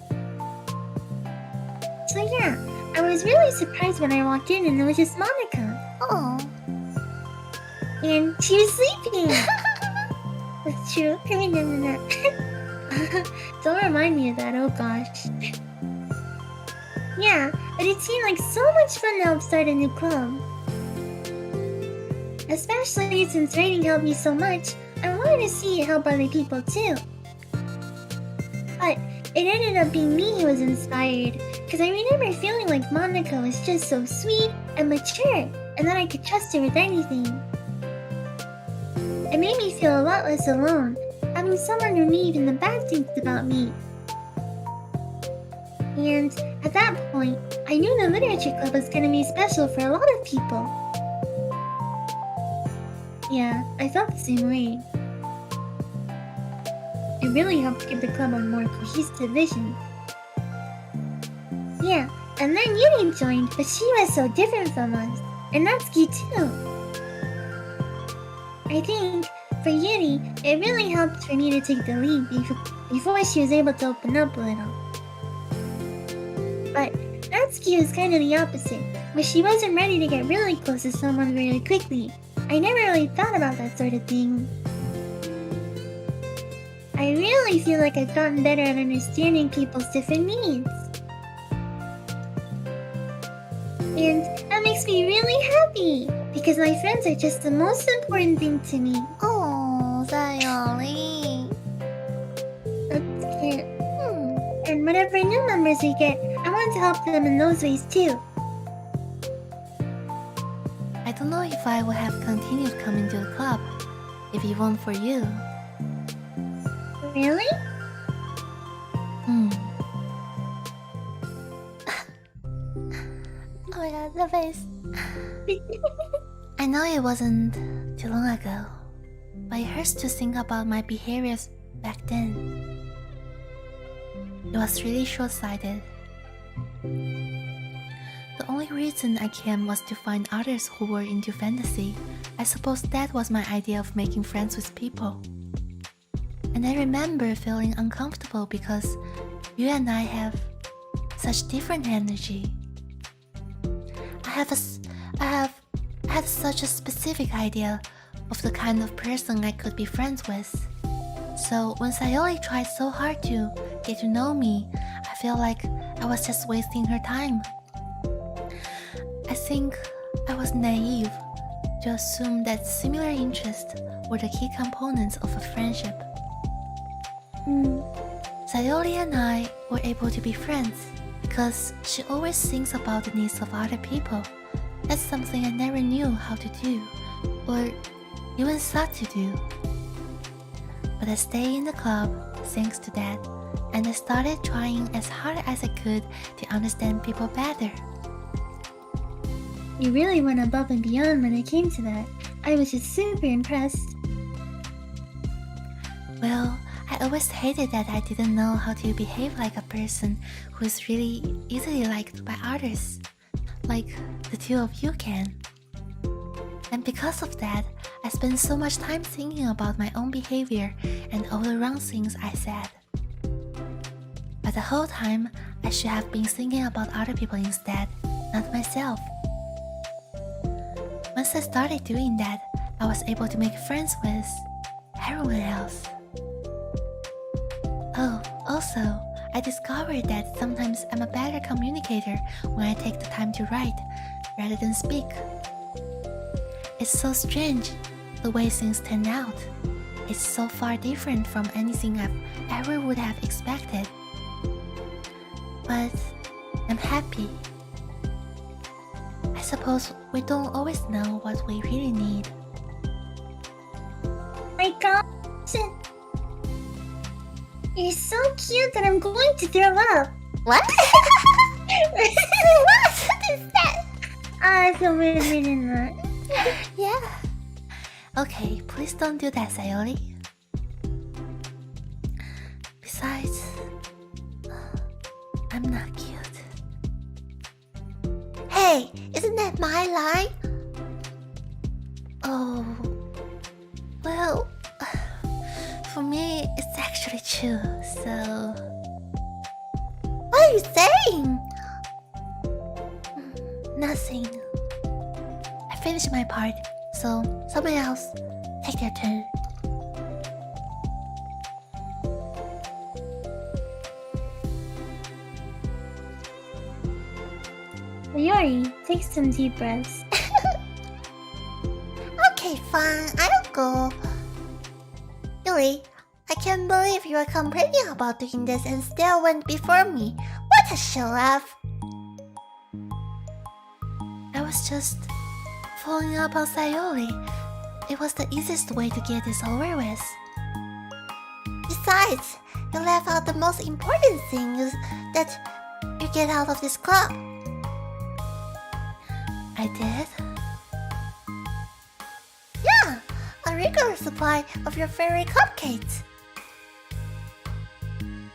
So yeah, I was really surprised when I walked in and it was just Monica. Oh. And she was sleeping. That's true. I mean, no. Don't remind me of that, oh gosh. Yeah, but it seemed like so much fun to help start a new club. Especially since writing helped me so much, I wanted to see it help other people too. But it ended up being me who was inspired, because I remember feeling like Monica was just so sweet and mature, and that I could trust her with anything. It made me feel a lot less alone, having someone who knew even the bad things about me. And at that point, I knew the literature club was going to be special for a lot of people. Yeah, I felt the same way. It really helped give the club a more cohesive vision. Yeah, and then Yuri joined, but she was so different from us. And Natsuki too. I think, for Yuri, it really helped for me to take the lead before she was able to open up a little. But Natsuki was kind of the opposite, where she wasn't ready to get really close to someone very quickly. I never really thought about that sort of thing. I really feel like I've gotten better at understanding people's different needs. And that makes me really happy, because my friends are just the most important thing to me. Oh, Sayori. That's cute. And whatever new members we get, I want to help them in those ways too. I don't know if I would have continued coming to the club if it weren't for you. Really? Oh my god, the face. I know it wasn't too long ago, but it hurts to think about my behaviors back then. It was really short-sighted. The only reason I came was to find others who were into fantasy. I suppose that was my idea of making friends with people. And I remember feeling uncomfortable because you and I have such different energy. I had such a specific idea of the kind of person I could be friends with. So when Sayori tried so hard to get to know me, I felt like I was just wasting her time. I think I was naive to assume that similar interests were the key components of a friendship. Sayori and I were able to be friends because she always thinks about the needs of other people. That's something I never knew how to do, or even thought to do. But I stayed in the club thanks to that, and I started trying as hard as I could to understand people better. You really went above and beyond when it came to that. I was just super impressed. Well, I always hated that I didn't know how to behave like a person who is really easily liked by others, like the two of you can. And because of that, I spent so much time thinking about my own behavior and all the wrong things I said. But the whole time, I should have been thinking about other people instead, not myself. Once I started doing that, I was able to make friends with everyone else. Oh, also, I discovered that sometimes I'm a better communicator when I take the time to write, rather than speak. It's so strange, the way things turn out. It's so far different from anything I ever would have expected. But I'm happy. I suppose we don't always know what we really need. You're so cute that I'm going to throw up. What? What is that? I feel really reading that. Yeah. Okay, please don't do that, Sayori. Besides, I'm not cute. Hey, isn't that my line? Oh, well, for me, it's actually true, so... What are you saying? Nothing. I finished my part, so someone else, take their turn. Yuri, take some deep breaths. Okay, fine, I'll go. Yuri, I can't believe you were complaining about doing this and still went before me. What a show-off! I was just following up on Sayori. It was the easiest way to get this over with. Besides, you left out the most important things that you get out of this club. I did? Yeah, a regular supply of your favorite cupcakes.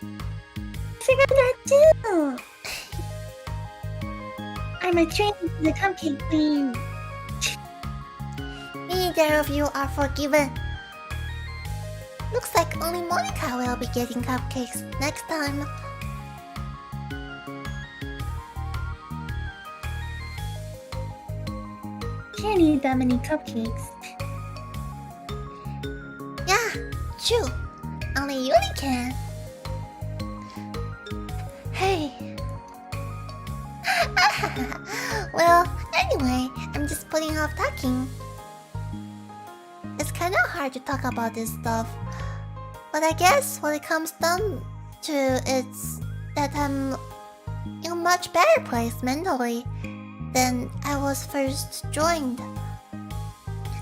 I forgot that too. I'm a trained to the cupcake queen. Neither of you are forgiven. Looks like only Monica will be getting cupcakes next time. Can't eat that many cupcakes. Yeah, true. Only Yuri can. Hey. Well, anyway, I'm just putting off talking. It's kinda hard to talk about this stuff. But I guess what it comes down to is that I'm in a much better place mentally than I was first joined.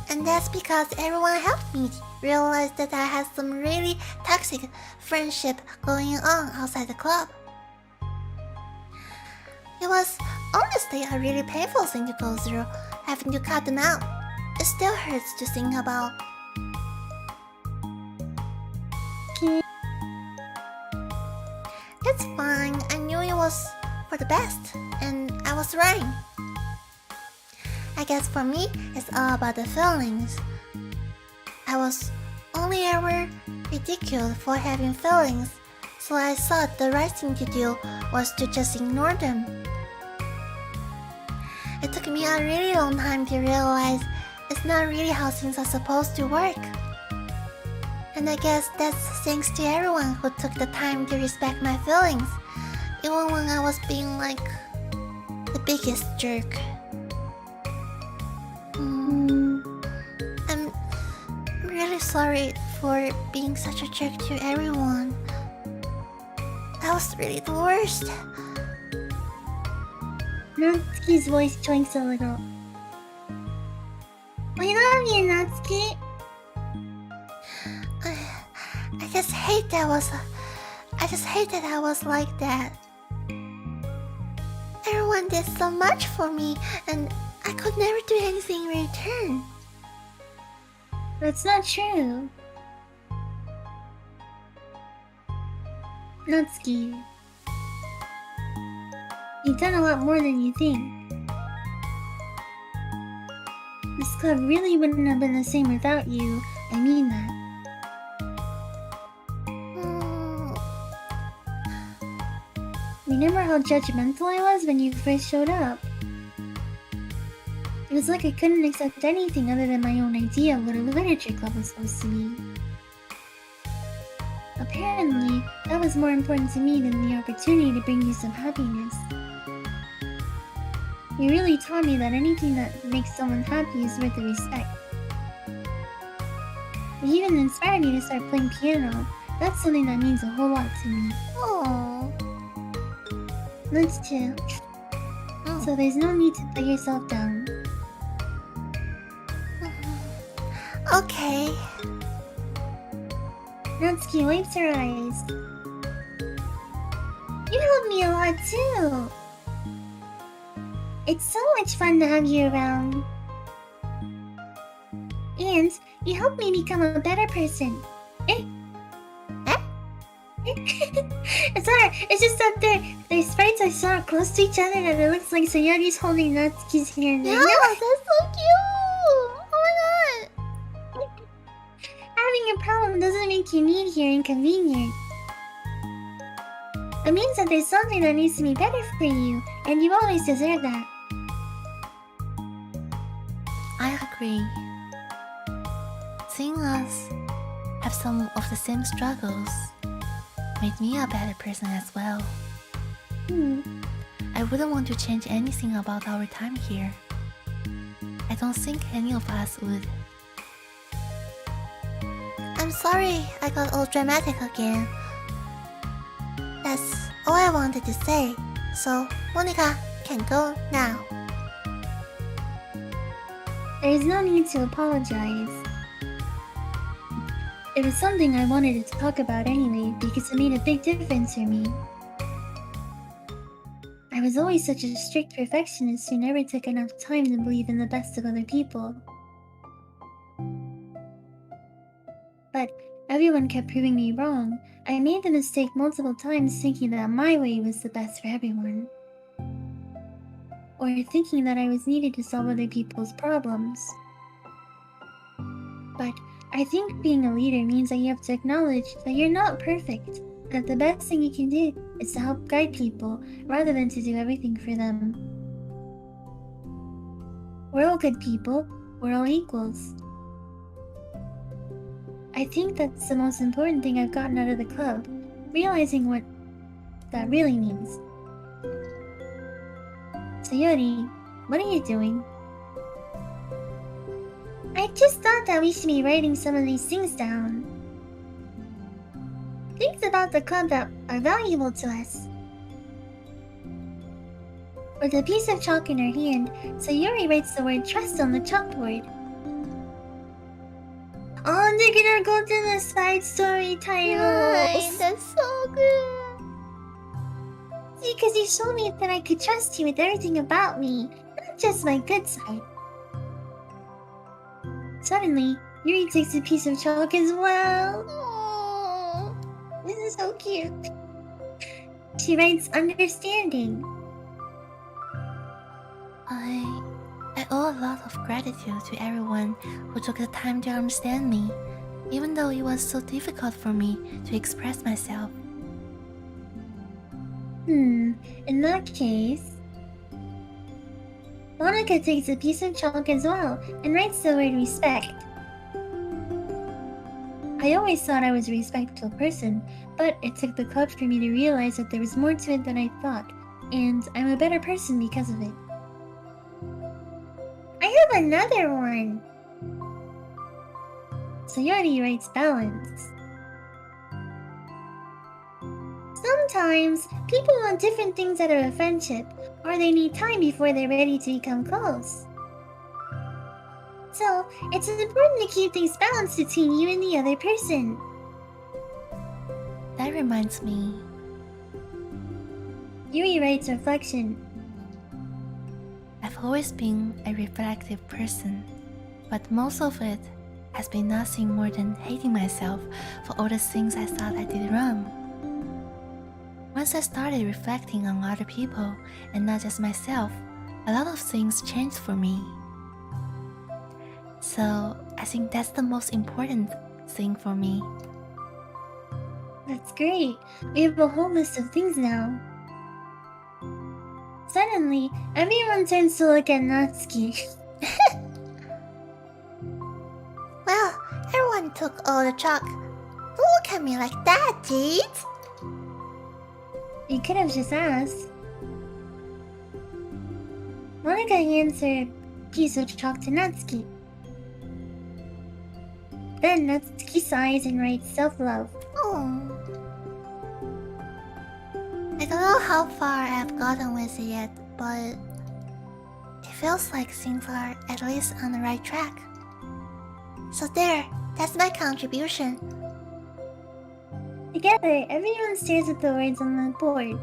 And that's because everyone helped me realize that I had some really toxic friendship going on outside the club. It was honestly a really painful thing to go through, having to cut them out. It still hurts to think about. It's fine, I knew it was for the best, and I was right. I guess for me, it's all about the feelings. I was only ever ridiculed for having feelings, so I thought the right thing to do was to just ignore them. It took me a really long time to realize it's not really how things are supposed to work. And I guess that's thanks to everyone who took the time to respect my feelings, even when I was being like the biggest jerk. I'm really sorry for being such a jerk to everyone. That was really the worst. Natsuki's voice twinks a little. We love you, Natsuki. I just hate that I was like that. Everyone did so much for me, and I could never do anything in return. That's not true. Natsuki, you've done a lot more than you think. This club really wouldn't have been the same without you. I mean that. Remember how judgmental I was when you first showed up? It was like I couldn't accept anything other than my own idea of what a literature club was supposed to be. Apparently, that was more important to me than the opportunity to bring you some happiness. You really taught me that anything that makes someone happy is worth the respect. You even inspired me to start playing piano. That's something that means a whole lot to me. Aww. Let's chill. So there's no need to put yourself down. Okay. Natsuki wipes her eyes. You help me a lot too. It's so much fun to have you around. And you help me become a better person. It's alright, it's just that their sprites are so close to each other that it looks like Sayori's holding Natsuki's hand. Yeah, that's so cute! Oh my god! Having a problem doesn't make you neat here inconvenient. It means that there's something that needs to be better for you, and you always deserve that. I agree. Seeing us have some of the same struggles made me a better person as well. I wouldn't want to change anything about our time here. I don't think any of us would. I'm sorry I got all dramatic again. That's all I wanted to say. So, Monica can go now. There is no need to apologize. It was something I wanted to talk about anyway because it made a big difference for me. I was always such a strict perfectionist who never took enough time to believe in the best of other people. But everyone kept proving me wrong. I made the mistake multiple times thinking that my way was the best for everyone. Or thinking that I was needed to solve other people's problems. But I think being a leader means that you have to acknowledge that you're not perfect, that the best thing you can do is to help guide people rather than to do everything for them. We're all good people, we're all equals. I think that's the most important thing I've gotten out of the club, realizing what that really means. Sayori, what are you doing? I just thought that we should be writing some of these things down. Things about the club that are valuable to us. With a piece of chalk in her hand, Sayori writes the word trust on the chalkboard. Oh, they're gonna go to the side story titles! Nice, that's so good! See, because you showed me that I could trust you with everything about me, not just my good side. Suddenly, Yuri takes a piece of chalk as well. Aww. This is so cute. She writes understanding. I owe a lot of gratitude to everyone who took the time to understand me, even though it was so difficult for me to express myself. In that case... Monica takes a piece of chalk as well and writes the word respect. I always thought I was a respectful person, but it took the club for me to realize that there was more to it than I thought, and I'm a better person because of it. I have another one! Sayori writes balance. Sometimes, people want different things out of a friendship, or they need time before they're ready to become close. So, it's important to keep things balanced between you and the other person. That reminds me. Yuri writes reflection. I've always been a reflective person, but most of it has been nothing more than hating myself for all the things I thought I did wrong. Once I started reflecting on other people and not just myself, a lot of things changed for me. So, I think that's the most important thing for me. That's great. We have a whole list of things now. Suddenly, everyone turns to look at Natsuki. Well, everyone took all the chalk. Don't look at me like that, Jade! You could have just asked. Monica hands her piece of chalk to Natsuki. Then Natsuki sighs and writes self-love. Oh. I don't know how far I've gotten with it yet, but it feels like things are at least on the right track. So there, that's my contribution. Together, everyone stares at the words on the board.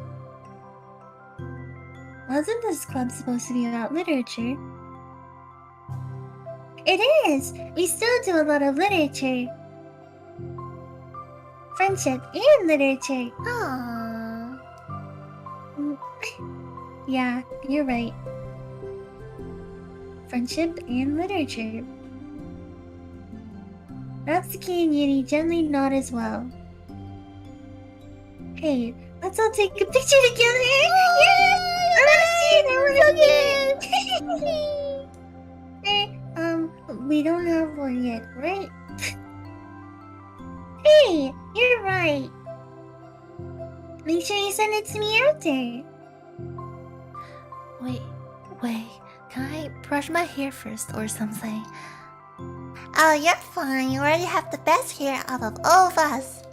Wasn't this club supposed to be about literature? It is! We still do a lot of literature. Friendship and literature. Aww. Yeah, you're right. Friendship and literature. Natsuki and Yuri gently nod as well. Hey, let's all take a picture together! Yes! I wanna see it! Hey, we don't have one yet, right? Hey, you're right. Make sure you send it to me after. Wait. Can I brush my hair first or something? Oh, you're fine. You already have the best hair out of all of us.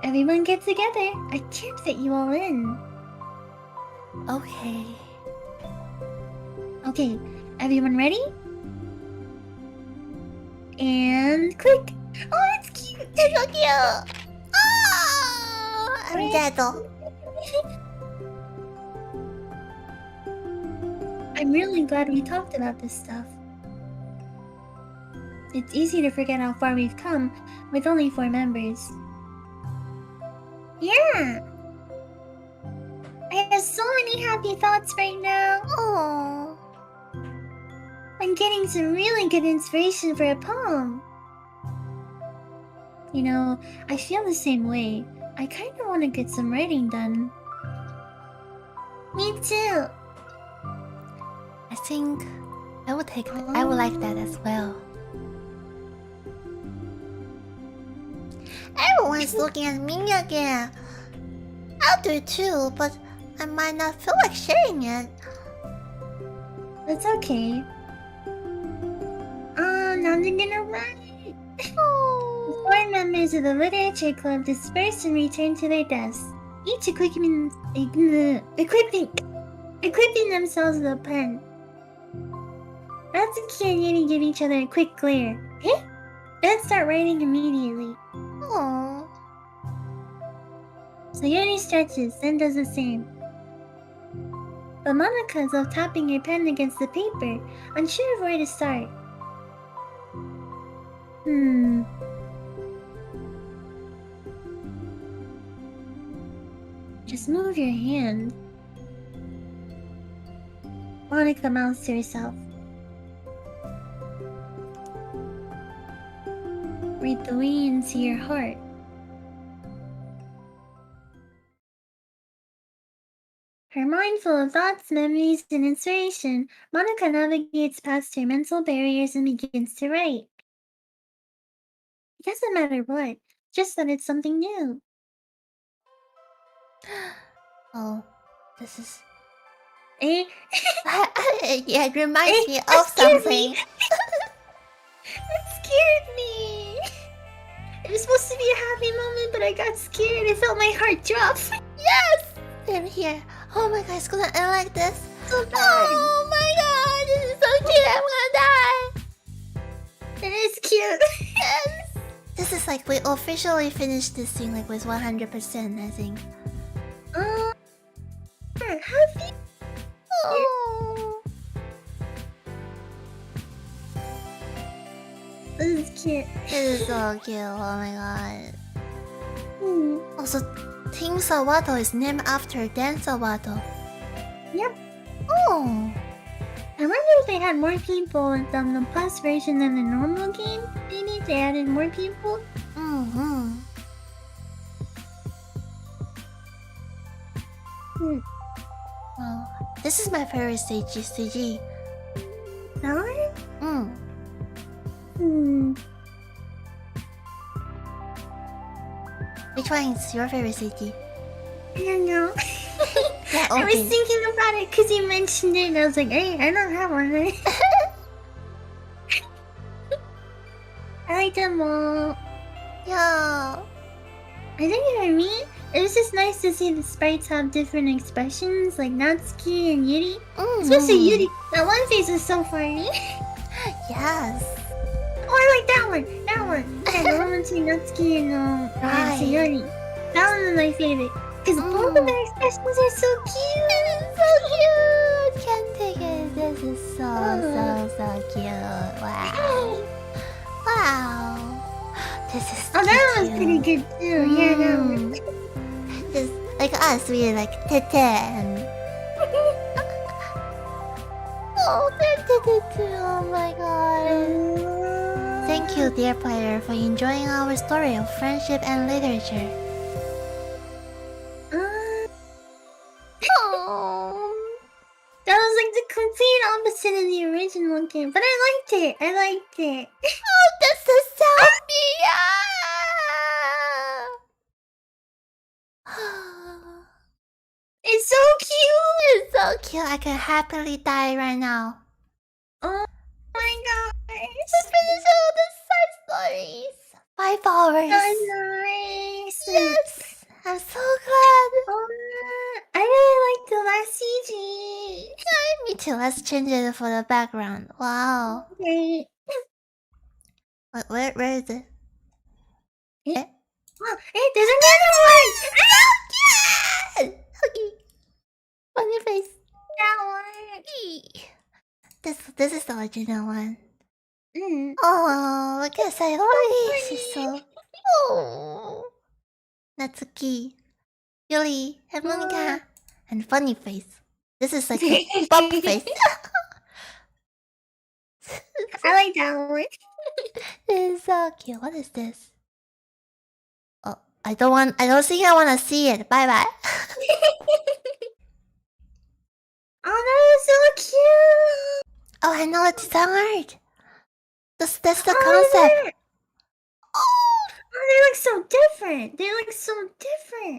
Everyone get together. I can't fit you all in. Okay. Okay, everyone ready? And click. Oh, it's cute. It's so cute. Oh, I'm dead though. I'm really glad we talked about this stuff. It's easy to forget how far we've come with only 4 members. Yeah! I have so many happy thoughts right now. Oh. I'm getting some really good inspiration for a poem. You know, I feel the same way. I kinda wanna get some writing done. Me too. I think I would like that as well. Everyone's looking at me again. I'll do it too, but I might not feel like sharing it. That's okay. Now they're gonna write. The 4 members of the literature club disperse and return to their desks, each equipping themselves with a pen. Natsuki and Yuri give each other a quick glare. Eh? Then start writing immediately. Oh. So Yuri stretches, then does the same. But Monica is off tapping her pen against the paper, unsure of where to start. Just move your hand. Monica mouths to herself. Read the way into your heart. Her mind full of thoughts, memories, and inspiration, Monica navigates past her mental barriers and begins to write. It doesn't matter what, just that it's something new. Oh, this is... Eh? Yeah, it reminds me of something. That scared me. It was supposed to be a happy moment, but I got scared. I felt my heart drop. Yes! Same here. Oh my god, it's gonna end like this. So bad. Oh my god, this is so cute. I'm gonna die. It is cute. Yes. This is like we officially finished this thing like with 100%, I think. Happy. Oh. This is cute. This is so cute. Oh my god. Also, Team Sawato is named after Dan Sawato. Yep. Oh. I wonder if they had more people in the Plus version than the normal game. Maybe they added more people. Well, this is my favorite CG. That one? Which one is your favorite CG? I don't know. Yeah, okay. I was thinking about it because you mentioned it and I was like, hey, I don't have one. I like them all. Yeah. I think for me, it was just nice to see the sprites have different expressions, like Natsuki and Yuri. Especially Yuri. That one face is so funny. Yes. Oh, I like that one. That one. Yeah, the one between Natsuki and Right. Sayori. That one was my favorite. Because both of their expressions are so cute. So cute. Can't take it. This is so cute. Wow. Wow. This is Oh, that one was cute. pretty good too. Yeah, that one. Just like us, we like Tete and oh, they're Tete too. Oh my god. Thank you, dear player, for enjoying our story of friendship and literature. Oh, That was like the complete opposite of the original game, but I liked it. I liked it. oh, this is so It's so cute. It's so cute. I can happily die right now. Oh my gosh. Let's finish all the side stories. 5 hours. That's nice. Yes, I'm so glad. I really like the last CG. Me too. Let's change it for the background. Wow. Okay. Where is it? Eh? Oh, hey, there's another one. Yes! Okay. Funny face. That one. This is the original one. Mm. Oh, look at Sayori. She's so. Oh. Natsuki, Yuri, and Monica, and funny face. This is like a bump face. I like that one. This is so cute. What is this? Oh, I don't think I want to see it. Bye bye. Oh, that is so cute. Oh, I know it's art. That's the Oh, concept. Oh, they look so different. They look so different.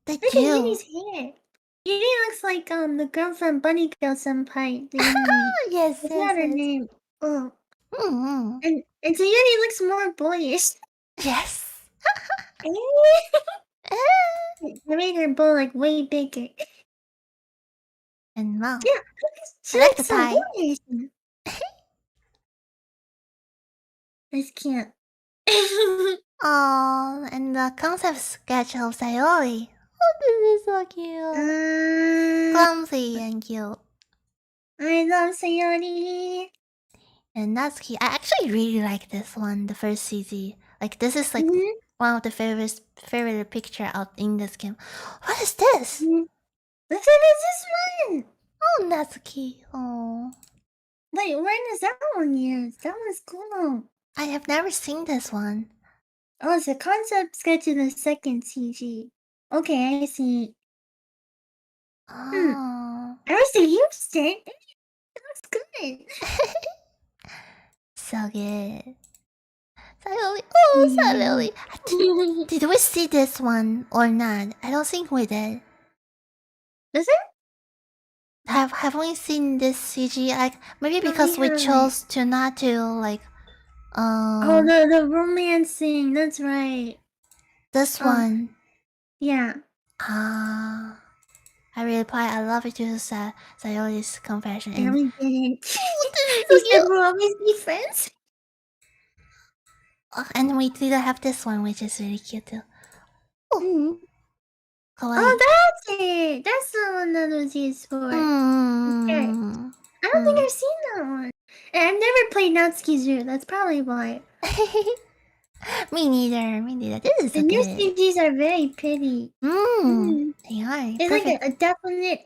They Look at do. Yuri's hair. Yuri looks like the girl from Bunny Girl Senpai. The anime. Yes, What's not her name? Oh. Mm-hmm. And so Yuri looks more boyish. Yes. I made her bow like way bigger. And wow. Yeah, she I like looks the so pie. boyish. That's cute. Oh, and the concept sketch of Sayori. Oh, this is so cute. Clumsy and cute. I love Sayori. And Natsuki, I actually really like this one, the first CG. Like, this is like one of the favorite picture out in this game. What is this? What is this one? Oh, Natsuki. Oh. Wait, when is that one used? That one's cool. I have never seen this one. Oh, it's a concept sketch in the second CG. Okay, I see. Oh. I wish they used it. That looks good. So good. Sayori. Oh, Sayori. Did we see this one or not? I don't think we did. Does it? Have we seen this CG? Like, maybe because we chose to not to, like, Oh, the romancing. That's right. this one. Yeah. I reply, I love it to Sayori's confession. Yeah, And we didn't. we We said we'll always be friends. and we did have this one, which is really cute too. Oh, Kawaii. that's it. That's the one that was used for. Okay. I don't think I've seen that one. And I've never played Natsuki's Root. That's probably why. Me neither. This is so The new good. CGs are very pretty. They are. It's like a definite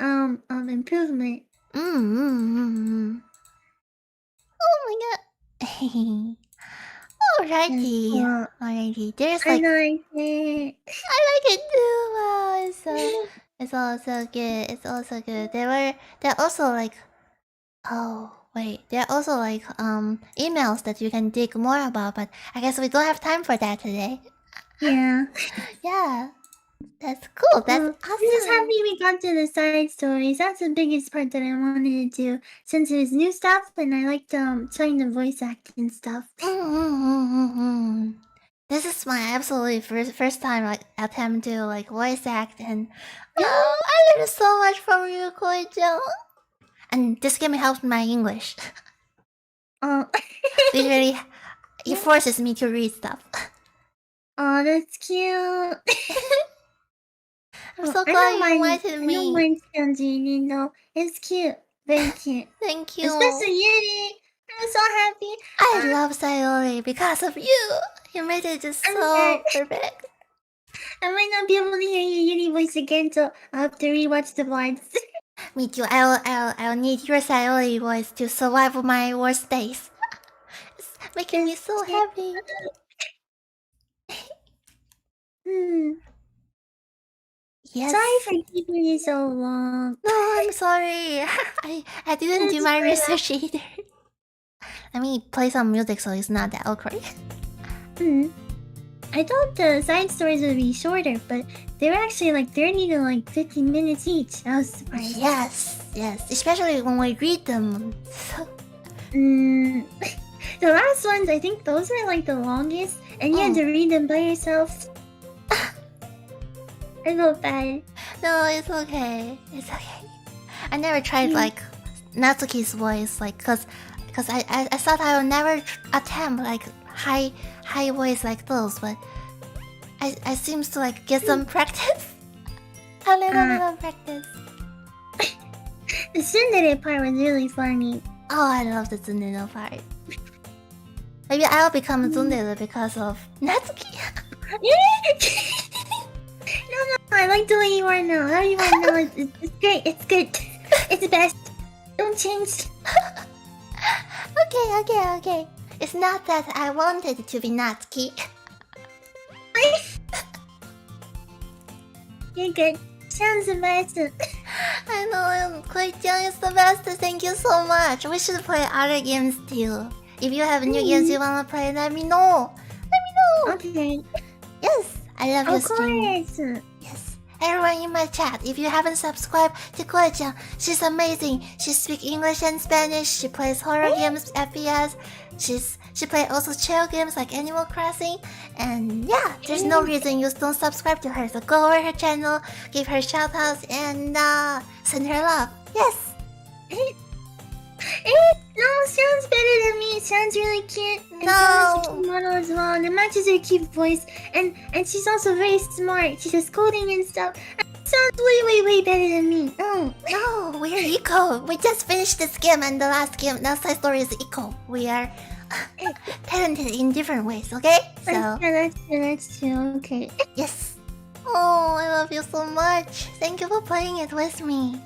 improvement. Oh my god. Alrighty. Yeah. Alrighty. There's I like like it. I like it too. Wow, it's also good. It's also good. They're also like there are also like emails that you can dig more about, but I guess we don't have time for that today. Yeah. Yeah. That's cool. That's awesome. I'm just happy we got to the side stories. That's the biggest part that I wanted to do, since there's new stuff and I liked trying to voice act and stuff. This is my absolutely first time like attempt to like voice act, and I learned so much from you, Koi-chan. And this game helped my English. Literally, He forces me to read stuff. Oh, that's cute. I'm so glad you invited me. I don't mind Sanji, though. It's cute. Very cute. Thank you. Especially Yuri. I'm so happy. I love Sayori because of you. You made it just so perfect. I might not be able to hear your Yuri voice again, so I'll have to rewatch the vlogs. Me too. I'll need your Sayori voice to survive my worst days. It's making me so happy. Yes. Sorry for keeping you so long. No, I'm sorry. I didn't do my research either. Let me play some music so it's not that awkward. I thought the side stories would be shorter, but they're actually like 30 to like 15 minutes each. I was surprised. Yes. Especially when we read them. The last ones, I think those are like the longest, and you had to read them by yourself. I feel bad. No, it's okay. It's okay. I never tried like Natsuki's voice, like cause I thought I would never attempt like high voice like those, but I seems to like get some practice. A little bit of practice. The tsundere part was really funny. Oh, I love the tsundere part. Maybe I'll become a tsundere because of Natsuki. No, I like the way you are now. How you are now, it's great. It's good. It's the best. Don't change. Okay. It's not that I wanted to be Natsuki. You're good. Sounds the best. I know, Koichan is the best. Thank you so much. We should play other games too. If you have new games you wanna play, let me know. Okay. Yes, I love your stream. Of course. Yes. Everyone in my chat, if you haven't subscribed to Koichan, she's amazing. She speaks English and Spanish. She plays horror games, FPS. She plays also chill games like Animal Crossing. And yeah, there's no reason you don't subscribe to her. So go over her channel, give her shoutouts, and send her love. Yes. No, sounds better than me. It sounds really cute. And No. she's a cute model as well. And it matches her cute voice. And she's also very smart. She does coding and stuff. It sounds way better than me. Oh. No, we're equal. We just finished this game, and the last side story is equal. We are talented in different ways, okay? So That's true. Okay. yes. Oh, I love you so much. Thank you for playing it with me.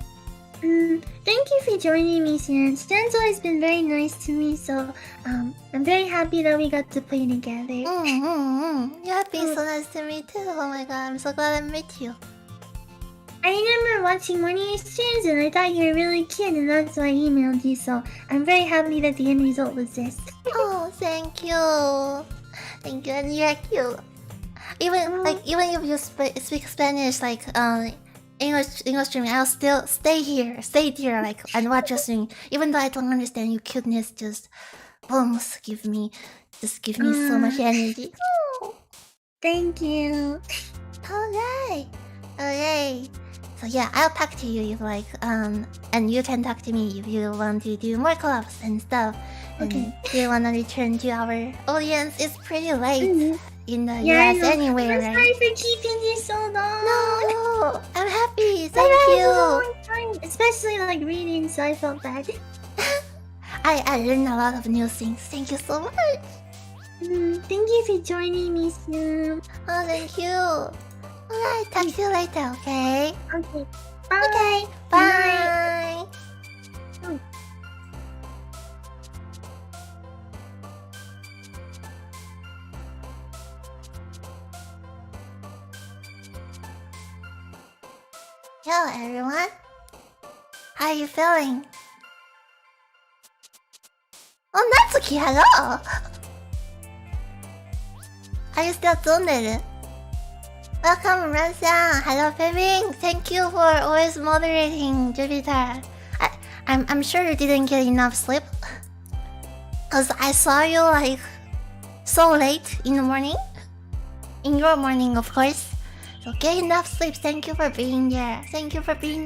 Thank you for joining me, Cyan. Cyan's always been very nice to me, so I'm very happy that we got to play together. You have been so nice to me too. Oh my god, I'm so glad I met you. I remember watching one of your streams and I thought you were really cute, and that's why I emailed you, so I'm very happy that the end result was this. Oh, thank you. Thank you, and you're cute. Even if you speak Spanish, like English streaming, I'll still stay here, like, and watch your stream. Even though I don't understand your cuteness, just give me so much energy. Oh. Thank you. Okay. So yeah, I'll talk to you if like and you can talk to me if you want to do more collabs and stuff. Okay. And if you wanna return to our audience, it's pretty late in the Yeah, US anyway, I'm right? sorry for keeping you so long. No, I'm happy. I've Thank had a you. long time, especially like reading, so I felt bad. I learned a lot of new things. Thank you so much. Thank you for joining me, Sam. Oh, thank you. Alright, talk to you later, okay? Okay. Bye. Okay, bye. Oh. Hello, everyone. How are you feeling? Oh, Natsuki, hello. Are you still tuned? Welcome, Ransan. Hello, Peving. Thank you for always moderating, Jupiter. I'm sure you didn't get enough sleep, cause I saw you like so late in the morning. In your morning, of course. So get enough sleep. Thank you for being there. Thank you, Peving.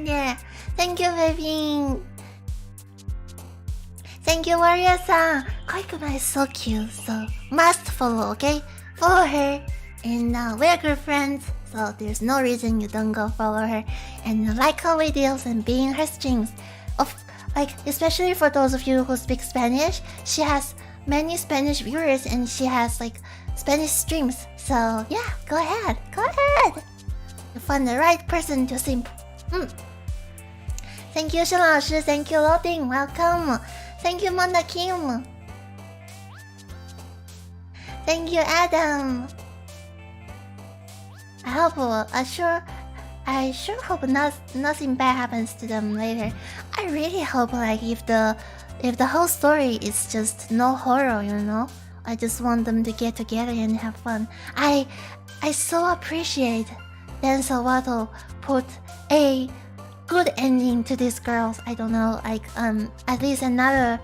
Thank you, Warrior-san. Koikuma is so cute, so must follow, okay? Follow her, and we're good friends, so there's no reason you don't go follow her and like her videos and be in her streams. Especially for those of you who speak Spanish, she has many Spanish viewers and she has Spanish streams. So yeah, go ahead. You found the right person to simp. Thank you, 申老师. Thank you, Loading. Welcome. Thank you, Manda Kim. Thank you, Adam. I sure hope nothing bad happens to them later. I really hope if the whole story is just no horror, you know. I just want them to get together and have fun. I so appreciate Denzel Waddle put a good ending to these girls. I don't know, at least another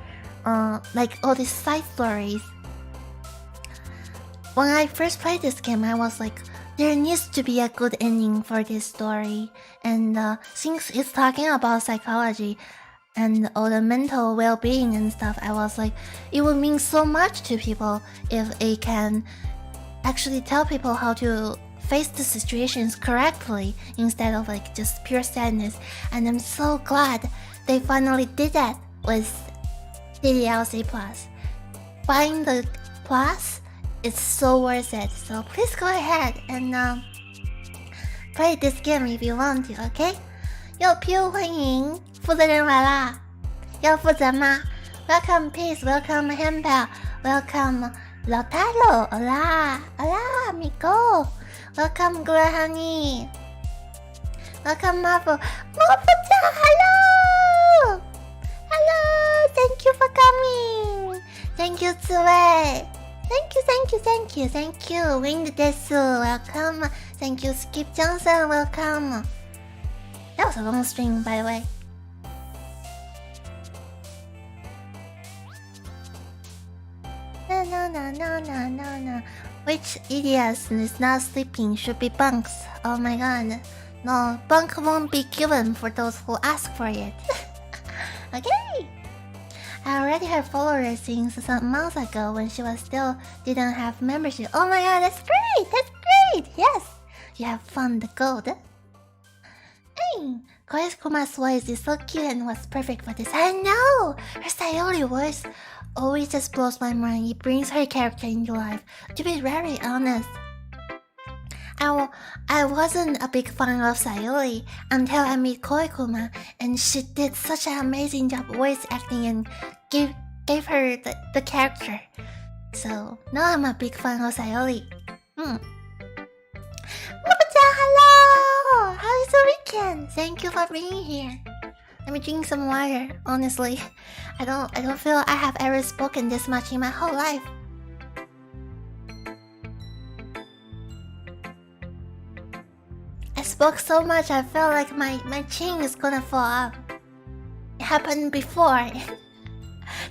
all these side stories. When I first played this game, I was like, there needs to be a good ending for this story. And since it's talking about psychology and all the mental well-being and stuff, I was like, it would mean so much to people if it can actually tell people how to face the situations correctly instead of just pure sadness. And I'm so glad they finally did that with DDLC Plus. Buying the Plus, it's so worth it. So please go ahead and play this game if you want to, okay? 又 Pew 欢迎，负责人来啦，要负责吗 ？Welcome Peace, welcome Hempel, welcome Lautaro, hola, hola amigo, welcome Gura Honey, welcome Marvel, hello, hello, thank you for coming, thank you 刺猬。Thank you. Wind Desu, welcome. Thank you, Skip Johnson, welcome. That was a long stream, by the way. No. Which idiots is not sleeping should be bunks. Oh my god. No, bunk won't be given for those who ask for it. Okay. I already had followers since some months ago when she didn't have membership. Oh my god, that's great! Yes! You have found the gold. Hey! Koikuma's voice is so cute and was perfect for this. I know! Her Sayori voice always just blows my mind. It brings her character into life. To be very honest, I wasn't a big fan of Sayori until I met Koikuma, and she did such an amazing job voice acting and gave her the character. So now I'm a big fan of Sayori. Hello! How is the weekend? Thank you for being here. Let me drink some water. Honestly, I don't feel I have ever spoken this much in my whole life. I spoke so much I felt like my chin is gonna fall off. It happened before.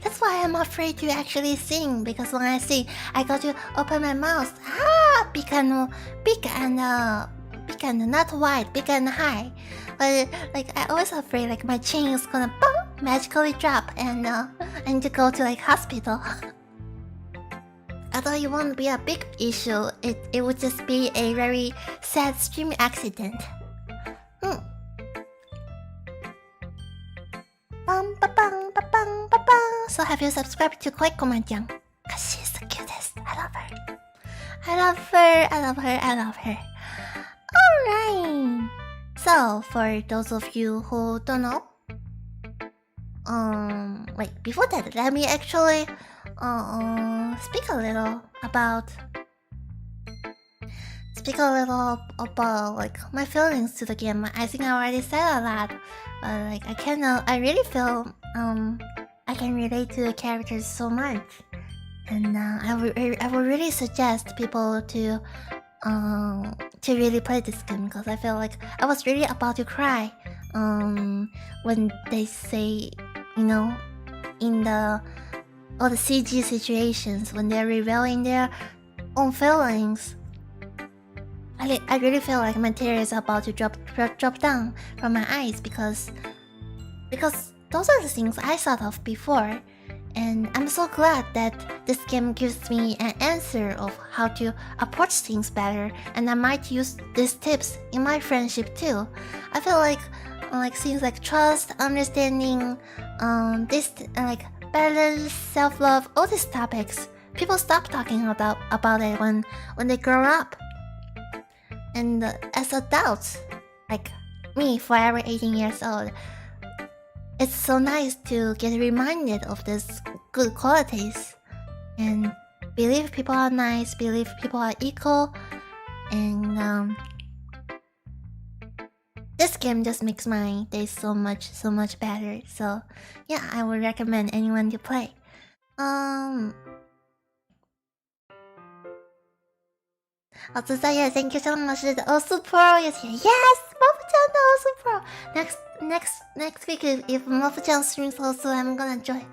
That's why I'm afraid to actually sing, because when I sing, I got to open my mouth. Big and not wide, big and high. But I always afraid my chin is gonna magically drop and I need to go to hospital. Although it won't be a big issue, it would just be a very sad stream accident. So have you subscribed to Koikuma-tan? Cause she's the cutest. I love her. Alright. So for those of you who don't know, before that, let me actually speak a little about my feelings to the game. I think I already said a lot, but I really feel I can relate to the characters so much, and I would really suggest people to really play this game, because I feel like I was really about to cry when they say, in all the CG situations when they're revealing their own feelings. I really feel like my tears are about to drop down from my eyes, because those are the things I thought of before, And I'm so glad that this game gives me an answer of how to approach things better, and I might use these tips in my friendship too. I feel like things like trust, understanding, this like balance, self-love, all these topics, people stop talking about it when they grow up. And as adults, like me, forever 18 years old, it's so nice to get reminded of these good qualities and believe people are nice, believe people are equal, and this game just makes my day so much better. So yeah, I would recommend anyone to play. Thank you so much. Also Pro is here. Yes, Mofu-chan also Pro. Next week, if Mofu-chan streams also, I'm gonna join.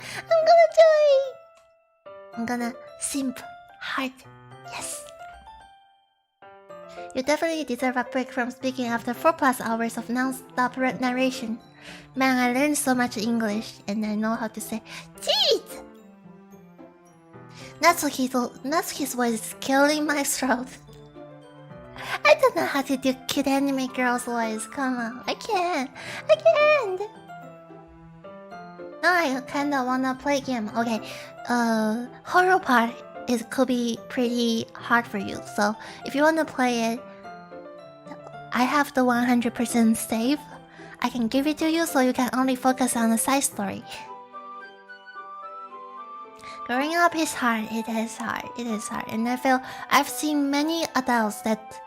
I'm gonna simp hard. Yes. You definitely deserve a break from speaking after 4+ hours of non-stop narration. Man, I learned so much English, and I know how to say cheat. Natsuki's voice is killing my throat. I don't know how to do cute anime girl's voice. Come on, I can't. No, I kinda wanna play game. Okay, horror part could be pretty hard for you. So if you wanna play it, I have the 100% save. I can give it to you so you can only focus on the side story. Growing up is hard. It is hard, and I feel I've seen many adults that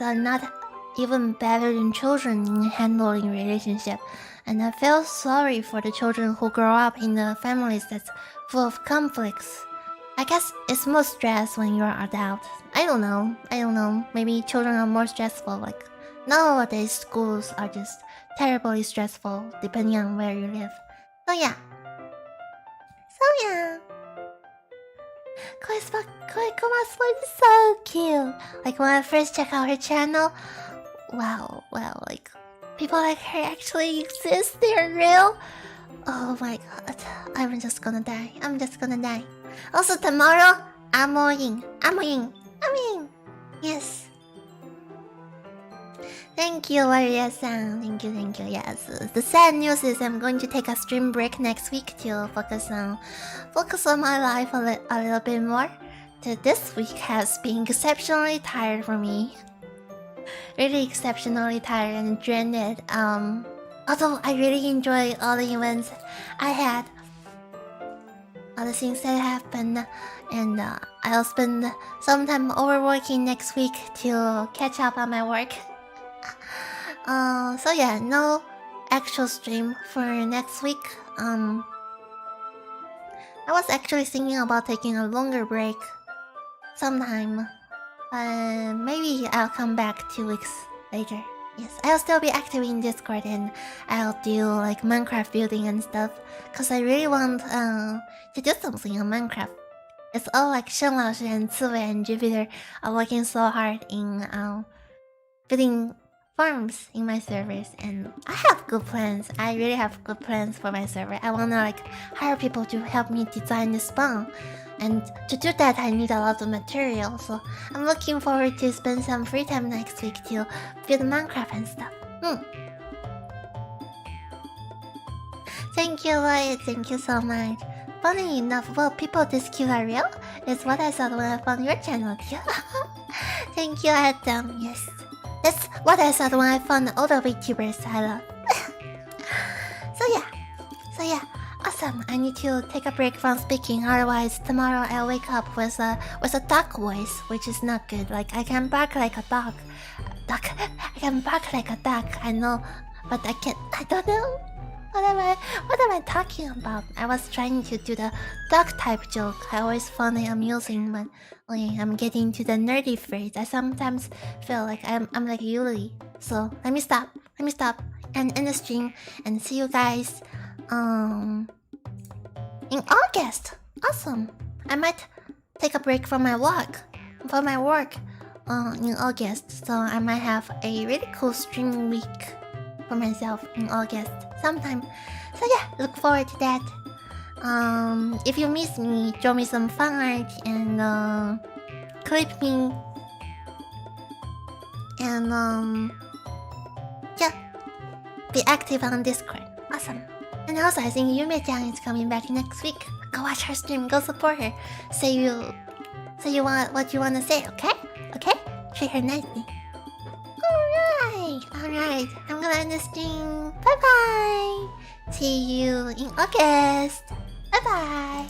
are not even better than children in handling relationship, and I feel sorry for the children who grow up in the families that's full of conflicts. I guess it's more stress when you're an adult. I don't know. Maybe children are more stressful. Like nowadays, schools are just terribly stressful depending on where you live. So yeah. Koikuma's voice is so cute. Like when I first checked out her channel, wow, like people like her actually exist. They're real. Oh my god, I'm just gonna die. Also tomorrow, Amoing. Yes. Thank you, Waria-san. Thank you. Yes. The sad news is I'm going to take a stream break next week to focus on my life a little bit more. This week has been exceptionally tired for me. Really exceptionally tired and drained. Although I really enjoy all the events I had, all the things that happened, and I'll spend some time overworking next week to catch up on my work. So yeah, no actual stream for next week. I was actually thinking about taking a longer break sometime. Maybe I'll come back 2 weeks later. Yes, I'll still be active in Discord and I'll do like Minecraft building and stuff, cause I really want to do something on Minecraft. It's all like Shen Laoshi and Tsue and Jupiter are working so hard in building farms in my servers, and I have good plans. I really have good plans for my server. I wanna like hire people to help me design the spawn, and to do that I need a lot of material. So I'm looking forward to spend some free time next week to build Minecraft and stuff. Thank you, Lloyd. Thank you so much. Funny enough, well, people this cute are real. It's what I thought when I found your channel too. Thank you, Adam. Yes. That's what I thought when I found all the Vtubers I love. So yeah, awesome. I need to take a break from speaking, otherwise tomorrow I'll wake up with a duck voice, which is not good. Like I can bark like a dog. I can bark like a duck, I know, but I can't. I don't know. What am I talking about? I was trying to do the duck type joke. I always found it amusing, but okay, I'm getting to the nerdy phrase. I sometimes feel like I'm like Yuli. So let me stop and end the stream and see you guys in August. Awesome. I might take a break from my work in August, so I might have a really cool stream week for myself in August sometime. So yeah, look forward to that. If you miss me, draw me some fan art and clip me. And yeah, be active on Discord. Awesome. And also, I think Yume-chan is coming back next week. Go watch her stream. Go support her. Say you want what you want to say. Okay? Okay? Treat her nicely. Alright. I'm gonna end the stream. Bye bye. See you in August. Bye bye.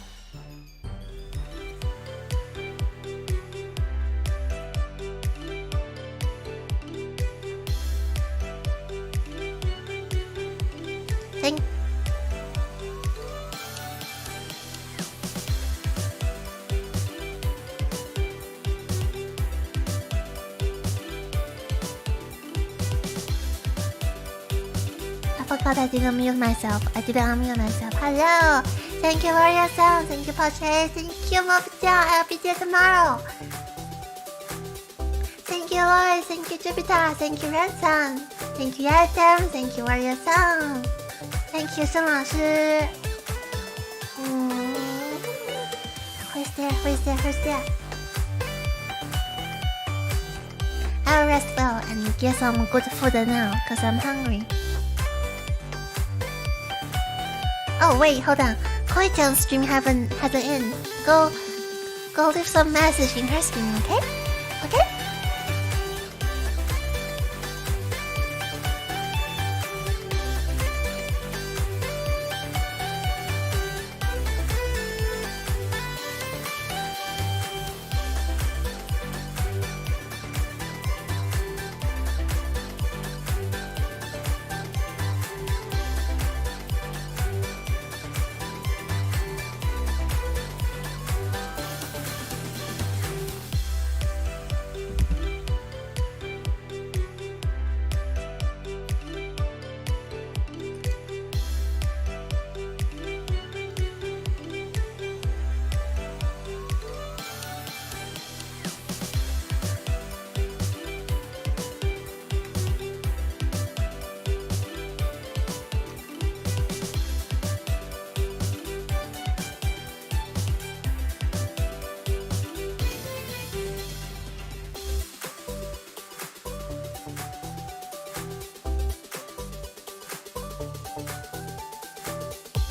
I forgot I didn't mute myself. I didn't unmute myself. Hello. Thank you for your sound. Thank you, Portrait. Thank you, Mobja. I'll be there tomorrow. Thank you, Lois. Thank you, Jupiter. Thank you, Ransom. Thank you, Item. Thank you, Warrior Song. Thank you, Sun Lao Shi. Who's there? I'll rest well and get some good food now, cause I'm hungry. Oh wait, hold on. Koi-chan's stream hasn't end. Go leave some message in her stream, okay? Okay?